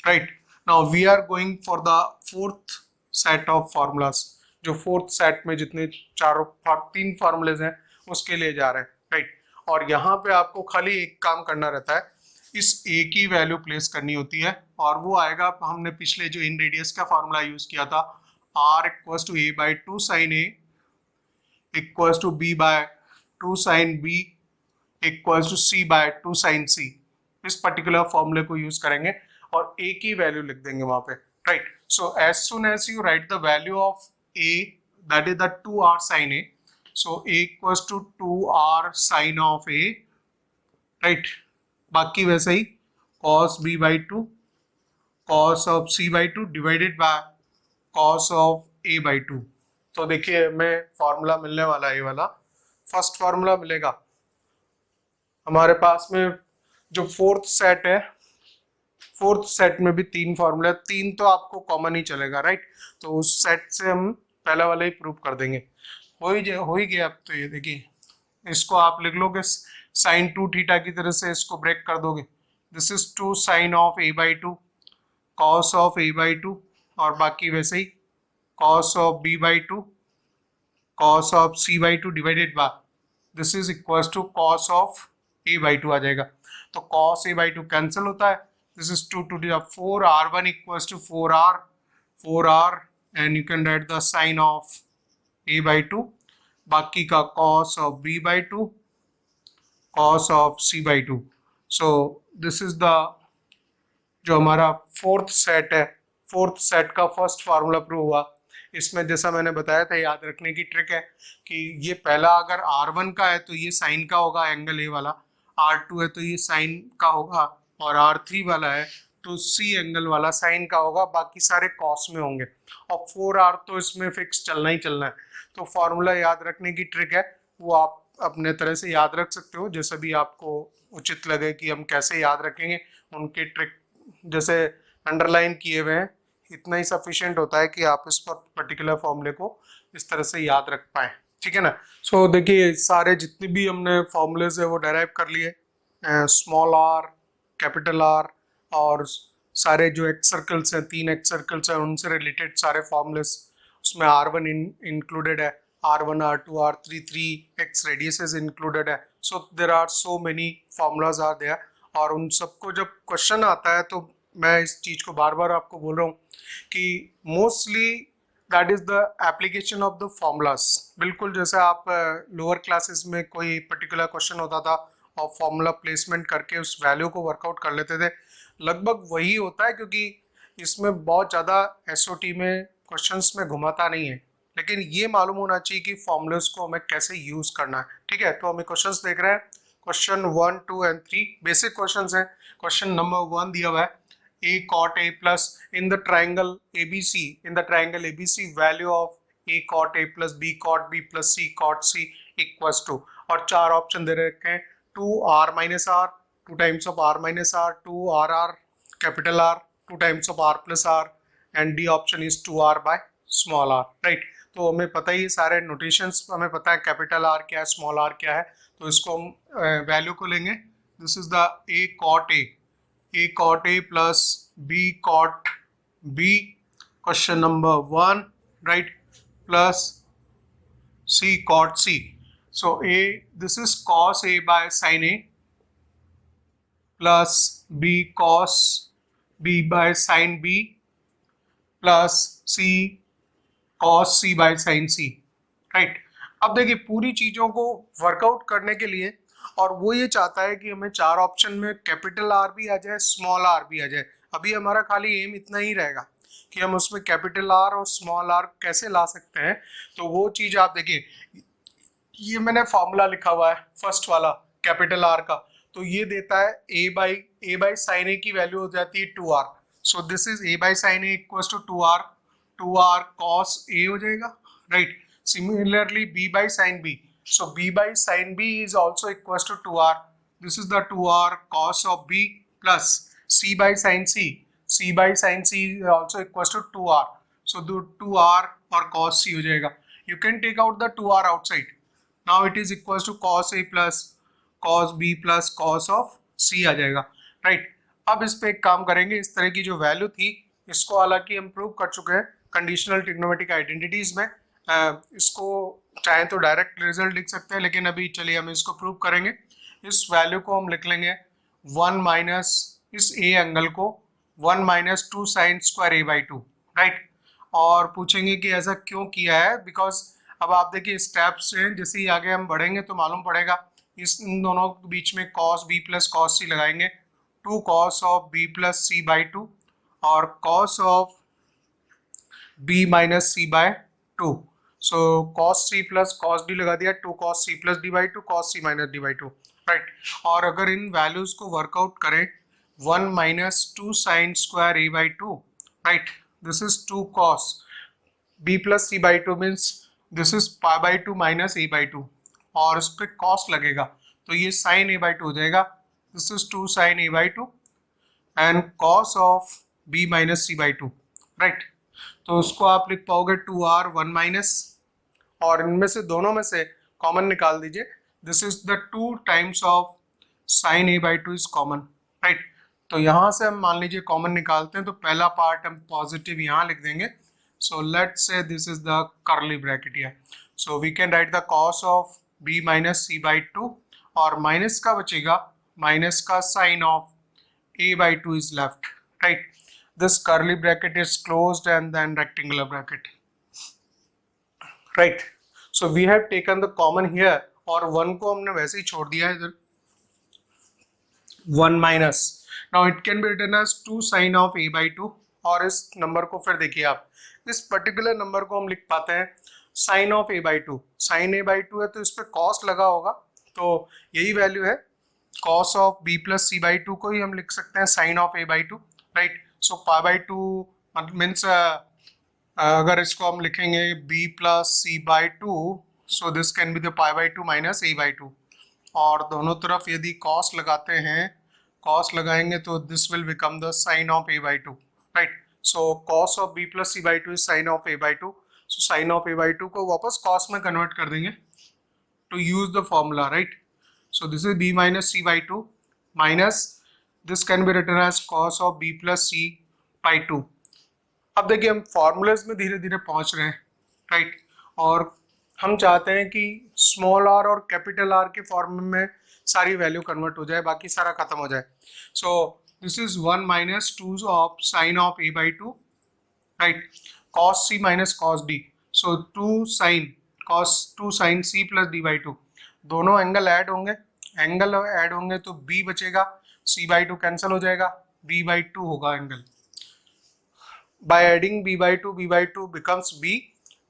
right। Now we are going for the fourth set of formulas, जो फोर्थ सेट में जितने तीन फॉर्मूलेज हैं उसके लिए जा रहे हैं, राइट। और यहाँ पे आपको खाली एक काम करना रहता है, इस a की वैल्यू प्लेस करनी होती है, और वो आएगा, हमने पिछले जो इन रेडियस का फॉर्मूला यूज किया था, r equals to a by 2 sine a equals to b by 2 sine b equals to c by 2 sine c, इस पर्टिकुलर फॉर्मूले को यूज करेंगे और a की वैल्यू लिख देंगे वहां पे, right. So as soon as you write the value of a, that is the 2r sine a, so a equals to 2r sine of a, right। बाकी वैसे ही cos b by 2 cos of c by 2 divided by cos of a by 2। तो देखिए हमें फॉर्मूला मिलने वाला है, ये वाला फर्स्ट फॉर्मूला मिलेगा हमारे पास में। जो फोर्थ सेट है, फोर्थ सेट में भी तीन फॉर्मूला, तीन तो आपको कॉमन ही चलेगा, राइट। तो उस सेट से हम पहला वाला ही प्रूव कर देंगे, हो ही गया। अब तो ये देखिए, इसको आप लिख लोगे साइन 2 थीटा की तरह से, इसको ब्रेक कर दोगे, this is 2 sine of a by 2 cos of a by 2, और बाकी वैसे ही cos of b by 2 cos of c by 2 divided by this is equals to cos of a by 2 आ जाएगा। तो कॉस a बाई 2 कैंसिल होता है, this is 2 to 4, r1 equals to 4r and you can write the sine of a by 2, बाकी का cos of b by 2 cos of c by 2। So this is the जो हमारा फोर्थ सेट है, फोर्थ सेट का फर्स्ट फार्मूला प्रूव हुआ। इसमें जैसा मैंने बताया था, याद रखने की ट्रिक है कि ये पहला अगर r1 का है तो ये साइन का होगा एंगल a वाला, r2 है तो ये साइन का होगा, और r3 वाला है तो c एंगल वाला साइन का होगा, बाकी सारे कॉस में होंगे, और 4r तो इसमें फिक्स चलना ही चलना है। तो फॉर्मूला याद रखने की ट्रिक है, वो आप अपने तरह से याद रख सकते हो, जैसे भी आपको उचित लगे कि हम कैसे याद रखेंगे, उनके ट्रिक जैसे अंडरलाइन किए हुए हैं, इतना ही सफिशिएंट होता है कि आप इस पर्टिकुलर फॉर्मूले को इस तरह से याद रख पाए, ठीक है ना। सो देखिए, सारे जितने भी हमने फॉर्मूलेज है वो डेराइव कर लिए, स्मॉल r, कैपिटल R, और सारे जो एक्सर्कल्स हैं, 3 एक्सर्कल्स हैं, उनसे रिलेटेड सारे फॉर्मूलेज, उसमें r1 इंक्लूडेड है, r1 r2 r3 3 x radiuses included है। So there are so many formulas are there, और उन सबको जब क्वेश्चन आता है तो मैं इस चीज को बार बार आपको बोल रहा हूँ कि mostly that is the application of the formulas. बिल्कुल जैसे आप लोअर क्लासेस में कोई पर्टिकुलर क्वेश्चन होता था और फॉर्मूला प्लेसमेंट करके उस वैल्यू को वर्कआउट कर लेते थे, लगभग वही होता है, क्योंकि इसमें बहुत ज़्यादा एसओटी में क्वेश्चंस में घुमाता नहीं है, लेकिन ये मालूम होना चाहिए कि फॉर्मूलाज को हमें कैसे यूज करना है, ठीक है। तो हमें क्वेश्चंस देख रहे हैं, क्वेश्चन 1 2 एंड 3 बेसिक क्वेश्चंस हैं। क्वेश्चन नंबर 1 दिया हुआ है, a cot a plus in the triangle ABC value of a cot a plus b cot b plus c cot c equals to, और चार ऑप्शन दे रखे हैं, 2r minus r, 2 times of r minus r, 2rr capital R, 2 times of r plus r, and D option is 2r by small r, right। तो हमें पता ही है, सारे नोटेशंस हमें पता है, कैपिटल आर क्या है, स्मॉल आर क्या है, तो इसको हम वैल्यू को लेंगे। This is the a cot A plus b cot b, question number 1, right, plus c cot c. So a, this is cos a by sine a plus b cos b by sine B plus c cos c by sine c, right. अब देखिए पूरी चीजों को वर्कआउट करने के लिए, और वो ये चाहता है कि हमें चार ऑप्शन में कैपिटल आर भी आ जाए, स्मॉल आर भी आ जाए। अभी हमारा खाली एम इतना ही रहेगा कि हम उसमें कैपिटल आर और स्मॉल आर कैसे ला सकते हैं। तो वो चीज आप देखिए, ये मैंने फॉर्मूला लिखा हुआ है फर्स्ट वाला कैपिटल आर का, तो ये देता है ए बाई साइन ए की वैल्यू हो जाती है 2r। So this is A by sine A equals to 2r cos A हो जाएगा, right. Similarly b by sine b, so b by sin b is also equals to 2r, this is the 2r cos of b plus c by sin c is also equals to 2r, so the 2r और cos c हो जाएगा। You can take out the 2r outside, now it is equals to cos a plus cos b plus cos of c आ जाएगा, राइट। अब इस पे एक काम करेंगे, इस तरह की जो वैल्यू थी इसको हालांकि हम प्रूव कर चुके हैं कंडीशनल ट्रिग्नोमेट्रिक आइडेंटिटीज में, इसको चाहे तो डायरेक्ट रिजल्ट लिख सकते हैं, लेकिन अभी चलिए हम इसको प्रूव करेंगे। इस वैल्यू को हम लिख लेंगे 1 माइनस इस ए एंगल को 1 minus 2 sine square A by 2, right. और पूछेंगे कि ऐसा क्यों किया है, बिकॉज अब आप देखिए स्टेप्स हैं, जैसे ही आगे हम बढ़ेंगे तो मालूम पड़ेगा। इन दोनों के बीच में cos b plus cos c लगाएंगे, 2 cos of b plus C by 2 और cos of b minus C by 2। So cos c plus cos d लगा दिया, 2 cos c plus d by 2 cos c minus d by 2, right. और अगर इन वैल्यूज को वर्कआउट करें 1 minus 2 sine square a by 2, right, this is 2 cos b plus c by 2 means this is pi by 2 minus a by 2, और इस पर cos लगेगा तो ये साइन a बाई 2 हो जाएगा, this is 2 sine a by 2 and cos of b minus c by 2, right. तो उसको आप लिख पाओगे 2r 1 माइनस, और इनमें से दोनों में से कॉमन निकाल दीजिए, this is the 2 times of sine a by 2 is common, right. तो यहाँ से हम मान लीजिए कॉमन निकालते हैं, तो पहला पार्ट हम पॉजिटिव यहाँ लिख देंगे। So let's say this is the curly bracket here, so we can write the cos of b minus c by 2, और माइनस का बचेगा, माइनस का sine of a by 2 is left, right. This curly bracket is closed and then rectangular bracket, right? So we have taken the common here, और 1 को हमने वैसे ही छोड़ दिया है इधर, 1 minus, now it can be written as 2 sin of a by 2, और इस नंबर को फिर देखिए आप, इस पर्टिकुलर नंबर को हम लिख पाते हैं sin of a by 2, sin a by 2 है तो इस पर cos लगा होगा, तो यही वैल्यू है cos of b plus c by 2 को ही हम लिख सकते हैं sin of a by 2, right? So pi by 2 means अगर इसको हम लिखेंगे b plus C by 2, so this can be the pi by 2 minus a by 2, और दोनों तरफ यदि cos लगाते हैं, cos लगाएंगे तो this will become the sine of a by 2, right. So cos of b plus C by 2 is sine of a by 2, so sine of a by 2 को वापस cos में कन्वर्ट कर देंगे to use the formula, right. So this is b minus C by 2 minus this can be written as cos of b plus c by 2। अब देखिए हम फॉर्मूलेज में धीरे धीरे पहुंच रहे हैं, राइट, और हम चाहते हैं कि स्मॉल आर और कैपिटल आर के फॉर्म में सारी वैल्यू कन्वर्ट हो जाए, बाकी सारा खत्म हो जाए। So this is 1 minus 2 of sine of a by 2, right, cos c minus cos d, so 2 sine c plus d by 2, दोनों एंगल ऐड होंगे तो b बचेगा, c बाई 2 कैंसिल हो जाएगा, b बाई 2 होगा angle. By adding b by 2 becomes b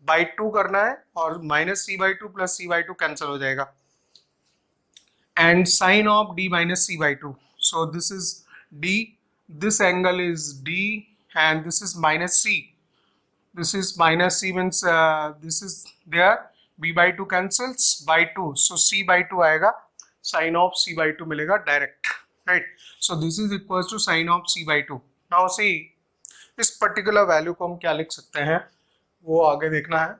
by 2 करना है, और minus c by 2 plus c by 2 cancel हो जाएगा, and sine of d minus c by 2, so this is d, this angle is d and this is minus c, this is minus c means this is there, b by 2 cancels by 2, so c by 2 आएगा, sin of c by 2 मिलेगा direct, right? So this is equals to sin of c by 2. Now see, इस पर्टिकुलर वैल्यू को हम क्या लिख सकते हैं वो आगे देखना है।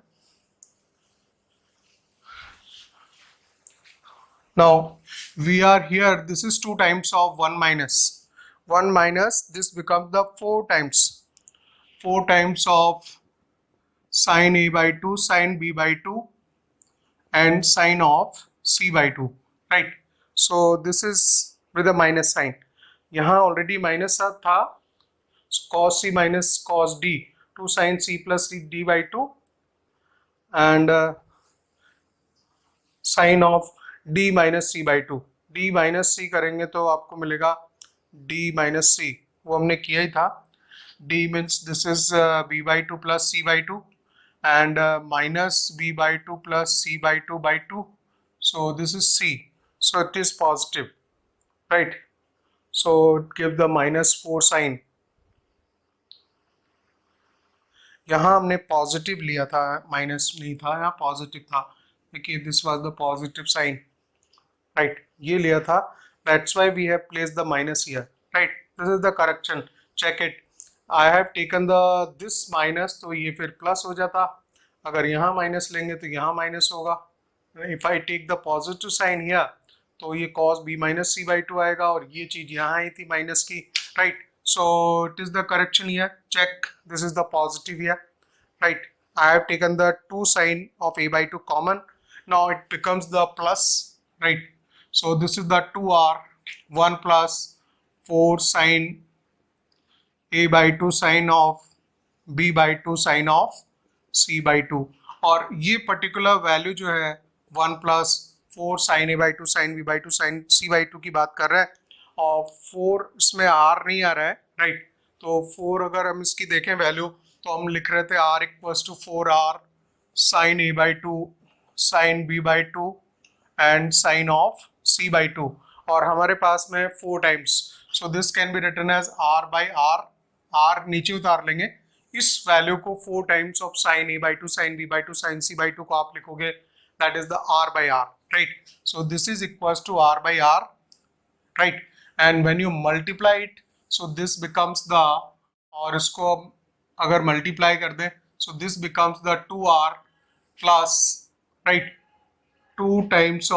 Now we are here, this is 2 times of 1 minus. 1 minus, this becomes the 4 times. 4 times of sine A by 2, sine B by 2 and sine of C by 2. Right. So this is with a minus sign. यहाँ already minus था. So cos C minus cos D. 2 sine C plus D by 2 and sine of d minus C by two. d minus C करेंगे तो आपको मिलेगा d माइनस सी, वो हमने किया ही था. d means this is b by two plus C by two and minus b by two plus C by two by two. So this is c, so it is positive, right? So give the minus 4 sign. यहाँ हमने पॉजिटिव लिया था, माइनस नहीं था, यहाँ पॉजिटिव था. देखिए this was the positive sign, right, ये लिया था. That's why we have placed the minus here, right. This is the correction. Check it. I have taken the this minus, तो ये फिर प्लस हो जाता. अगर यहाँ माइनस लेंगे तो यहाँ माइनस होगा. If I take the positive sign here तो ये cos b minus C by two आएगा और ये चीज यहाँ आई थी माइनस की, right. So it is the correction here. Check. This is the positive here, right? I have taken the 2 sine of a by 2 common. Now it becomes the plus, right? So this is the 2r 1 plus 4 sine a by 2 sine of b by 2 sine of c by 2. और ये particular value जो है 1 plus 4 sine a by 2 sine b by 2 sine c by 2 की बात कर रहा है. और 4 इसमें r नहीं आ रहा है, राइट. तो 4 अगर हम इसकी देखें वैल्यू तो हम लिख रहे थे r equals to 4r sine a by 2 sine b by 2 and sine of c by 2. और हमारे पास में 4 times, so this can be written as r by r नीचे उतार लेंगे. इस वैल्यू को 4 times of sine a by 2 sine b by 2 sine c by 2 को आप लिखोगे, that is the r by r, right. So this is equals to r by r, right? And when you multiply it, so this becomes the, और इसको अगर multiply कर दें, so this becomes the 2r plus, right, 2 times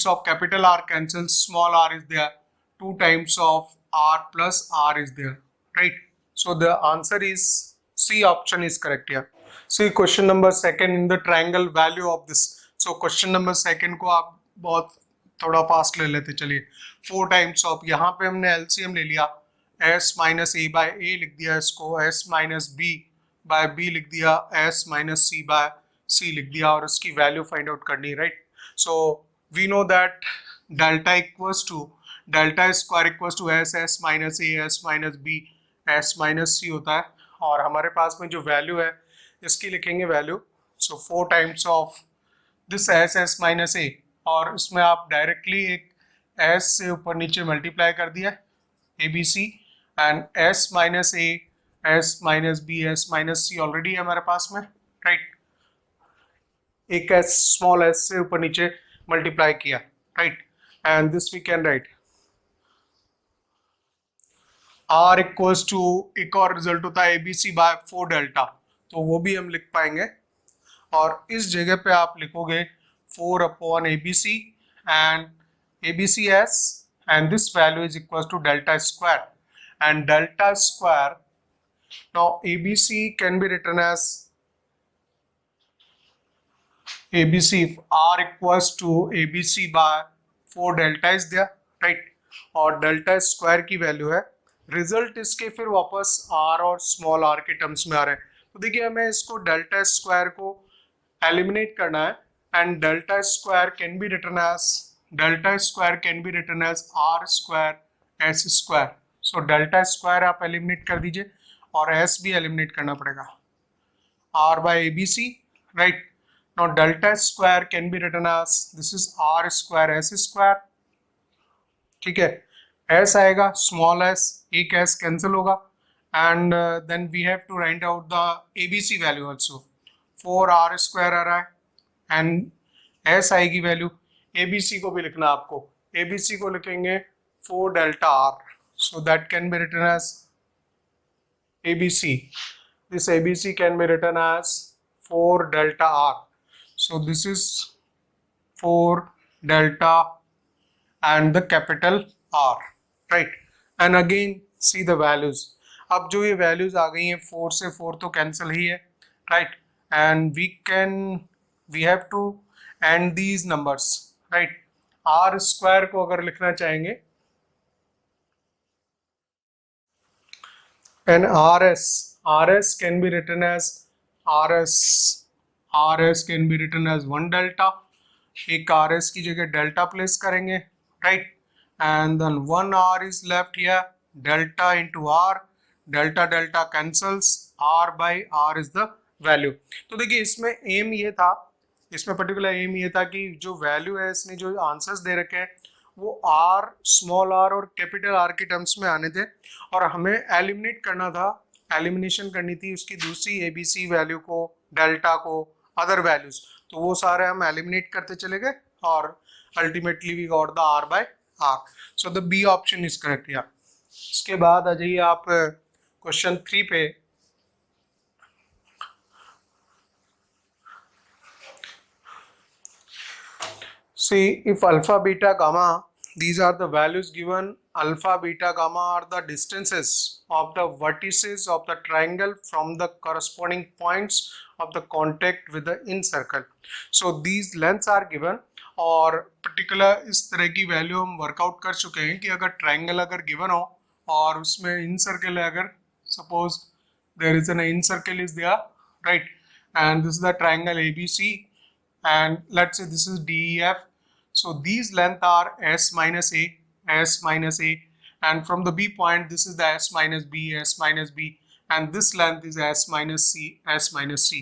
of capital R cancels, small r is there, 2 times of r plus r is there, right? So the answer is C option is correct here. See question number 2 in the triangle value of this. So question number 2 को आप बहुत थोड़ा फास्ट ले लेते. चलिए 4 टाइम्स ऑफ, यहाँ पे हमने एलसीएम ले लिया, s minus A by A लिख दिया इसको, s minus B by B लिख दिया, s minus C by C लिख दिया और इसकी वैल्यू फाइंड आउट करनी, right. So we know that delta equals to delta square equals to S minus A S minus B S minus C होता है. और हमारे पास में जो वैल्यू है इसकी लिखेंगे value. So 4 times of this S minus A, और इसमें आप डायरेक्टली एक s से ऊपर नीचे मल्टीप्लाई कर दिया a B C and s minus A s minus b s minus c already है हमारे पास में, राइट. एक s स्मॉल s से ऊपर नीचे मल्टीप्लाई किया, right. And this we can write r equals to, एक और रिजल्ट होता है a B c by 4 delta, तो वो भी हम लिख पाएंगे. और इस जगह पे आप लिखोगे 4 upon ABC and ABCS, and this value is equals to delta square, and delta square, now ABC can be written as ABC if R equals to ABC by 4 delta is there, right. और delta square की वैल्यू है, रिजल्ट इसके फिर वापस R और स्मॉल r के टर्म्स में आ रहे हैं. तो देखिए हमें इसको डेल्टा स्क्वायर को एलिमिनेट करना है. And delta square can be written as r square s square. So delta square आप एलिमिनेट कर दीजिए और s भी एलिमिनेट करना पड़ेगा, r by abc, right. Now delta square can be written as this is r square s square, ठीक है. s आएगा, स्मॉल s, एक s कैंसिल होगा and then we have to write out the abc value also. 4r square आ रहा है एंड s आएगी वैल्यू. ABC को भी लिखना आपको, ABC को लिखेंगे 4 delta r, so that can be written as ABC. This ABC can be written as 4 delta r. So this is 4 delta and the capital R, right? And again see the values. अब जो ये values आ गई हैं 4 से 4 तो cancel ही है, right? And we have to end these numbers, right? R square को अगर लिखना चाहेंगे and RS can be written as RS can be written as 1 delta. एक RS की जगह delta place करेंगे, right? And then 1 R is left here, delta into R, delta cancels, R by R is the value. तो देखिए इसमें एम ये था, इसमें पर्टिकुलर एम ये था कि जो वैल्यू है इसने जो आंसर्स दे रखे हैं वो आर, स्मॉल आर और कैपिटल आर के टर्म्स में आने थे और हमें एलिमिनेट करना था, एलिमिनेशन करनी थी उसकी दूसरी एबीसी वैल्यू को, डेल्टा को, अदर वैल्यूज। तो वो सारे हम एलिमिनेट करते चले गए और ultimately we got the r by r. So the B option is correct यार। इसके बाद आ जाइए आप क्वेश्चन 3 पे। See, if alpha, beta, gamma, these are the values given. Alpha, beta, gamma are the distances of the vertices of the triangle from the corresponding points of the contact with the incircle. So these lengths are given और particular इस तरह की वैल्यू हम वर्कआउट कर चुके हैं कि अगर ट्राइंगल अगर गिवन हो और उसमें incircle है, अगर suppose there is an incircle is there, right? And this is the triangle ABC and let's say this is DEF. So these length are S minus A, and from the B point this is the S minus B, and this length is S minus C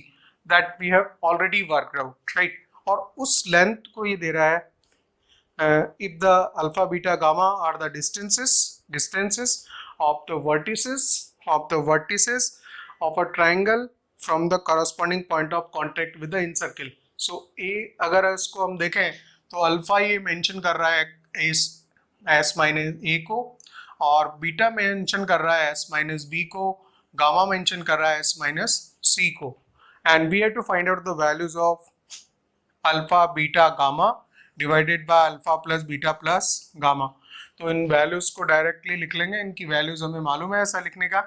that we have already worked out, right? और उस length को ये दे रहा है if the alpha, beta, gamma are the distances of the vertices of a triangle from the corresponding point of contact with the incircle. So A अगर इसको हम देखें तो अल्फा ये मेंशन कर रहा है एस माइनस ए को और बीटा मेंशन कर रहा है एस माइनस बी को, गामा मेंशन कर रहा है एस माइनस सी को, and we have to find out the values of alpha, beta, gamma divided by alpha plus beta plus gamma. तो इन वैल्यूज को डायरेक्टली लिख लेंगे, इनकी वैल्यूज हमें मालूम है ऐसा लिखने का,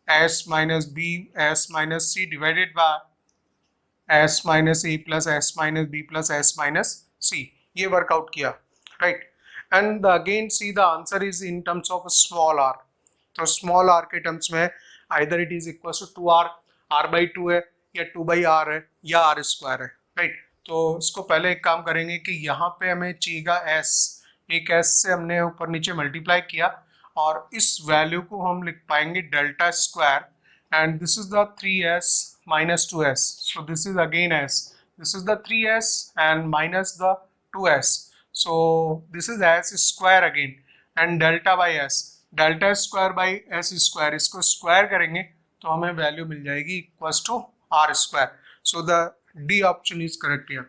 s minus B S minus C divided by s minus A plus S minus b plus S minus c. ये वर्कआउट किया, right? And again see the answer is in terms of small are. तो स्मॉल आर के टर्म्स में either it is equal to 2r, r/2 है या 2/r है या r स्क्वायर है, राइट? तो इसको पहले एक काम करेंगे कि यहाँ पे हमें चाहिएगा s, एक s से हमने ऊपर नीचे मल्टीप्लाई किया और इस वैल्यू को हम लिख पाएंगे delta square, and this is the 3s minus 2s. So this is again s. This is the 3s and minus the 2s. So this is s square again and delta by s. Delta square by s square. इसको स्क्वायर करेंगे तो हमें वैल्यू मिल जाएगी equals to r square. So the D option is correct here.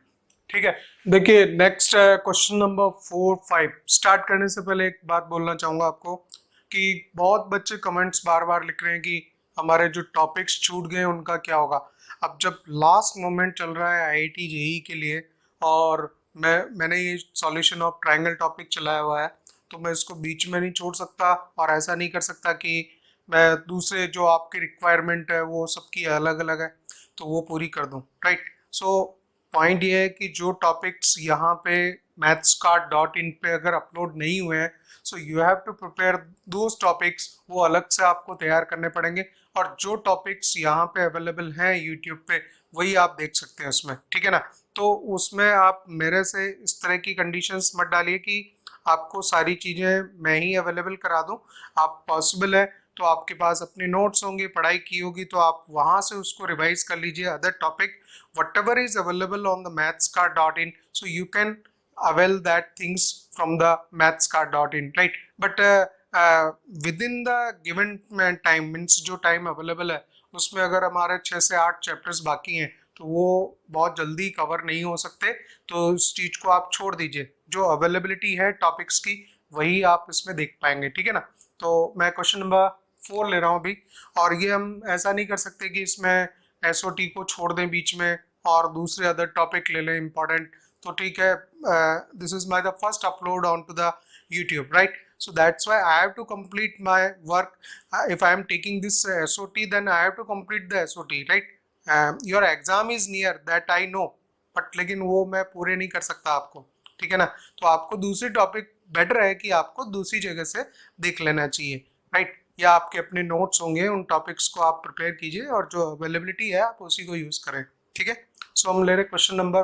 ठीक है, देखिए नेक्स्ट क्वेश्चन नंबर 4, 5 स्टार्ट करने से पहले एक बात बोलना चाहूँगा आपको कि बहुत बच्चे कमेंट्स बार बार लिख रहे हैं कि हमारे जो टॉपिक्स छूट गए उनका क्या होगा। अब जब लास्ट मोमेंट चल रहा है आईआईटी जेईई के लिए और मैंने ये सॉल्यूशन ऑफ ट्रायंगल टॉपिक चलाया हुआ है तो मैं इसको बीच में नहीं छोड़ सकता और ऐसा नहीं कर सकता कि मैं दूसरे जो आपकी रिक्वायरमेंट है वो सबकी अलग अलग है तो वो पूरी कर दूं, राइट? सो पॉइंट ये है कि जो टॉपिक्स यहाँ पे MathsKart.in पे अगर अपलोड नहीं हुए हैं so you have to prepare those topics, वो अलग से आपको तैयार करने पड़ेंगे और जो टॉपिक्स यहाँ पे अवेलेबल हैं यूट्यूब पे वही आप देख सकते हैं उसमें, ठीक है ना? तो उसमें आप मेरे से इस तरह की कंडीशंस मत डालिए कि आपको सारी चीज़ें मैं ही अवेलेबल करा दूँ। आप पॉसिबल है तो आपके पास अपने नोट्स होंगे, पढ़ाई की होगी तो आप वहाँ से उसको रिवाइज कर लीजिए other topic whatever is available on the MathsKart.in, so you can avail that things from the MathsKart.in, right? But within the given time means जो टाइम अवेलेबल है उसमें अगर हमारे 6 से 8 चैप्टर्स बाकी हैं तो वो बहुत जल्दी कवर नहीं हो सकते, तो उस चीज़ को आप छोड़ दीजिए, जो अवेलेबिलिटी है टॉपिक्स की वही आप इसमें देख पाएंगे, ठीक है ना? तो मैं क्वेश्चन नंबर 4 ले रहा हूँ अभी, और ये हम ऐसा नहीं कर सकते कि इसमें एसओटी को छोड़ दें बीच में और दूसरे अदर टॉपिक ले लें इम्पॉर्टेंट, तो ठीक है, this is my the first upload onto the YouTube, right? So that's why I have to complete my work. If I am taking this SOT, then I have to complete the SOT, right? Your exam is near, that I know, but लेकिन वो मैं पूरे नहीं कर सकता आपको, ठीक है ना? तो आपको दूसरी टॉपिक बेटर है कि आपको दूसरी जगह से देख लेना चाहिए, राइट? या आपके अपने नोट्स होंगे, उन टॉपिक्स को आप प्रिपेयर कीजिए और जो अवेलेबिलिटी है आप उसी को यूज करें, ठीक है? सो हम ले रहे क्वेश्चन नंबर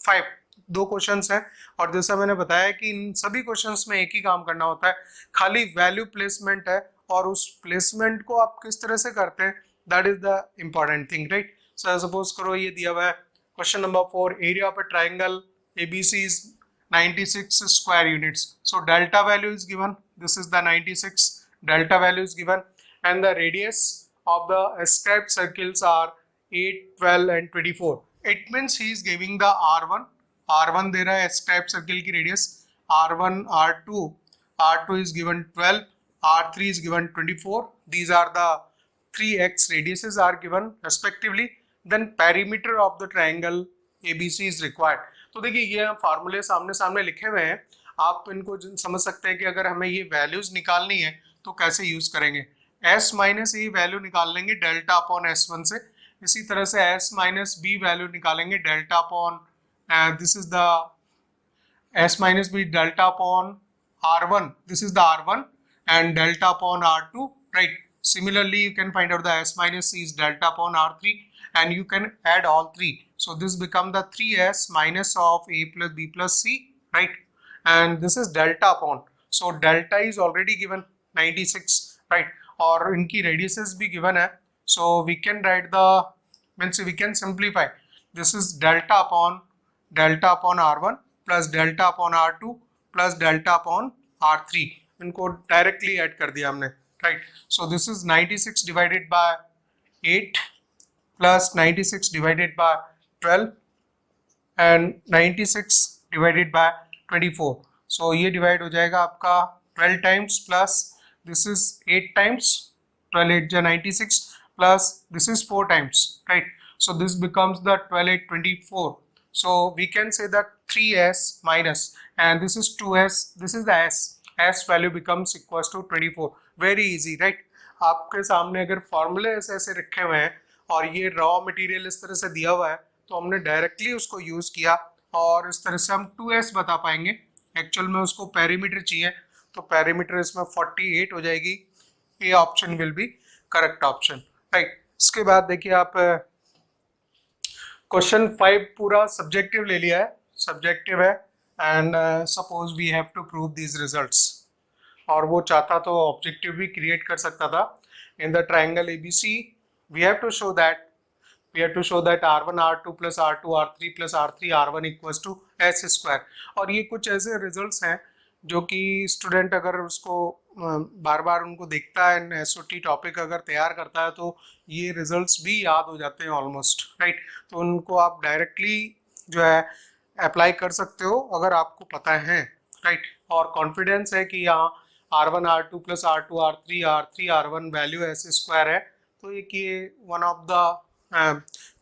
5 दो क्वेश्चंस हैं, और जैसा मैंने बताया कि इन सभी क्वेश्चंस में एक ही काम करना होता है, खाली वैल्यू प्लेसमेंट है, और उस प्लेसमेंट को आप किस तरह से करते हैं, that is the important thing, right? So suppose करो ये दिया हुआ है question number 4, area of a triangle ABC is 96 square units. So delta value is given. This is the 96. Delta value is given, and the radius of the ascribed circles are 8, 12, and 24. It means he is giving the R1. R1 दे रहा है ascribed circle की radius. R1, R2. R2 is given 12. R3 is given 24. These are the 3x radiuses are given respectively. Then perimeter of the triangle ABC is required. तो देखिए ये फार्मूले सामने सामने लिखे हुए हैं, आप इनको समझ सकते हैं कि अगर हमें ये वैल्यूज निकालनी है तो कैसे यूज करेंगे। S माइनस ए वैल्यू निकाल लेंगे डेल्टा अपॉन S1 से, इसी तरह से S माइनस बी वैल्यू निकालेंगे delta upon this is the S minus b delta upon R1, this is the R1, and delta upon R2, right? Similarly, you can find out the S minus C is delta upon R3, and you can add all three. So this become the 3S minus of A plus B plus C, right? And this is delta upon. So delta is already given 96, right? और इनकी radiuses भी given है. So we can write the, means we can simplify. This is delta upon R1 plus delta upon R2 plus delta upon R3. इनको डायरेक्टली ऐड कर दिया हमने, right? So this is 96 divided by 8 plus 96 divided by 12 and 96 divided by 24. सो ये डिवाइड हो जाएगा आपका 12 times plus this is 8 times, 12 8 जा 96 plus this is 4 times, right? So this becomes the 12 8 24. So we can say that 3S minus, and this is 2S, this is the S value becomes equals to 24. Very easy, right? आपके सामने अगर फॉर्मूले ऐसे ऐसे रखे हुए हैं और ये रॉ मटेरियल इस तरह से दिया हुआ है, तो हमने डायरेक्टली उसको यूज किया और इस तरह से हम 2S बता पाएंगे। एक्चुअल में उसको पेरीमीटर चाहिए, तो पेरीमीटर इसमें 48 हो जाएगी। ये option will be correct option, right? इसके बाद देखिए आप क्वेश्चन 5 पूरा सब्जेक्टिव ले लिया है, सब्जेक्टिव है, and suppose we have to prove these results, और वो चाहता तो ऑब्जेक्टिव भी क्रिएट कर सकता था। In the triangle ABC we have to show that R1 R2 plus R2 R3 plus R3 R1 equals to S square. और ये कुछ ऐसे रिजल्ट्स हैं जो कि स्टूडेंट अगर उसको बार बार उनको देखता है, SOT टॉपिक अगर तैयार करता है, तो ये रिजल्ट्स भी याद हो जाते हैं ऑलमोस्ट, राइट? तो उनको आप डायरेक्टली जो है अप्लाई कर सकते हो अगर आपको पता है, राइट? और कॉन्फिडेंस है कि यहाँ R1 R2 plus R2 R3 R1 value S square है, तो एक ये one of the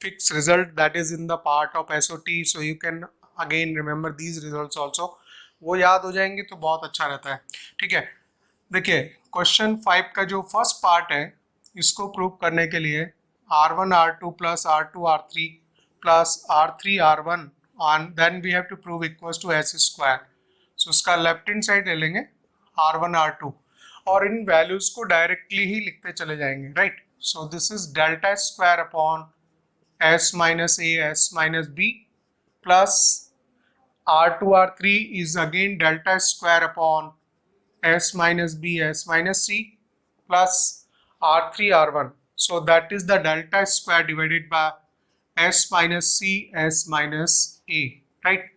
fix result that is in the part of SOT, so you can again remember these results also. वो याद हो जाएंगे तो बहुत अच्छा रहता है, ठीक है? देखिए क्वेश्चन 5 का जो फर्स्ट पार्ट है, इसको प्रूव करने के लिए R1 R2 plus R2 R3 plus R3 R1 on then we have to prove equals to S square. So उसका लेफ्ट हैंड साइड ले लेंगे R1 R2 और इन वैल्यूज को डायरेक्टली ही लिखते चले जाएंगे, right? So this is delta square upon S minus A S minus B plus R2 R3 is again delta square upon S minus B S minus C plus R3 R1. So that is the delta square divided by S minus C S minus A, right?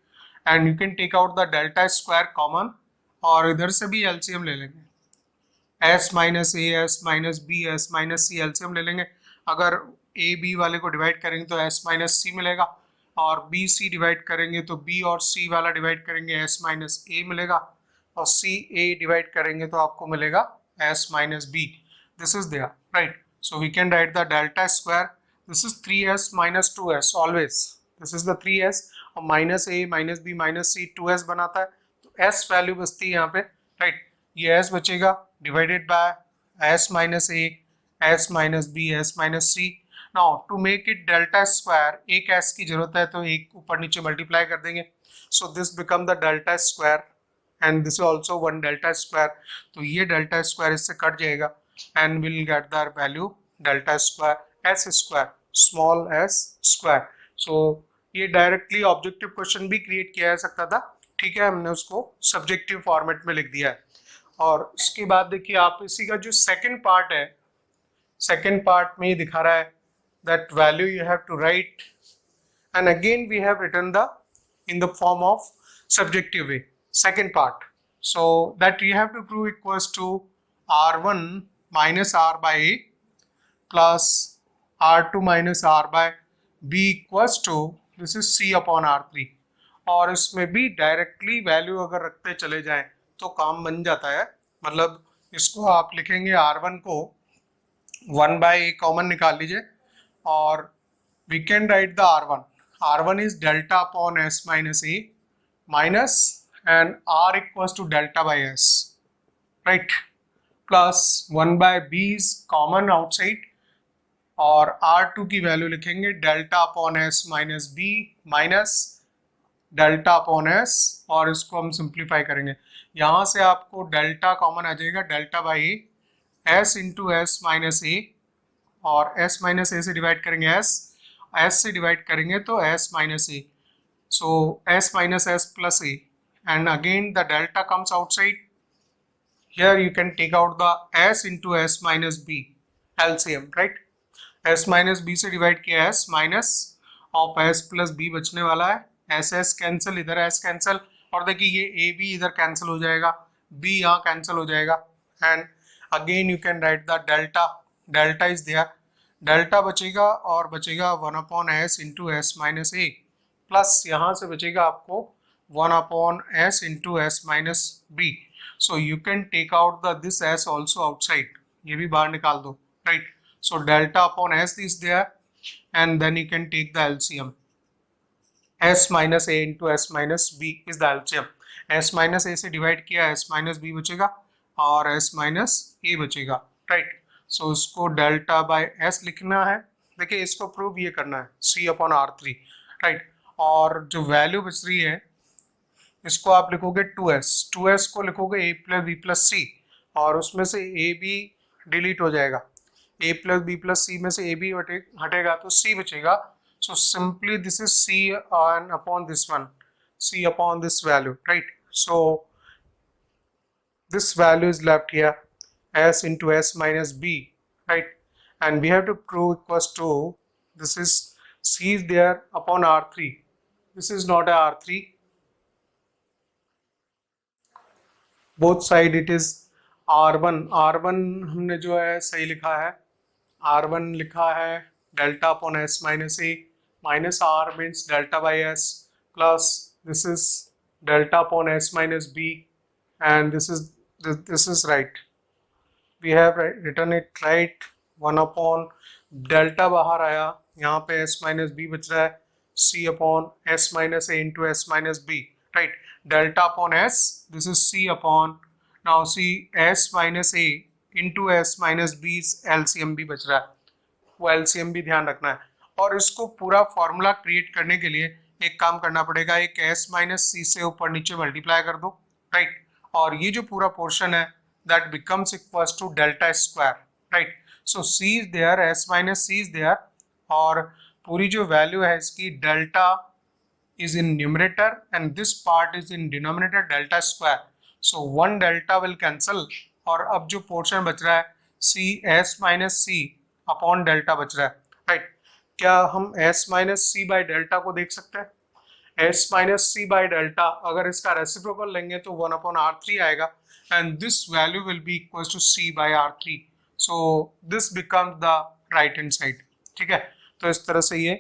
And you can take out the delta square common और इधर से भी LCM ले लेंगे। S minus A S minus B S minus C LCM ले लेंगे। अगर A B वाले को डिवाइड करेंगे तो S minus C मिलेगा, और B C डिवाइड करेंगे तो B और C वाला डिवाइड करेंगे S माइनस A मिलेगा, और C A डिवाइड करेंगे तो आपको मिलेगा S minus B. This is there, right? So we can write the delta square, this is 3S minus 2S always, this is the 3S और minus a minus b minus c 2s बनाता है, तो s वैल्यू बचती है यहाँ पे, राइट। ये s बचेगा divided by s minus A s minus b s minus c. Now to make it delta square, एक s की जरूरत है तो एक ऊपर नीचे मल्टीप्लाई कर देंगे, so this become the delta square and this also one delta square, तो ये डेल्टा स्क्वायर इससे कट जाएगा and will get the value delta square s square small s square. So ये डायरेक्टली ऑब्जेक्टिव क्वेश्चन भी क्रिएट किया जा सकता था, ठीक है, हमने उसको सब्जेक्टिव फॉर्मेट में लिख दिया है। और उसके बाद देखिए आप इसी का जो सेकंड पार्ट है, सेकंड पार्ट में ये दिखा रहा है that value you have to write and again we have written the in the form of subjective way, second part, so that you have to prove equals to r1 minus r by a plus r2 minus r by b equals to this is c upon r3। और इसमें भी डायरेक्टली वैल्यू अगर रखते चले जाएं तो काम बन जाता है, मतलब इसको आप लिखेंगे r1 को 1 by a कॉमन निकाल लीजिए और we can write the r1 is delta upon s minus a minus and r equals to delta by s, right, plus 1 by b is common outside और r2 की वैल्यू लिखेंगे delta upon s minus b minus delta upon s और इसको हम सिंप्लीफाई करेंगे, यहाँ से आपको डेल्टा कॉमन आ जाएगा delta by a s into s minus a और s माइनस ए से डिवाइड करेंगे s से डिवाइड करेंगे तो s minus a, so s minus s plus a and again the delta comes outside, here you can take out the s into S minus b LCM, right. s minus b से डिवाइड किया s minus of s plus b बचने वाला है, s कैंसिल, इधर s कैंसिल और देखिए ये a b इधर कैंसिल हो जाएगा, b यहाँ कैंसिल हो जाएगा and again you can write the delta is there, delta बचेगा और बचेगा 1 upon s into S minus ए प्लस यहाँ से बचेगा आपको 1 upon s into S minus b, so you can take out the this s also outside, ये भी बाहर निकाल दो, right. So delta upon s is there and then you can take the LCM, s minus A into S minus B is the LCM, s minus ए से डिवाइड किया एस माइनस बी बचेगा और एस माइनस ए बचेगा, राइट। सो उसको डेल्टा बाय एस लिखना है, देखिए इसको प्रूव ये करना है c अपॉन r3, राइट। और जो वैल्यू बच रही है इसको आप लिखोगे 2s को लिखोगे a प्लस बी प्लस सी और उसमें से a b डिलीट हो जाएगा, a प्लस बी प्लस सी में से a b हटेगा तो c बचेगा, so simply this is c upon this one, c upon this value, right. So this value is left here s into s minus b, right, and we have to prove equals to this is c is there upon r3, this is not a r3, both side it is r1 हमने जो है सही लिखा है, r1 लिखा है delta upon s minus a minus r means delta by s plus this is delta upon s minus b and this is right, we have written it right, 1 upon delta बाहर आया, यहाँ पे s माइनस बी बच रहा है, c upon s minus a into s minus b, right, delta upon s this is c upon now c s minus a into s minus b LCM भी बच रहा है, वो एलसीएम भी ध्यान रखना है। और इसको पूरा फॉर्मूला क्रिएट करने के लिए एक काम करना पड़ेगा, एक s माइनस सी से ऊपर नीचे मल्टीप्लाई कर दो, राइट, और ये जो पूरा पोर्शन है that becomes equals to delta square, right, so c is there, s minus c is there और पूरी जो वैल्यू है इसकी delta is in numerator and this part is in denominator delta square, so one delta will cancel और अब जो पोर्शन बच रहा है c s minus c upon delta बच रहा है, राइट। क्या हम s minus c by delta को देख सकते हैं, s minus c by delta अगर इसका रेसिप्रोकल लेंगे तो 1 upon r3 आएगा and this value will be equals to c by r3, so this becomes the right hand side, ठीक है। तो इस तरह से ये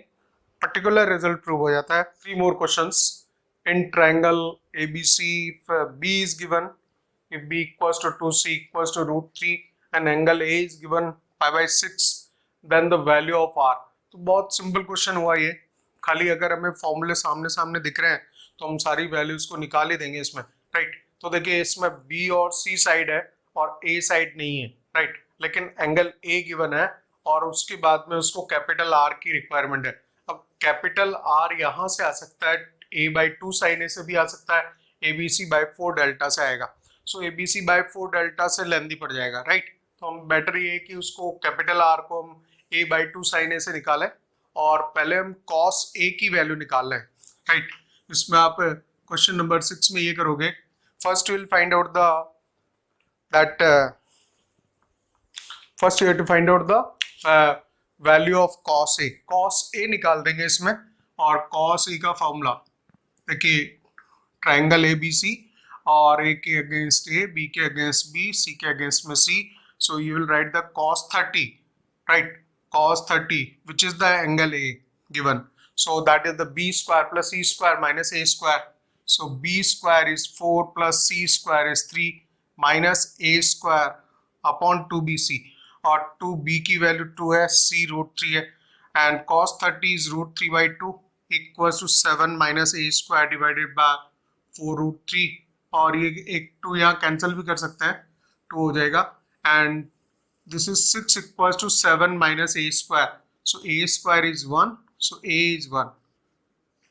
पर्टिकुलर रिजल्ट प्रूव हो जाता है। 3 more questions in triangle ABC, if b is given, if b equals to 2c equals to √3 and angle A is given pi by 6, then the value of r, तो बहुत सिंपल क्वेश्चन हुआ ये, खाली अगर हमें फॉर्मूले सामने सामने दिख रहे हैं तो हम सारी वैल्यूज को निकाल ही देंगे इसमें, राइट। तो देखिए इसमें बी और सी साइड है और ए साइड नहीं है, राइट, लेकिन एंगल ए गिवन है और उसके बाद में उसको कैपिटल आर की रिक्वायरमेंट है। अब कैपिटल आर यहाँ से आ सकता है, a/2 साइन ए से भी आ सकता है, ABC/4 डेल्टा से आएगा। सो ABC/4 डेल्टा से लेंथी पड़ जाएगा, राइट। तो हम बेटर ये कि उसको कैपिटल आर को हम a/2 साइन ए से निकालें और पहले हम cos a की वैल्यू निकाल लें, राइट। इसमें आप क्वेश्चन नंबर 6 में ये करोगे, first you will find out the that first you have to find out the value of cos a। cos a निकाल देंगे इसमें, और cos a का फॉर्मूला देखिए ट्राइंगल ABC और A के अगेंस्ट A, B के अगेंस्ट B, C के अगेंस्ट में C, so you will write the cos 30, right, cos 30 which is the angle A given, so that is the B square plus C square minus A square, so B square is 4 plus C square is 3 minus A square upon 2BC, और 2B की वैल्यू 2 है, C √3 है, and cos 30 is √3/2 equals to 7 minus A square divided by 4√3, और ये एक 2 यहाँ कैंसिल भी कर सकते हैं, 2 हो जाएगा, and this is 6 equals to 7 minus A square, so A square is 1, so A is 1।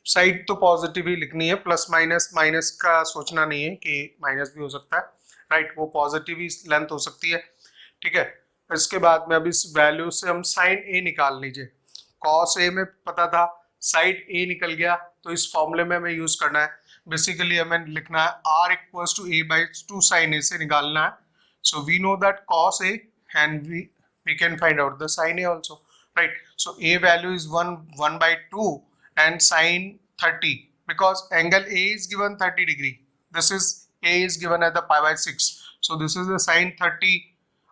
Side तो पॉजिटिव ही लिखनी है, प्लस माइनस, माइनस का सोचना नहीं है कि माइनस भी हो सकता है, राइट, वो पॉजिटिव ही लेंथ हो सकती है, ठीक है। इसके बाद में अब इस वैल्यू से हम साइन A निकाल लीजिए। कॉस A में पता था, साइड A निकल गया, तो इस फॉर्मूले में हमें यूज करना है। बेसिकली हमें लिखना है r equals to a/2 sine A से निकालना है, so we know that cos A and we can find out the sin A also, right, so A value is 1/2 and sin 30 because angle A is given 30 degree, this is A is given at the pi/6, so this is the sin 30,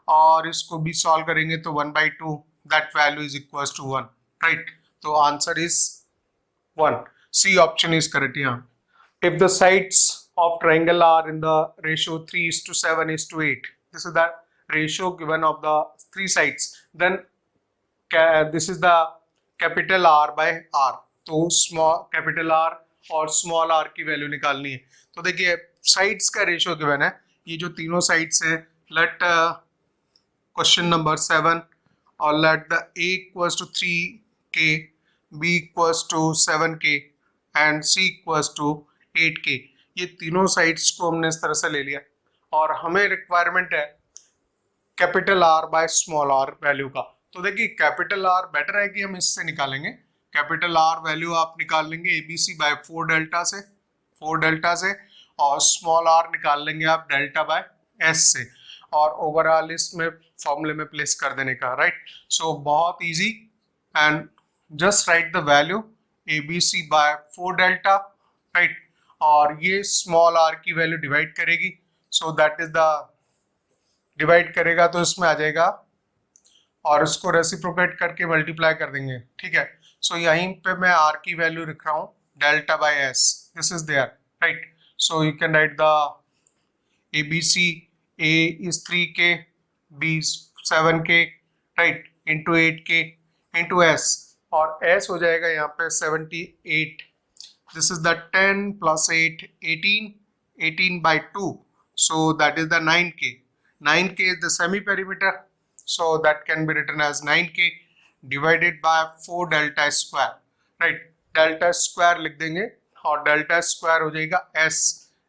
और इसको भी सॉल्व करेंगे तो 1/2, that value is equals to 1, right, तो answer is 1, C option is correct here. If the sides of triangle are in the ratio 3:7:8, this is the ratio given of the 3 sides, then this is the capital R by R, तो small capital R और small r की वैल्यू निकालनी है। तो देखिए साइड्स का रेशियो गिवन है, ये जो तीनों साइड्स हैं, लेट क्वेश्चन नंबर 7 और let the A equals to 3k, B equals to 7k and C equals to 8k, ये तीनों साइड्स को हमने इस तरह से ले लिया, और हमें रिक्वायरमेंट है capital R by small r value का। तो देखिए कैपिटल R बेटर है कि हम इससे निकालेंगे, कैपिटल R वैल्यू आप निकाल लेंगे ABC/4 डेल्टा से, 4 डेल्टा से, और स्मॉल r निकाल लेंगे आप डेल्टा बाय S से, और ओवरऑल इसमें फॉर्मूले में प्लेस कर देने का, राइट। सो बहुत easy, and just right the value ABC/4 delta, right, और ये स्मॉल r की वैल्यू डिवाइड करेगी, सो दैट इज द डिवाइड करेगा तो इसमें आ जाएगा, और इसको रेसिप्रोकेट करके मल्टीप्लाई कर देंगे, ठीक है। सो यहीं पे मैं r की वैल्यू लिख रहा हूँ delta by s, this is there, right. So you can write the ABC, A is 3k, B is 7k, right, into 8k into s, और s हो जाएगा यहाँ पे 78, this is the 10 plus 8, 18/2, so that is the 9k, 9k is the semi perimeter, so that can be written as 9k divided by 4 delta square, right, delta square लिख देंगे, और delta square हो जाएगा s,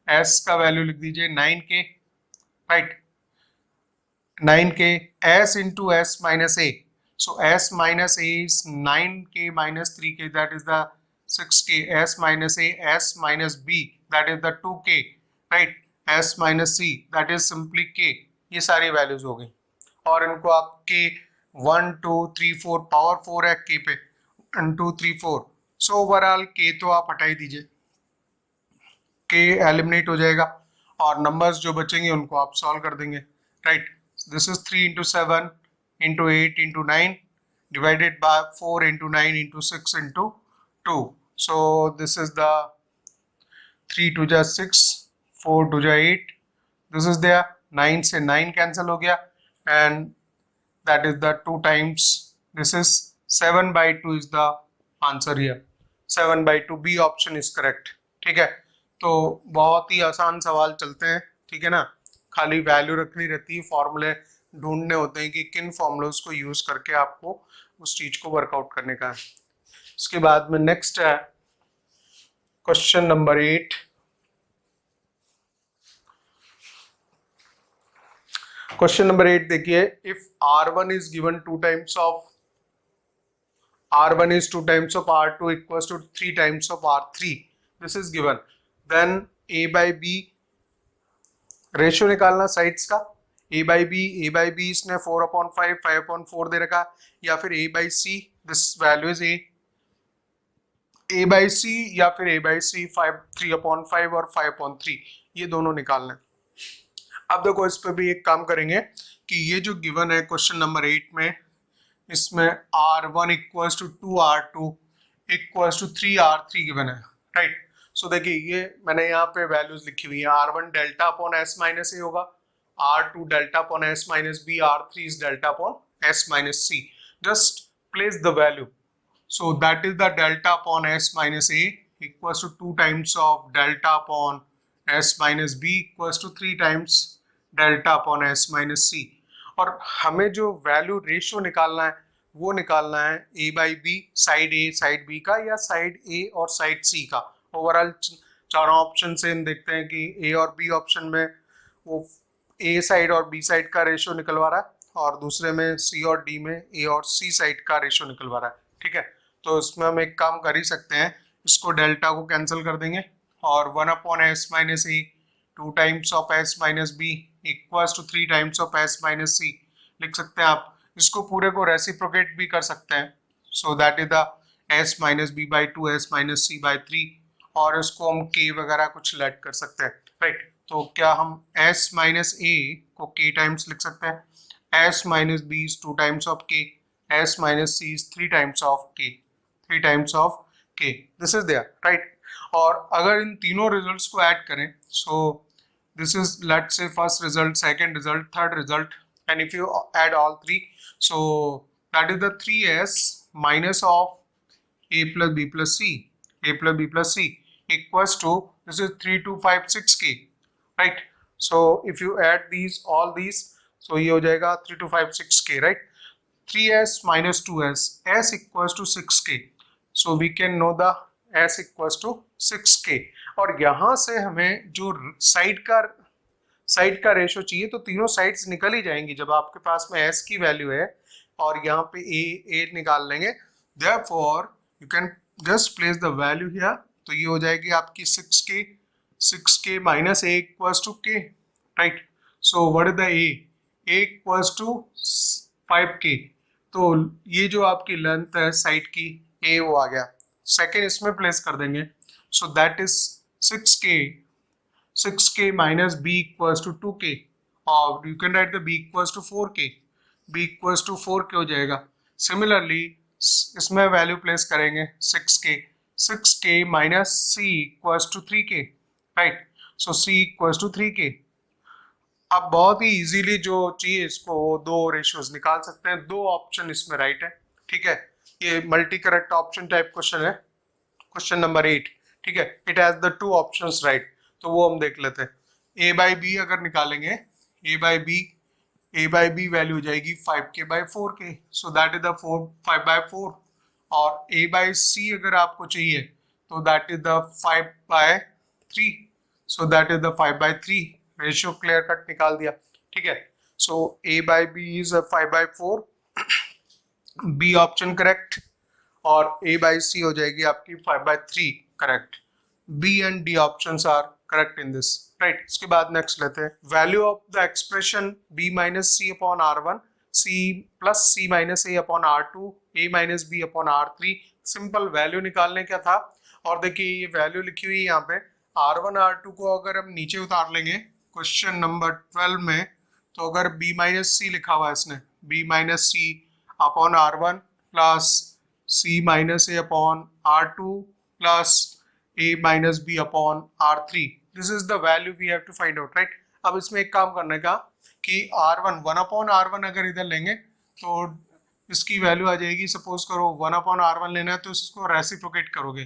s का वैल्यू लिख दीजिए 9k, right, 9k, s into s minus a, so s minus a is 9k minus 3k, that is the 6k, s minus a, s minus b, that is the 2k, right, s minus c, that is simply k, ये सारी वैल्यूज हो गई, और इनको आप k 1 2 3 4 पावर 4 है k पे, 1 2 3 4, सो ओवरऑल k तो आप हटा ही दीजिए, k एलिमिनेट हो जाएगा, और नंबर्स जो बचेंगे उनको आप सॉल्व कर देंगे, right. This is 3 into 7 into 8 into 9 divided by 4 into 9 into 6 into 2, so this is the 3 to the 6, 4 to the 8, this is there, 9 से 9 कैंसिल हो गया, and that is the 2 times, this is 7/2 is the answer here, 7/2 B option is correct. ठीक है, तो बहुत ही आसान सवाल चलते हैं, ठीक है ना, खाली वैल्यू रखनी रहती है, फॉर्मूले ढूंढने होते हैं कि किन फॉर्मूलोज को यूज करके आपको उस चीज को वर्कआउट करने का है। इसके बाद में नेक्स्ट है क्वेश्चन नंबर 8। क्वेश्चन नंबर 8 देखिए, if R1 is given 2 times of R1 is 2 times of R2 equals to 3 times of R3, this is given, then A by B ratio निकालना साइड्स का, A by B इसने 4/5 5/4 दे रखा, या फिर A by C, this value is A by C या फिर A by C 3/5 और 5/3, ये दोनों निकालना है। अब देखो इस पे भी एक काम करेंगे कि ये जो गिवन है क्वेश्चन नंबर 8 में, इसमें R1 equals to 2R2 equals to 3R3 given है, राइट। सो देखिए ये मैंने यहाँ पे वैल्यूज लिखी हुई है, R1 delta upon S minus a होगा, R2 delta upon S minus b, R3 is delta upon S minus c. Just place the value, so that is the delta upon S minus A equals to 2 times of delta upon S minus B equals to 3 times delta upon S minus C। और हमें जो वैल्यू रेशियो निकालना है वो निकालना है A by B, side A side B का, या साइड A और साइड C का। ओवरऑल चारों ऑप्शन से हम देखते हैं कि A और B ऑप्शन में वो A साइड और B साइड का रेशियो निकलवा रहा है, और दूसरे में C और D में A और C साइड का रेशियो निकलवा रहा है, ठीक है। तो इसमें हम एक काम कर ही सकते हैं, इसको डेल्टा को कैंसिल कर देंगे, और 1/S minus a 2 times of S minus b equals to 3 times of S minus c लिख सकते हैं आप। इसको पूरे को रेसिप्रोकेट भी कर सकते हैं, so that is the S minus B by 2 S minus C by 3, और इसको हम K वगैरह कुछ लेट कर सकते हैं, राइट। तो क्या हम S माइनस ए को K टाइम्स लिख सकते हैं, S minus B is 2 times of K, S minus C is 3 times of K, 3 times of K, this is there, right। और अगर इन तीनों रिजल्ट्स को ऐड करें, so this is let's say first result, second result, third result, and if you add all three, so that is the 3S minus of A plus B plus C, A plus B plus C equals to, this is 3256K, right। So if you add these all these, so ये हो जाएगा 3256K, right। 3S minus 2S, S equals to 6K, so we can know the S equals to 6K। और यहाँ से हमें जो साइड का रेशो चाहिए, तो तीनों साइड्स निकल ही जाएंगी जब आपके पास में S की वैल्यू है, और यहाँ पे A निकाल लेंगे, therefore you can just place the value here, तो ये हो जाएगी आपकी 6K minus A equals to K, right। so what is the A equals to 5K, तो ये जो आपकी लेंथ है साइड की A वो आ गया, सेकेंड इसमें प्लेस कर देंगे, so that is 6K minus B equals to 2K, और you can write the B equals to 4K, B equals to 4K हो जाएगा। सिमिलरली इसमें वैल्यू प्लेस करेंगे 6K minus C equals to 3K, right. So C equals to 3K। अब बहुत ही इजीली जो चाहिए इसको दो रेशियोज निकाल सकते हैं, दो ऑप्शन इसमें राइट है, ठीक है। ये multi correct option type question है, क्वेश्चन नंबर 8, ठीक है। It has the 2 options right, तो वो हम देख लेते हैं। A by B अगर निकालेंगे, A by B वैल्यू हो जाएगी 5K by 4K, so that is the 5/4, और A by C अगर आपको चाहिए तो that is the 5/3, so that is the 5/3, ratio clear cut निकाल दिया, ठीक है। So A by B is 5/4, B option correct, और A by C हो जाएगी आपकी 5/3 correct. B and D options are correct in this, right. इसके बाद नेक्स्ट लेते हैं, value of the expression B minus C upon R1, C plus C minus A upon R2, A minus B upon R3, simple value निकालने क्या था। और देखिए ये वैल्यू लिखी हुई है यहाँ पे, R1 R2 को अगर हम नीचे उतार लेंगे क्वेश्चन नंबर 12 में, तो अगर B minus C लिखा हुआ है इसने, B minus C upon R1 plus C minus A upon R2 plus A minus B upon R3, this is the value we have to find out, right। अब इसमें एक काम करने का कि R1 1 upon R1 अगर इधर लेंगे तो इसकी वैल्यू आ जाएगी, सपोज करो 1 upon R1 लेना है तो इसको रेसिप्रोकेट करोगे,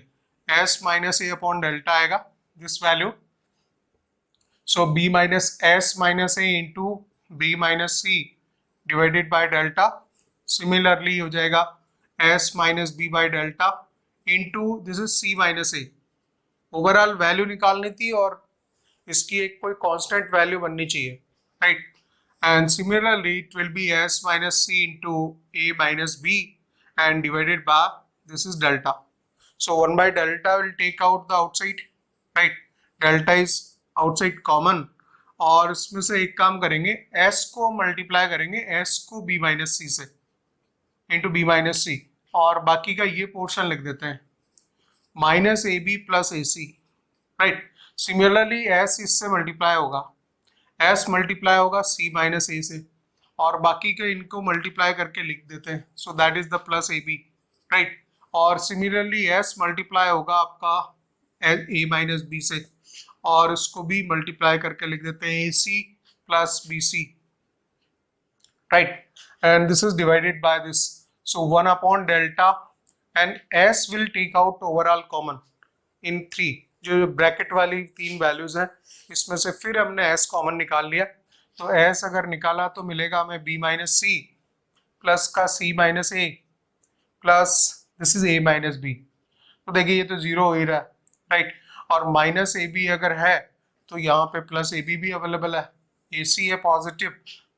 S minus A upon delta आएगा, this value. So B minus S minus A into B minus C divided by delta. Similarly हो जाएगा S minus B by delta into this is C minus A. Overall value निकालनी थी और इसकी एक कोई कांस्टेंट वैल्यू बननी चाहिए, right. And similarly it will be s minus c into a minus b and divided by this is delta. So 1 by delta will take out the outside, right. Delta is outside common और इसमें से एक काम करेंगे, s को मल्टीप्लाई करेंगे s को b minus c से into b minus c और बाकी का ये पोर्शन लिख देते हैं minus A B plus A C, right. Similarly s इससे मल्टीप्लाई होगा, s मल्टीप्लाई होगा c माइनस ए से और बाकी के इनको मल्टीप्लाई करके लिख देते हैं. So that is the plus A B, right. और सिमिलरली s मल्टीप्लाई होगा आपका a माइनस बी से और इसको भी मल्टीप्लाई करके लिख देते हैं a c plus b c, right. And this is divided by this. So 1 upon delta and s will take out overall common in 3. जो ब्रैकेट वाली 3 वैल्यूज हैं इसमें से फिर हमने s कॉमन निकाल लिया. तो s अगर निकाला तो मिलेगा हमें b माइनस सी प्लस का c minus A plus this is a minus B. तो देखिए ये तो जीरो हो ही रहा है, राइट. और माइनस ए बी अगर है तो यहाँ पे प्लस ए बी भी अवेलेबल है. ए सी है पॉजिटिव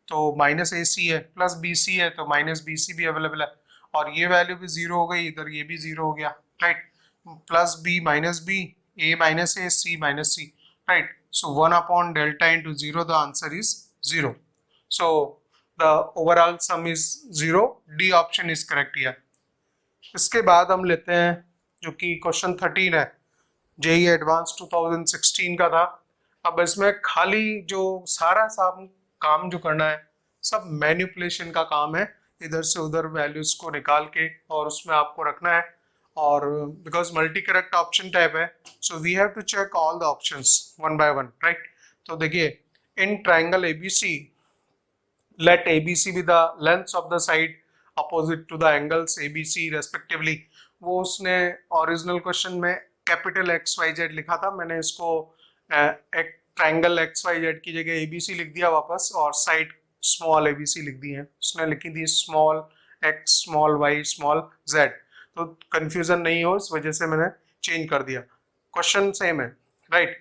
तो माइनस ए सी है, प्लस बी सी है तो माइनस बी सी भी अवेलेबल है. और ये वैल्यू भी जीरो हो गई, इधर ये भी जीरो हो गया, right. Plus B minus B, a minus a, c minus c, right. So 1 upon delta into 0, the answer is 0. So the overall sum is 0. D option is correct here. इसके बाद हम लेते हैं जो कि क्वेश्चन 13 है, JEE एडवांस 2016 का था. अब इसमें खाली जो सारा काम जो करना है सब मैनिपुलेशन का काम है, इधर से उधर वैल्यूज को निकाल के और उसमें आपको रखना है. और because multi correct option type है so we have to check all the options one by one, right. तो देखिए in triangle ABC let ABC be the lengths of the side opposite to the angles ABC respectively. वो उसने ओरिजिनल क्वेश्चन में कैपिटल XYZ लिखा था, मैंने इसको एक ट्राइंगल XYZ की जगह ABC लिख दिया वापस और साइड स्मॉल ABC लिख दी है. उसने लिखी थी small x small y small z, तो कंफ्यूजन नहीं हो इस वजह से मैंने चेंज कर दिया. क्वेश्चन सेम है, right.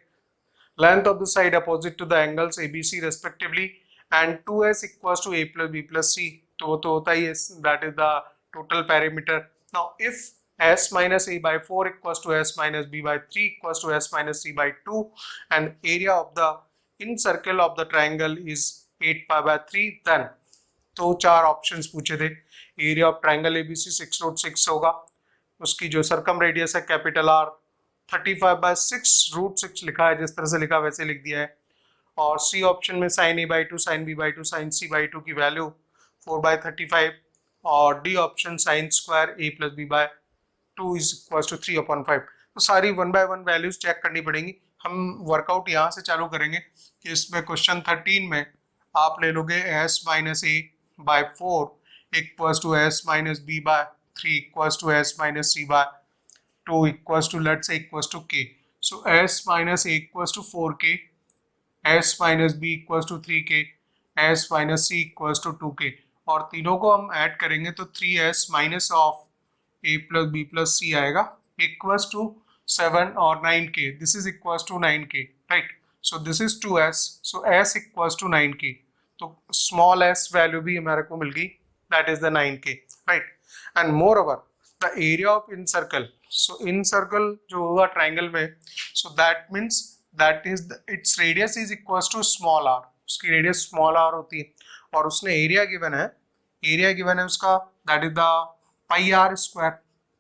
Length of the side opposite to the angles ABC respectively and 2s equals to a plus b plus c, तो वो तो होता ही है, that is the total perimeter. Now if s minus a by 4 equals to s minus b by 3 equals to s minus c by 2 and area of the incircle of the triangle is 8 pi by 3, then तो 4 ऑप्शंस पूछे थे. एरिया ऑफ ट्राइंगल ABC 6√6 होगा, उसकी जो सर्कम रेडियस है कैपिटल R 35 by 6√6 लिखा है, जिस तरह से लिखा वैसे लिख दिया है. और सी ऑप्शन में sin a by 2 sin b by 2 sin c by 2 की वैल्यू 4 by 35 और D option sin square a plus b by 2 is equals to 3/5. तो सारी 1 by 1 वैल्यूज चेक करनी पड़ेंगी. हम वर्कआउट यहाँ से चालू करेंगे कि इसमें क्वेश्चन 13 में आप ले लोगे s minus a by 4 equals to s minus b by 3 equals to s minus c by 2 equals to let's say equals to k. So s minus a equals to 4k, s minus b equals to 3k, s minus c equals to 2k और तीनों को हम ऐड करेंगे तो 3s minus of a plus b plus c आएगा equals to 7 और 9k. This is equals to 9k, right. So this is 2s, so s equals to 9k. तो small s वैल्यू भी हमारे को मिल गई, that is the 9k, right. And moreover the area of incircle, so incircle जो होगा ट्राइंगल में, so that means that is its radius is equals to small r, उसकी रेडियस स्मॉल r होती है और उसने एरिया गिवन है उसका that is the pi r square,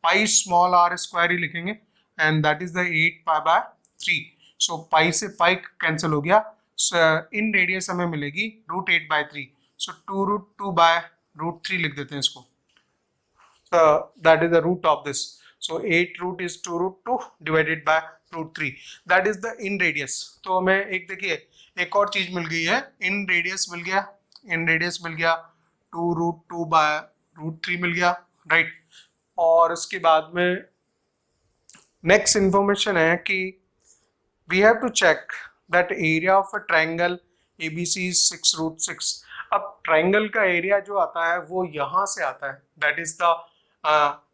pi small r square ही लिखेंगे and that is the 8 pi by 3. so pi से pi कैंसिल हो गया, so इन रेडियस हमें मिलेगी √8 by 3, so 2√2 by √3 लिख देते हैं इसको. so that is the root of this, so 8 root is 2√2 divided by √3, that is the in radius. तो हमें एक देखिए एक और चीज मिल गई है, इन रेडियस मिल गया 2√2 by √3 मिल गया, राइट. और इसके बाद में नेक्स्ट इंफॉर्मेशन है कि we have to check that area of a triangle ABC is 6√6। अब ट्रायंगल का एरिया जो आता है वो यहाँ से आता है, दैट इज द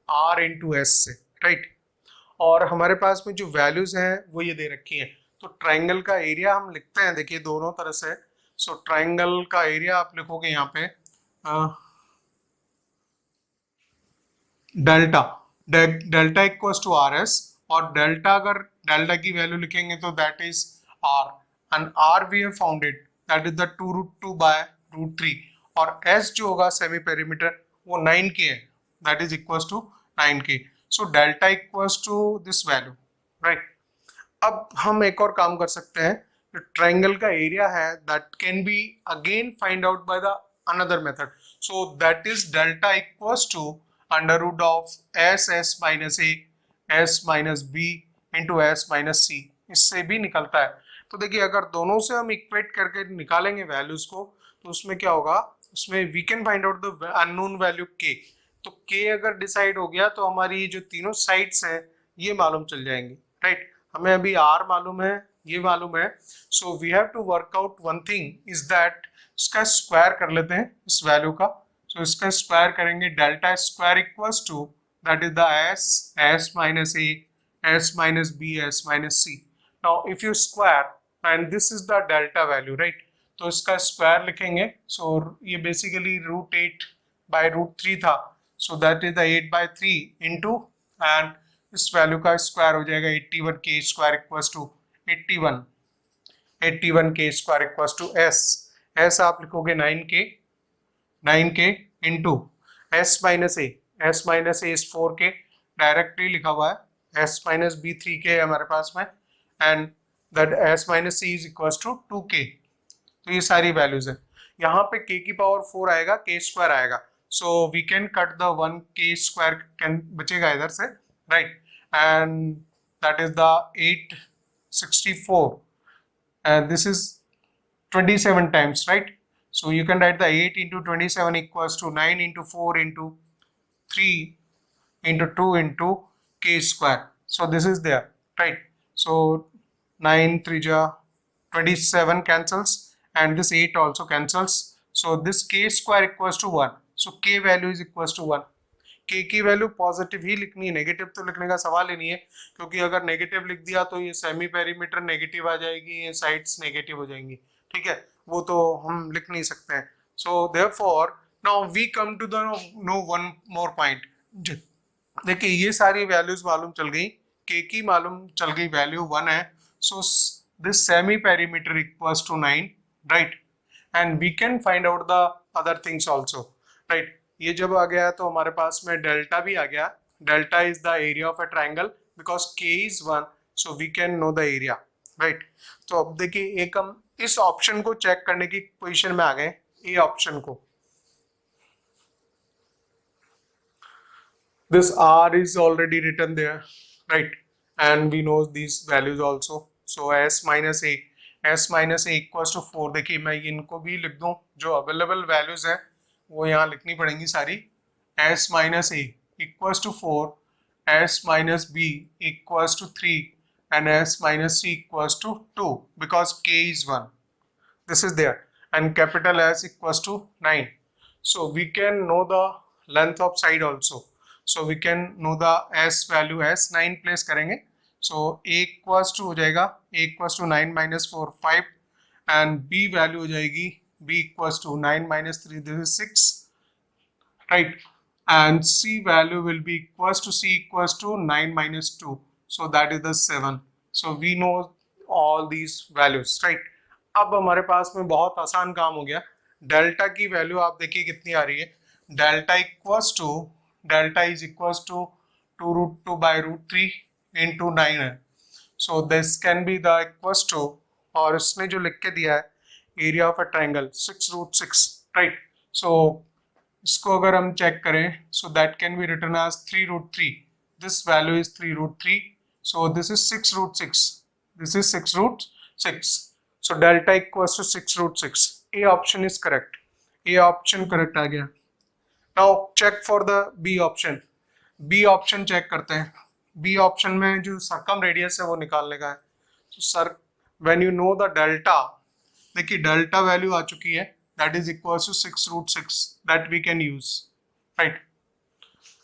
R/S से, राइट। और हमारे पास में जो वैल्यूज हैं वो ये दे रखी हैं। तो ट्रायंगल का एरिया हम लिखते हैं, देखिए दोनों तरह से। सो ट्रायंगल का एरिया आप लिखोगे यहाँ पे delta, delta equals to RS, और डेल्टा अगर डेल्टा की वैल्यू लिखेंगे तो that is R, and R we have found it, that is the 2√2/√3, और S जो होगा सेमी पेरीमीटर वो 9K है, that is equals to 9K। So delta equals to this value, right. अब हम एक और काम कर सकते हैं, जो ट्रायंगल का एरिया है that can be again find out by the another method. So that is delta equals to under root of S minus A S minus B into S minus C, इससे भी निकलता है। तो देखिए अगर दोनों से हम इक्वेट करके निकालेंगे वैल्यूज को, तो उसमें क्या होगा, उसमें we can find out the unknown value K। तो K अगर डिसाइड हो गया तो हमारी जो तीनों साइड्स हैं ये मालूम चल जाएंगी, राइट। हमें अभी R मालूम है, ये मालूम है। So we have to work out one thing is that, इसका स्क्वायर कर लेते हैं इस वैल्यू का। सो इसका स्क्वायर करेंगे, delta square equals to that is the S minus A S minus B S minus C। Now if you square and this is the delta value, right, तो इसका स्क्वायर लिखेंगे। सो ये बेसिकली √8/√3 था, so that is the 8/3 into, and इस वैल्यू का स्क्वायर हो जाएगा 81K square equals to 81K square equals to S आप लिखोगे 9K into S minus A is 4K, directly लिखा हुआ है। S माइनस B 3K है हमारे पास में, and that S minus C is equals to 2K। तो ये सारी वैल्यूज है। यहाँ पे K की पावर 4 आएगा, K स्क्वायर आएगा, so we can cut the 1K square can बचेगा इधर से, right, and that is the 864, and this is 27 times, right? So you can write the 8 into 27 equals to 9 into 4 into 3 into 2 into K square. So this is there, right? So 9 3 ja 27 cancels, and this 8 also cancels. So this K square equals to 1. So K value is equals to 1. K की वैल्यू पॉजिटिव ही लिखनी है, नेगेटिव तो लिखने का सवाल ही नहीं है, क्योंकि अगर नेगेटिव लिख दिया तो ये सेमी पेरीमीटर नेगेटिव आ जाएगी, ये साइड्स नेगेटिव हो जाएंगी, ठीक है, वो तो हम लिख नहीं सकते हैं। So therefore now we come to the no one more point. देखिए ये सारी वैल्यूज मालूम चल गई, K की मालूम चल गई वैल्यू 1 है। So this semi perimeter equals to 9, right, and we can find out the other things also, right. ये जब आ गया तो हमारे पास में डेल्टा भी आ गया। Delta is the area of a triangle, because K is 1, so we can know the area, right. तो अब देखिए एक हम इस ऑप्शन को चेक करने की पोजीशन में आ गए, ए ऑप्शन को। This R is already written there, right, and we know these values also. So S minus A equals to 4। देखिए मैं इनको भी लिख दूं, जो अवेलेबल वैल्यूज हैं वो यहाँ लिखनी पड़ेंगी सारी। S minus A equals to 4, S minus B equals to 3, and S minus C equals to 2 because K is 1. This is there, and capital S equals to 9. So we can know the length of side also. So we can know the S value as 9 place करेंगे। So A equals to हो जाएगा, A equals to 9 minus 4 5, and B value हो जाएगी B equals to 9 minus 3, this is 6, right, and C value will be equals to 9 minus 2, so that is the 7. So we know all these values, right। अब हमारे पास में बहुत आसान काम हो गया। डेल्टा की वैल्यू आप देखिए कितनी आ रही है, delta is equals to 2√2/√3 into 9 है। So this can be the equals to, और इसने जो लिख के दिया है area of a triangle 6√6, right. सो इसको अगर हम चेक करें, so that can be written as 3√3, this value is 3√3, so this is 6√6, this is 6√6, so delta equals to 6√6। A option is correct, A option correct आ गया। Now check for the B option. B option check करते हैं। बी ऑप्शन में जो सर्कम रेडियस है वो निकालने का है। तो sir when you know the delta, देखिए डेल्टा वैल्यू आ चुकी है, that is equal to 6√6, that we can use, right,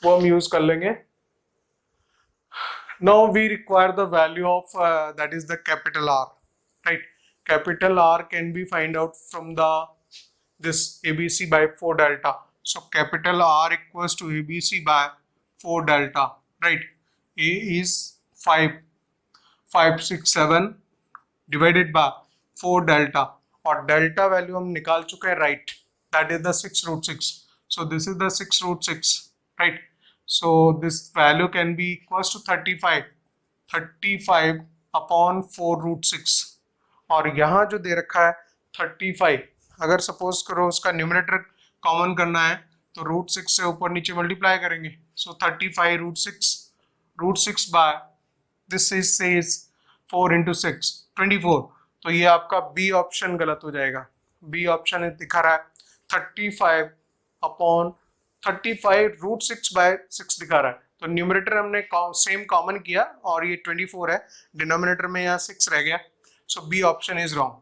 वो हम यूज कर लेंगे। Now we require the value of that is the capital R, right? Capital R can be find out from the this ABC by 4 delta. So capital R equals to ABC by 4 delta, right? A is 5, 6, 7 divided by 4 delta, और delta value हम निकाल चुके हैं, right? That is the 6√6. So this is the 6√6, right? So this value can be equals to 35 upon 4√6, और यहाँ जो दे रखा है 35, अगर सपोज करो उसका न्यूमरेटर कॉमन करना है तो √6 से ऊपर नीचे मल्टीप्लाई करेंगे। So 35√6 by this is says 4 into 6 24, तो ये आपका बी ऑप्शन गलत हो जाएगा। बी ऑप्शन दिखा रहा है 35/√6 बाय 6 दिखा रहा है, तो न्यूमरेटर हमने सेम कॉमन किया और ये 24 है, डिनोमिनेटर में यहाँ 6 रह गया। So B option is wrong,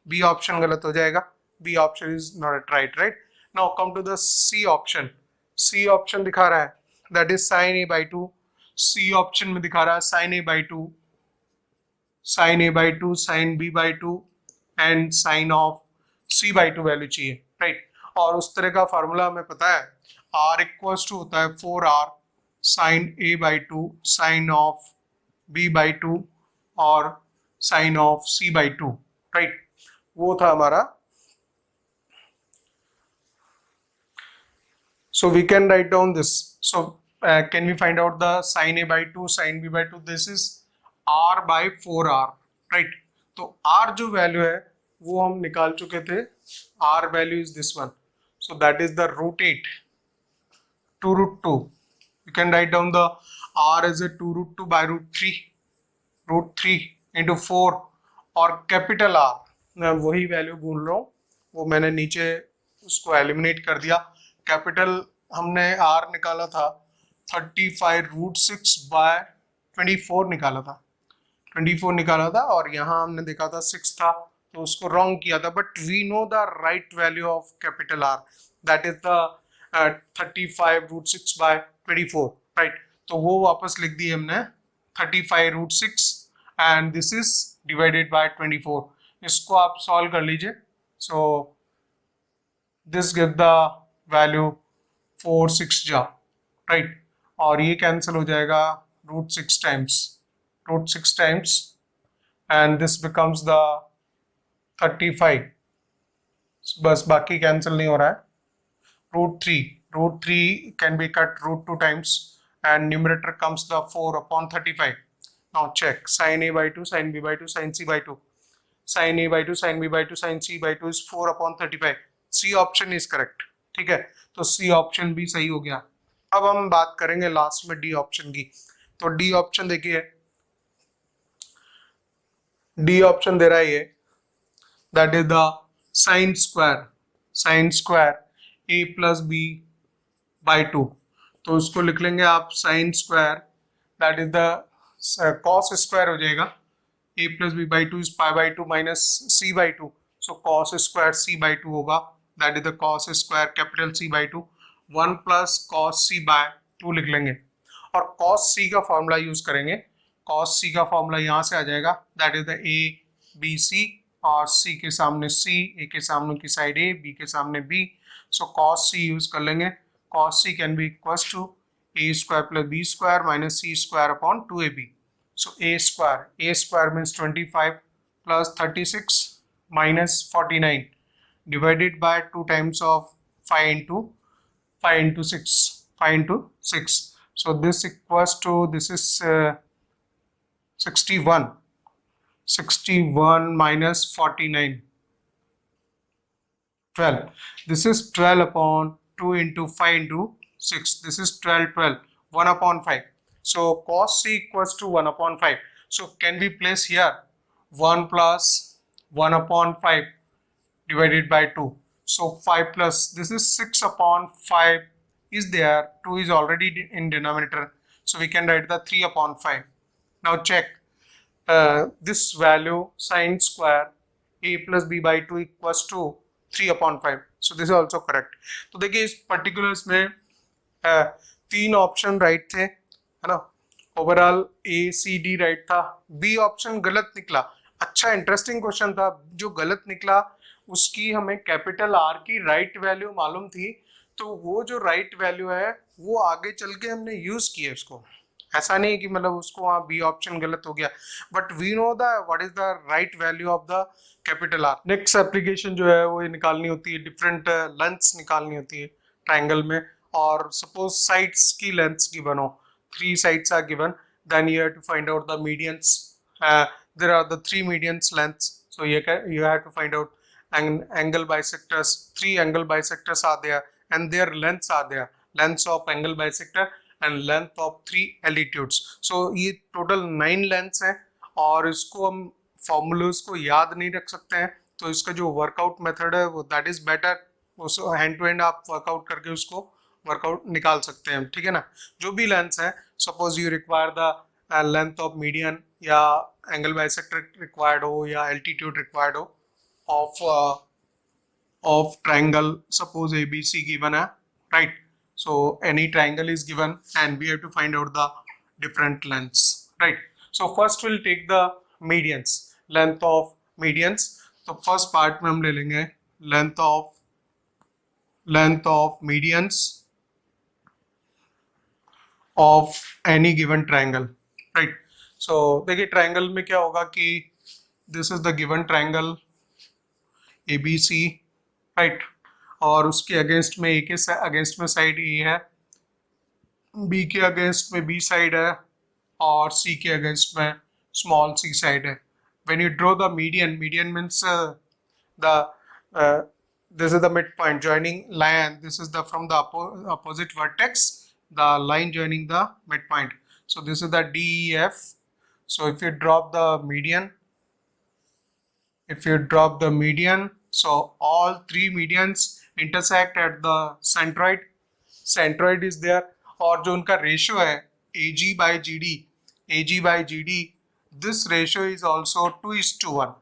B option गलत हो जाएगा, B option is not right, right. Now come to the C option. C option दिखा रहा है that is sin a/2, C option में दिखा रहा है sin a/2, sin b/2 and sin of c/2 value चाहिए, राइट। और उस तरह का फार्मूला हमें पता है, r इक्वल्स टू होता है 4r sin a/2 sin of b/2 और sin ऑफ c/2, राइट। वो था हमारा। So we can write down this. So can we find out the sin a/2 sin b/2? This is r by 4r, right? तो r जो वैल्यू है वो हम निकाल चुके थे, r value is this one. So that is the √8, 2√2. You can write down the r as a 2√2 by √3 into 4, और कैपिटल R मैं वही वैल्यू भूल रहा हूँ, वो मैंने नीचे उसको एलिमिनेट कर दिया। कैपिटल हमने R निकाला था 35√6 बाय 24 निकाला था, 24 निकाला था, और यहाँ हमने देखा था 6 था तो उसको रॉन्ग किया था, but we know the right value of capital R, that is the 35√6 by 24, right. तो वो वापस लिख दिए हमने 35√6 and this is divided by 24। इसको आप सॉल्व कर लीजिए। So this give the value 4/6 जा, राइट, और ये कैंसिल हो जाएगा √6 times and this becomes the 35, बस बाकी कैंसिल नहीं हो रहा है। √3 can be cut √2 times and numerator comes the 4/35. Now check sin a/2 sin b/2 sin c/2, sin a/2 sin b/2 sin c/2 is 4/35. C option is correct, ठीक है, तो सी ऑप्शन भी सही हो गया। अब हम बात करेंगे लास्ट में डी ऑप्शन की। तो डी ऑप्शन देखिए, डी ऑप्शन दे रहा है ये, that is the sin square a plus b/2, तो उसको लिख लेंगे आप sin square, that is the cos square हो जाएगा, a plus b/2 is π/2 minus c/2, so cos square c/2 होगा, that is the cos square capital c/2, 1 plus cos c/2 लिख लेंगे, और cos c का फॉर्मूला यूज करेंगे। cos c का फॉर्मूला यहाँ से आ जाएगा, दैट इज द ABC, और c के सामने c, a के सामने की साइड a, b के सामने b, so cos c use कर लेंगे। cos c can be equals to a square plus b square minus c square upon 2ab, so a square means 25 प्लस 36 माइनस 49 divided by 2 times of 5 into 6, so this equals to, this is 61 minus 49, 12, this is 12 upon 2 into 5 into 6, this is 12, 1/5, so cos c equals to 1/5, so can we place here 1 plus 1/5 divided by 2, so 5 plus, this is 6/5 is there, 2 is already in denominator, so we can write the 3 upon 5. Now check this value sine square a plus b by 2 equals to 3 upon 5. So this is also correct. तो देखिए इस पर्टिकुलर्स में 3 ऑप्शन राइट थे, है ना. ओवरऑल ए सी डी राइट था, बी ऑप्शन गलत निकला. अच्छा इंटरेस्टिंग क्वेश्चन था. जो गलत निकला उसकी हमें कैपिटल आर की राइट वैल्यू मालूम थी, तो वो जो राइट वैल्यू है वो आगे चल के हमने यूज किया उसको. ऐसा नहीं कि मतलब उसको वहाँ बी ऑप्शन गलत हो गया, but we know the what is the right value of the capital R. Next application जो है वो निकालनी होती है, डिफरेंट लेंथ्स निकालनी होती है ट्राइंगल में. और सपोज साइड्स की लेंथ्स गिवन हो, 3 sides are given, then you have to find out the medians. There are the 3 medians lengths, so you have to find out angle bisectors. 3 angle bisectors are there and their lengths are there, lengths of angle bisector and length of 3 altitudes. So ये total 9 lengths है और इसको हम formulas को याद नहीं रख सकते हैं, तो इसका जो वर्कआउट मेथड है वो that is better. उसको हैंड टू हैंड आप वर्कआउट करके उसको वर्कआउट निकाल सकते हैं, ठीक है ना. जो भी लेंथ है, suppose you require the length of median या एंगल बाइसेक्टर रिक्वायर्ड हो या एल्टीट्यूड रिक्वायर्ड हो of triangle, suppose ABC given है, right. So any triangle is given and we have to find out the different lengths, right. So first will take the medians, length of medians. तो फर्स्ट पार्ट में हम ले लेंगे length of medians of any given triangle, right. So देखिए ट्राइंगल में क्या होगा कि this is the given triangle ABC, right. और उसके अगेंस्ट में A के अगेंस्ट में साइड A है, B के अगेंस्ट में B साइड है और C के अगेंस्ट में स्मॉल c साइड है. When you draw the median means this is the midpoint joining line, this is the from the opposite vertex, the line joining the midpoint. So this is the DEF. So if you drop the median, so all 3 medians intersect at the centroid. Centroid is there और जो उनका रेशियो है AG by GD, this ratio is also 2:1.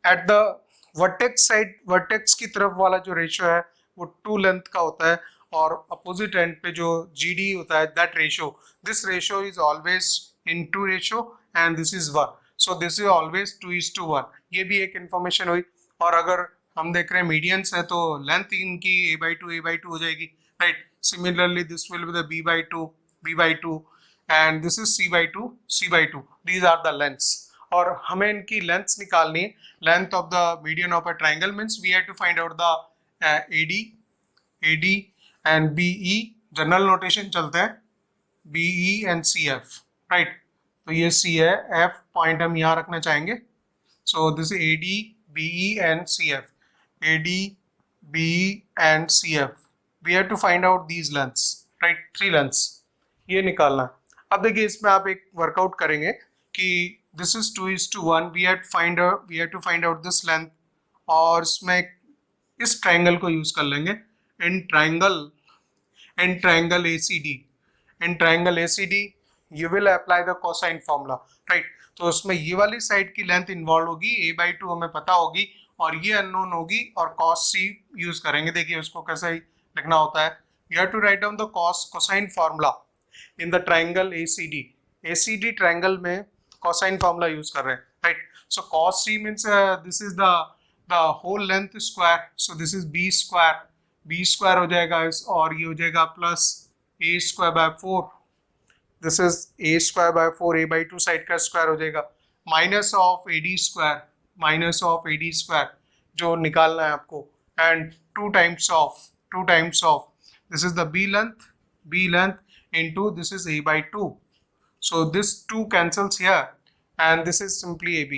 At the vertex side, vertex की तरफ वाला जो रेशियो है वो 2 लेंथ का होता है और अपोजिट एंड पे जो GD होता है that ratio, this ratio is always in 2 ratio and this is 1. So this is always 2:1. ये भी एक इंफॉर्मेशन हुई. और अगर हम देख रहे हैं मीडियंस है तो लेंथ इनकी a/2 हो जाएगी, right. Similarly this will be the b/2 and this is c/2. These are the lengths और हमें इनकी लेंथ्स निकालनी है. Length of the median of a triangle means we have to find out the AD and BE. General notation चलता है BE and CF, राइट. तो ये C है, F पॉइंट हम यहाँ रखना चाहेंगे. So this AD, BE and CF. AD, BE and CF. We have to find out these lengths, right? 3 lengths. ये निकालना. अब देखिए इसमें आप एक वर्कआउट करेंगे कि this is 2:1. We have to find out this length और इसमें इस ट्राइंगल को यूज कर लेंगे in triangle ACD. You will apply the cosine formula, right. तो उसमें ये वाली साइड की लेंथ इन्वॉल्व होगी, a/2 हमें पता होगी और ये अननोन होगी और cos c यूज करेंगे. देखिए उसको कैसे लिखना होता है. You have to write down the cosine formula in the triangle ACD triangle में cosine formula यूज कर रहे हैं, right. So cos c means this is the whole length square. So this is b square हो जाएगा और ये हो जाएगा plus a²/4. This is a²/4, a/2 side का स्क्वायर हो जाएगा माइनस ऑफ AD² जो निकालना है आपको and 2 times of this is the b length into this is a/2. So this 2 cancels here and this is simply AB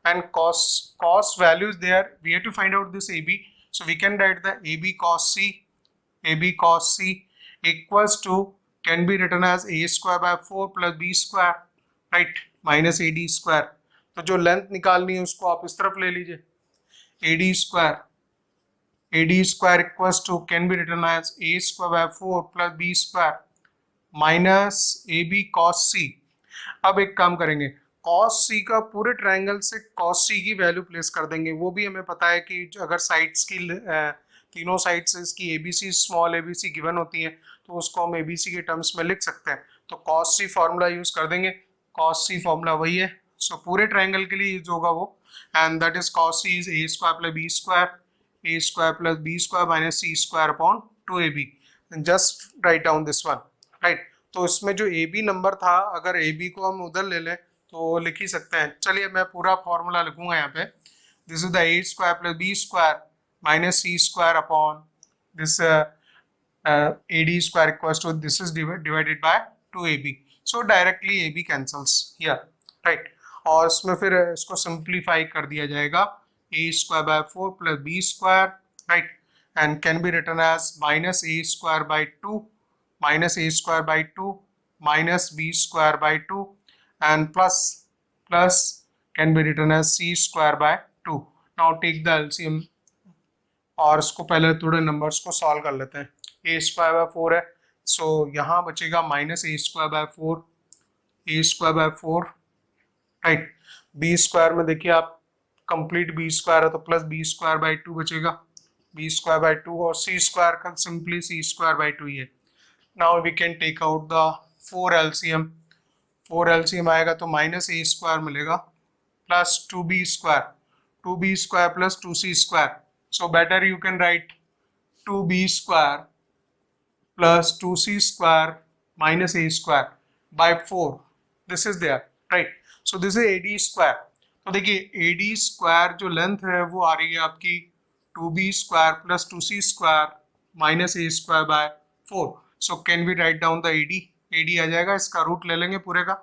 and cos value is there. We have to find out this AB. So we can write the AB cos C equals to, can be written as a²/4 plus b², right, minus AD². तो जो लेंथ निकालनी है उसको आप इस तरफ ले लीजिए. AD² equals to, can be written as a²/4 plus b² minus A b cos c. अब एक काम करेंगे, कॉस सी का पूरे ट्रायंगल से कॉस सी की वैल्यू प्लेस कर देंगे। वो भी हमें पता है कि अगर साइड्स की तीनों साइड्स इसकी एबीसी स्मॉल एबीसी गिवन होती हैं तो उसको हम एबीसी के टर्म्स में लिख सकते हैं। तो कॉस सी फॉर्मूला यूज कर देंगे। कॉस सी फॉर्मूला वही है, सो पूरे ट्रायंगल के लिए यूज होगा वो, and that is cos C is A square plus B square, A square plus B square minus C square upon 2ab। Just write down this one, right. तो इसमें जो ए बी नंबर था, अगर ए बी को हम उधर ले लें तो लिख ही सकते हैं। चलिए मैं पूरा फॉर्मूला लिखूंगा यहाँ पे। This is the a square plus B square minus C square upon this A D square equals to this is divided by 2ab। So directly a b cancels here, right. और इसमें फिर इसको सिंप्लीफाई कर दिया जाएगा, a square by 4 plus B square, right, and can be written as minus a square by 2 minus a square by 2 minus b square by 2 and plus can be written as c square by 2. Now take the LCM और इसको पहले थोड़े नंबर्स को सॉल्व कर लेते हैं। a स्क्वायर बाय 4 है, सो यहाँ बचेगा minus A square by 4, A square by 4, right. B square में देखिए आप कंप्लीट बी स्क्वायर है तो प्लस बी स्क्वायर बाय 2 बचेगा, बी स्क्वायर बाय 2, और सी स्क्वायर का सिंपली सी स्क्वायर बाय 2 ही है। Now we can take out the 4 LCM। 4 LCM आएगा तो माइनस ए स्क्वायर मिलेगा plus 2b square plus 2c square. So better you can write 2b square plus 2c square minus A square by 4, this is there, right. So this is AD square. तो देखिए AD स्क्वायर जो लेंथ है वो आ रही है आपकी 2b square plus 2c square minus A square by 4। So can we write down the AD? AD आ जाएगा, इसका रूट ले लेंगे पूरे का।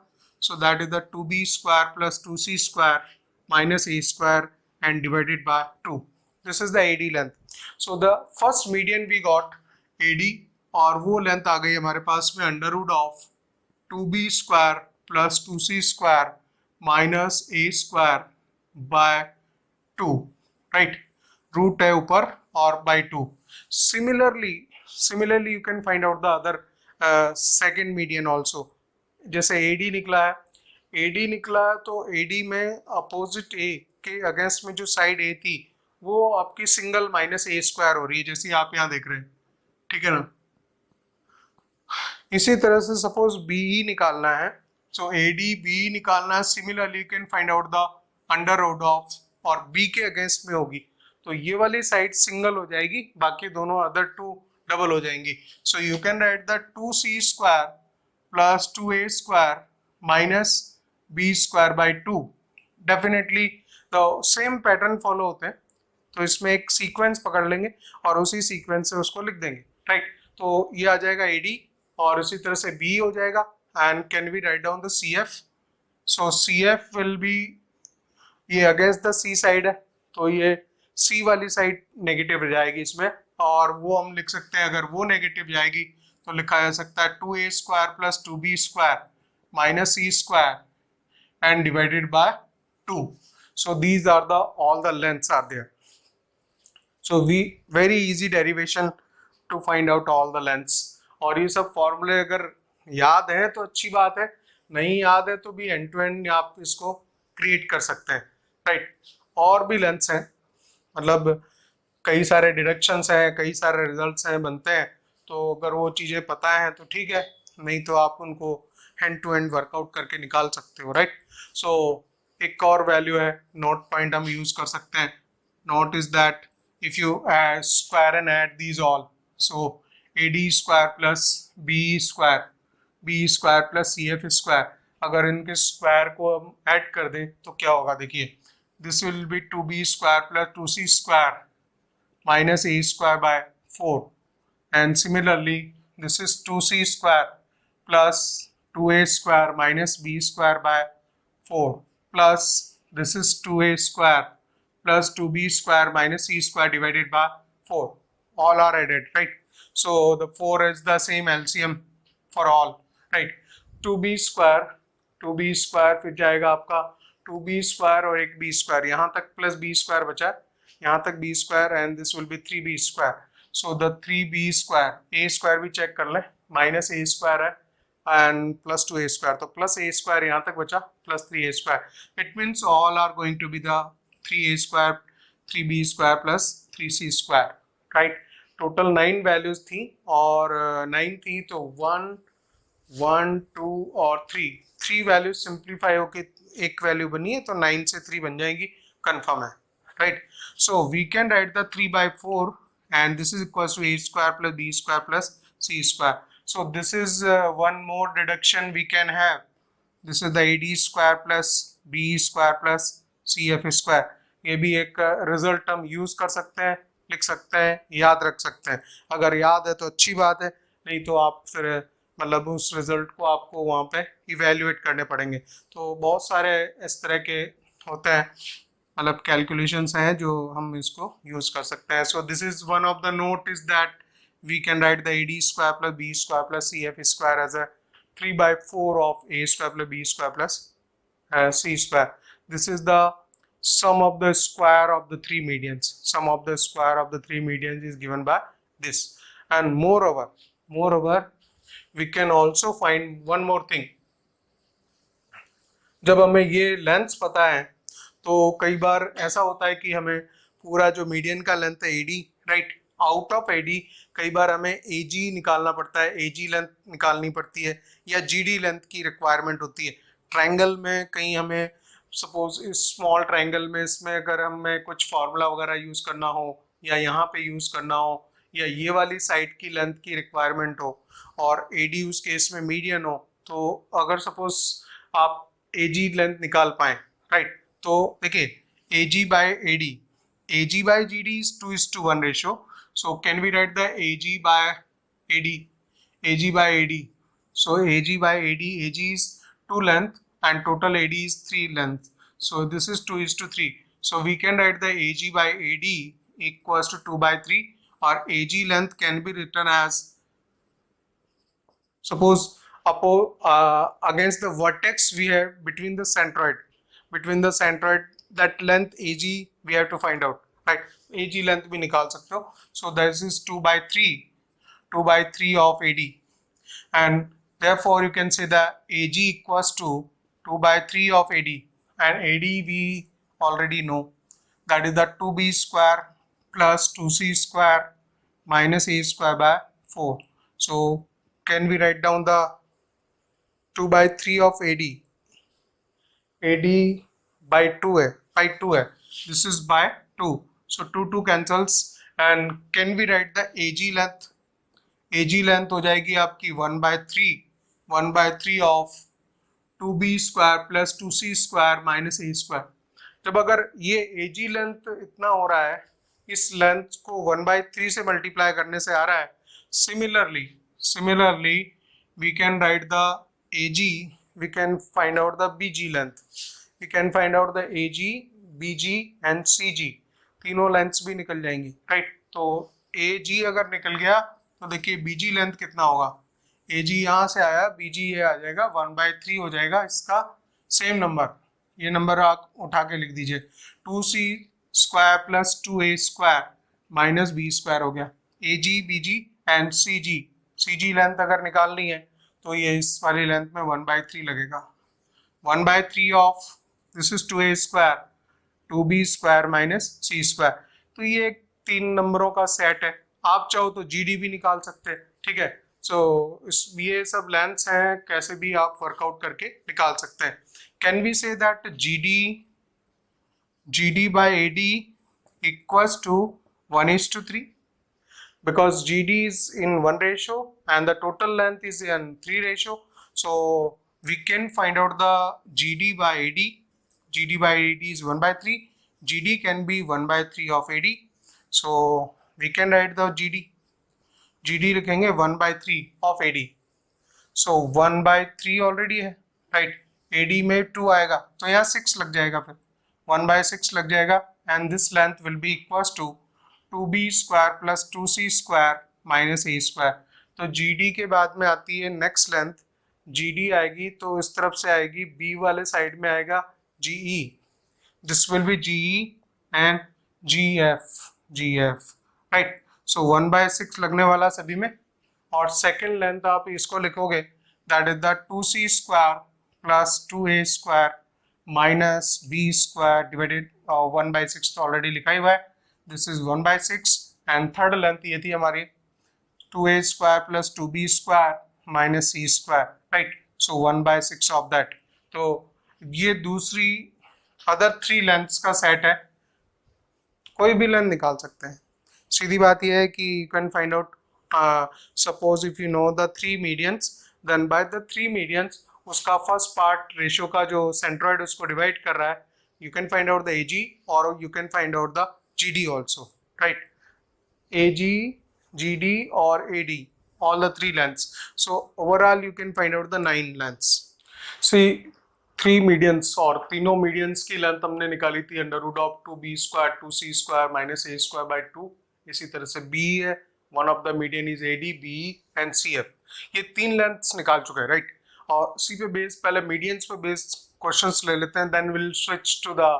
So that is the 2b square plus 2c square minus A square and divided by 2। This is the AD length. So the first median we got AD, और वो लेंथ आ गई हमारे पास में under root of 2b square plus 2c square minus A square by 2, right. Root है ऊपर और by 2। Similarly you can find out the other second median also. जैसे AD निकला है, AD निकला है तो AD में अपोजिट A के अगेंस्ट में जो साइड A थी वो आपकी सिंगल माइनस ए स्क्वायर हो रही है, जैसे आप यहाँ देख रहे हैं, ठीक है ना। इसी तरह से सपोज BE निकालना है, सो AD BE निकालना है। Similarly you can find out the under root of, और B के अगेंस्ट में होगी तो ये वाली साइड सिंगल हो जाएगी, बाकी दोनों अदर टू डबल हो जाएंगी। सो you can write the 2c square plus 2a square minus b square by 2। Definitely the same pattern follow होते हैं, तो इसमें एक सीक्वेंस पकड़ लेंगे और उसी सीक्वेंस से उसको लिख देंगे, राइट। तो ये आ जाएगा AD, और इसी तरह से B हो जाएगा। And can we write down the CF? So CF will be, ये अगेंस्ट द C साइड है तो ये C वाली साइड नेगेटिव जाएगी इसमें, और वो हम लिख सकते हैं, अगर वो नेगेटिव जाएगी तो लिखा जा सकता है 2a square plus 2b square minus c square and divided by 2। So these are the all the lengths are there. So we very easy derivation to find out all the lengths. और ये सब फॉर्मूले अगर याद है तो अच्छी बात है, नहीं याद है तो भी एंड टू एंड आप इसको क्रिएट कर सकते हैं, राइट। और भी लेंथ्स हैं, मतलब कई सारे डिडक्शंस हैं, कई सारे रिजल्ट्स हैं बनते हैं, तो अगर वो चीज़ें पता है तो ठीक है, नहीं तो आप उनको हैंड टू हैंड वर्कआउट करके निकाल सकते हो, राइट। सो एक और वैल्यू है, नोट पॉइंट हम यूज कर सकते हैं। Note is that if you square and add these all, so AD square plus B square plus CF square, अगर इनके स्क्वायर को हम ऐड कर दें तो क्या होगा, देखिए this will B 2b square plus 2c square minus a square by 4, and similarly this is 2c square plus 2a square minus b square by 4 plus this is 2a square plus 2b square minus c square divided by 4. All are added, right? So the 4 is the same LCM for all, right? 2b square फिर जाएगा आपका 2b square और एक b square, यहाँ तक प्लस b square बचा, यहाँ तक b square and this will be 3b square. So the 3b square, a square भी चेक कर लें, माइनस a square है and plus 2a square, तो plus a square यहाँ तक बचा plus 3a square. It means all are going to be the 3a square, 3b square plus 3c square, right? Total 9 values थी और 9 थी तो 1 1 2 और 3 वैल्यूज सिंप्लीफाई होके एक वैल्यू बनी है तो 9 से 3 बन जाएगी, कंफर्म है, right? So we can write the 3/4 and this is equals to a square plus b square plus c square. So this is one more deduction we can have. This is the ad square plus b square plus cf square. ये भी एक रिजल्ट हम यूज कर सकते हैं, लिख सकते हैं, याद रख सकते हैं. अगर याद है तो अच्छी बात है, नहीं तो आप फिर मतलब उस रिजल्ट को आपको वहाँ पे इवेल्युएट करने पड़ेंगे. तो बहुत सारे इस तरह के होते हैं, मतलब कैलकुलेशंस हैं जो हम इसको यूज कर सकते हैं. So this is one of the note is that we can write the ad square plus b square plus cf square as a 3/4 of a square plus b square plus c square. This is the sum of the square of the three medians. Sum of the square of the three medians is given by this. And moreover we can also find one more thing. जब हमें ये लेंथ पता है तो कई बार ऐसा होता है कि हमें पूरा जो मीडियन का लेंथ है AD, right, out of AD कई बार हमें एजी निकालना पड़ता है, एजी लेंथ निकालनी पड़ती है या जीडी लेंथ की रिक्वायरमेंट होती है. ट्रायंगल में कहीं हमें सपोज इस स्मॉल ट्रायंगल में इसमें अगर हमें कुछ फार्मूला वगैरह यूज करना हो या यहाँ पे यूज करना हो या ये वाली साइड की लेंथ की रिक्वायरमेंट हो और एडी उस केस में मीडियन हो, तो अगर सपोज आप एजी लेंथ निकाल पाए, राइट, तो देखिए AG by AD, AG by GD is 2:1 ratio. So can we write the AG by AD? AG by AD. So AG by AD, AG is 2 length and total AD is 3 length. So this is 2:3. So we can write the AG by AD equals to 2/3, or AG length can be written as, suppose against the vertex we have between the centroid, that length AG we have to find out, right? AG length भी निकाल सकते हो. So this is 2/3 of AD, and therefore you can say that AG equals to 2/3 of AD, and AD we already know, that is the 2b square plus 2c square minus a square by 4. So can we write down the 2/3 of AD? AD by 2 है, this is by 2, so 2 cancels, and can we write the AG length? AG length हो जाएगी आपकी 1/3 of 2b square plus 2c square minus a square. जब अगर ये AG length इतना हो रहा है, इस लेंथ को 1/3 से मल्टीप्लाई करने से आ रहा है, similarly we can write the AG, we can find out the BG length. We can find out the AG, BG and CG, तीनों लेंथ्स भी निकल जाएंगी, राइट? तो AG अगर निकल गया तो देखिए BG लेंथ कितना होगा, AG यहाँ से आया, BG ये आ जाएगा, 1/3 हो जाएगा इसका सेम नंबर. ये नंबर आप उठा के लिख दीजिए, 2c square plus 2a square minus b square हो गया. AG, BG and CG length अगर निकालनी है तो ये इस वाली लेंथ में 1/3 लगेगा. 1/3 of this is 2a square, 2b square minus c square. तो ये 3 नंबरों का सेट है. आप चाहो तो GD भी निकाल सकते हैं, ठीक है? सो ये सब लेंथ्स हैं, कैसे भी आप वर्कआउट करके निकाल सकते हैं. Can we say that GD by AD equals to 1:3, because GD is in 1 ratio and the total length is in 3 ratio. So we can find out the GD by AD. GD by AD is 1/3. GD can be 1/3 of AD. So we can write the GD लिखेंगे 1/3 of AD. So 1/3 already है, right? AD में 2 आएगा तो यहाँ 6 लग जाएगा, फिर 1/6 लग जाएगा, and this length will be equals to 2b square plus 2c square minus a square. तो GD के बाद में आती है नेक्स्ट लेंथ, GD आएगी तो इस तरफ से आएगी, B वाले साइड में आएगा GE. This will be GE and GF, right? So 1/6 लगने वाला सभी में. और सेकेंड लेंथ आप इसको लिखोगे that is the 2c square plus 2a square minus b square divided 1/6 तो ऑलरेडी लिखा ही हुआ है, this is 1/6 and third length ये थी हमारी 2a square plus 2b square minus c square, right? So 1/6 of that. तो ये दूसरी अदर 3 लेंथ्स का सेट है, कोई भी लेंथ निकाल सकते हैं। सीधी बात यह है कि you can find out, suppose if you know the 3 medians, then by the 3 medians उसका फर्स्ट पार्ट रेशियो का जो सेंट्रॉइड उसको डिवाइड कर रहा है, you can find out the AG और you can find out the GD also, right? AG, GD or AD, all the 3 lengths. So overall you can find out the 9 lengths. See 3 medians और तीनों medians की लेंथ हमने निकाली थी under root of 2b square 2c square minus a square by 2। इसी तरह से b है, one of the median is AD, BE and CF। ये 3 लेंथ्स निकाल चुके हैं, राइट? और सी पे बेस, पहले मीडियंस पे बेस्ड क्वेश्चंस ले लेते हैं, then will switch to the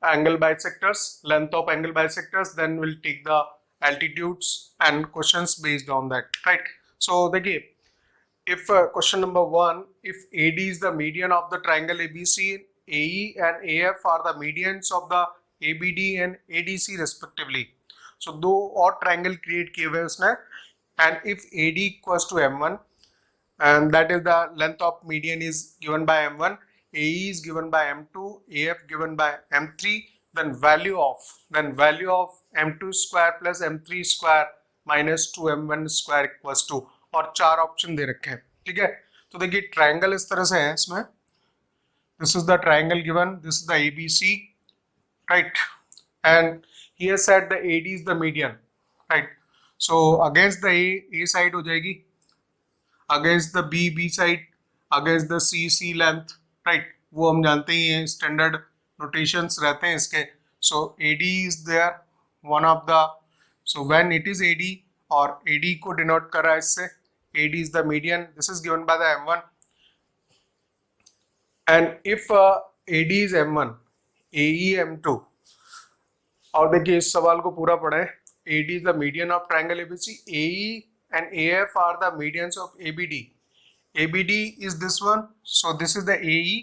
angle bisectors, length of angle bisectors, then will take the altitudes and questions based on that, right? So देखिए, if question number 1, if AD is the median of the triangle ABC, AE and AF are the medians of the ABD and ADC respectively. So दो और ट्रायंगल क्रिएट किए हुए उसने, and if AD equals to M1 and that is the length of median is given by M1, AE is given by M2, AF given by M3, then value of M2 square plus M3 square minus 2M1 square equals to, और 4 ऑप्शन दे रखे हैं, ठीक है? तो देखिए ट्रायंगल इस तरह से है इसमें, this is the triangle given, this is the ABC, right? And here said the AD is the median, right? So against the A side हो जाएगी, against the B side, against the C length, right? वो हम जानते ही हैं, स्टैंडर्ड नोटेशंस रहते हैं इसके। So AD is there, one of the, so when it is AD और AD को डिनोट कर रहा है इससे, AD is the median, this is given by the M1 and if AD is M1, AE M2, और देखिए इस सवाल को पूरा पढ़े, AD is the median of triangle ABC, AE and AF are the medians of ABD, ABD is this one, so this is the AE,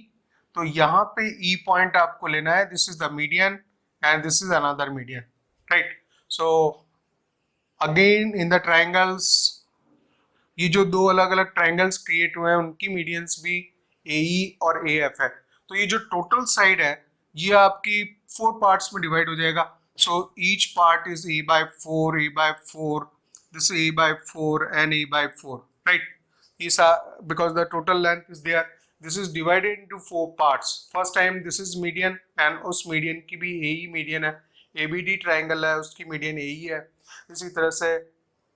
तो यहाँ पे E पॉइंट आपको लेना है, this is the median and this is another median, right? So again in the triangles, ये जो दो अलग अलग ट्रायंगल्स क्रिएट हुए हैं उनकी मीडियंस भी AE और AF है। तो ये जो टोटल साइड है ये आपकी 4 पार्ट्स में डिवाइड हो जाएगा। So each part is A/4, A/4, this is A/4 and A/4, right? These are because the total length is there. This is divided into 4 parts. First time this is median and उस median की भी AE median है, ABD triangle है उसकी median AE है। इसी तरह से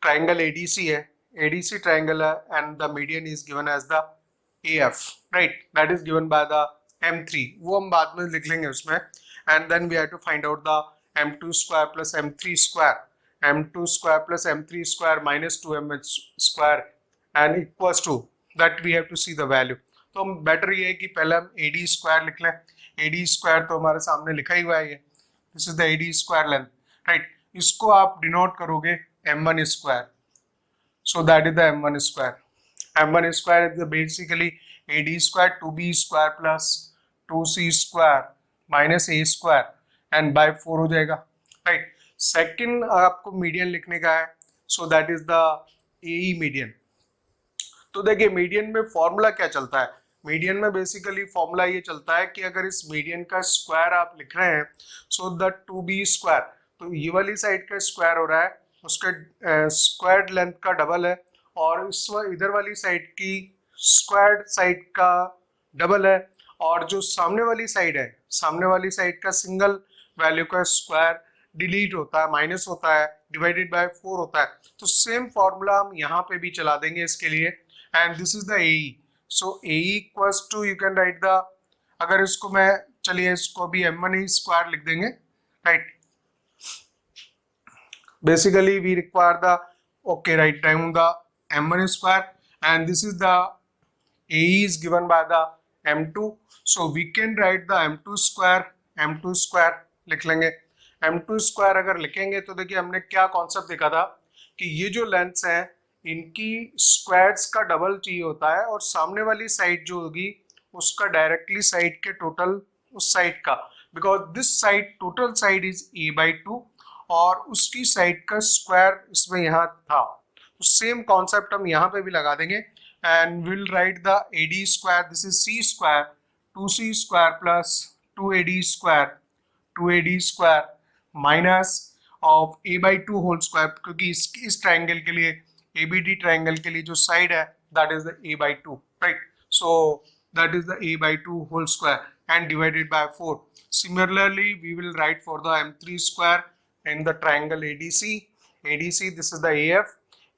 triangle ADC है, ADC triangle है and the median is given as the AF, right? That is given by the M3, वो हम बाद में लिख लेंगे उसमें। And then we have to find out the M2 square plus M3 square, M2 square plus M3 square minus 2M square and equals to that we have to see the value. तो हम बेटर ये है कि पहले हम AD स्क्वायर लिख लें। AD स्क्वायर तो हमारे सामने लिखा ही हुआ है, this is the AD square length, right? इसको आप डिनोट करोगे M1 square, so that is the M1 square. M1 square is basically AD square 2B square plus 2C square minus A square and by 4 हो जाएगा, राइट? सेकेंड आपको मीडियन लिखने का है, so that is the AE median. तो देखिए मीडियन में फॉर्मूला क्या चलता है, मीडियन में बेसिकली फॉर्मूला ये चलता है कि अगर इस मीडियन का स्क्वायर आप लिख रहे हैं, सो द 2B स्क्वायर, तो ये वाली साइड का स्क्वायर हो रहा है, उसके स्क्वायर्ड लेंथ का डबल है, और इस इधर वाली साइड की स्क्वायर्ड साइड का डबल है, और जो सामने वाली साइड है, सामने वाली साइड का सिंगल वैल्यू का स्क्वायर डिलीट होता है, माइनस होता है, डिवाइडेड बाय 4 होता है। तो सेम फॉर्मूला हम यहाँ पे भी चला देंगे इसके लिए, and this is the AE। So AE equals to, you can write the, अगर इसको मैं, चलिए इसको भी M1 स्क्वायर लिख देंगे, right? Basically we require the, okay, write down the M1 square and this is the AE is given by the M2, so we can write the M2 square लिख लेंगे। M2 स्क्वायर अगर लिखेंगे तो देखिए हमने क्या कॉन्सेप्ट देखा था कि ये जो लेंथ्स हैं इनकी स्क्वायर्स का डबल चाहिए होता है और सामने वाली साइड जो होगी उसका डायरेक्टली साइड के टोटल उस साइड का, because this side total side is a/2 और उसकी साइड का स्क्वायर इसमें यहाँ था, तो सेम कॉन्सेप्ट हम यहाँ पे भी लगा देंगे and we'll write the AD square. This is C square 2C square plus 2AD square minus of a/2 whole square, क्योंकि इस ट्राइंगल के लिए ABD ट्राइंगल के लिए जो साइड है that is the a/2, right? So that is the a/2 whole square and divided by 4. Similarly, we will write for the m3 square in the triangle ADC. This is the AF.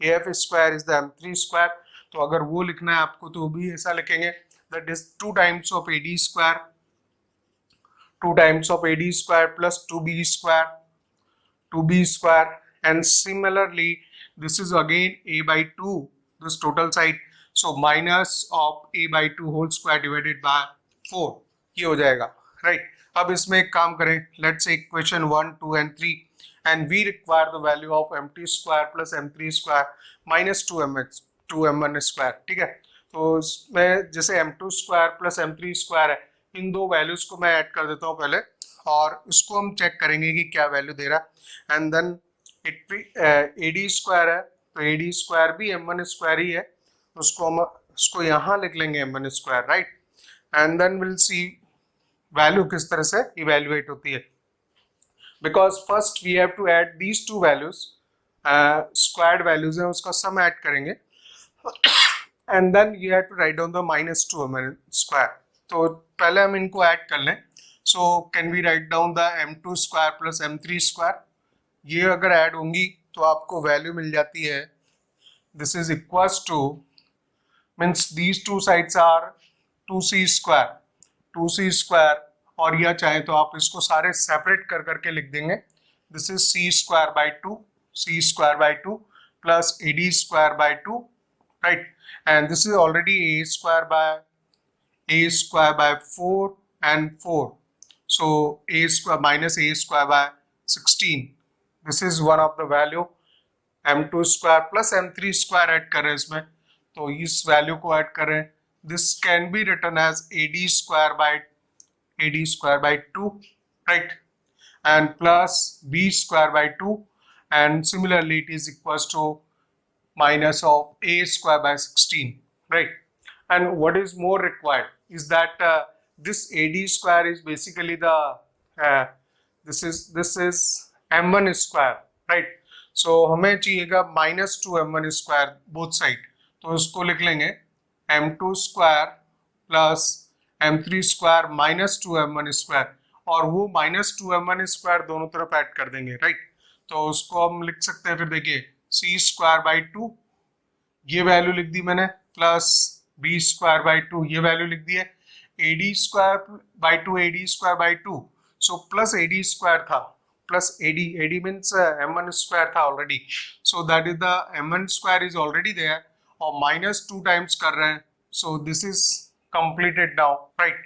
AF square is the m3 square. तो अगर वो लिखना है आपको तो भी ऐसा लिखेंगे, that is 2 times of AD square plus 2B square, and similarly this is again a/2, this total side, so minus of a/2 whole square divided by 4, ये हो जाएगा, right? अब इसमें एक काम करें, let's say equation 1, 2 and 3 and we require the value of m2 square plus m3 square minus 2m1 square, ठीक है? तो इसमें जैसे m2 square plus m3 square है, इन दो वैल्यूज को मैं ऐड कर देता हूँ पहले और उसको हम चेक करेंगे कि क्या वैल्यू दे रहा है, एंड देन AD स्क्वायर है तो AD स्क्वायर भी m1 स्क्वायर ही है, उसको यहाँ लिख लेंगे m1 square, right? And then will see value किस तरह से इवेल्युएट होती है, because first we have to add these two values, squared values है उसका सम ऐड करेंगे and then you have to write down the minus 2m square. तो पहले हम इनको ऐड कर लें, so can we write down the m2 square plus m3 square? ये अगर ऐड होंगी तो आपको वैल्यू मिल जाती है, this is equals to, means these two sides are 2c square और या चाहे तो आप इसको सारे सेपरेट कर करके लिख देंगे, this is c square by 2 plus AD square by 2, right? And this is already a square by 4 and 4, so a square minus a square by 16. This is one of the value. m2 square plus m3 square add करें इसमें, तो इस वैल्यू को ऐड करें, this can be written as AD square by 2, right? And plus B square by 2, and similarly it is equals to minus of a square by 16, right? And what is more required is that this AD square is basically the this is m1 square, right? So हमें चाहिएगा minus 2m1 square both side, तो उसको लिख लेंगे m2 square plus m3 square minus 2m1 square, और वो minus 2m1 square दोनों तरफ ऐड कर देंगे, right? तो उसको हम लिख सकते हैं, फिर देखिए c स्क्वायर बाई 2 ये वैल्यू लिख दी मैंने, प्लस b स्क्वायर बाई 2 ये वैल्यू लिख दी है, AD square by 2, so plus AD square था, प्लस AD मीन्स m1 स्क्वायर था already, so that is the m1 square is already there, और माइनस 2 टाइम्स कर रहे हैं, so this is completed now, right?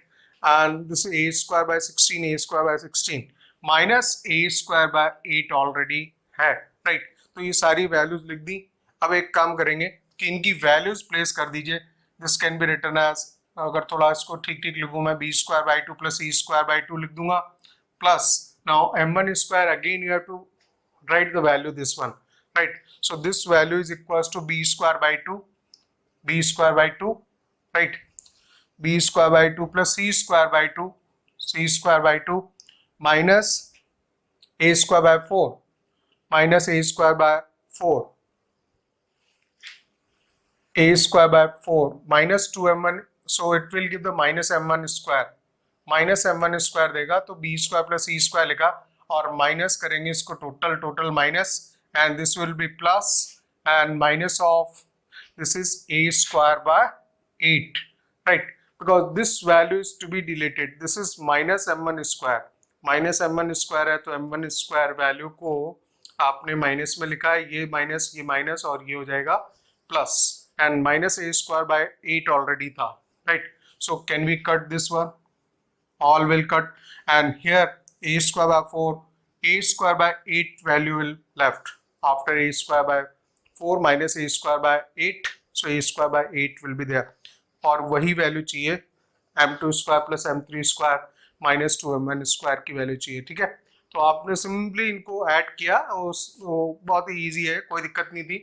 And this a square by 16 minus a square by 8 already है, राइट? तो ये सारी वैल्यूज लिख दी। अब एक काम करेंगे कि इनकी वैल्यूज प्लेस कर दीजिए, this can be written as, अगर थोड़ा इसको ठीक ठीक लिखूं मैं, b square by 2 plus e square by 2 लिख दूंगा, plus now m1 square, again you have to write the value this one, right? So this value is equals to b square by 2, right? b square by 2 plus c square by 2 minus a square by 4 minus a square by 4, a square by 4 minus 2m1, so it will give the minus m1 square देगा, तो b square plus e square लिखा, और माइनस करेंगे इसको total minus, and this will be plus and minus of this is a square by 8, right? Because this value is to be deleted, this is minus m1 square है, तो m1 square वैल्यू को आपने माइनस में लिखा है, ये माइनस और ये हो जाएगा plus, and minus a square by 8 already था, right? So can we cut this one, all will cut, and here a square by 4, a square by 8 value will left after a square by 4 minus a square by 8, so a square by 8 will be there. और वही वैल्यू चाहिए m2 square plus m3 square minus 2m1 square की वैल्यू चाहिए, ठीक है। तो आपने सिंपली इनको ऐड किया, बहुत ही इजी है, कोई दिक्कत नहीं थी।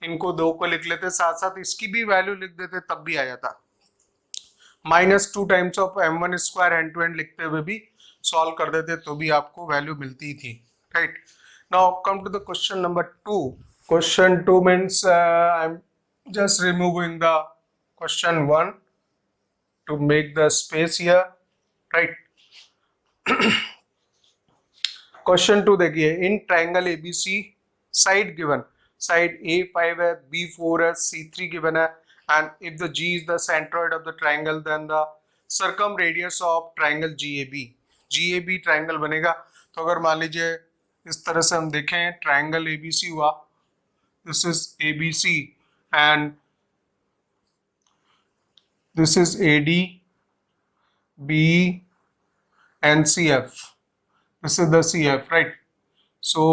इनको 2 को लिख लेते, साथ साथ इसकी भी वैल्यू लिख देते, तब भी आ जाता। Minus 2 times of m1 square end to end लिखते हुए भी सॉल्व कर देते, तो भी आपको वैल्यू मिलती थी, right. Now come to the question number 2. Question 2 means I'm just removing the question 1 to make the space here, right? Question 2 देखिए, in triangle ABC side given, side A5 है, B4 है, C3 given है, and if the G is the centroid of the triangle, then the circumradius of triangle GAB triangle बनेगा। तो अगर मान लीजिए इस तरह से हम देखें, triangle ABC हुआ, this is ABC and this is AD, BE and CF. This is the CF, right? So,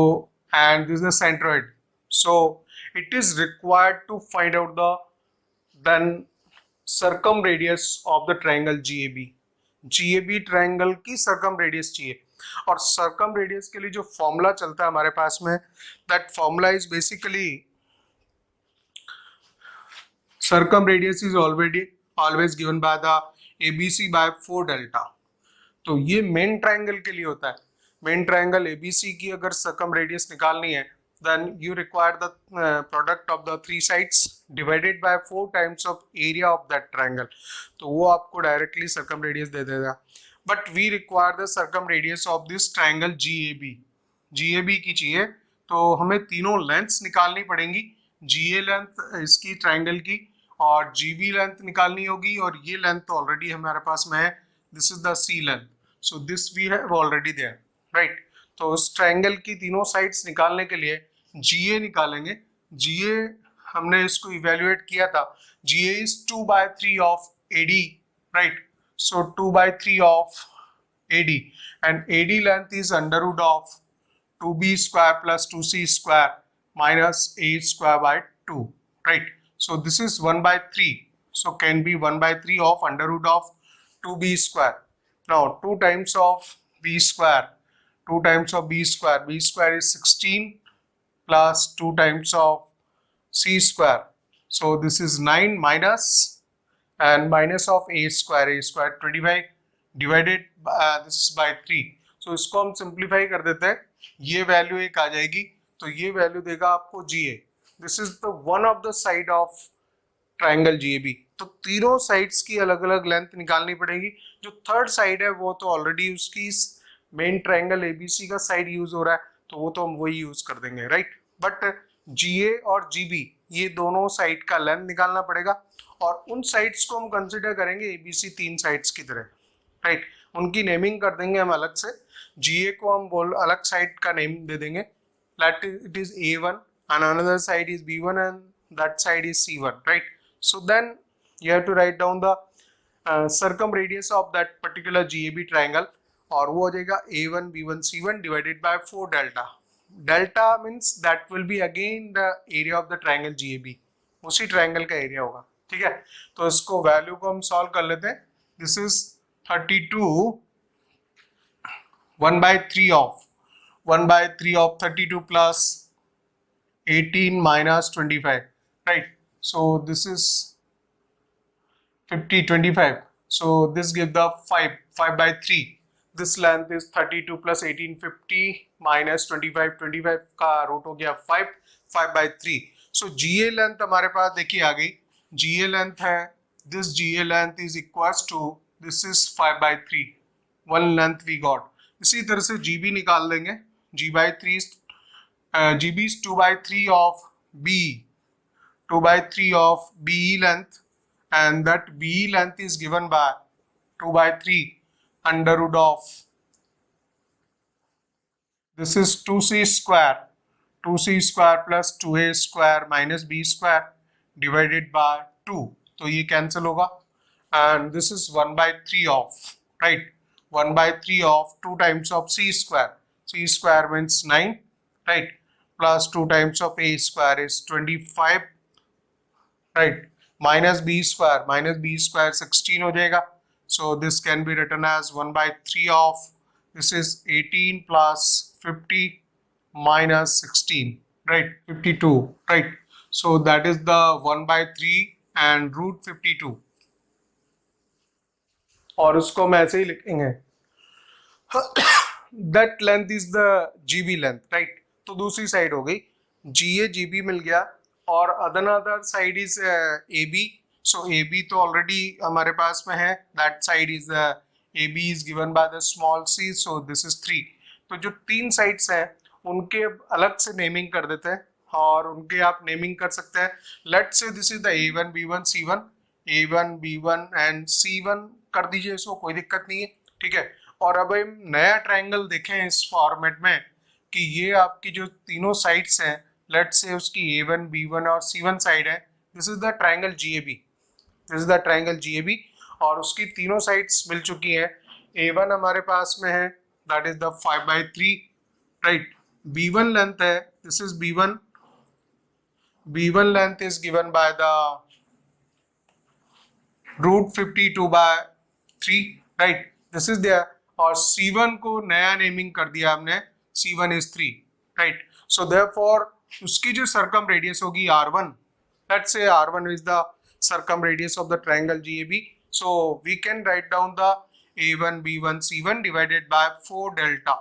and this is the centroid. So, it is required to find out the then circumradius of the triangle GAB. GAB triangle की circumradius चाहिए, और circumradius के लिए जो फॉर्मूला चलता है हमारे पास में, that formula is basically circumradius is always given by the ABC by 4 delta. तो ये मेन ट्राइंगल के लिए होता है। मेन ट्राइंगल ABC की अगर circumradius निकालनी है, then you require the product of the 3 sides divided by 4 times of area of that triangle. तो वो आपको डायरेक्टली circumradius दे देगा। But we require the circumradius of this triangle GAB. GAB की चाहिए, तो हमें तीनों लेंथ्स निकालनी पड़ेंगी। GA लेंथ इसकी ट्राइंगल की, और GB लेंथ निकालनी होगी, और ये लेंथ तो ऑलरेडी हमारे पास में है, this is the C length, so this we have already there, right. तो उस ट्राइंगल की तीनों साइड्स निकालने के लिए GA निकालेंगे। GA हमने इसको इवेल्युएट किया था, GA is 2/3 of AD, right. So 2/3 of AD and AD length is under root of 2b square plus 2c square minus a square by 2, right? So this is 1/3, so can be 1/3 of under root of 2b square. Now 2 times of b square, 2 times of b square is 16 plus 2 times of c square, so this is 9 minus and minus of a square 25 divided this is by 3. So इसको हम सिंप्लीफाई कर देते हैं, ये वैल्यू एक आ जाएगी, तो ये वैल्यू देगा आपको GA. This is the one of the side of triangle GAB. तो तीनों साइड्स की अलग अलग लेंथ निकालनी पड़ेगी। जो थर्ड साइड है वो तो ऑलरेडी उसकी मेन ट्राइंगल ABC का साइड यूज हो रहा है, तो वो तो हम वही यूज कर देंगे, राइट। बट GA और GB ये दोनों साइड का लेंथ निकालना पड़ेगा, और उन साइड्स को हम कंसिडर करेंगे ABC 3 साइड्स की तरह, राइट। उनकी नेमिंग कर देंगे हम अलग से। GA को हम अलग साइड का नेम दे देंगे, let it is A1 and another side is B1 and that side is C1, right? So then you have to write down the circumradius of that particular GAB triangle, और वो हो जाएगा A1 B1 C1 divided by 4 delta. Delta means that will be again the area of the triangle GAB, उसी ट्राइंगल का एरिया होगा, ठीक है। तो इसको वैल्यू को हम सॉल्व कर लेते हैं। This is 32 1/3 of 32 plus 18 minus 25, right? So this is 50 25, so this gives the 5/3. This length is 32 plus 18 50 minus 25 का रूट हो गया 5/3. So GA लेंथ हमारे पास देखिए आ गई, GA लेंथ है, this GA length is equals to this is 5/3, one length we got. इसी तरह से GB निकाल देंगे, GB is 2/3 of B, 2/3 of BE length, and that BE length is given by 2/3 under root of, this is 2c square plus 2a square minus b square divided by 2, तो ये कैंसिल होगा, and this is 1/3 of, right, 1/3 of 2 times of c square means 9, right, plus 2 times of a square is 25, right? Minus b square 16 हो जाएगा. So this can be written as 1 by 3 of, this is 18 plus 50 minus 16, right? 52, right? So that is the 1 by 3 and root 52. और उसको हम ऐसे ही लिखेंगे that length is the GB length, right? तो दूसरी साइड हो गई GA GB मिल गया और other side is AB. So AB तो ऑलरेडी हमारे पास में है, that side is AB is given by the small c, so this is 3. तो जो तीन साइड्स हैं उनके अलग से नेमिंग कर देते हैं और उनके आप नेमिंग कर सकते हैं. Let's say this is the A1 B1 C1, A1 B1 and C1 कर दीजिए, इसको कोई दिक्कत नहीं है, ठीक है. और अब हम नया ट्रायंगल देखें इस फॉर्मेट में कि ये आपकी जो तीनों साइड्स हैं, लेट्स से उसकी A1 B1 और C1 साइड है, this is the triangle GAB, this is the triangle GAB और उसकी तीनों साइड्स मिल चुकी हैं. A1 हमारे पास में है, that is the 5 by 3, right. B1 length है, this is B1 length is given by the root 52 by 3, right. This is there. और C1 को नया नेमिंग कर दिया हमने, C1 is 3, right? So therefore उसकी जो सर्कम रेडियस होगी R1, let's say R1 is the circumradius of the triangle GAB. So we can write down the A1 B1 C1 divided by 4 delta.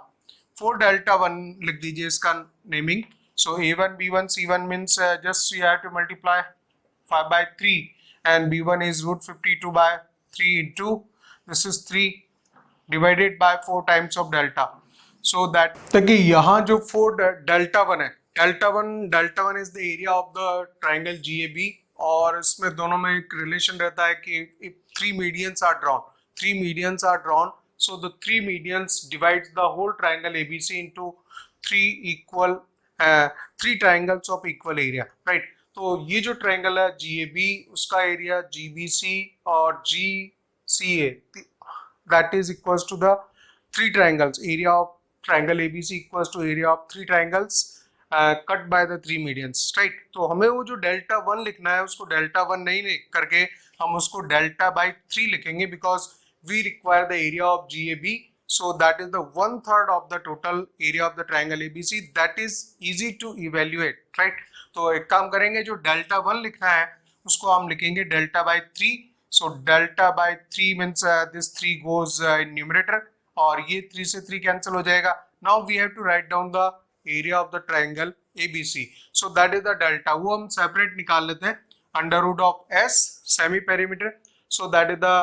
4 delta 1 लिख दीजिए इसका naming. So A1 B1 C1 means just you have to multiply 5 by 3 and B1 is root 52 by 3 into this is 3 divided by 4 times of delta. So that देखिए यहाँ जो 4 delta 1 है, delta 1 is the area of the triangle GAB और इसमें दोनों में एक रिलेशन रहता है कि if 3 medians are drawn, so the 3 medians divides the whole triangle ABC into 3 triangles of equal area, right? तो ये जो ट्रायंगल है GAB, उसका एरिया GBC और GCA, that is equals to the 3 triangles. Area of triangle ABC equals to area of 3 triangles cut by the 3 medians, right? तो हमें वो जो डेल्टा 1 लिखना है उसको डेल्टा 1 नहीं लिख करके हम उसको डेल्टा बाई 3 लिखेंगे because we require the area of GAB, so that is the 1/3 of the total area of the triangle ABC. That is easy to evaluate, right? तो एक काम करेंगे, जो डेल्टा 1 लिखना है उसको हम लिखेंगे delta by 3. So delta by 3 means this 3 goes in numerator और ये 3 से 3 cancel हो जाएगा. Now we have to write down the area of the triangle ABC. So that is the delta. वो हम separate निकाल लेते हैं. Under root of S semi perimeter. So that is the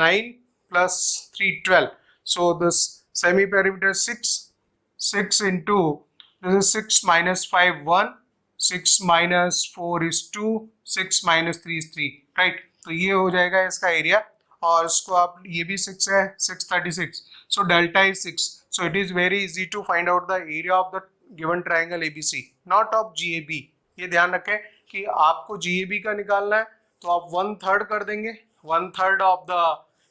9 plus 3 12. So this semi perimeter 6 into this is 6 minus 5 1. 6 minus 4 is 2. 6 minus 3 is 3, right. तो ये हो जाएगा इसका एरिया और इसको आप, ये भी 6 है, 636. सो delta is 6. So it is very easy to find out the area of the given triangle ABC, not of GAB. ये ध्यान रखें कि आपको GAB का निकालना है तो आप 1/3 कर देंगे, 1/3 of the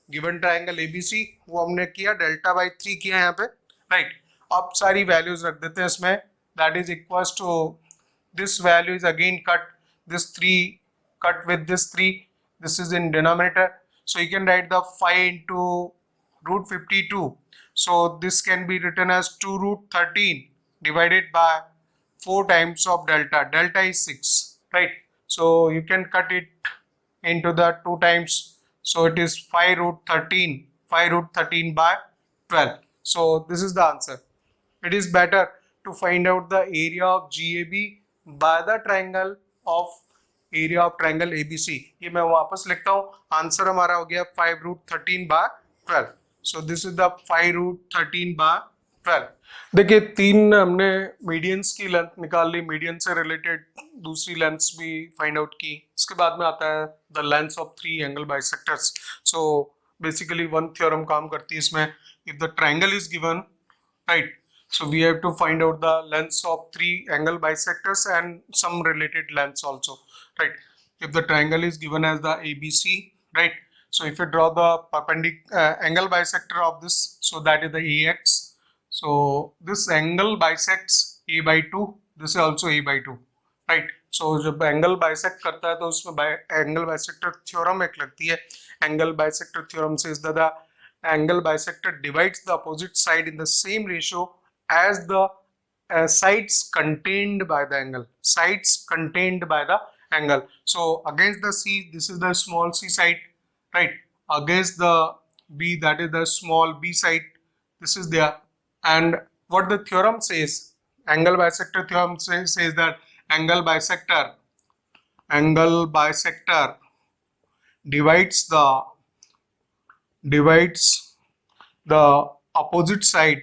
given triangle ABC. वो हमने किया, डेल्टा बाई 3 किया यहाँ पे, राइट. अब सारी वैल्यूज रख देते हैं इसमें. That is equals to this value is again cut, this 3 cut with this 3, this is in denominator, so you can write the 5 into root 52. So this can be written as 2 root 13 divided by 4 times of delta. Delta is 6, right? So you can cut it into the 2 times, so it is 5 root 13 by 12. So this is the answer. It is better to find out the area of GAB by the triangle of area of triangle ABC. ये मैं वापस लिखता हूँ. आंसर हमारा हो गया 5 root 13 by 12. So this is the 5 root 13 by 12. देखिए तीन हमने मीडियंस की लेंथ निकाल ली, मीडियन से रिलेटेड दूसरी लेंथ्स भी फाइंड आउट की. इसके बाद में आता है the lengths of 3 angle bisectors. So basically one theorem काम करती है इसमें. If the triangle is given, right, so we have to find out the lengths of 3 angle bisectors and some related lengths also, right? If the triangle is given as the ABC, right, so if you draw the perpendicular angle bisector of this, so that is the AX. So this angle bisects a/2, this is also a/2, right. So जब एंगल बाइसेक्ट करता है तो उसमें एंगल बाइसेक्टर थ्योरम एक लगती है. एंगल बाइसेक्टर थ्योरम से the angle bisector divides the opposite side in the same ratio as the sides contained by the angle. Sides contained by the angle. So against the C, this is the small c side, right? Against the B, that is the small b side, this is there. And what the theorem says, angle bisector theorem says that angle bisector divides the opposite side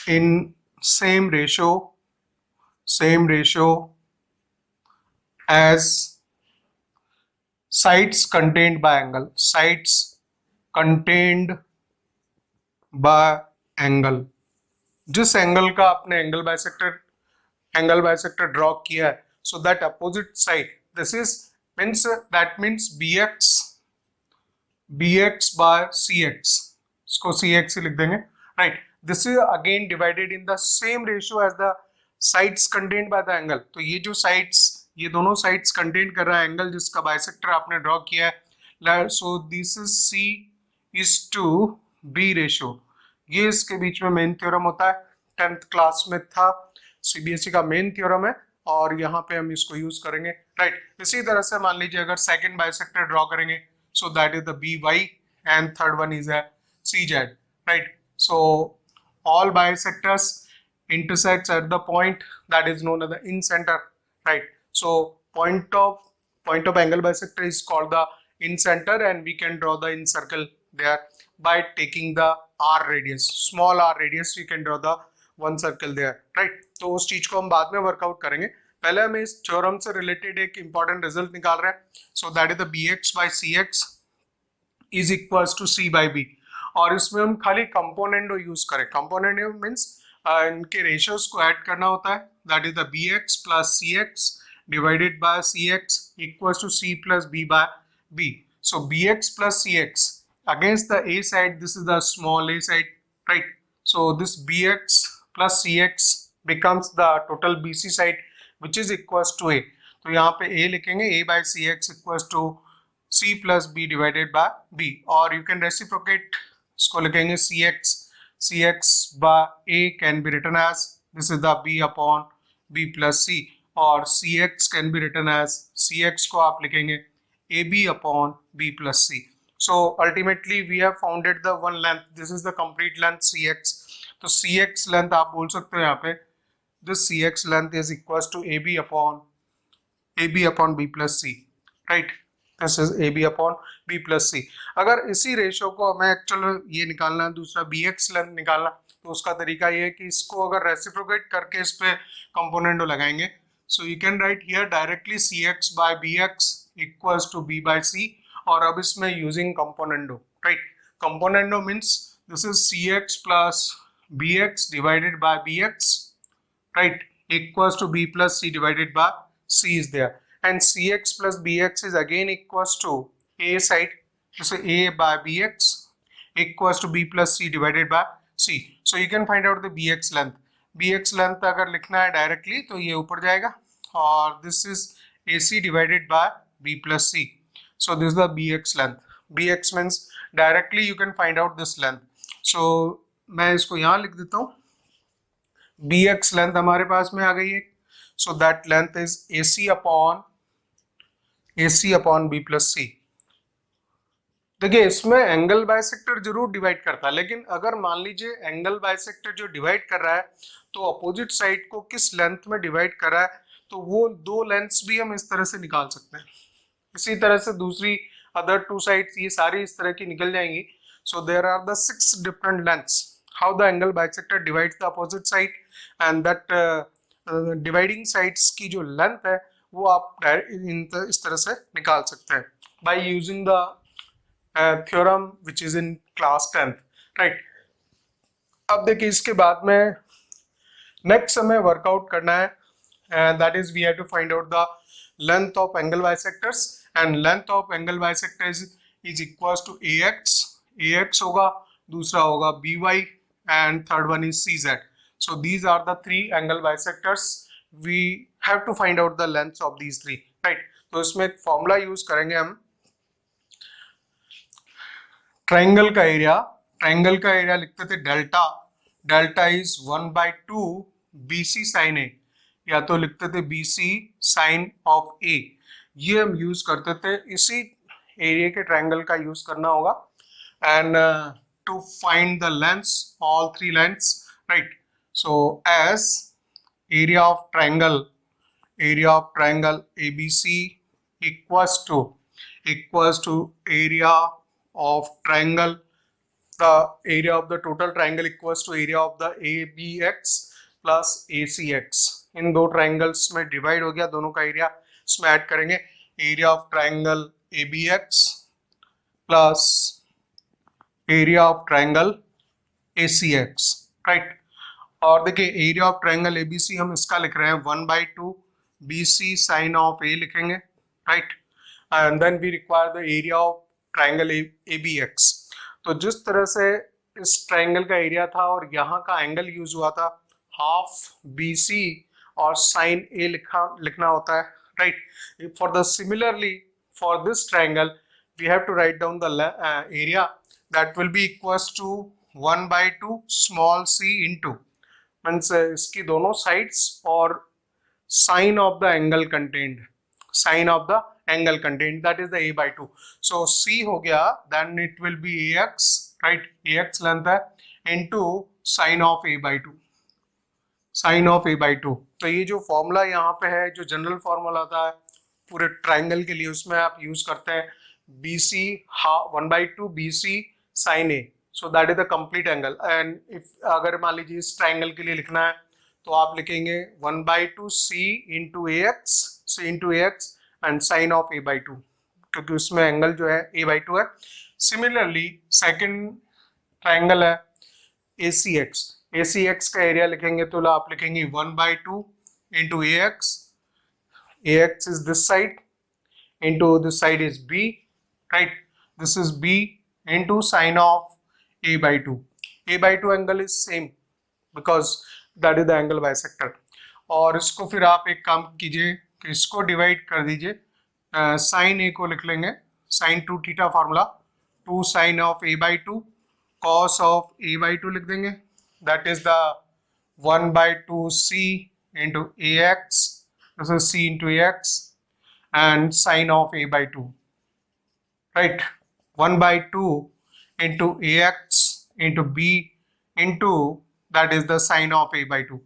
in same ratio as sides contained by angle. जिस एंगल का आपने एंगल बाइसेक्टर ड्रॉ किया है, so that opposite side, this is that means bx by cx, इसको cx ही लिख देंगे, right? This is again divided in the same ratio as the sides contained by the angle. तो ये जो sides, ये दोनों sides contain कर रहा है एंगल जिसका बाइसेक्टर आपने ड्रॉ किया है. So this is c is to b ratio. ये इसके बीच में मेन थ्योरम होता है, 10th क्लास में था, सीबीएसई का मेन थ्योरम है और यहाँ पे हम इसको यूज करेंगे, राइट. इसी तरह से मान लीजिए अगर सेकंड बाइसेक्टर ड्रॉ करेंगे, so that is the by and third one is a cz, right? So all bisectors intersects at the point that is known as the incenter, right? So point of angle bisector is called the incenter, and we can draw the incircle there by taking the r radius, small r radius. We can draw the one circle there, right? तो उस चीज को हम बाद में वर्कआउट करेंगे. पहले हम इस थ्योरम से रिलेटेड एक इंपॉर्टेंट रिजल्ट निकाल रहे हैं. So that is the bx by cx is equals to c by b. और इसमें हम खाली कंपोनेंट यूज करें. कंपोनेंट मीन्स इनके रेशियोज को ऐड करना होता है. That is the bx plus cx divided by cx equals to c plus b by b. So bx plus cx against the a side, this is the small a side, right? So this bx plus cx becomes the total bc side, which is equals to a. तो यहाँ पे a लिखेंगे, a by cx equals to c plus b divided by b. और you can reciprocate, इसको लिखेंगे cx by a can be written as, this is the b upon b plus c, और cx can be written as, cx को आप लिखेंगे ab upon b plus c. So ultimately we have founded the one length. This is the complete length cx. तो cx length आप बोल सकते हो यहाँ पे, this cx length is equals to ab upon b plus c, right? This is ab upon b plus c. अगर इसी रेशियो को हमें एक्चुअल ये निकालना है, दूसरा bx लेंथ निकालना, तो उसका तरीका ये है कि इसको अगर रेसिप्रोकेट करके इस पे कंपोनेंडो लगाएंगे. सो you can right here directly cx by bx equals to b by c. और अब इसमें using componendo, right? Componendo means this is cx plus bx divided by bx, right, equals to b plus c divided by c is there, and cx plus bx is again equals to a side, so a by bx equals to b plus c divided by c. So you can find out the bx length अगर लिखना है डायरेक्टली तो ये ऊपर जाएगा, और this is ac divided by b plus c. So this is the bx length. bx means directly you can find out this length. So मैं इसको यहाँ लिख देता हूँ, bx length हमारे पास में आ गई है. So that length is ac upon b plus c. देखिए इसमें एंगल बाइसेक्टर जरूर डिवाइड करता है, लेकिन अगर मान लीजिए एंगल बाइसेक्टर जो डिवाइड कर रहा है तो अपोजिट साइड को किस लेंथ में डिवाइड कर रहा है, तो वो दो लेंथ्स भी हम इस तरह से निकाल सकते हैं. इसी तरह से दूसरी अदर टू साइड्स ये सारी इस तरह की निकल जाएंगी. So there are the 6 different lengths how the angle bisector divides the opposite side, and that dividing sides की जो लेंथ है वो आप इस तरह से निकाल सकते हैं by using the theorem which is in class 10th, right? अब देखिए इसके बाद में नेक्स्ट हमें वर्कआउट करना है, that is we have to find out the length of angle bisectors, and length of angle bisectors is equals to ax होगा, दूसरा होगा by and third one is CZ. So these are the three angle bisectors. We have to find out the lengths of these three, right? तो इसमें एक फॉर्मूला यूज करेंगे हम ट्रायंगल का एरिया लिखते थे delta, delta is 1/2 BC sine A, या तो लिखते थे BC साइन ऑफ ए, ये हम यूज करते थे। इसी एरिया के ट्रायंगल का यूज करना होगा and to find the lengths, all three lengths, right? So as area of triangle ABC equals to area of triangle, the area of the total triangle equals to area of the ABX plus ACX। इन दो ट्राइंगल्स में डिवाइड हो गया, दोनों का एरिया इसमें ऐड करेंगे, area of triangle ABX plus area of triangle ACX, right? और देखिए एरिया ऑफ ट्राइंगल ABC हम इसका लिख रहे हैं 1/2 BC साइन ऑफ ए लिखेंगे, राइट? And then we require the area of triangle ABX। तो जिस तरह से इस ट्राइंगल का एरिया था और यहाँ का एंगल यूज हुआ था, हाफ BC और साइन ए लिखना होता है, राइट? For the similarly for this triangle we have to write down the area that will be equals to 1/2 small c into means इसकी दोनों साइड्स और sine of the angle content, that is the a/2। so c हो गया, then it will be ax, right? ax length है into sin of a/2, तो ये जो फॉर्मूला यहाँ पे है, जो जनरल फॉर्मूला था पूरे ट्राइंगल के लिए, उसमें आप यूज करते हैं BC 1/2 BC sin a, so that is the complete angle। and if अगर मान लीजिए इस ट्राइंगल के लिए लिखना है तो आप लिखेंगे 1/2 c into ax and sine of a/2, क्योंकि उसमें एंगल जो है a/2 है। सिमिलरली सेकंड ट्राइंगल है ACX का एरिया लिखेंगे तो आप लिखेंगे 1/2 into ax is this side into this side is b, right? this is b into sine of a/2 angle is same because that is the angle bisector. और इसको फिर आप एक काम कीजिए कि इसको डिवाइड कर दीजिए, साइन ए को लिख लेंगे sine 2 theta formula, 2 sine of a/2 cos of a/2 लिख देंगे, that is the 1/2 c into ax, this is c into ax and sine of a/2, right? 1/2 into ax into b into that is the sine of a/2,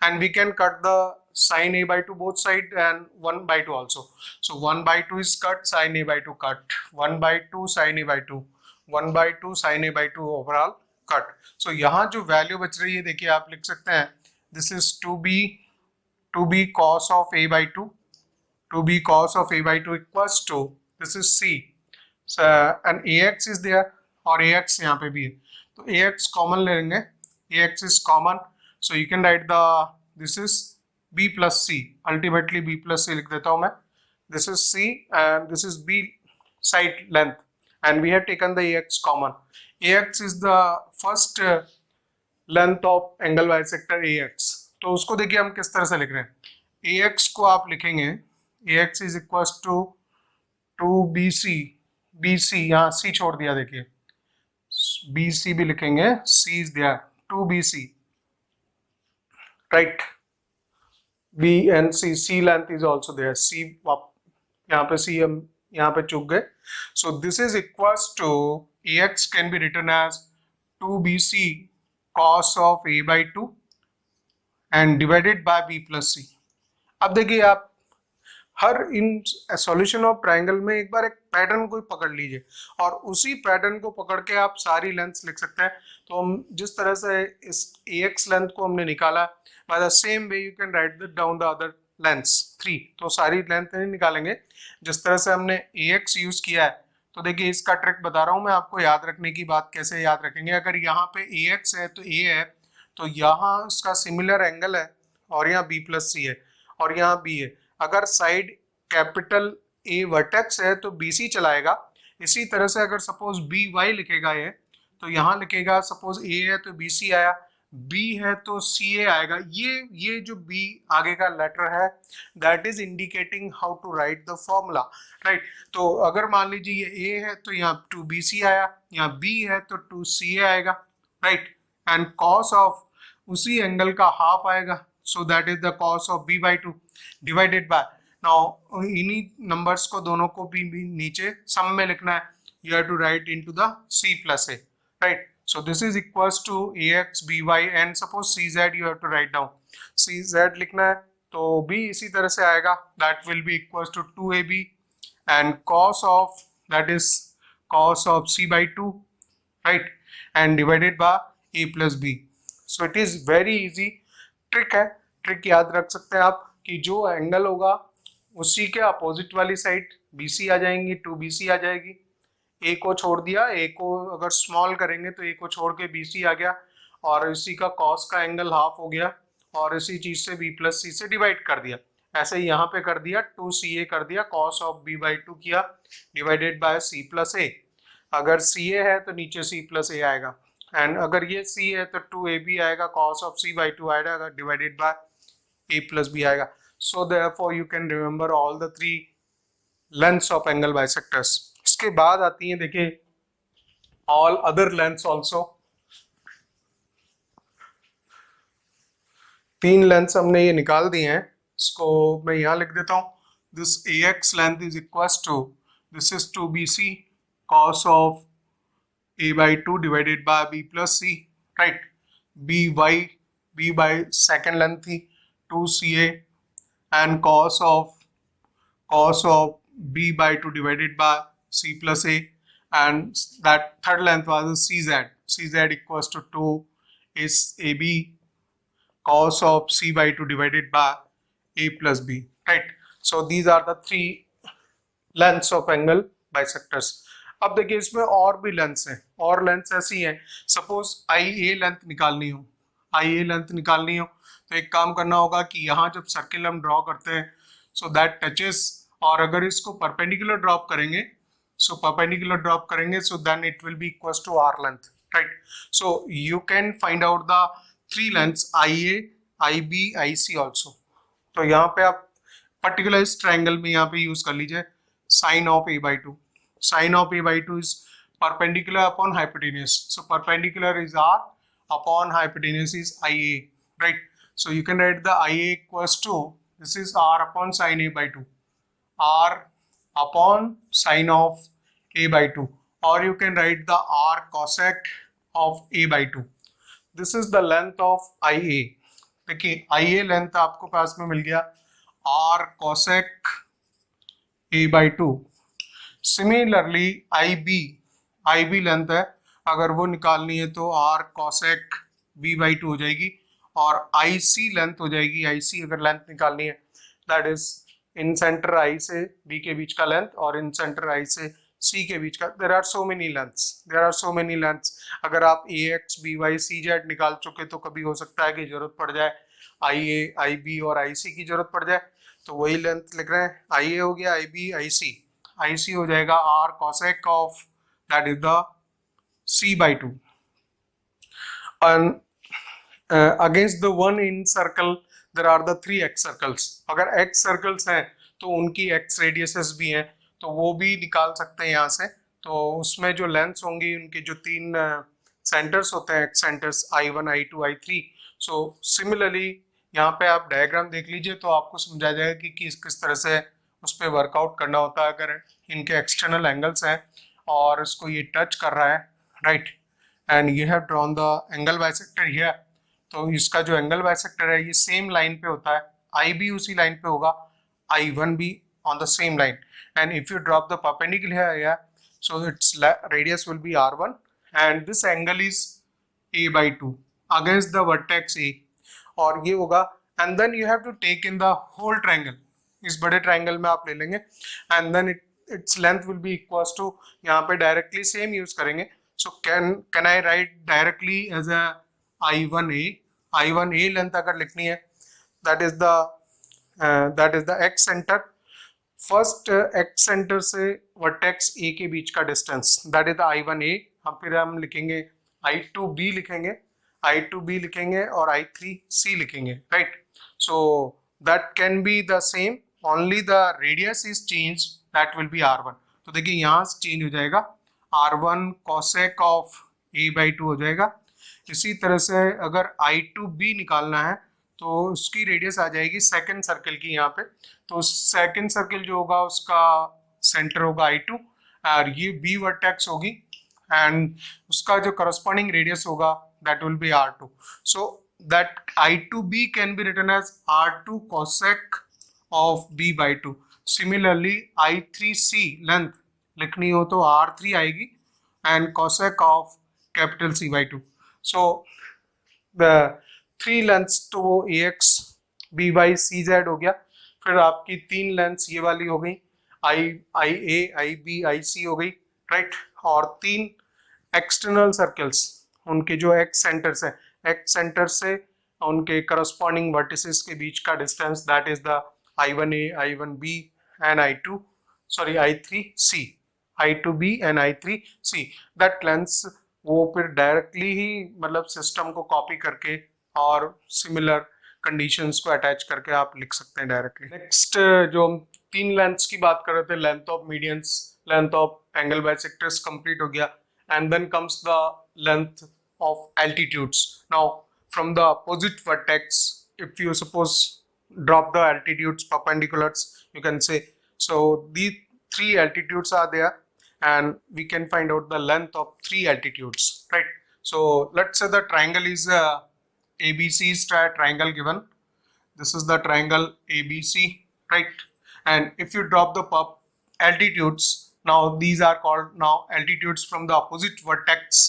and we can cut the sine a/2 both side and 1/2 also, so 1/2 is cut, sine a/2 cut, 1/2 sine a/2, 1/2 sine a/2 overall cut। so यहाँ जो वैल्यू बच रही है देखिए आप लिख सकते हैं, this is 2b cos of a/2, 2b cos of a/2 equals to this is c, so and ax is there और ax यहाँ पे भी है, तो ax कॉमन ले लेंगे, ax is common, so you can write the this is b plus c, ultimately b plus c लिख देता हूँ मैं, this is c and this is b side length and we have taken the ax common, ax is the first length of angle bisector ax। तो उसको देखिए हम किस तरह से लिख रहे हैं, ax को आप लिखेंगे ax is equals to 2bc, bc यहाँ c छोड़ दिया देखिए, bc भी लिखेंगे, c is there 2bc, right? b and c length is also there, c यहाँ पे c हम यहाँ पे चूक गए, so this is equals to ax can be written as 2bc cos of a/2 and divided by b plus c। अब देखिए आप हर इन सॉल्यूशन ऑफ ट्राइंगल में एक बार एक पैटर्न को पकड़ लीजिए और उसी पैटर्न को पकड़ के आप सारी लेंथ्स लिख सकते हैं। तो हम जिस तरह से इस ax लेंथ को हमने निकाला, by the same way you can write down the other lengths 3, तो सारी लेंथ नहीं निकालेंगे, जिस तरह से हमने ax यूज किया है। तो देखिए इसका ट्रिक बता रहा हूँ मैं आपको, याद रखने की बात कैसे याद रखेंगे। अगर यहाँ पे ax है तो a है, तो यहाँ उसका सिमिलर एंगल है और यहाँ b प्लस c है और यहाँ b है। अगर साइड कैपिटल A वर्टेक्स है तो BC चलाएगा। इसी तरह से अगर सपोज BY लिखेगा ये, तो यहाँ लिखेगा सपोज ए है तो बी सी आया, बी है तो सी ए आएगा। ये जो बी आगे का लेटर है that is indicating how to write the formula, right. तो अगर मान लीजिए ये ए है तो यहाँ टू बी सी आया, यहाँ बी है तो टू सी ए आएगा, राइट। एंड कॉस ऑफ उसी एंगल का हाफ आएगा, so that is the cos of B by two divided by, now इन्हीं नंबर्स को दोनों को भी नीचे सम में लिखना है, you have to write into the c plus a, right? So this is equals to ax by and suppose cz you have to write down, cz लिखना है तो भी इसी तरह से आएगा, that will be equals to 2ab and cos of that is cos of c by 2, right, and divided by a plus b. So it is very easy, trick है, ट्रिक याद रख सकते हैं आप कि जो एंगल होगा उसी के अपोजिट वाली साइड bc आ जाएंगी, 2bc आ जाएगी, ए को छोड़ दिया, ए को अगर स्मॉल करेंगे तो ए को छोड़ के बी सी आ गया और इसी का कॉस का एंगल हाफ हो गया और इसी चीज से बी प्लस सी से डिवाइड कर दिया। ऐसे ही यहाँ पे कर दिया, 2ca कर दिया, कॉस ऑफ बी बाई 2 किया डिवाइडेड बाय सी प्लस ए। अगर ca है तो नीचे c प्लस ए आएगा एंड अगर ये c है तो 2ab आएगा, कॉस ऑफ c बाई 2 आएगा divided by a plus b आएगा। So therefore you can remember all the 3 lengths of angle bisectors. इसके बाद आती है देखिए all other lengths also, 3 lengths हमने ये निकाल दिए हैं, इसको मैं यहाँ लिख देता हूँ। This ax length is equals to this is 2bc cos of a by 2 divided by b plus c, right. b by second length थी 2ca and cos of b by 2 divided by c plus a and that third length was cz equals to 2 is ab cos of c by 2 divided by a plus b, right? So these are the 3 lengths of angle bisectors. अब देखिए इसमें और भी लेंथ्स हैं, और लेंथ्स ऐसी हैं, सपोज IA लेंथ निकालनी हो, IA लेंथ निकालनी हो तो एक काम करना होगा कि यहाँ जब सर्किल हम ड्रॉ करते हैं सो दैट टचेस, और अगर इसको परपेंडिकुलर ड्रॉप करेंगे so then it will be equals to R length, right. So you can find out the 3 lengths IA, IB, IC also. तो यहाँ पे आप पर्टिकुलर इस ट्राइंगल में यहाँ पे यूज कर लीजिए sine of a by 2, sine of a by 2 is perpendicular upon hypotenuse, so perpendicular is r upon hypotenuse is IA, right. So you can write the IA equals to this is r upon sine a by 2, r upon sine of a by 2, or you can write the r cosec of a by 2. This is the length of IA. देखिए IA लेंथ आपको पास में मिल गया r cosec a by 2. Similarly IB length है, अगर वो निकालनी है तो r cosec b by 2 हो जाएगी, और IC लेंथ हो जाएगी, IC अगर लेंथ निकालनी है दैट इज इन सेंटर आई से बी के बीच का लेंथ और इन सेंटर आई से सी के बीच का। There are so many lengths, अगर आप ax by cz निकाल चुके तो कभी हो सकता है कि जरूरत पड़ जाए IA, IB और IC की जरूरत पड़ जाए, तो वही लेंथ लिख रहे हैं। IA हो गया IB, IC हो जाएगा r cosec of that is the c by 2 and against the one in circle there are the 3 x circles. अगर x circles हैं तो उनकी x radiuses भी हैं, तो वो भी निकाल सकते हैं यहाँ से। तो उसमें जो लेंथ्स होंगी उनके जो 3 सेंटर्स होते हैं, x centres I1, I2, I3। So similarly यहाँ पे आप डायग्राम देख लीजिए तो आपको समझा जाएगा कि किस तरह से उस पर वर्कआउट करना होता है। अगर इनके एक्सटर्नल एंगल्स हैं और इसको ये टच कर रहा है, right, and you have drawn the angle bisector here, तो इसका जो एंगल बाइसेक्टर है ये सेम लाइन पे होता है, आई भी उसी लाइन पे होगा, I1 भी on the same line, and if you drop the perpendicular here, so its radius will be R1 and this angle is a by 2 against the vertex A, और ये होगा, and then you have to take in the whole triangle, इस बड़े ट्राइंगल में आप ले लेंगे, and then its length will be equals to, यहाँ पे directly same use करेंगे, so can I write directly as a I1A length अगर लिखनी है, that is the x center, first x centre से वर्टेक्स A के बीच का distance, that is the I1A, फिर हम लिखेंगे I2B लिखेंगे, I2B लिखेंगे और I3C लिखेंगे, right. So that can be the same, only the radius is change, that will B R1. तो देखिए यहाँ से चेंज हो जाएगा, R1 cosec ऑफ A/2 हो जाएगा. इसी तरह से अगर I2B निकालना है तो उसकी रेडियस आ जाएगी सेकंड सर्कल की यहाँ पे. तो सेकंड सर्कल जो होगा उसका सेंटर होगा I2 और ये B वर्टेक्स होगी एंड उसका जो करस्पॉन्डिंग रेडियस होगा that will be R2. So that I2B can be written as R2 cosec of B/2. Similarly I3C length लिखनी हो तो R3 आएगी and cosec of capital C/2. So the three lengths तो वो AX BY CZ हो गया. फिर आपकी तीन लेंथ्स ये वाली हो गई, IA IB IC हो गई, राइट. और तीन एक्सटर्नल सर्कल्स, उनके जो एक्स सेंटर्स है, एक्स सेंटर से उनके करस्पॉन्डिंग वर्टिसेस के बीच का distance that is the I1A I1B and I3C, I2B and I3C. That lengths वो फिर डायरेक्टली ही मतलब सिस्टम को कॉपी करके और सिमिलर कंडीशंस को अटैच करके आप लिख सकते हैं डायरेक्टली. नेक्स्ट जो हम तीन लेंथ्स की बात कर रहे थे, length of medians, length of angle bisectors complete हो गया and then comes the length of altitudes. Now from the opposite vertex, if you suppose drop the altitudes perpendiculars, you can say. So these three altitudes are there and we can find out the length of three altitudes, right. So let's say the triangle is ABC triangle given. This is the triangle ABC, right. And if you drop the altitudes, now these are called now altitudes from the opposite vertex.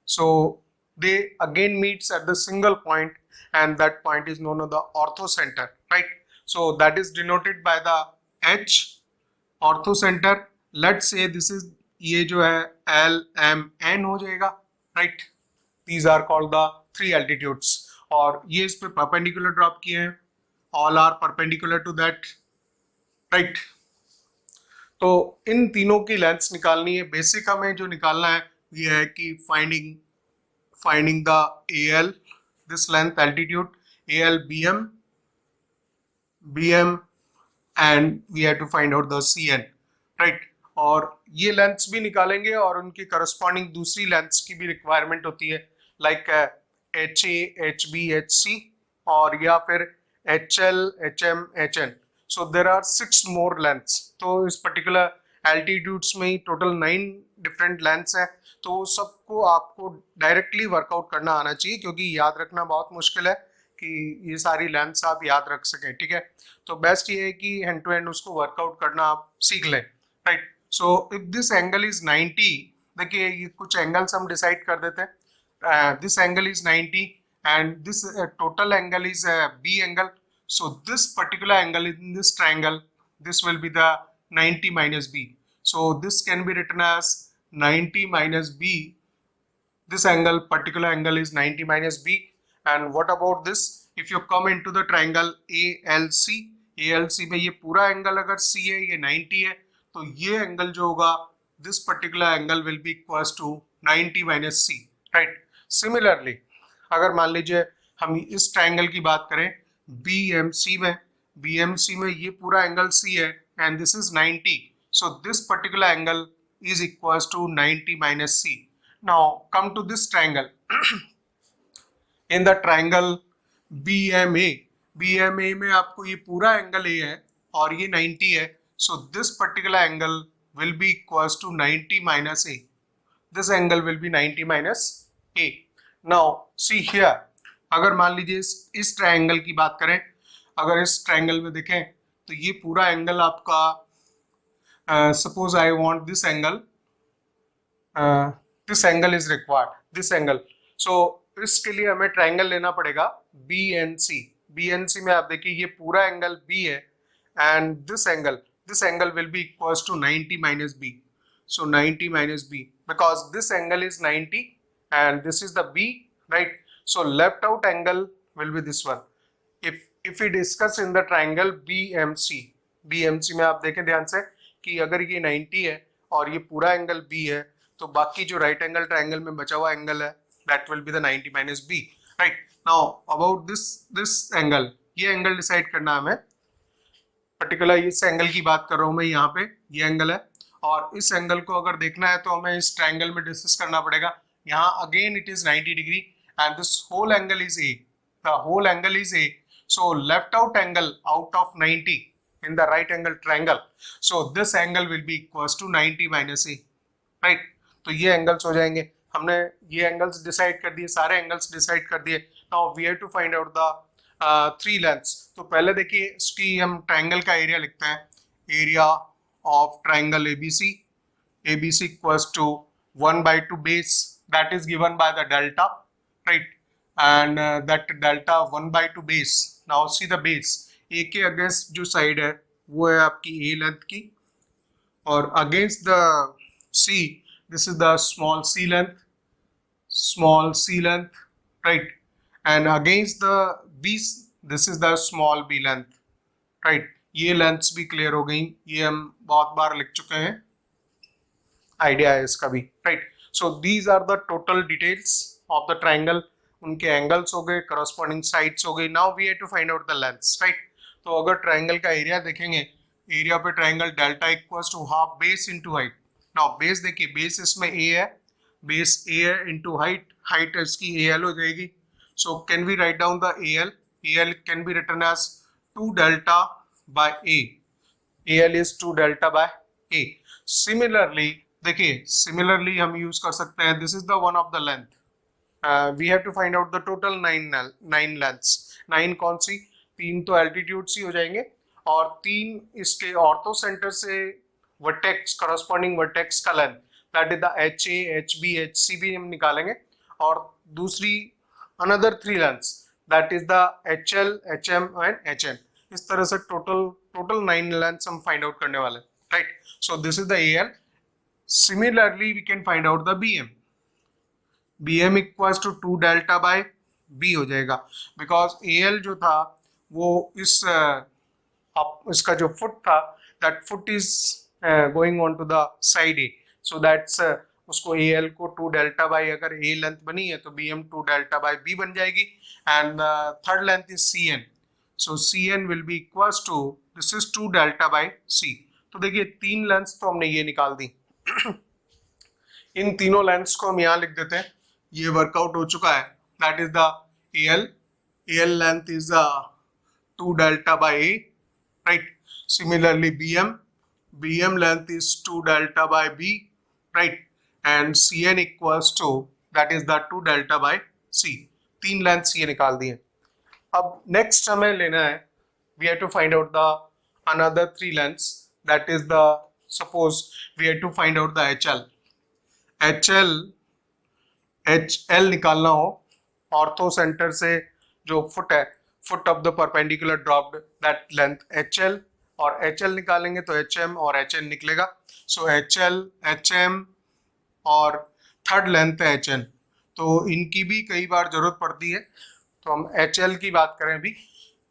So they again meets at the single point and that point is known as the orthocenter, right. So that is denoted by the H, orthocenter. Let's say this is, ये जो है L M N हो जाएगा, right. These are called the three altitudes. और ये इस पे perpendicular drop किए हैं, all are perpendicular to that, right. तो इन तीनों की लेंथ्स निकालनी है. बेसिक हमें जो निकालना है ये है कि finding the AL, this length altitude AL BM and we have to find out the CN, right. और ये लेंथ्स भी निकालेंगे और उनकी करस्पॉन्डिंग दूसरी लेंथ्स की भी रिक्वायरमेंट होती है, लाइक HA HB HC और या फिर HL HM HN. So there are 6 more lengths. तो इस पर्टिकुलर एल्टीट्यूड्स में ही टोटल 9 डिफरेंट लेंथ्स हैं. तो सबको आपको डायरेक्टली वर्कआउट करना आना चाहिए क्योंकि याद रखना बहुत मुश्किल है कि ये सारी लेंथ्स आप याद रख सकें, ठीक है. तो बेस्ट ये है कि हैंड टू हैंड उसको वर्कआउट करना आप सीख लें, right. So if this angle is 90, देखिए ये कुछ एंगल्स हम डिसाइड कर देते हैं. This angle is 90 and this total angle is B angle. So this particular angle in this triangle, this will be the 90 minus B. So this can be written as 90 minus B. This angle, particular angle is 90 minus B. And what about this? If you come into the triangle ALC, ALC में ये पूरा एंगल अगर C है, ये 90 है, तो ये एंगल जो होगा, this particular angle will be equals to 90 minus C, right? Similarly, अगर मान लीजिए हम इस ट्रायंगल की बात करें BMC में ये पूरा एंगल C है and this is 90. So this particular angle is equals to 90 minus C. Now come to this triangle. In the triangle BMA में आपको ये पूरा एंगल A है और ये 90 है. So this particular angle will be equals to 90 minus A. This angle will be 90 minus A. Now see here, अगर मान लीजिए इस ट्रायंगल की बात करें, अगर इस ट्रायंगल में देखें तो ये पूरा एंगल आपका, suppose I want this angle is required, this angle. So इसके लिए हमें ट्रायंगल लेना पड़ेगा BNC में. आप देखिए ये पूरा एंगल B है and this angle will be equals to 90 minus B. So 90 minus B because this angle is 90 and this is the B, right? So left out angle will be this one. If we discuss in the triangle BMC में आप देखें ध्यान से कि अगर ये 90 है और ये पूरा एंगल B है, तो बाकी जो राइट एंगल ट्राइंगल में बचा हुआ एंगल है that will be the 90 minus B, right. Now about this angle, ये एंगल डिसाइड करना है हमें, पर्टिकुलर इस एंगल की बात कर रहा हूं मैं, यहाँ पे ये एंगल है और इस एंगल को अगर देखना है तो हमें इस ट्राइंगल में डिस्कस करना पड़ेगा। यहाँ again it is 90 degree and this whole angle is A, the whole angle is A, so left out angle out of 90 in the right angle triangle, so this angle will be equals to 90 minus a, right। तो ये एंगल्स हो जाएंगे, हमने ये एंगल्स डिसाइड कर दिए, सारे एंगल्स डिसाइड कर दिए। Now we have to find out the three lengths. तो पहले देखिए इसकी हम ट्राइंगल का एरिया लिखते हैं, area of triangle ABC, ABC equals to 1/2 base that is given by the delta, right, and that delta 1/2 base. Now see the base, A के अगेंस्ट जो साइड है वो है आपकी A लेंथ की, और against the C this is the small c length, right, and against the B this is the small b length, right। ये लेंथ्स भी क्लियर हो गई, ये हम बहुत बार लिख चुके हैं, आइडिया है इसका भी, right. So these are the total details of the triangle, उनके एंगल्स हो गए, करस्पॉन्डिंग साइड्स हो गई। Now we have to find out the lengths, right. तो अगर ट्राइंगल का एरिया देखेंगे, एरिया पे triangle delta equals to half base into height. Now base देखिए, बेस इसमें ए है, बेस ए है इनटू हाइट, हाइट इसकी ए एल हो जाएगी। So can we write down the A L can be written as 2 delta by A, A L is 2 delta by A. Similarly देखिए, सिमिलरली हम यूज कर सकते हैं, this is the one of the length, we have to find out the total 9 lengths। 9 कौन सी, 3 तो एल्टीट्यूड सी हो जाएंगे और 3 इसके ऑर्थो सेंटर से वर्टेक्स, करस्पॉन्डिंग वर्टेक्स का length that is the H A, H B, H C भी हम निकालेंगे, और दूसरी another 3 lengths that is the H L, H M and H N. इस तरह से टोटल 9 लेंथ्स हम फाइंड आउट करने वाले, right. So this is the A L. Similarly we can find out the B M, bm equals to 2 delta by b हो जाएगा, बिकॉज al जो था वो इसका जो फुट था, that foot is going on to the side a, so that's उसको al को 2 डेल्टा बाय, अगर a लेंथ बनी है तो bm 2 डेल्टा बाय b बन जाएगी, and third length is cn, so cn will be equals to this is 2 delta by c। तो देखिए 3 लेंथ्स तो हमने ये निकाल दी इन तीनों लेंथ्स को हम यहाँ लिख देते हैं, ये वर्कआउट हो चुका है, that is the AL length is 2 delta by A, right. Similarly BM length is 2 delta by B, right, and CN equals to that is the 2 delta by C। 3 lengths ये निकाल दिए। अब नेक्स्ट हमें लेना है, we have to find out the another 3 lengths, that is the, suppose we have to find out the HL निकालना हो, ऑर्थो सेंटर से जो फुट है, foot of the perpendicular dropped that length HL, और HL निकालेंगे तो HM और HN निकलेगा। सो HL, HM और थर्ड लेंथ है HN, तो इनकी भी कई बार जरूरत पड़ती है, तो हम HL की बात करें अभी।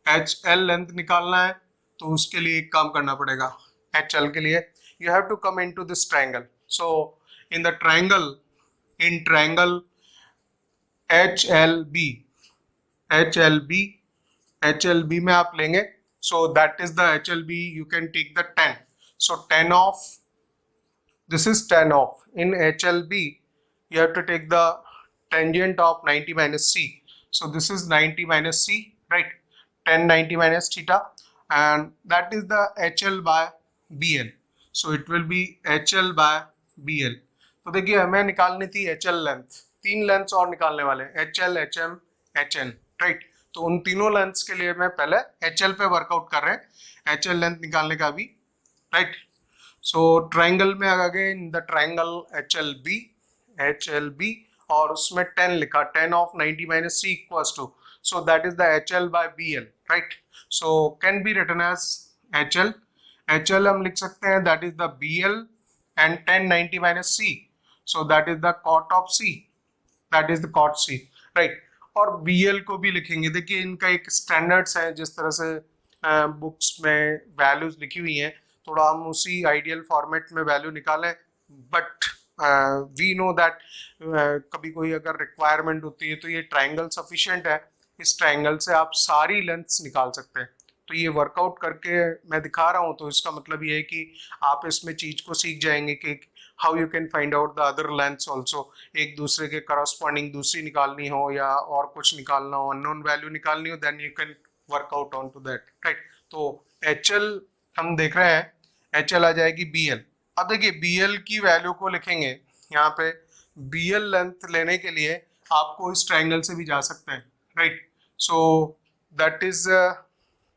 HL लेंथ निकालना है तो उसके लिए एक काम करना पड़ेगा, HL के लिए you have to come into this triangle. So in the triangle HLB में आप लेंगे, so that is the HLB, you can take the tan, so tan of, this is tan of, in HLB you have to take the tangent of 90 minus C, so this is 90 minus C, right, tan 90 minus theta, and that is the HL by BL, so it will be HL by BL। तो देखिए हमें निकालनी थी HL लेंथ, 3 लेंथ्स और निकालने वाले, HL, HM, HN, राइट। तो उन तीनों लेंथ्स के लिए मैं पहले HL पे वर्कआउट कर रहे हैं, HL लेंथ निकालने का भी, राइट। सो ट्राइंगल में आ गए, इन द ट्राइंगल HLB और उसमें 10 लिखा, 10 of 90 minus C equals to, so that is the HL by BL, right. So can be written as HL हम लिख सकते हैं, that is the BL and 10 90 minus C, so that is the cot of C, that is the cot C, right। और BL को भी लिखेंगे, देखिए इनका एक स्टैंडर्ड्स है, जिस तरह से बुक्स में वैल्यूज लिखी हुई हैं, थोड़ा हम उसी आइडियल फॉर्मेट में वैल्यू निकालें, बट वी नो दैट कभी कोई अगर रिक्वायरमेंट होती है तो ये ट्राइंगल सफिशिएंट है, इस ट्राइंगल से आप सारी लेंथ्स निकाल सकते हैं। तो ये वर्कआउट करके मैं दिखा रहा हूँ, तो इसका मतलब ये है कि आप इसमें चीज को सीख जाएंगे कि how you can find out the other lengths also, एक दूसरे के करस्पॉन्डिंग दूसरी निकालनी हो या और कुछ निकालना हो, अननोन वैल्यू निकालनी हो, then you can work out on to that, right. तो एच एल हम देख रहे हैं, एच एल आ जाएगी बी एल। अब देखिए बी एल की वैल्यू को लिखेंगे यहाँ पे, बी एल लेंथ लेने के लिए आपको इस ट्राइंगल से भी जा सकते हैं, right. So that is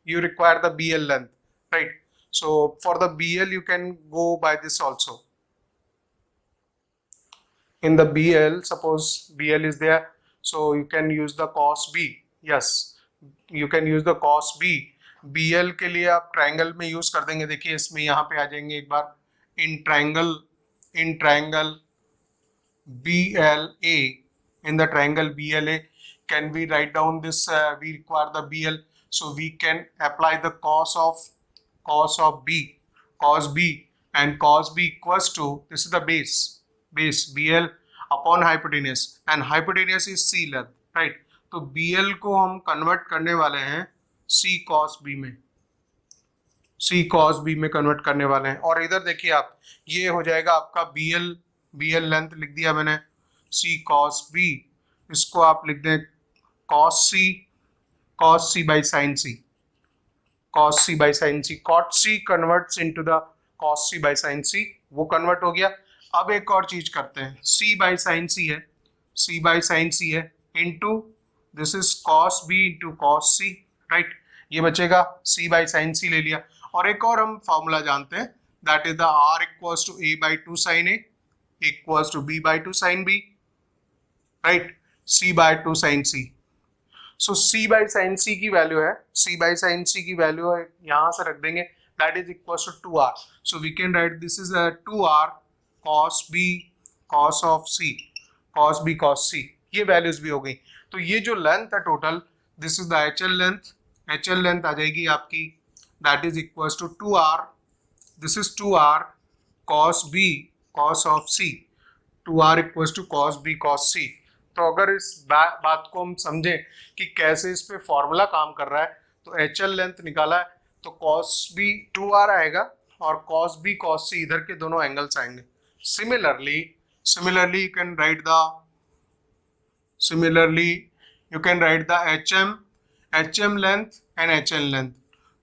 you require the BL length, right? So for the BL you can go by this also. In the BL, suppose BL is there, so you can use the cos B. Yes, you can use the cos B. BL के लिए आप ट्राइंगल में यूज कर देंगे। देखिए इसमें यहाँ पे आ जाएंगे एक बार, in triangle BLA, in the triangle BLA, can we write down this, we require the BL, so we can apply the cos of B, and cos B equals to, this is the base BL upon hypotenuse, and hypotenuse is C length, right? तो BL को हम कन्वर्ट करने वाले हैं C cos B में कन्वर्ट करने वाले हैं। और इधर देखिए आप, ये हो जाएगा आपका BL लेंथ लिख दिया मैंने, C cos B, इसको आप लिख दें cos C by sin C, cot C converts into the cos C by sin C, वो कन्वर्ट हो गया। अब एक और चीज करते हैं, C by sin C है into this is cos B into cos C, right. ये बचेगा C by sin C ले लिया। और एक और हम फॉर्मूला जानते हैं, that is the R equals to A by 2 sin A equals to B by 2 sin B, right, C by 2 sin C। So C by sin C की वैल्यू है, C by sin C की वैल्यू है यहाँ से रख देंगे, that is equals to 2R। So we can write this is 2R cos B cos of C, cos B cos C, ये वैल्यूज भी हो गई। तो ये जो लेंथ है total, this is the H L length आ जाएगी आपकी, that is equals to 2R, this is 2R cos B cos of C, 2R equals to cos B cos C। तो अगर इस बात को हम समझें कि कैसे इस पे फॉर्मूला काम कर रहा है, तो एच एल लेंथ निकाला है तो cos B 2R आएगा और cos B cos C इधर के दोनों एंगल्स आएंगे। Similarly you can write the HM length and HN length।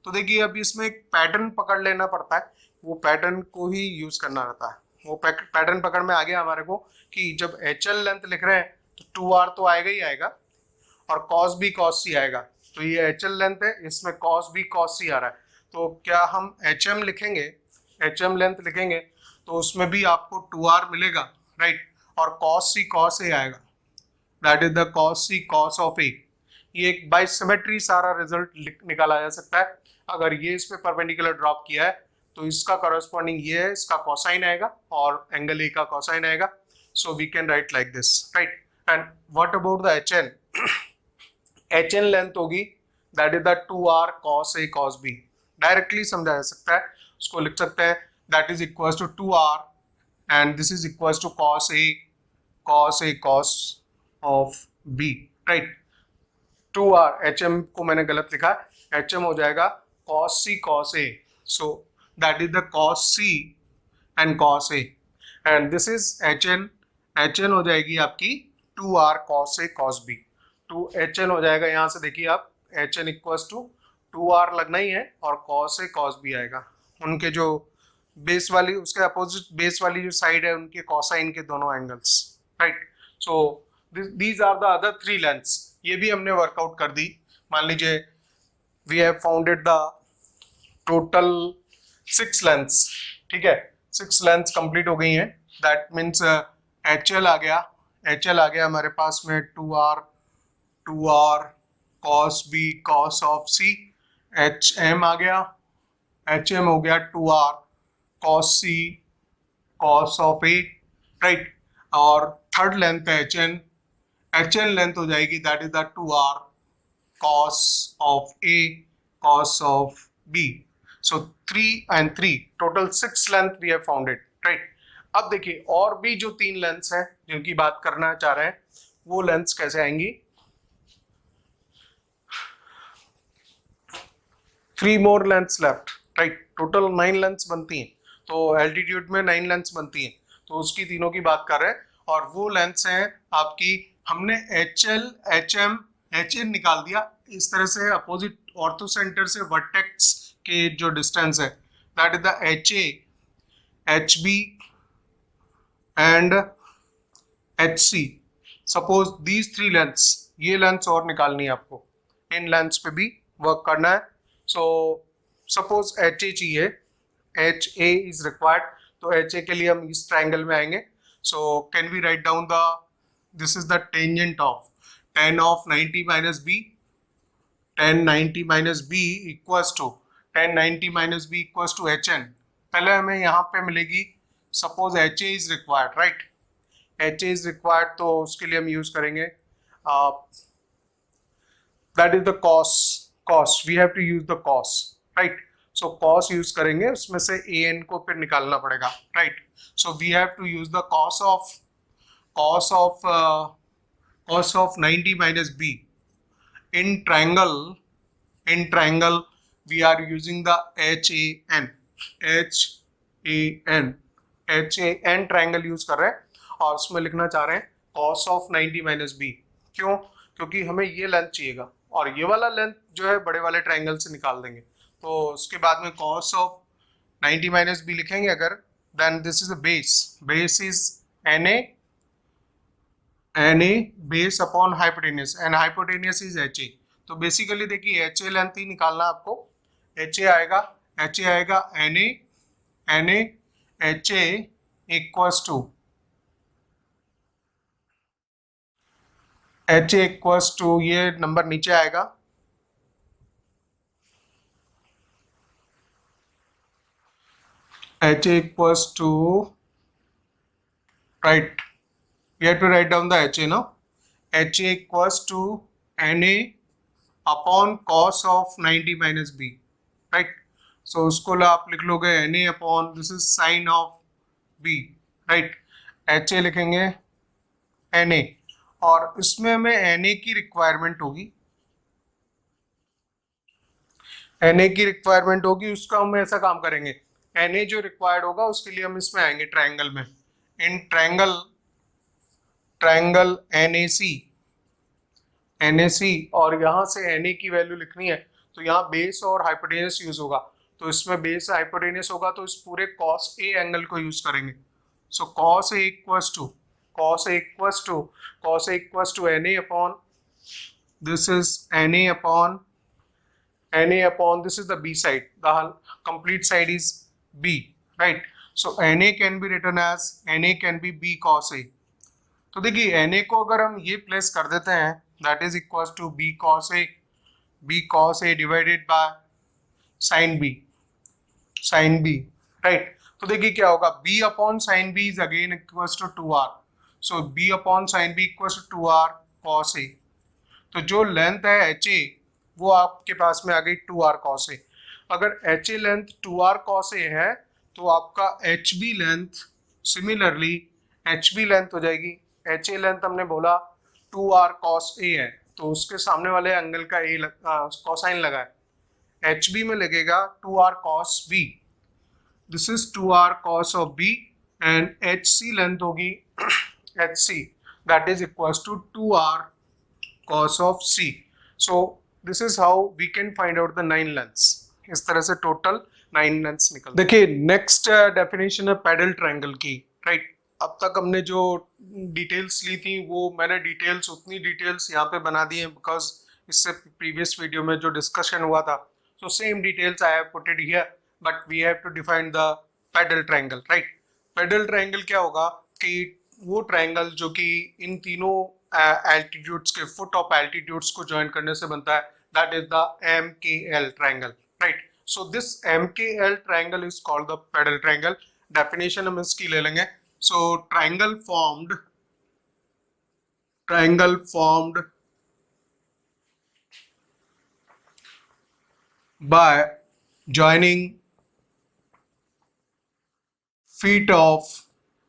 तो देखिए अब इसमें एक पैटर्न पकड़ लेना पड़ता है, वो पैटर्न को ही यूज करना रहता है। वो पैटर्न पकड़ में आ गया हमारे को कि जब HL लेंथ लिख रहे हैं तो 2R तो आएगा ही आएगा और cos B cos C आएगा। तो ये HL लेंथ है, इसमें cos B cos C आ रहा है, तो क्या हम HM लेंथ लिखेंगे तो उसमें भी आपको 2R मिलेगा, राइट, और cos C cos A आएगा, that is the cos C cos of A। ये एक बाय सिमेट्री सारा रिजल्ट निकाला जा सकता है। अगर ये इस पे परपेंडिकुलर ड्रॉप किया है तो इसका करस्पॉन्डिंग ये है, इसका कोसाइन आएगा और एंगल ए का कोसाइन आएगा। So we can write like this, right. And what about the HN? HN length होगी, that is the 2R cos A cos B। Directly समझा जा सकता है, उसको लिख सकते हैं that is equals to 2R and this is equals to cos A cos of B, right. 2R, HM को मैंने गलत लिखा, HM हो जाएगा cos C cos A, so that is the cos C and cos A, and this is HN हो जाएगी आपकी 2R cos A cos B। 2HN हो जाएगा, यहाँ से देखिए आप HN इक्वल्स टू 2R लगना ही है और cos A cos B आएगा। उनके जो बेस वाली, उसके अपोजिट बेस वाली जो साइड है उनके कोसाइन के दोनों angles, right. So these are the other 3 lengths, ये भी हमने वर्कआउट कर दी। मान लीजिए we have founded the total 6 lengths, ठीक है, 6 लेंथ्स कंप्लीट हो गई हैं। दैट मीन्स HL आ गया हमारे पास में 2R cos B cos of C, HM आ गया, HM हो गया 2R cos C cos of A, right. और थर्ड लेंथ है HN लेंथ हो जाएगी, that is the 2R cos of A cos of B। So 3 and 3 total 6 length we have found it, right? अब देखिए और भी जो 3 लेंथ्स हैं जिनकी बात करना चाह रहे हैं वो लेंथ्स कैसे आएंगी। 3 more lengths left, right, total 9 lengths बनती हैं, तो एल्टीट्यूड में 9 लेंथ्स बनती हैं, तो उसकी तीनों की बात कर रहे हैं। और वो लेंथ्स हैं आपकी, हमने H L H M H N निकाल दिया इस तरह से अपोजिट ऑर्थो सेंटर से वर्टेक्स के जो डिस्टेंस है, that is the H A H B and H C. Suppose these 3 lengths, ये लेंथ्स और निकालनी है आपको, इन लेंथ्स पे भी वर्क करना है। सो सपोज एच ए चाहिए, एच ए इज रिक्वायर्ड, तो एच ए के लिए हम इस ट्राइंगल में आएंगे। So can we write down the, this is the tangent of tan of 90 minus b, tan 90 minus b equals to tan 90 minus b equals to hn। पहले हमें यहाँ पे मिलेगी, suppose H A is required, right, H A is required, तो उसके लिए हम यूज करेंगे that is the cos, we have to use the cos, right. So cos use करेंगे, उसमें से ए एन को फिर निकालना पड़ेगा, right. So we have to use the cos of 90 minus b in triangle we are using the HAN triangle use कर रहे हैं, और उसमें लिखना चाह रहे हैं cos of 90 minus b। क्यों? क्योंकि हमें ये लेंथ चाहिएगा, और ये वाला लेंथ जो है बड़े वाले ट्राइंगल से निकाल देंगे, तो उसके बाद में cos of 90 minus b लिखेंगे अगर, then this is a base is NA base upon hypotenuse and hypotenuse is HA। तो बेसिकली देखिए HA लेंथ ही निकालना आपको, HA आएगा NA HA इक्वल्स टू ये नंबर नीचे आएगा, HA equals to, right, we have to write down the HA now, HA equals to NA upon cos of 90 minus B, right। so उसको आप लिख लोगे NA upon, this is sine of B, right। HA लिखेंगे NA, और इसमें हमें NA की रिक्वायरमेंट होगी, उसका हम ऐसा काम करेंगे, NA जो रिक्वायर्ड होगा उसके लिए हम इसमें आएंगे ट्राइंगल में, इन ट्राइंगल NAC, और यहाँ से NA की वैल्यू लिखनी है, तो यहाँ बेस और हाइपोटेनस यूज होगा, तो इसमें बेस हाइपोटेनस होगा, तो इस पूरे cos A एंगल को यूज करेंगे। सो cos A equals to NA upon, this is NA upon this is the B side, the complete side is B, right. So NA can be written as B cos A। तो देखिए NA को अगर हम ये प्लेस कर देते हैं, that is equal to B cos A divided by sin B, right. तो देखिए क्या होगा, B upon sin B is again equal to 2R, so B upon sin B equal to 2R cos A। तो जो लेंथ है HA वो आपके पास में आ गई 2R cos A। अगर HA length 2R cos A है, तो आपका HB length similarly HB length हो जाएगी, HA लेंथ हमने बोला 2R cos A है, तो उसके सामने वाले एंगल का कोसाइन लगा है, HB में लगेगा 2R cos B, this is 2R cos of B, and HC length होगी HC, that is equals to 2R cos of C। So this is how we can find out the 9 lengths, इस तरह से टोटल 9 लेंथ्स निकल। देखिए नेक्स्ट डेफिनेशन है पैडल ट्राइंगल की, राइट। अब तक हमने जो डिटेल्स ली थी वो मैंने उतनी डिटेल्स यहाँ पे बना दी हैं, बिकॉज इससे प्रीवियस वीडियो में जो डिस्कशन हुआ था, so same details I have put it here, but we have to define the pedal triangle, right. Pedal triangle क्या होगा कि वो ट्राइंगल जो कि इन तीनों एल्टीट्यूड्स के फुट ऑफ एल्टीट्यूड्स को ज्वाइन करने से बनता है, that is the MKL triangle, right. So this MKL triangle is called the pedal triangle. Definition हम इसकी ले लेंगे। So triangle formed by joining feet of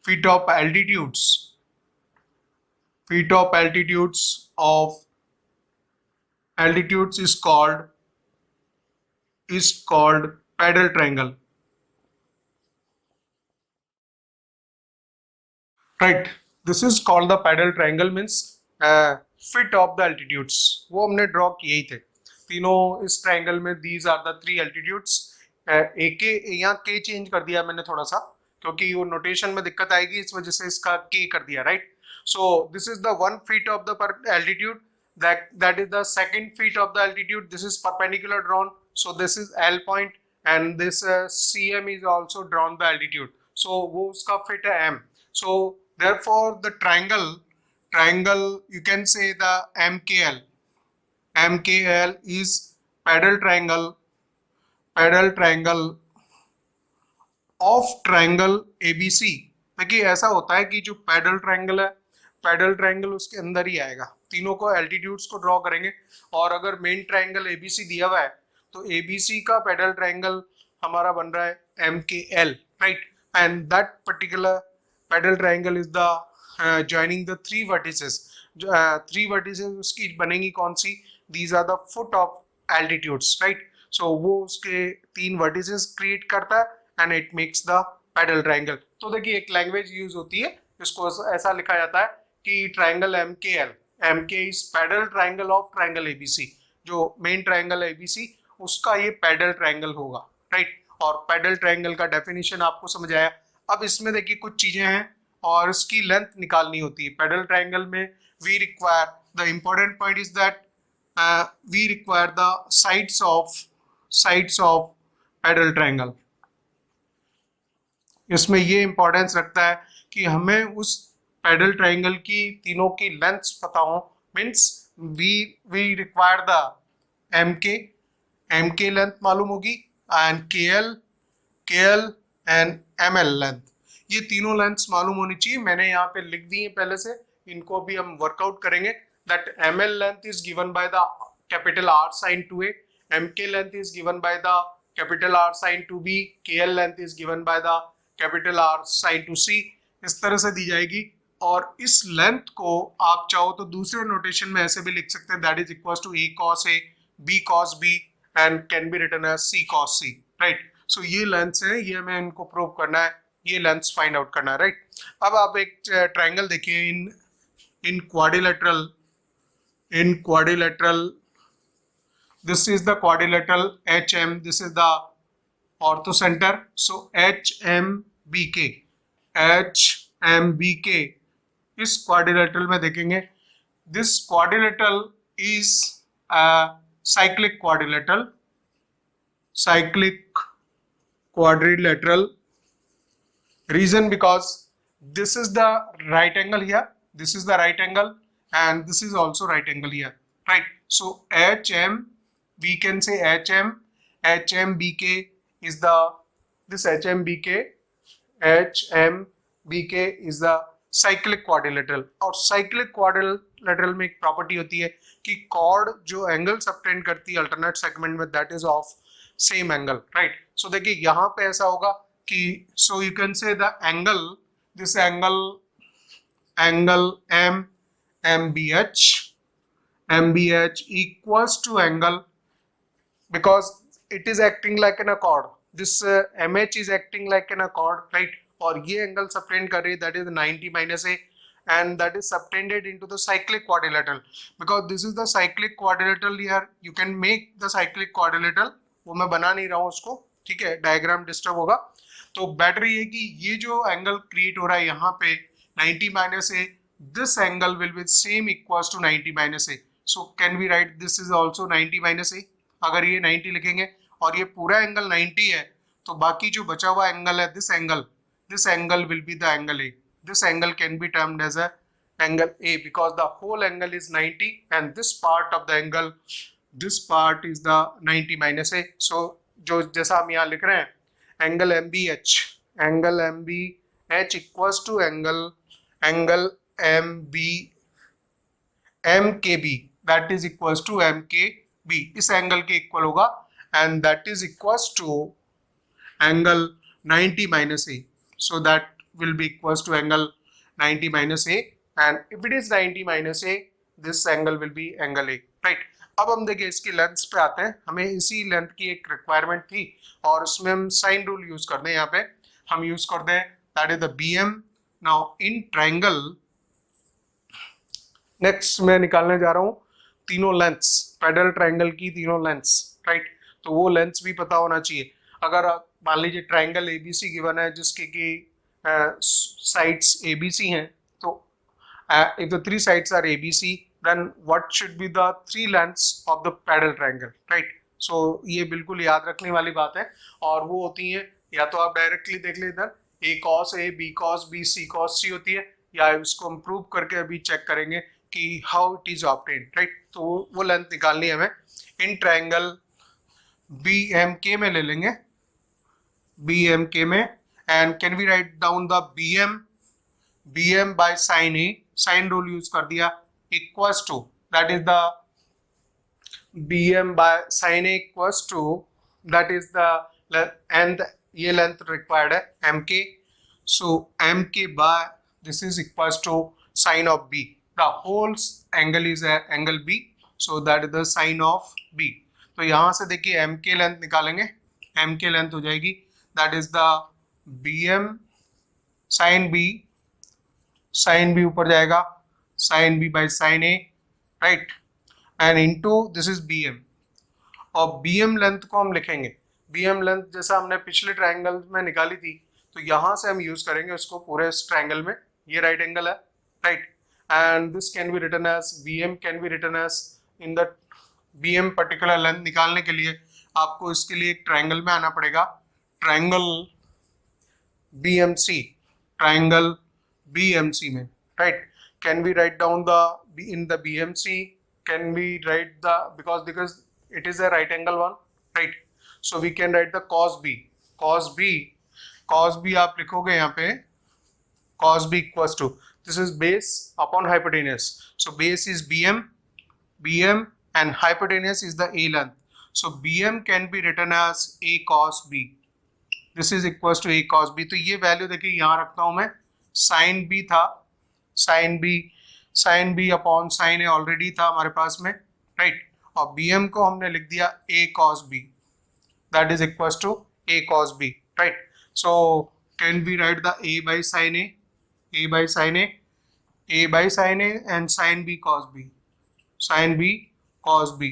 feet of altitudes is called pedal triangle. Right, this is called the pedal triangle, means fit of the altitudes. वो हमने ड्रॉ किए ही थे तीनों इस ट्रायंगल में. These are the three altitudes. एक यहाँ के चेंज कर दिया मैंने थोड़ा सा, क्योंकि वो नोटेशन में दिक्कत आएगी, इस वजह से इसका के कर दिया. Right, so this is the 1 feet of the altitude, that is the second feet of the altitude. This is perpendicular drawn, so this is L point, and this CM is also drawn the altitude, so वो उसका fit है M. So therefore the triangle you can say the MKL is pedal triangle of triangle ABC. देखिए ऐसा होता है कि जो पैडल ट्रायंगल उसके अंदर ही आएगा. तीनों को एल्टीट्यूड्स को ड्रॉ करेंगे, और अगर मेन ट्रायंगल एबीसी दिया हुआ है तो एबीसी का पैडल ट्रायंगल हमारा बन रहा है MKL. Right, and that particular pedal triangle is the joining the three vertices. उसकी बनेगी कौन सी? These are the foot of altitudes. Right, so वो उसके 3 वर्टिसेस क्रिएट करता है and it makes the pedal triangle. तो देखिए एक लैंग्वेज यूज होती है, इसको ऐसा लिखा जाता है कि triangle MK is pedal triangle of triangle ABC. जो मेन ट्रायंगल ABC उसका ये पैडल ट्रायंगल होगा. राइट, और पैडल ट्रायंगल का डेफिनेशन आपको समझ आया. अब इसमें देखिए कुछ चीजें हैं और इसकी लेंथ निकालनी होती है. पैडल ट्रायंगल में we require the important point is that we require the sides of pedal triangle. इसमें ये इंपॉर्टेंस रखता है कि हमें उस पैडल ट्रायंगल की तीनों की लेंथ्स पता हो. Means we require the MK length मालूम होगी, and KL and ML length. ये तीनों लेंथ्स मालूम होनी चाहिए. मैंने यहाँ पे लिख दी है पहले से, इनको भी हम वर्कआउट करेंगे. That ML length is given by the capital R sin 2A, MK length is given by the capital R sin 2B, KL length is given by the capital R sin 2C. इस तरह से दी जाएगी. और इस लेंथ को आप चाहो तो दूसरे नोटेशन में ऐसे भी लिख सकते हैं, that is equal to A cos A, B cos B and can be written as C cos C. Right, so ये लेंथ्स है, ये हमें इनको प्रूव करना है, ये लेंथ्स फाइंड आउट करना है. राइट, अब आप एक ट्रायंगल देखिए in quadrilateral. This is the quadrilateral HM, this is the orthocentre. So HMBK इस क्वाड्रिलेटरल में देखेंगे. This quadrilateral is cyclic quadrilateral. Reason because this is the right angle here, this is the right angle, and this is also right angle here. Right, so we can say HMBK is the HMBK is the cyclic quadrilateral. और साइक्लिक क्वाड्रिलेटरल में एक प्रॉपर्टी होती है कि कॉर्ड जो एंगल सबटेंड करती है अल्टरनेट सेगमेंट में, that is of same angle. Right, so देखिए यहाँ पे ऐसा होगा कि so you can say the angle, this angle MBH equals to angle, because it is acting like an accord. This MH is acting like an accord. Right, और ये एंगल सबटेंड कर रही है, that is 90 minus A, and that is subtended into the cyclic quadrilateral, because this is the cyclic quadrilateral here. You can make the cyclic quadrilateral, वो मैं बना नहीं रहा हूँ उसको, ठीक है, डायग्राम डिस्टर्ब होगा. तो बेटर ये कि ये जो एंगल क्रिएट हो रहा है यहाँ पे 90 minus A, this angle will be same equals to 90 minus A. So can we write this is also 90 minus A? अगर ये 90 लिखेंगे और ये पूरा एंगल 90 है, तो बाकी जो बचा हुआ एंगल है, this angle will be the angle A. This angle can be termed as a angle A because the whole angle is 90 and this part of the angle, this part is the 90 minus A. So जो जैसा हम यहाँ लिख रहे हैं, angle MBH equals to angle MKB, that is equals to MKB. इस एंगल के इक्वल होगा and that is equals to angle 90 minus A. So that will be equals to angle 90 minus a, and if it is 90 minus a, this angle will be angle a, right? अब हम देखिए इसकी लेंथ पे आते हैं, हमें इसी लेंथ की एक रिक्वायरमेंट थी और उसमें हम साइन रूल यूज कर दें, यहाँ पे हम यूज कर दें that is the bm. Now in triangle next मैं निकालने जा रहा हूँ तीनों लेंथ्स, पैरेलल ट्रायंगल की तीनों लेंथ्स, राइट? तो वो लेंथ्स भी पता होना चाहिए. अगर मान लीजिए ट्रायंगल एबीसी गिवन है जिसके की साइड्स एबीसी हैं, तो if the three sides are ABC, then what should be the three lengths of the parallel triangle, right? So ये बिल्कुल याद रखने वाली बात है और वो होती है, या तो आप डायरेक्टली देख ले इधर a cos a, b cos b, c cos c होती है, या इसको हम प्रूव करके अभी चेक करेंगे कि how it is obtained, right? तो वो लेंथ निकालनी है हमें. इन ट्रायंगल BMK में ले लेंगे, BMK में, and can we write down the BM by sin a, sine rule use कर दिया, equals to that is the BM by sin a equals to that is the and ये लेंथ रिक्वायर्ड है MK, so MK by this is equals to sine of B. The whole angle is angle B, so that is the sine of B. तो यहाँ से देखिए MK लेंथ निकालेंगे, MK लेंथ हो जाएगी that is the BM sin B, sine B ऊपर जाएगा sine B by sine A, right? And into this is BM, और BM लेंथ को हम लिखेंगे, BM लेंथ जैसा हमने पिछले ट्रायंगल में निकाली थी, तो यहाँ से हम यूज करेंगे उसको पूरे इस ट्रायंगल में. ये राइट एंगल है, right? And this can be written as BM can be written as in the BM particular length निकालने के लिए आपको इसके लिए एक ट्रायंगल में आना पड़ेगा, ट्रायंगल BMC, ट्रायंगल BMC में, right? Can we write down the in the BMC? Can we write the because it is a right angle one, right? So we can write the cos B. Cos B आप लिखोगे यहाँ पे cos B equals to this is base upon hypotenuse. So base is BM and hypotenuse is the A length. So BM can be written as A cos B. This is equals to A cos B. तो ये वैल्यू देखिए यहाँ रखता हूँ मैं, साइन बी था, साइन बी अपॉन साइन ए ऑलरेडी था हमारे पास में, राइट? और BM को हमने लिख दिया A cos B, that is equals to A cos B, right? So can we write the A by sin A, A by sin A, A by sin A and sin B cos B, sin B cos B,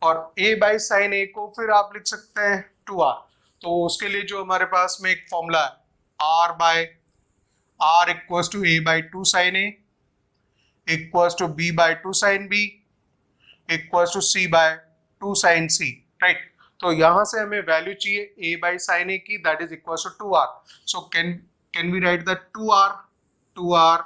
और A by sin A को फिर आप लिख सकते हैं 2R. तो उसके लिए जो हमारे पास में एक फॉर्मूला है R equals to A by 2 sin A equals to B by 2 sin B equals to C by 2 sin C, right? तो यहाँ से हमें वैल्यू चाहिए A by sin A की, that is equals to 2R. So can we write the 2R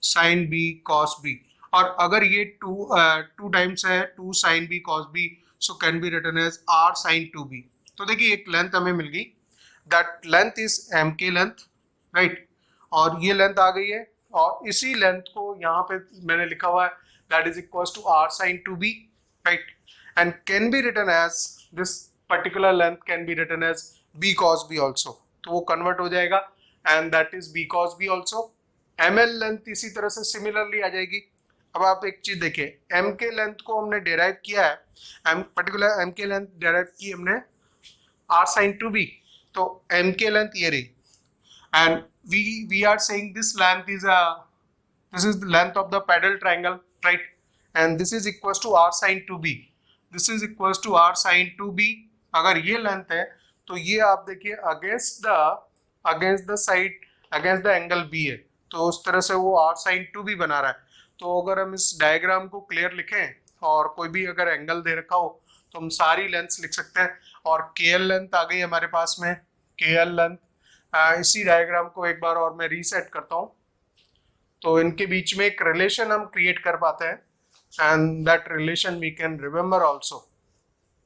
sin B cos B, और अगर ये 2 टाइम्स है 2 sin B cos B, so can be written as R sin 2B. तो देखिए एक लेंथ हमें मिल गई, that length is MK length, right? और ये लेंथ आ गई है, और इसी लेंथ को यहाँ पे मैंने लिखा हुआ है that is equals to R sin 2B, right? And can be written as this particular length can be written as B cos B also, तो वो कन्वर्ट हो जाएगा and that is B cos B also. ML length इसी तरह से सिमिलरली आ जाएगी. अब आप एक चीज देखिए, MK लेंथ को हमने डेराइव किया है, पर्टिकुलर MK लेंथ डेराइव की हमने R sin 2B, तो MK लेंथ ये रही, and we are saying this length is the length of the parallel triangle, right? And this is equals to R sin 2B, this is equals to R sin 2B. अगर ये लेंथ है तो ये आप देखिए अगेंस्ट द एंगल B है, तो उस तरह से वो R sin 2B बना रहा है. तो अगर हम इस डायग्राम को क्लियर लिखें और कोई भी अगर एंगल दे रखा हो तो हम सारी लेंथ्स लिख सकते हैं. और KL लेंथ आ गई हमारे पास में, KL लेंथ. इसी डायग्राम को एक बार और मैं रीसेट करता हूँ, तो इनके बीच में एक रिलेशन हम क्रिएट कर पाते हैं, and that relation we can remember also.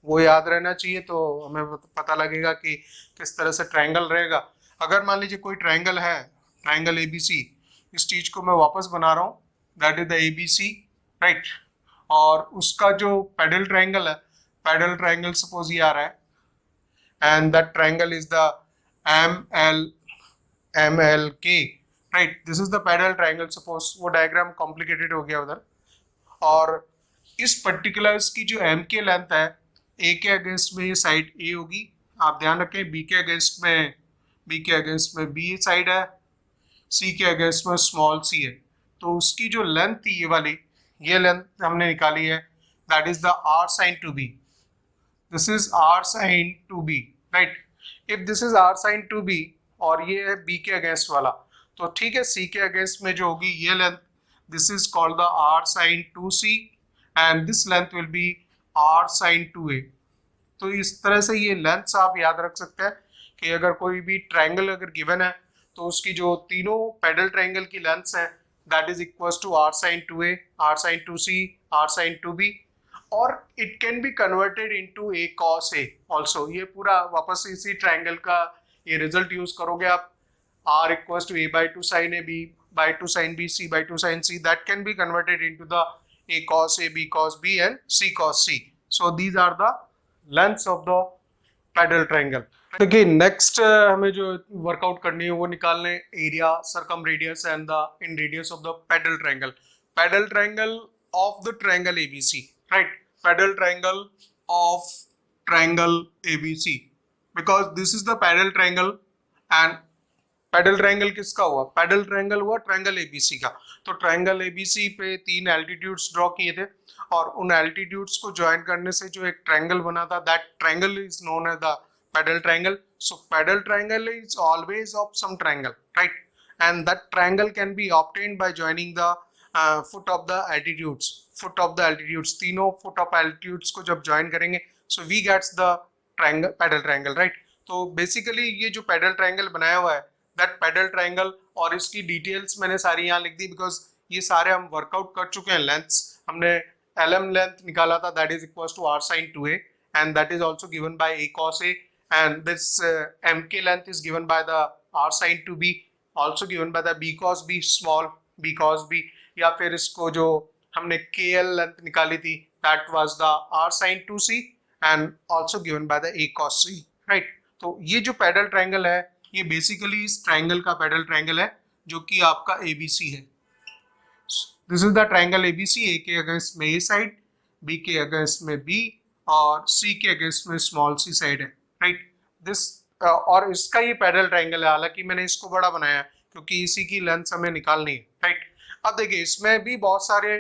वो याद रहना चाहिए, तो हमें पता लगेगा कि किस तरह से ट्रायंगल रहेगा. अगर मान लीजिए कोई ट्रायंगल है, ट्रायंगल ABC, इस चीज को मैं वापस बना रहा हूँ, that is the ABC, right? और उसका जो पैरेलल ट्रायंगल है, पैरेलल ट्रायंगल सपोज ये आ रहा है, and that triangle is the MLK, right, this is the parallel triangle. Suppose वो डायग्राम कॉम्प्लिकेटेड हो गया उधर, और इस पर्टिकुलर की जो एम के लेंथ है, ए के अगेंस्ट में ये साइड ए होगी, आप ध्यान रखें, बी के अगेंस्ट में बी साइड है, सी के अगेंस्ट में स्मॉल सी है। तो उसकी जो लेंथ थी ये वाली, ये लेंथ हमने निकाली है, that is the R sine two B. This is R sine two B, right. If this is R sine two B और ये है बी के अगेंस्ट वाला, तो ठीक है, सी के अगेंस्ट में जो होगी ये length, this is called the R sine two C, and this length will be R sine two A. तो इस तरह से ये लेंथ्स आप याद रख सकते हैं कि अगर कोई भी ट्रायंगल अगर गिवन है तो उसकी जो तीनों पैरेलल ट्रायंगल की लेंथ्स हैं, that is equals to R sine two A, R sine two C, R sine two B, और it can be converted into a cos A also. ये पूरा वापस इसी ट्रायंगल का ये रिजल्ट यूज करोगे आप, R equals to A by two sine A, B by two sine B, C by two sine C, that can be converted into the a cos a, b cos b and c cos c. So these are the lengths of the parallel triangle. देखिए नेक्स्ट हमें जो वर्कआउट करनी है वो निकालने area, circum radius and the in radius of the parallel triangle. Parallel triangle of the triangle ABC, right, parallel triangle of triangle ABC, because this is the parallel triangle. And parallel triangle किसका हुआ? पैरेलल ट्रायंगल हुआ ट्रायंगल एबीसी का। तो ट्रायंगल एबीसी पे 3 एल्टीट्यूड्स ड्रॉ किए थे, और उन एल्टीट्यूड्स को ज्वाइन करने से जो एक ट्रायंगल बना था, that triangle is known as the parallel triangle. So parallel triangle is always of some triangle, right, and that triangle can be obtained by joining the foot of the altitudes. Foot of the altitudes, तीनों फुट ऑफ एल्टीट्यूड्स को जब ज्वाइन करेंगे, so we gets the triangle, parallel triangle, right. तो बेसिकली ये जो पैरेलल ट्रायंगल बनाया हुआ है, दैट पैरेलल ट्रायंगल, और इसकी डिटेल्स मैंने सारी यहाँ लिख दी, बिकॉज ये सारे हम वर्कआउट कर चुके हैं। लेंथ्स हमने एलएम लेंथ निकाला था, that is equals to R sine two A, and that is also given by a cos A, and this M के length is given by the R sine two B, also given by the B cos b, small b cos b, या फिर इसको जो हमने के एल लेंथ निकाली थी, that was the R sine two C, and also given by the A cos C, right. तो ये जो पैरेलल ट्रायंगल है, ये बेसिकली इस ट्रायंगल का पैरेलल ट्रायंगल है जो कि आपका एबीसी है। This is the triangle ABC, A के अगेंस्ट में ए साइड, बी के अगेंस्ट में बी, और सी के अगेंस्ट में स्मॉल सी साइड है, राइट। दिस और इसका ये पैरेलल ट्रायंगल है। हालांकि मैंने इसको बड़ा बनाया क्योंकि इसी की लेंथ हमें निकालनी है, राइट। अब देखिए इसमें भी बहुत सारे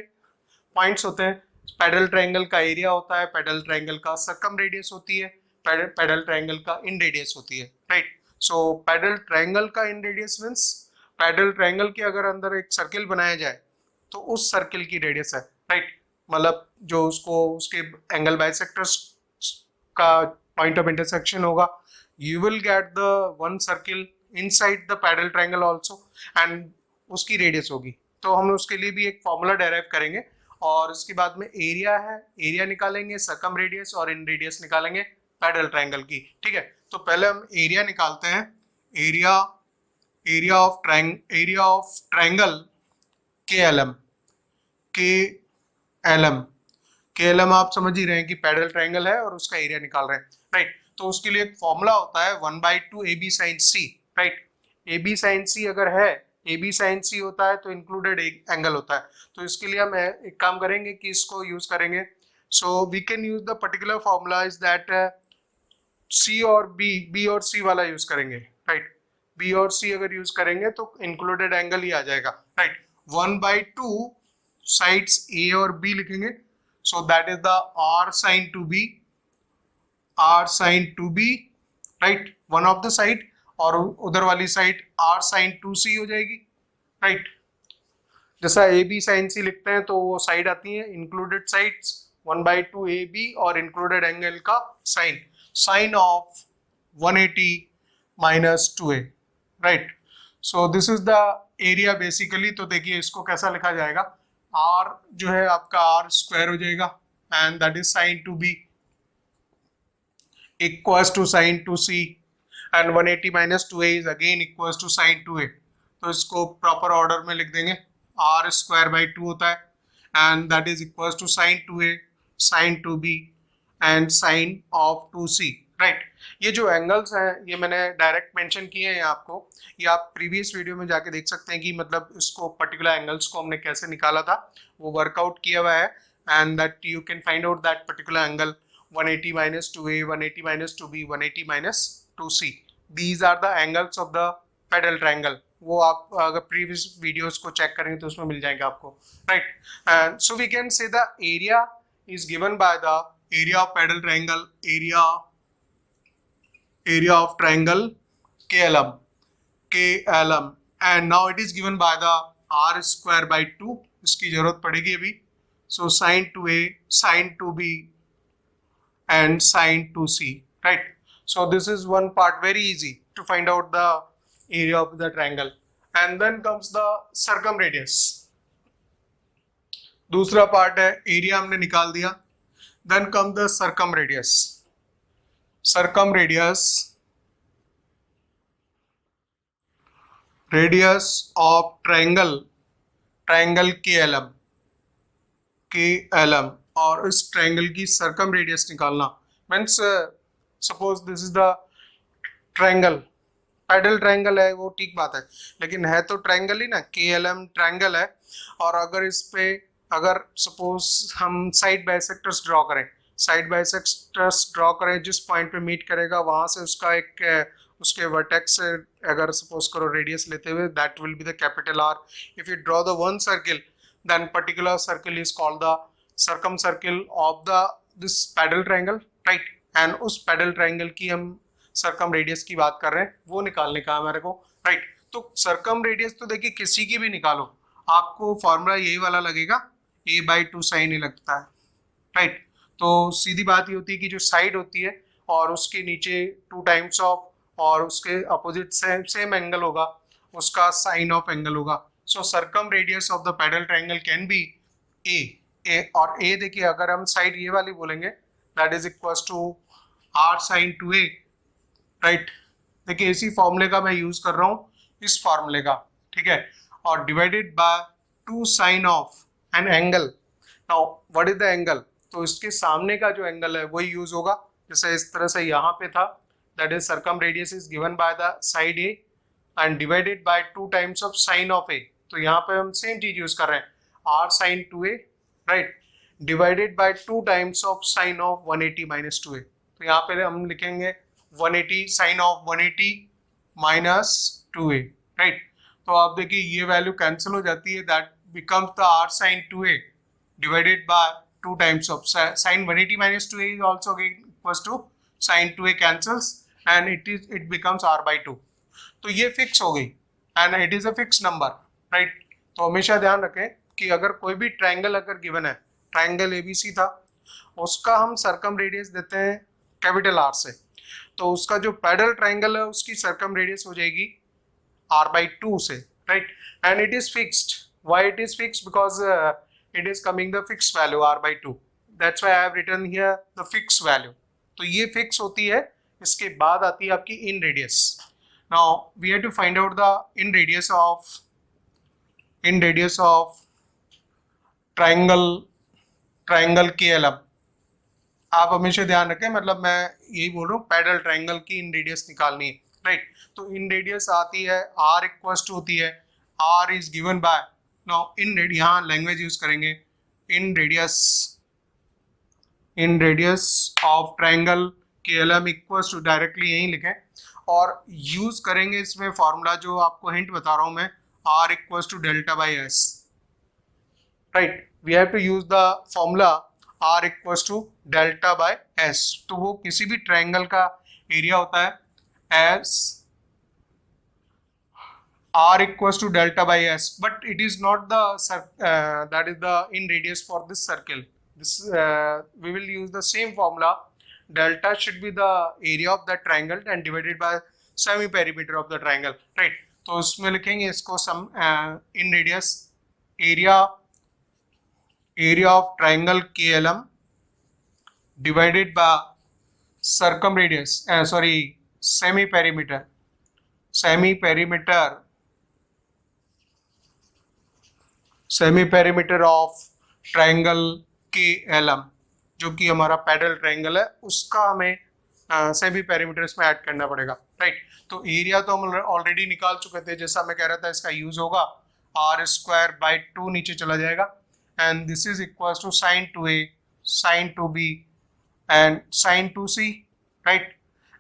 पॉइंट्स होते हैं। पैरेलल ट्रायंगल का एरिया होता है, पैरेलल ट्रायंगल का सर्कम रेडियस होती है, पैरेलल ट्रायंगल का इन रेडियस होती है, राइट। सो पैरेलल ट्रायंगल का इन रेडियस मींस पैरेलल ट्रायंगल के अगर अंदर एक सर्किल बनाया जाए तो उस सर्किल की रेडियस है, राइट। मतलब जो उसको उसके एंगल बाइसेक्टर्स का पॉइंट ऑफ इंटरसेक्शन होगा, you will get the one circle inside the parallel triangle also, and उसकी रेडियस होगी। तो हम उसके लिए भी एक फॉर्मूला डेराइव करेंगे, और उसके बाद में एरिया है, एरिया निकालेंगे, सर्कम रेडियस और इन रेडियस निकालेंगे पैरेलल ट्रायंगल की, ठीक है। तो पहले हम एरिया निकालते हैं। एरिया ऑफ ट्रायंगल के एल एम, आप समझ ही रहे हैं कि पैरेलल ट्रायंगल है और उसका एरिया निकाल रहे हैं, राइट। तो उसके लिए एक फॉर्मूला होता है 1/2 AB sin C, right. AB sin C अगर है, AB sin C होता है तो इंक्लूडेड एंगल होता है। तो इसके लिए हम एक काम करेंगे कि इसको यूज करेंगे। So we can use the particular formula is that C और B और C वाला यूज करेंगे, राइट। B और C अगर यूज करेंगे तो इंक्लूडेड एंगल ही आ जाएगा, राइट। 1/2 साइड्स A और B लिखेंगे, so that is the R sin 2B, right, one of the side, और उधर वाली साइड R sin 2C हो जाएगी, राइट। जैसा AB sin C लिखते हैं तो वो साइड आती है इंक्लूडेड साइड्स 1/2 AB और इंक्लूडेड एंगल का sine of 180 minus 2A, right. So this is the area basically. तो देखिए इसको कैसा लिखा जाएगा, R जो है आपका R स्क्वायर हो जाएगा, and that is sin 2B equals to sin 2C, and 180 minus 2A is again equals to sin 2A। तो इसको प्रॉपर ऑर्डर में लिख देंगे, R स्क्वायर बाई 2 होता है, and that is equals to sin 2A, sin 2B एंड sin of 2C, राइट। ये जो एंगल्स हैं ये मैंने डायरेक्ट मेंशन किए हैं आपको, ये आप प्रीवियस वीडियो में जाके देख सकते हैं कि मतलब इसको पर्टिकुलर एंगल्स को हमने कैसे निकाला था, वो वर्कआउट किया हुआ है। And that you can find out that particular angle 180 minus 2a, 180 minus 2b, 180 minus 2c. These are the angles of the pedal triangle. वो आप अगर प्रीवियस वीडियोस को चेक करेंगे तो उसमें मिल जाएगा आपको, right. And so we can say the area is given by the area of pedal triangle, area of triangle KLM, and now it is given by the r square by 2. इसकी जरूरत पड़ेगी अभी। So sin 2a, sin 2b and sin 2c, right? So this is one part, very easy to find out the area of the triangle. And then comes the circumradius. दूसरा पार्ट है, एरिया हमने निकाल दिया। Then comes the circumradius. Radius of triangle KLM, और इस ट्रायंगल की सर्कम रेडियस निकालना। Means suppose this is the triangle, pedal triangle है वो ठीक बात है, लेकिन है तो ट्रायंगल ही ना, KLM ट्रायंगल है। और अगर इस पे अगर सपोज हम साइड बाइसेक्टर्स ड्रॉ करें, जिस पॉइंट पे मीट करेगा वहां से उसका एक उसके वर्टेक्स से अगर सपोज करो रेडियस लेते हुए, that will be the capital R. If you draw the one circle, then particular circle is called the circumcircle of this pedal triangle, right? And उस pedal triangle की हम circum radius की बात कर रहे हैं, वो निकालने का हमारे को, right? तो circum radius तो देखिए किसी की भी निकालो, आपको फॉर्मूला यही वाला लगेगा, a/2 sin ही लगता है, right? तो सीधी बात ये होती है कि जो साइड होती है और उसके नीचे 2 times ऑफ और उसके अपोजिट सेम एंगल होगा, उसका साइन ऑफ एंगल होगा। So circumradius of the pedal triangle can be a और a देखिए अगर हम साइड ये वाली बोलेंगे that is equals to r sin 2a, right. देखिए इसी फॉर्मूले का मैं यूज कर रहा हूँ, इस फॉर्मूले का, ठीक है, और divided by 2 sin of an angle. Now what is the angle, तो इसके सामने का जो एंगल है वही यूज होगा, जैसे इस तरह से यहाँ पे था, that is circumradius is given by the side a and divided by 2 times of sin of a। तो यहाँ पे हम सेम चीज यूज कर रहे हैं, r sin 2a, right, divided by 2 times of sin of 180 minus 2a। तो यहाँ पे हम लिखेंगे 180 sin of 180 minus 2a, right. तो आप देखिए ये वैल्यू कैंसिल हो जाती है, that becomes the r sin 2a divided by 2 times of sin 180 minus 2a is also equals to sin 2a cancels and it becomes r by 2। तो ये फिक्स हो गई and it is a fix number, right. तो हमेशा ध्यान रखें कि अगर कोई भी ट्रायंगल अगर गिवन है, ट्रायंगल ABC था, उसका हम सर्कम रेडियस देते हैं कैपिटल R से, तो उसका जो पैडल ट्रायंगल है उसकी सर्कम रेडियस हो जाएगी r by 2 से, right. And it is fixed, why it is fixed, because it is coming the fix value r by 2, that's why I have written here the fix value. तो ये फिक्स होती है, इसके बाद आती है आपकी इन radius. Now we have to find out the in radius of triangle KLM। आप हमेशा ध्यान रखें, मतलब मैं यही बोल रहा हूँ, पैडल ट्रायंगल की इन रेडियस निकालनी है, राइट। तो इन रेडियस आती है r इक्वल्स टू होती है, r is given by, now inradius, यहाँ लैंग्वेज यूज करेंगे, inradius of triangle KLM equals to, directly यहीं लिखें, और यूज करेंगे इसमें फॉर्मूला जो आपको हिंट बता रहा हूं मैं, r equals to delta by s, right. We have to use the formula r equals to delta by s। तो वो किसी भी ट्रायंगल का एरिया होता है as r equals to delta by s, but it is not the that is the in radius for this circle. This we will use the same formula. Delta should be the area of the triangle and divided by semi perimeter of the triangle, right? तो उसमें लिखेंगे इसको सम in radius area of triangle KLM divided by circumradius semi perimeter of triangle KLM, जो कि हमारा पैडल ट्रायंगल है, उसका हमें सेमी पेरीमीटर इसमें ऐड करना पड़ेगा, राइट। तो एरिया तो हम ऑलरेडी निकाल चुके थे, जैसा मैं कह रहा था इसका यूज होगा r²/2 नीचे चला जाएगा, and this is equal to sin 2a, sin 2b and sin 2c, right,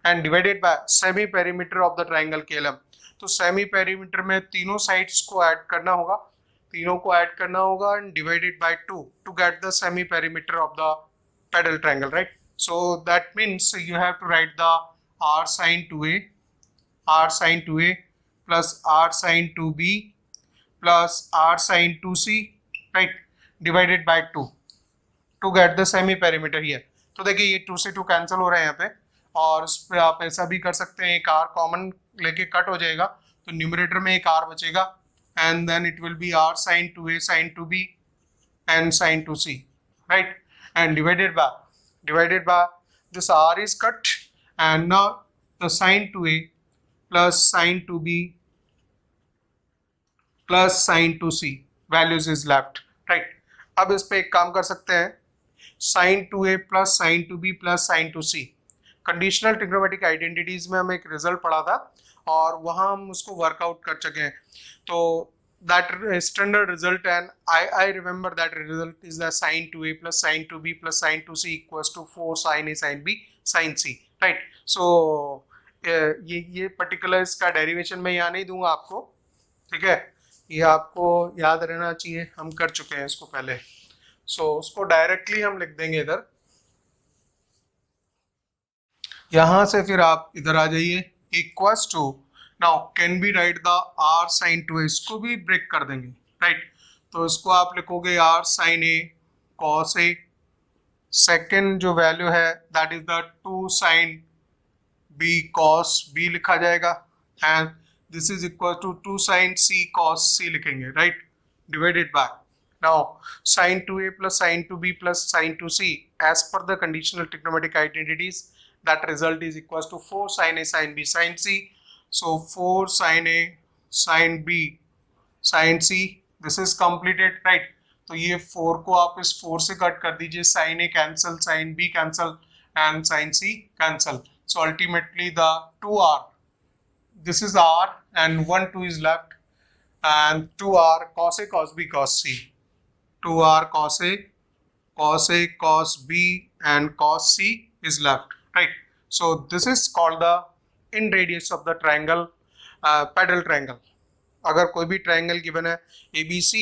and divided by semi perimeter of the triangle KLM। तो सेमी पेरीमीटर में तीनों साइड्स को ऐड करना होगा, तीनों को ऐड करना होगा and divided by 2 to get the semi perimeter of the pedal triangle, right? So that means you have to write the r sin 2a plus r sin 2b plus r sin 2c, right, divided by 2 to get the semi perimeter here। तो देखिए ये 2 से 2 कैंसिल हो रहा है यहाँ पे, और उस पर आप ऐसा भी कर सकते हैं, एक r कॉमन लेके कट हो जाएगा तो न्यूमरेटर में एक r बचेगा, and then it will be r sin 2a sin 2b and sin 2c, right, and divided by this r is cut, and now the sin 2a plus sin 2b plus sin 2c values is left, right। अब इस पे एक काम कर सकते हैं, sin 2a plus sin 2b plus sin 2c conditional trigonometric identities में हम एक रिजल्ट पढ़ा था और वहां हम उसको वर्कआउट कर चुके हैं। तो that standard result, and I remember that result is the sin 2a plus sin 2b plus sin 2c equals to 4 sin a sin b sin c, right। so ये पर्टिकुलर इसका डेरिवेशन मैं यहाँ नहीं दूंगा आपको, ठीक है, ये आपको याद रहना चाहिए, हम कर चुके हैं इसको पहले। उसको डायरेक्टली हम लिख देंगे इधर, यहां से फिर आप इधर आ जाइए, equals to, now can be write the r sin 2a, इसको भी ब्रेक कर देंगे, राइट। तो इसको आप लिखोगे r sin a cos a, second जो वैल्यू है that is the 2 sin b cos b लिखा जाएगा, and this is equal to 2 sin c cos c लिखेंगे, right, divided by now sin 2a plus sin 2b plus sin 2c as per the conditional trigonometric identities, that result is equals to 4 sin a sin b sin c। So 4 sin a sin b sin c, this is completed, right। तो ये 4 को आप इस 4 से कट कर दीजिए, sin a cancel, sin b cancel and sin c cancel, so ultimately the 2r, this is r and 1 2 is left, and 2r cos a cos b cos c, 2r cos a cos b and cos c is left, right। So this is called the in radius of the triangle, pedal triangle। अगर कोई भी ट्राइंगल गिवन है ABC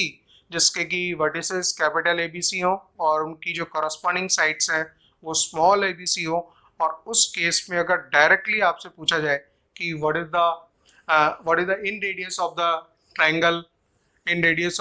जिसके की वर्टिसेस कैपिटल ABC हो और उनकी जो करस्पॉन्डिंग साइड्स हैं वो स्मॉल ABC हो, और उस केस में अगर डायरेक्टली आपसे पूछा जाए कि what is the in radius of the triangle, in radius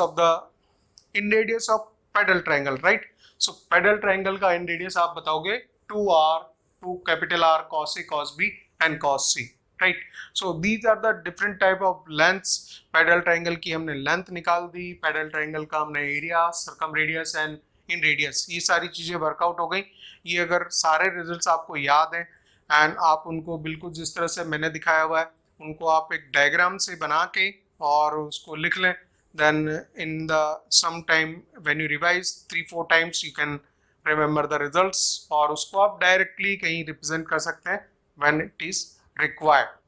of pedal triangle, right. So pedal triangle का इन रेडियस आप बताओगे 2 capital R cos A cos B and cos C, right। So these are the different type of lengths। pedal triangle की हमने लेंथ निकाल दी, pedal triangle का हमने area, circum radius and in radius, ये सारी चीजें वर्कआउट हो गई। ये अगर सारे रिजल्ट्स आपको याद हैं एंड आप उनको बिल्कुल जिस तरह से मैंने दिखाया हुआ है उनको आप एक डायग्राम से बना के और उसको लिख लें, then in the some time when you revise 3-4 times you can remember the results, और उसको आप डायरेक्टली कहीं रिप्रेजेंट कर सकते हैं when it is required to